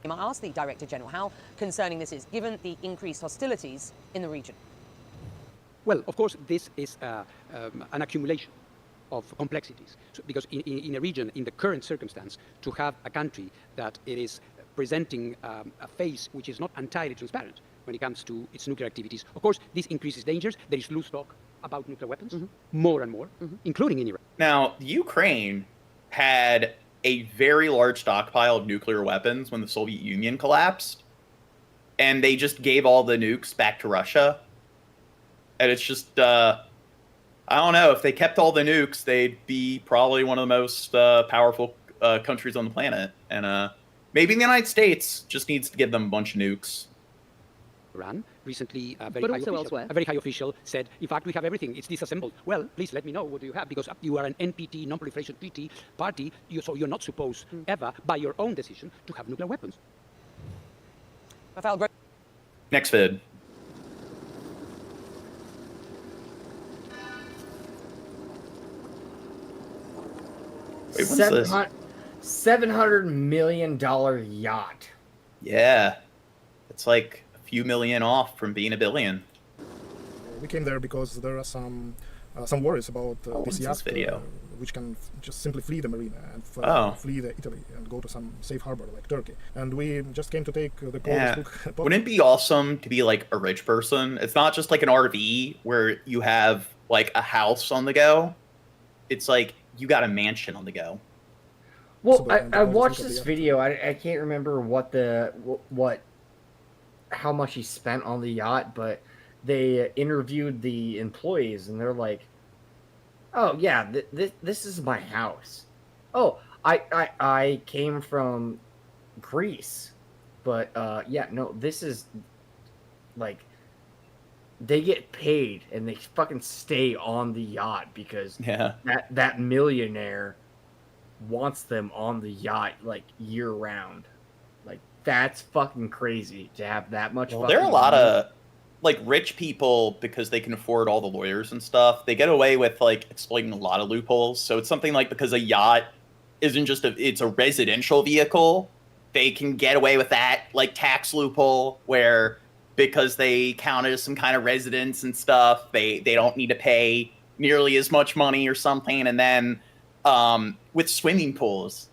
YouTube. I asked the Director General how concerning this is, given the increased hostilities in the region. Well, of course, this is an accumulation of complexities. So, because in a region, in the current circumstance, to have a country that it is presenting a face which is not entirely transparent when it comes to its nuclear activities, of course, this increases dangers. There is loose talk about nuclear weapons, more and more, including in Iran. Now, Ukraine had a very large stockpile of nuclear weapons when the Soviet Union collapsed, and they just gave all the nukes back to Russia. And it's just, I don't know, if they kept all the nukes, they'd be probably one of the most powerful countries on the planet. And maybe the United States just needs to give them a bunch of nukes. Iran. Recently, a But very, also high elsewhere. official, a very high official said, in fact, we have everything. It's disassembled. Well, please let me know what do you have, because you are an NPT, non-proliferation treaty party, so you're not supposed ever, by your own decision, to have nuclear weapons. Rafael, Next vid. Wait, what's this? $700 million yacht. Yeah. It's like a few million off from being $1 billion. We came there because there are some worries about What's this this yacht, video? which can just simply flee the marina and flee Italy and go to some safe harbor like Turkey. And we just came to take the Yeah. coldest look. Wouldn't it be awesome to be like a rich person? It's not just like an RV where you have like a house on the go. It's like you got a mansion on the go. Well, I watched this video. I can't remember what how much he spent on the yacht, but they interviewed the employees, and they're like, "Oh yeah, this is my house. Oh, I came from Greece, but yeah, no, this is like." They get paid and they fucking stay on the yacht because that millionaire wants them on the yacht like year round. Like that's fucking crazy to have that much. Well, there are a lot of like rich people because they can afford all the lawyers and stuff. They get away with like exploiting a lot of loopholes. So it's something like because a yacht isn't just it's a residential vehicle, they can get away with that like tax loophole where because they count as some kind of residence and stuff, they don't need to pay nearly as much money or something. And then with swimming pools,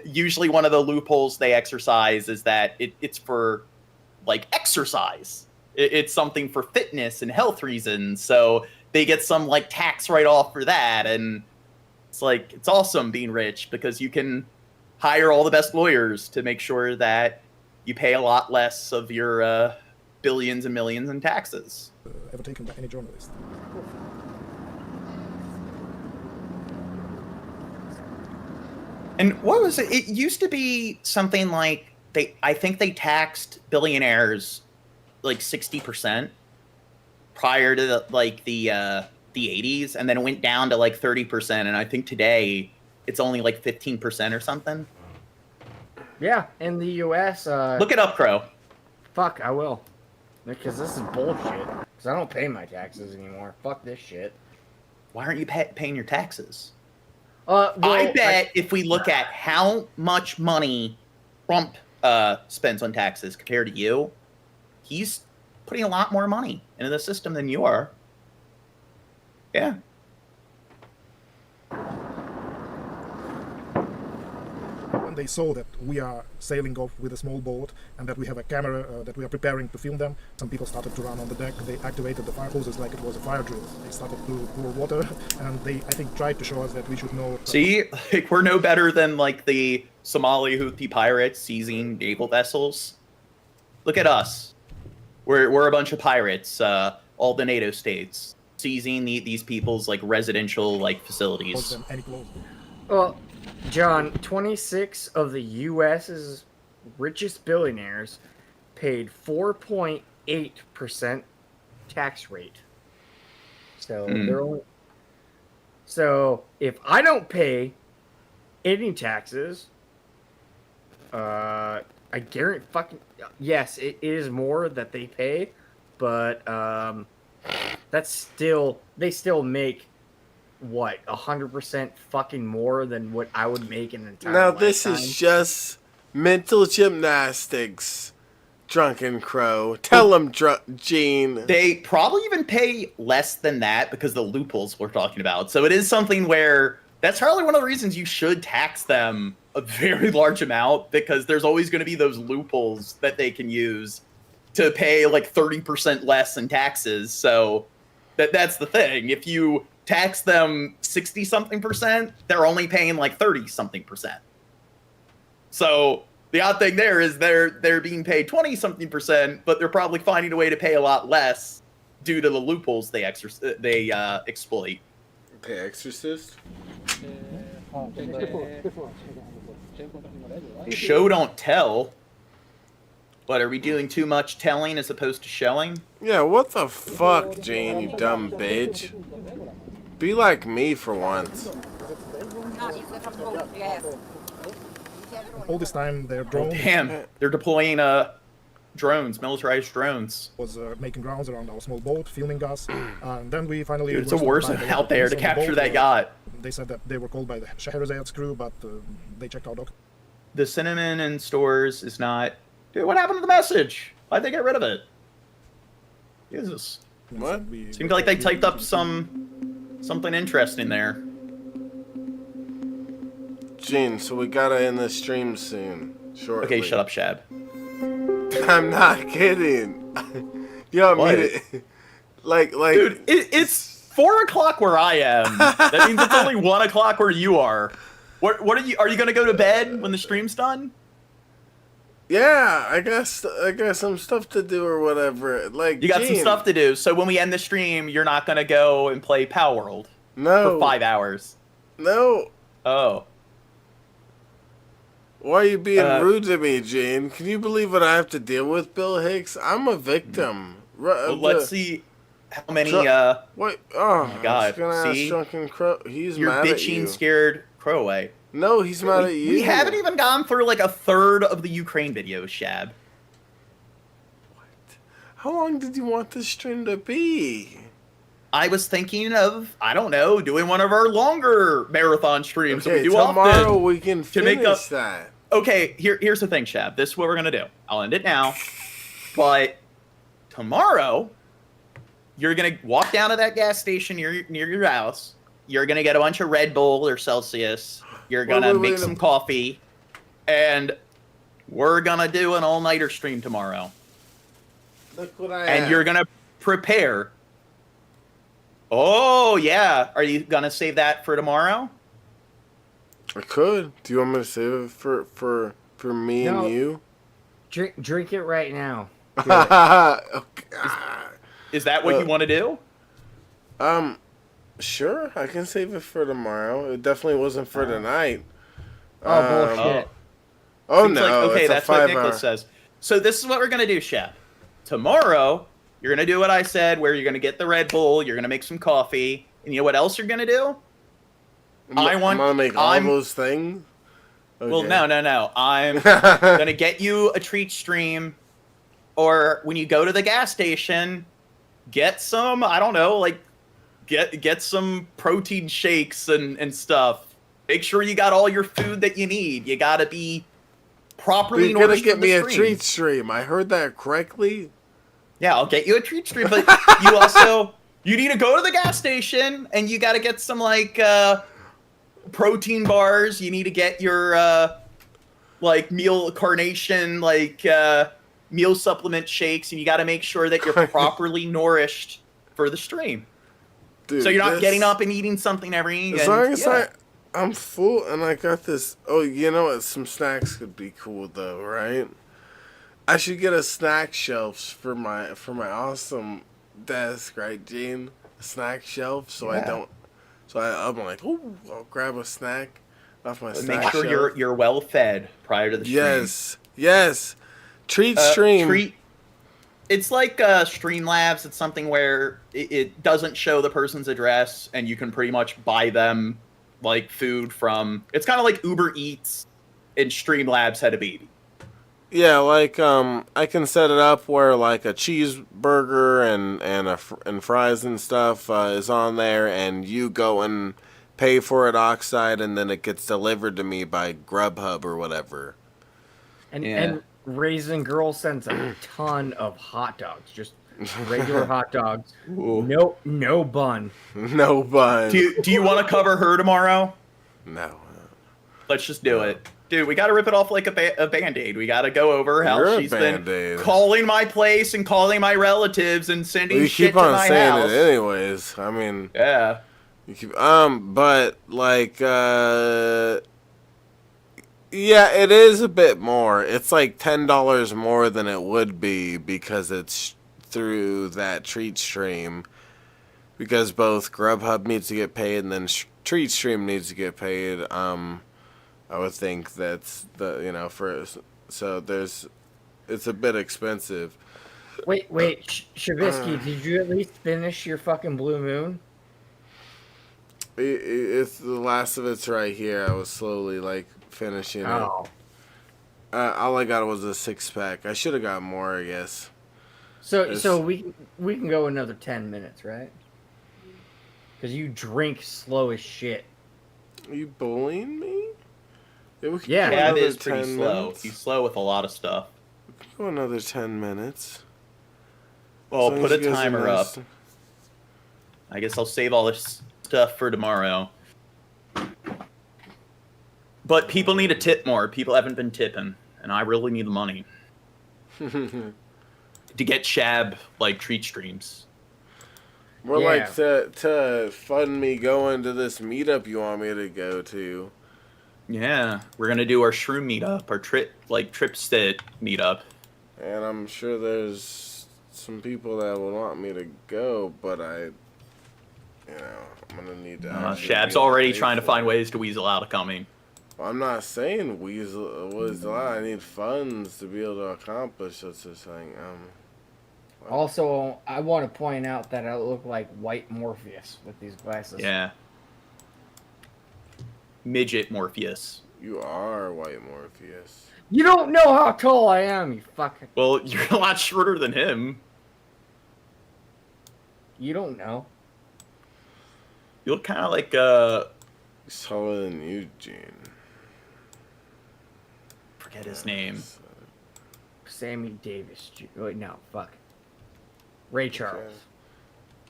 usually one of the loopholes they exercise is that it's for like exercise. It's something for fitness and health reasons. So they get some like tax write-off for that. And it's like, it's awesome being rich because you can hire all the best lawyers to make sure that you pay a lot less of your billions and millions in taxes. Ever taken by any journalist. And what was it? It used to be something like I think they taxed billionaires like 60% prior to the 80s, and then it went down to like 30%, and I think today it's only like 15% or something. Yeah, in the U.S. Look it up, Crow. Fuck, I will. Because this is bullshit. Because I don't pay my taxes anymore. Fuck this shit. Why aren't you paying your taxes? Well, I bet if we look at how much money Trump spends on taxes compared to you, he's putting a lot more money into the system than you are. Yeah. When they saw that we are sailing off with a small boat and that we have a camera that we are preparing to film them, some people started to run on the deck. They activated the fire hoses like it was a fire drill. They started to pour water, and they, I think, tried to show us that we should know. See, like we're no better than like the Somali Houthi pirates seizing naval vessels. Look at us. We're a bunch of pirates, all the NATO states, seizing these people's like residential like facilities. Well, John, 26 of the U.S.'s richest billionaires paid 4.8% tax rate. So they're only. So if I don't pay any taxes, I guarantee yes, it is more that they pay, but that's still they still make what 100% fucking more than what I would make in an entire Now this lifetime. is just mental gymnastics. Drunken Crow. Tell him, Gene. They probably even pay less than that because the loopholes we're talking about. So it is something where that's probably one of the reasons you should tax them a very large amount, because there's always going to be those loopholes that they can use to pay like 30% less in taxes. So that's the thing. If you tax them 60-something%, they're only paying like 30-something%. So the odd thing there is they're being paid 20-something%, but they're probably finding a way to pay a lot less due to the loopholes they exploit. The Exorcist? Show don't tell. What, are we doing too much telling as opposed to showing? Yeah, what the fuck, Gene, you dumb bitch. Be like me for once. All this time, their drone they're deploying drones, militarized drones. Was making rounds around our small boat, filming us. And then we finally... Dude, it's a war zone out there to capture that yacht. They said that they were called by the Shahrazad's crew, but they checked our doc. The cinnamon in stores is not... Dude, what happened to the message? Why'd they get rid of it? Jesus. What? Seemed like they typed up something interesting there. Gene, so we gotta end the stream soon. Shortly. Okay, shut up, Shab. I'm not kidding. You want me to... Like... Dude, it's 4 o'clock where I am. That means it's only 1 o'clock where you are. What are you gonna go to bed when the stream's done? Yeah, I got some stuff to do or whatever. Like, You got some Gene, stuff to do, so when we end the stream, you're not gonna go and play Power World. No. For 5 hours. No. Oh. Why are you being rude to me, Gene? Can you believe what I have to deal with, Bill Hicks? I'm a victim. Well, let's see how many. What? Oh my God! See, Drunken Crow. He's you're mad at bitching, you. scared crow away. No, he's mad at you. We haven't even gone through like a third of the Ukraine videos, Shab. How long did you want this stream to be? I was thinking of, I don't know, doing one of our longer marathon streams that we do tomorrow often. we can finish that. Okay, here's the thing, Shab. This is what we're gonna do. I'll end it now. But tomorrow, you're gonna walk down to that gas station near your house. You're gonna get a bunch of Red Bull or Celsius. You're gonna make some coffee, and we're gonna do an all-nighter stream tomorrow. Look what I And have. you're gonna prepare. Oh yeah, are you gonna save that for tomorrow? I could. Do you want me to save it for me and you? Drink it right now. Is that what you want to do? Sure. I can save it for tomorrow. It definitely wasn't for tonight. Bullshit. Oh Seems no! like, okay, it's that's a what 5 Nicholas hour. says. So this is what we're gonna do, Chef. Tomorrow, you're gonna do what I said, where you're gonna get the Red Bull, you're gonna make some coffee, and you know what else you're gonna do? I'm gonna make all those things. Okay. Well, no. I'm gonna get you a treat stream, or when you go to the gas station, get some. I don't know, like get some protein shakes and stuff. Make sure you got all your food that you need. You gotta be properly. You're gonna nourished get for the me a stream. treat stream. I heard that correctly. Yeah, I'll get you a treat stream, but you need to go to the gas station and you got to get some like protein bars. You need to get your like meal carnation, like meal supplement shakes, and you got to make sure that you're properly nourished for the stream. Dude, so you're not getting up and eating something As long as I'm full and I got this. Oh, you know what? Some snacks could be cool though, right? I should get a snack shelf for my awesome desk, right, Gene? A snack shelf, so I don't. So I'm like, ooh, I'll grab a snack off my snack Make sure shelf. you're well fed prior to the stream. Yes. Treat stream. It's like StreamLabs. It's something where it doesn't show the person's address, and you can pretty much buy them like food from. It's kind of like Uber Eats, and StreamLabs had a baby. Yeah, like I can set it up where like a cheeseburger and fries and stuff is on there, and you go and pay for it oxide, and then it gets delivered to me by Grubhub or whatever. And Raisin Girl sends a ton of hot dogs, just regular hot dogs. No bun. No bun. Do you want to cover her tomorrow? No. Let's just do it. Dude, we got to rip it off like a Band-Aid. We got to go over how You're she's a been Band-Aid. calling my place and calling my relatives and sending You shit keep to on my saying house. it anyways. I mean, yeah. You keep but like yeah, it is a bit more. It's like $10 more than it would be because it's through that treat stream. Because both Grubhub needs to get paid and then treat stream needs to get paid. I would think that's so it's a bit expensive. Wait, Shabisky, did you at least finish your fucking Blue Moon? It's the last of it's right here. I was slowly like finishing it. All I got was a 6-pack. I should have got more, I guess. So we can go another 10 minutes, right? Because you drink slow as shit. Are you bullying me? Yeah, Cab is pretty slow. He's slow with a lot of stuff. Go another 10 minutes. Well, As put long a as you guys are timer nice. up. I guess I'll save all this stuff for tomorrow. But people need to tip more. People haven't been tipping, and I really need the money to get Shab like treat streams. More like to fund me going to this meetup you want me to go to. Yeah, we're gonna do our shroom meetup, our trip-stit meetup. And I'm sure there's some people that would want me to go, but I'm gonna need to. Shab's already trying to find ways to weasel out of coming. Well, I'm not saying weasel out. I need funds to be able to accomplish such a thing. Also, I want to point out that I look like White Morpheus with these glasses. Yeah. Midget Morpheus. You are White Morpheus. You don't know how tall I am, you fucking... Well, you're a lot shorter than him. You don't know. You look kind of like, He's taller than you, Gene. Forget his name. Sammy Davis. Wait, no, fuck. Ray Charles.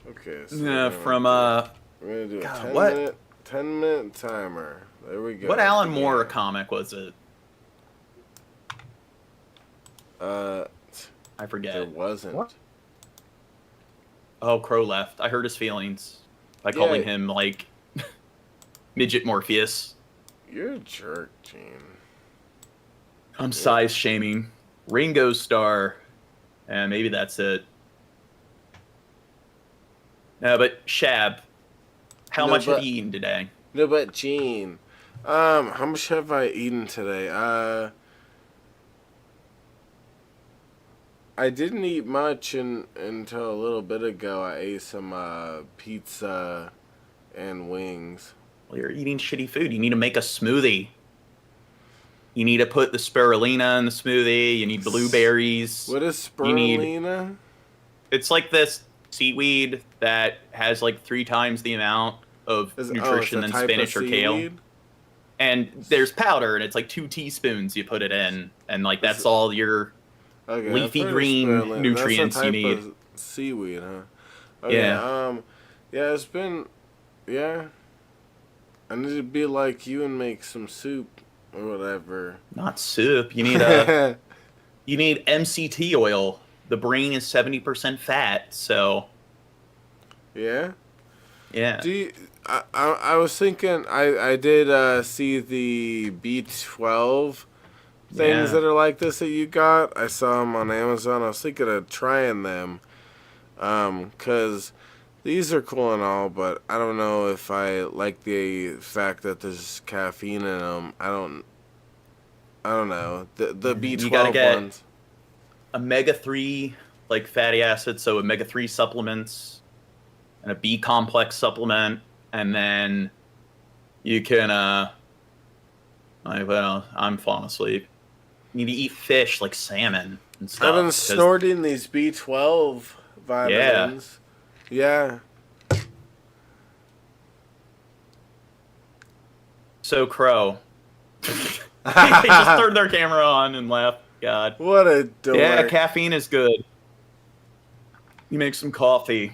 Okay. So Yeah, from, we're gonna do a God, 10-minute timer. There we go. What Alan Moore comic was it? I forget. There wasn't. What? Oh, Crow left. I hurt his feelings by calling him, like, Midget Morpheus. You're a jerk, Gene. I'm size shaming. Ringo Starr. And maybe that's it. No, but Shab, how much have you eaten today? No, but Gene, how much have I eaten today? I didn't eat much until a little bit ago. I ate some pizza and wings. Well, you're eating shitty food. You need to make a smoothie. You need to put the spirulina in the smoothie. You need blueberries. What is spirulina? It's like this seaweed that has like 3 times the amount of nutrition than spinach or kale. And there's powder, and it's like 2 teaspoons you put it in, and like that's all your leafy green nutrients you need. Of seaweed, huh? Okay, Yeah. Yeah, it's been, I need to be like you and make some soup or whatever. Not soup. You need you need MCT oil. The brain is 70% fat, so. Yeah. Yeah. I was thinking I did see the B12 things that are like this that you got. I saw them on Amazon. I was thinking of trying them, cause these are cool and all, but I don't know if I like the fact that there's caffeine in them. I don't know the B12 you gotta get ones. omega-3 like fatty acids, so omega-3 supplements and a B complex supplement, and then you can I'm falling asleep. You need to eat fish like salmon and stuff. I've been 'cause- snorting these B12 vitamins. Yeah. So Crow. They just turned their camera on and laughed. God. What a dork. Yeah, caffeine is good. You make some coffee.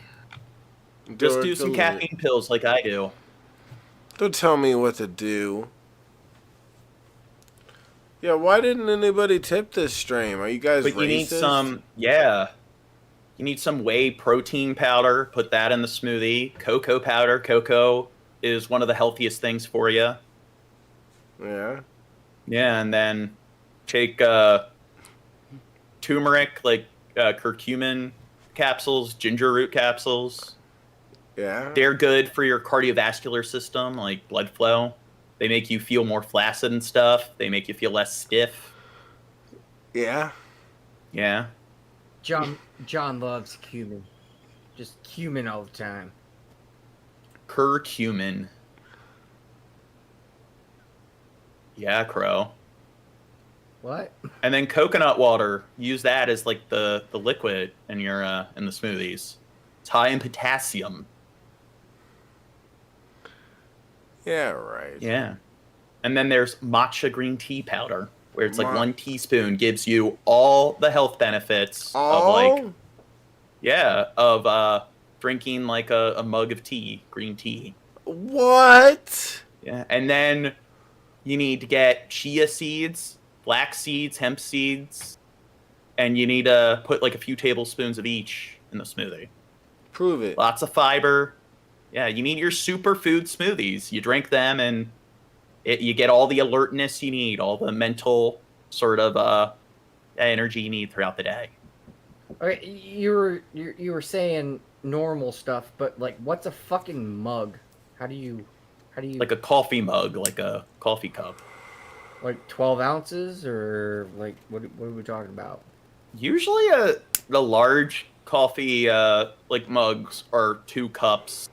Just do some caffeine pills like I do. Don't tell me what to do. Yeah, why didn't anybody tip this stream? Are you guys But racist? you need some, yeah. You need some whey protein powder. Put that in the smoothie. Cocoa powder. Cocoa is one of the healthiest things for you. Yeah. Yeah, and then take turmeric, like curcumin capsules, ginger root capsules. Yeah. They're good for your cardiovascular system, like blood flow. They make you feel more flaccid and stuff. They make you feel less stiff. Yeah. Yeah. John loves cumin. Just cumin all the time. Curcumin. Yeah, Crow. What? And then coconut water. Use that as like the liquid in your in the smoothies. It's high in potassium. Yeah, right. Yeah. And then there's matcha green tea powder, where it's like 1 teaspoon gives you all the health benefits of like drinking like a mug of tea, green tea. What? Yeah. And then you need to get chia seeds, flax seeds, hemp seeds, and you need to put like a few tablespoons of each in the smoothie. Prove it. Lots of fiber. Yeah, you need your superfood smoothies. You drink them and you get all the alertness you need, all the mental sort of energy you need throughout the day. Okay, you were saying normal stuff, but like, what's a fucking mug? How do you? Like a coffee mug, like a coffee cup. Like 12 ounces, or like what are we talking about? Usually the large coffee like mugs are 2 cups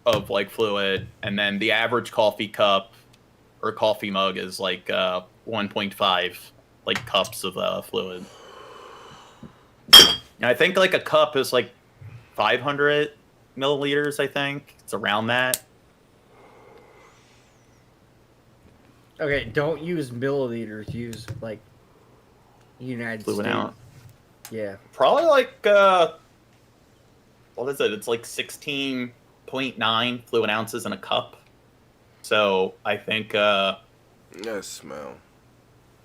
of like fluid, and then the average coffee cup or coffee mug is like 1.5 like cups of fluid. And I think like a cup is like 500 milliliters. I think it's around that. Okay, don't use milliliters. Use like United Fluid States. ounce. Yeah. Probably like what is it? It's like 16.9 fluid ounces in a cup. So I think yeah, smell.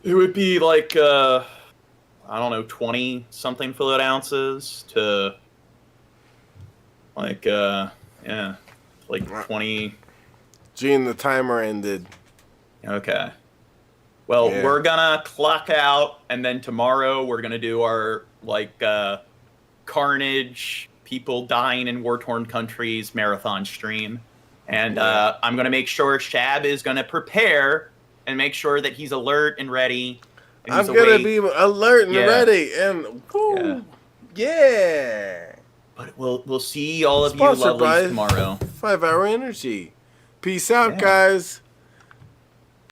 It would be like I don't know, 20 something fluid ounces to like yeah, like 20. Gene, the timer ended. Okay. Well, Yeah. we're gonna clock out, and then tomorrow we're gonna do our like carnage, people dying in war-torn countries marathon stream, and I'm gonna make sure Shab is gonna prepare and make sure that he's alert and ready. And I'm he's gonna awake. be alert and Yeah. ready, and woo, yeah. But we'll see all of you Sponsored by lovelies tomorrow. 5 Hour Energy. Peace out, guys.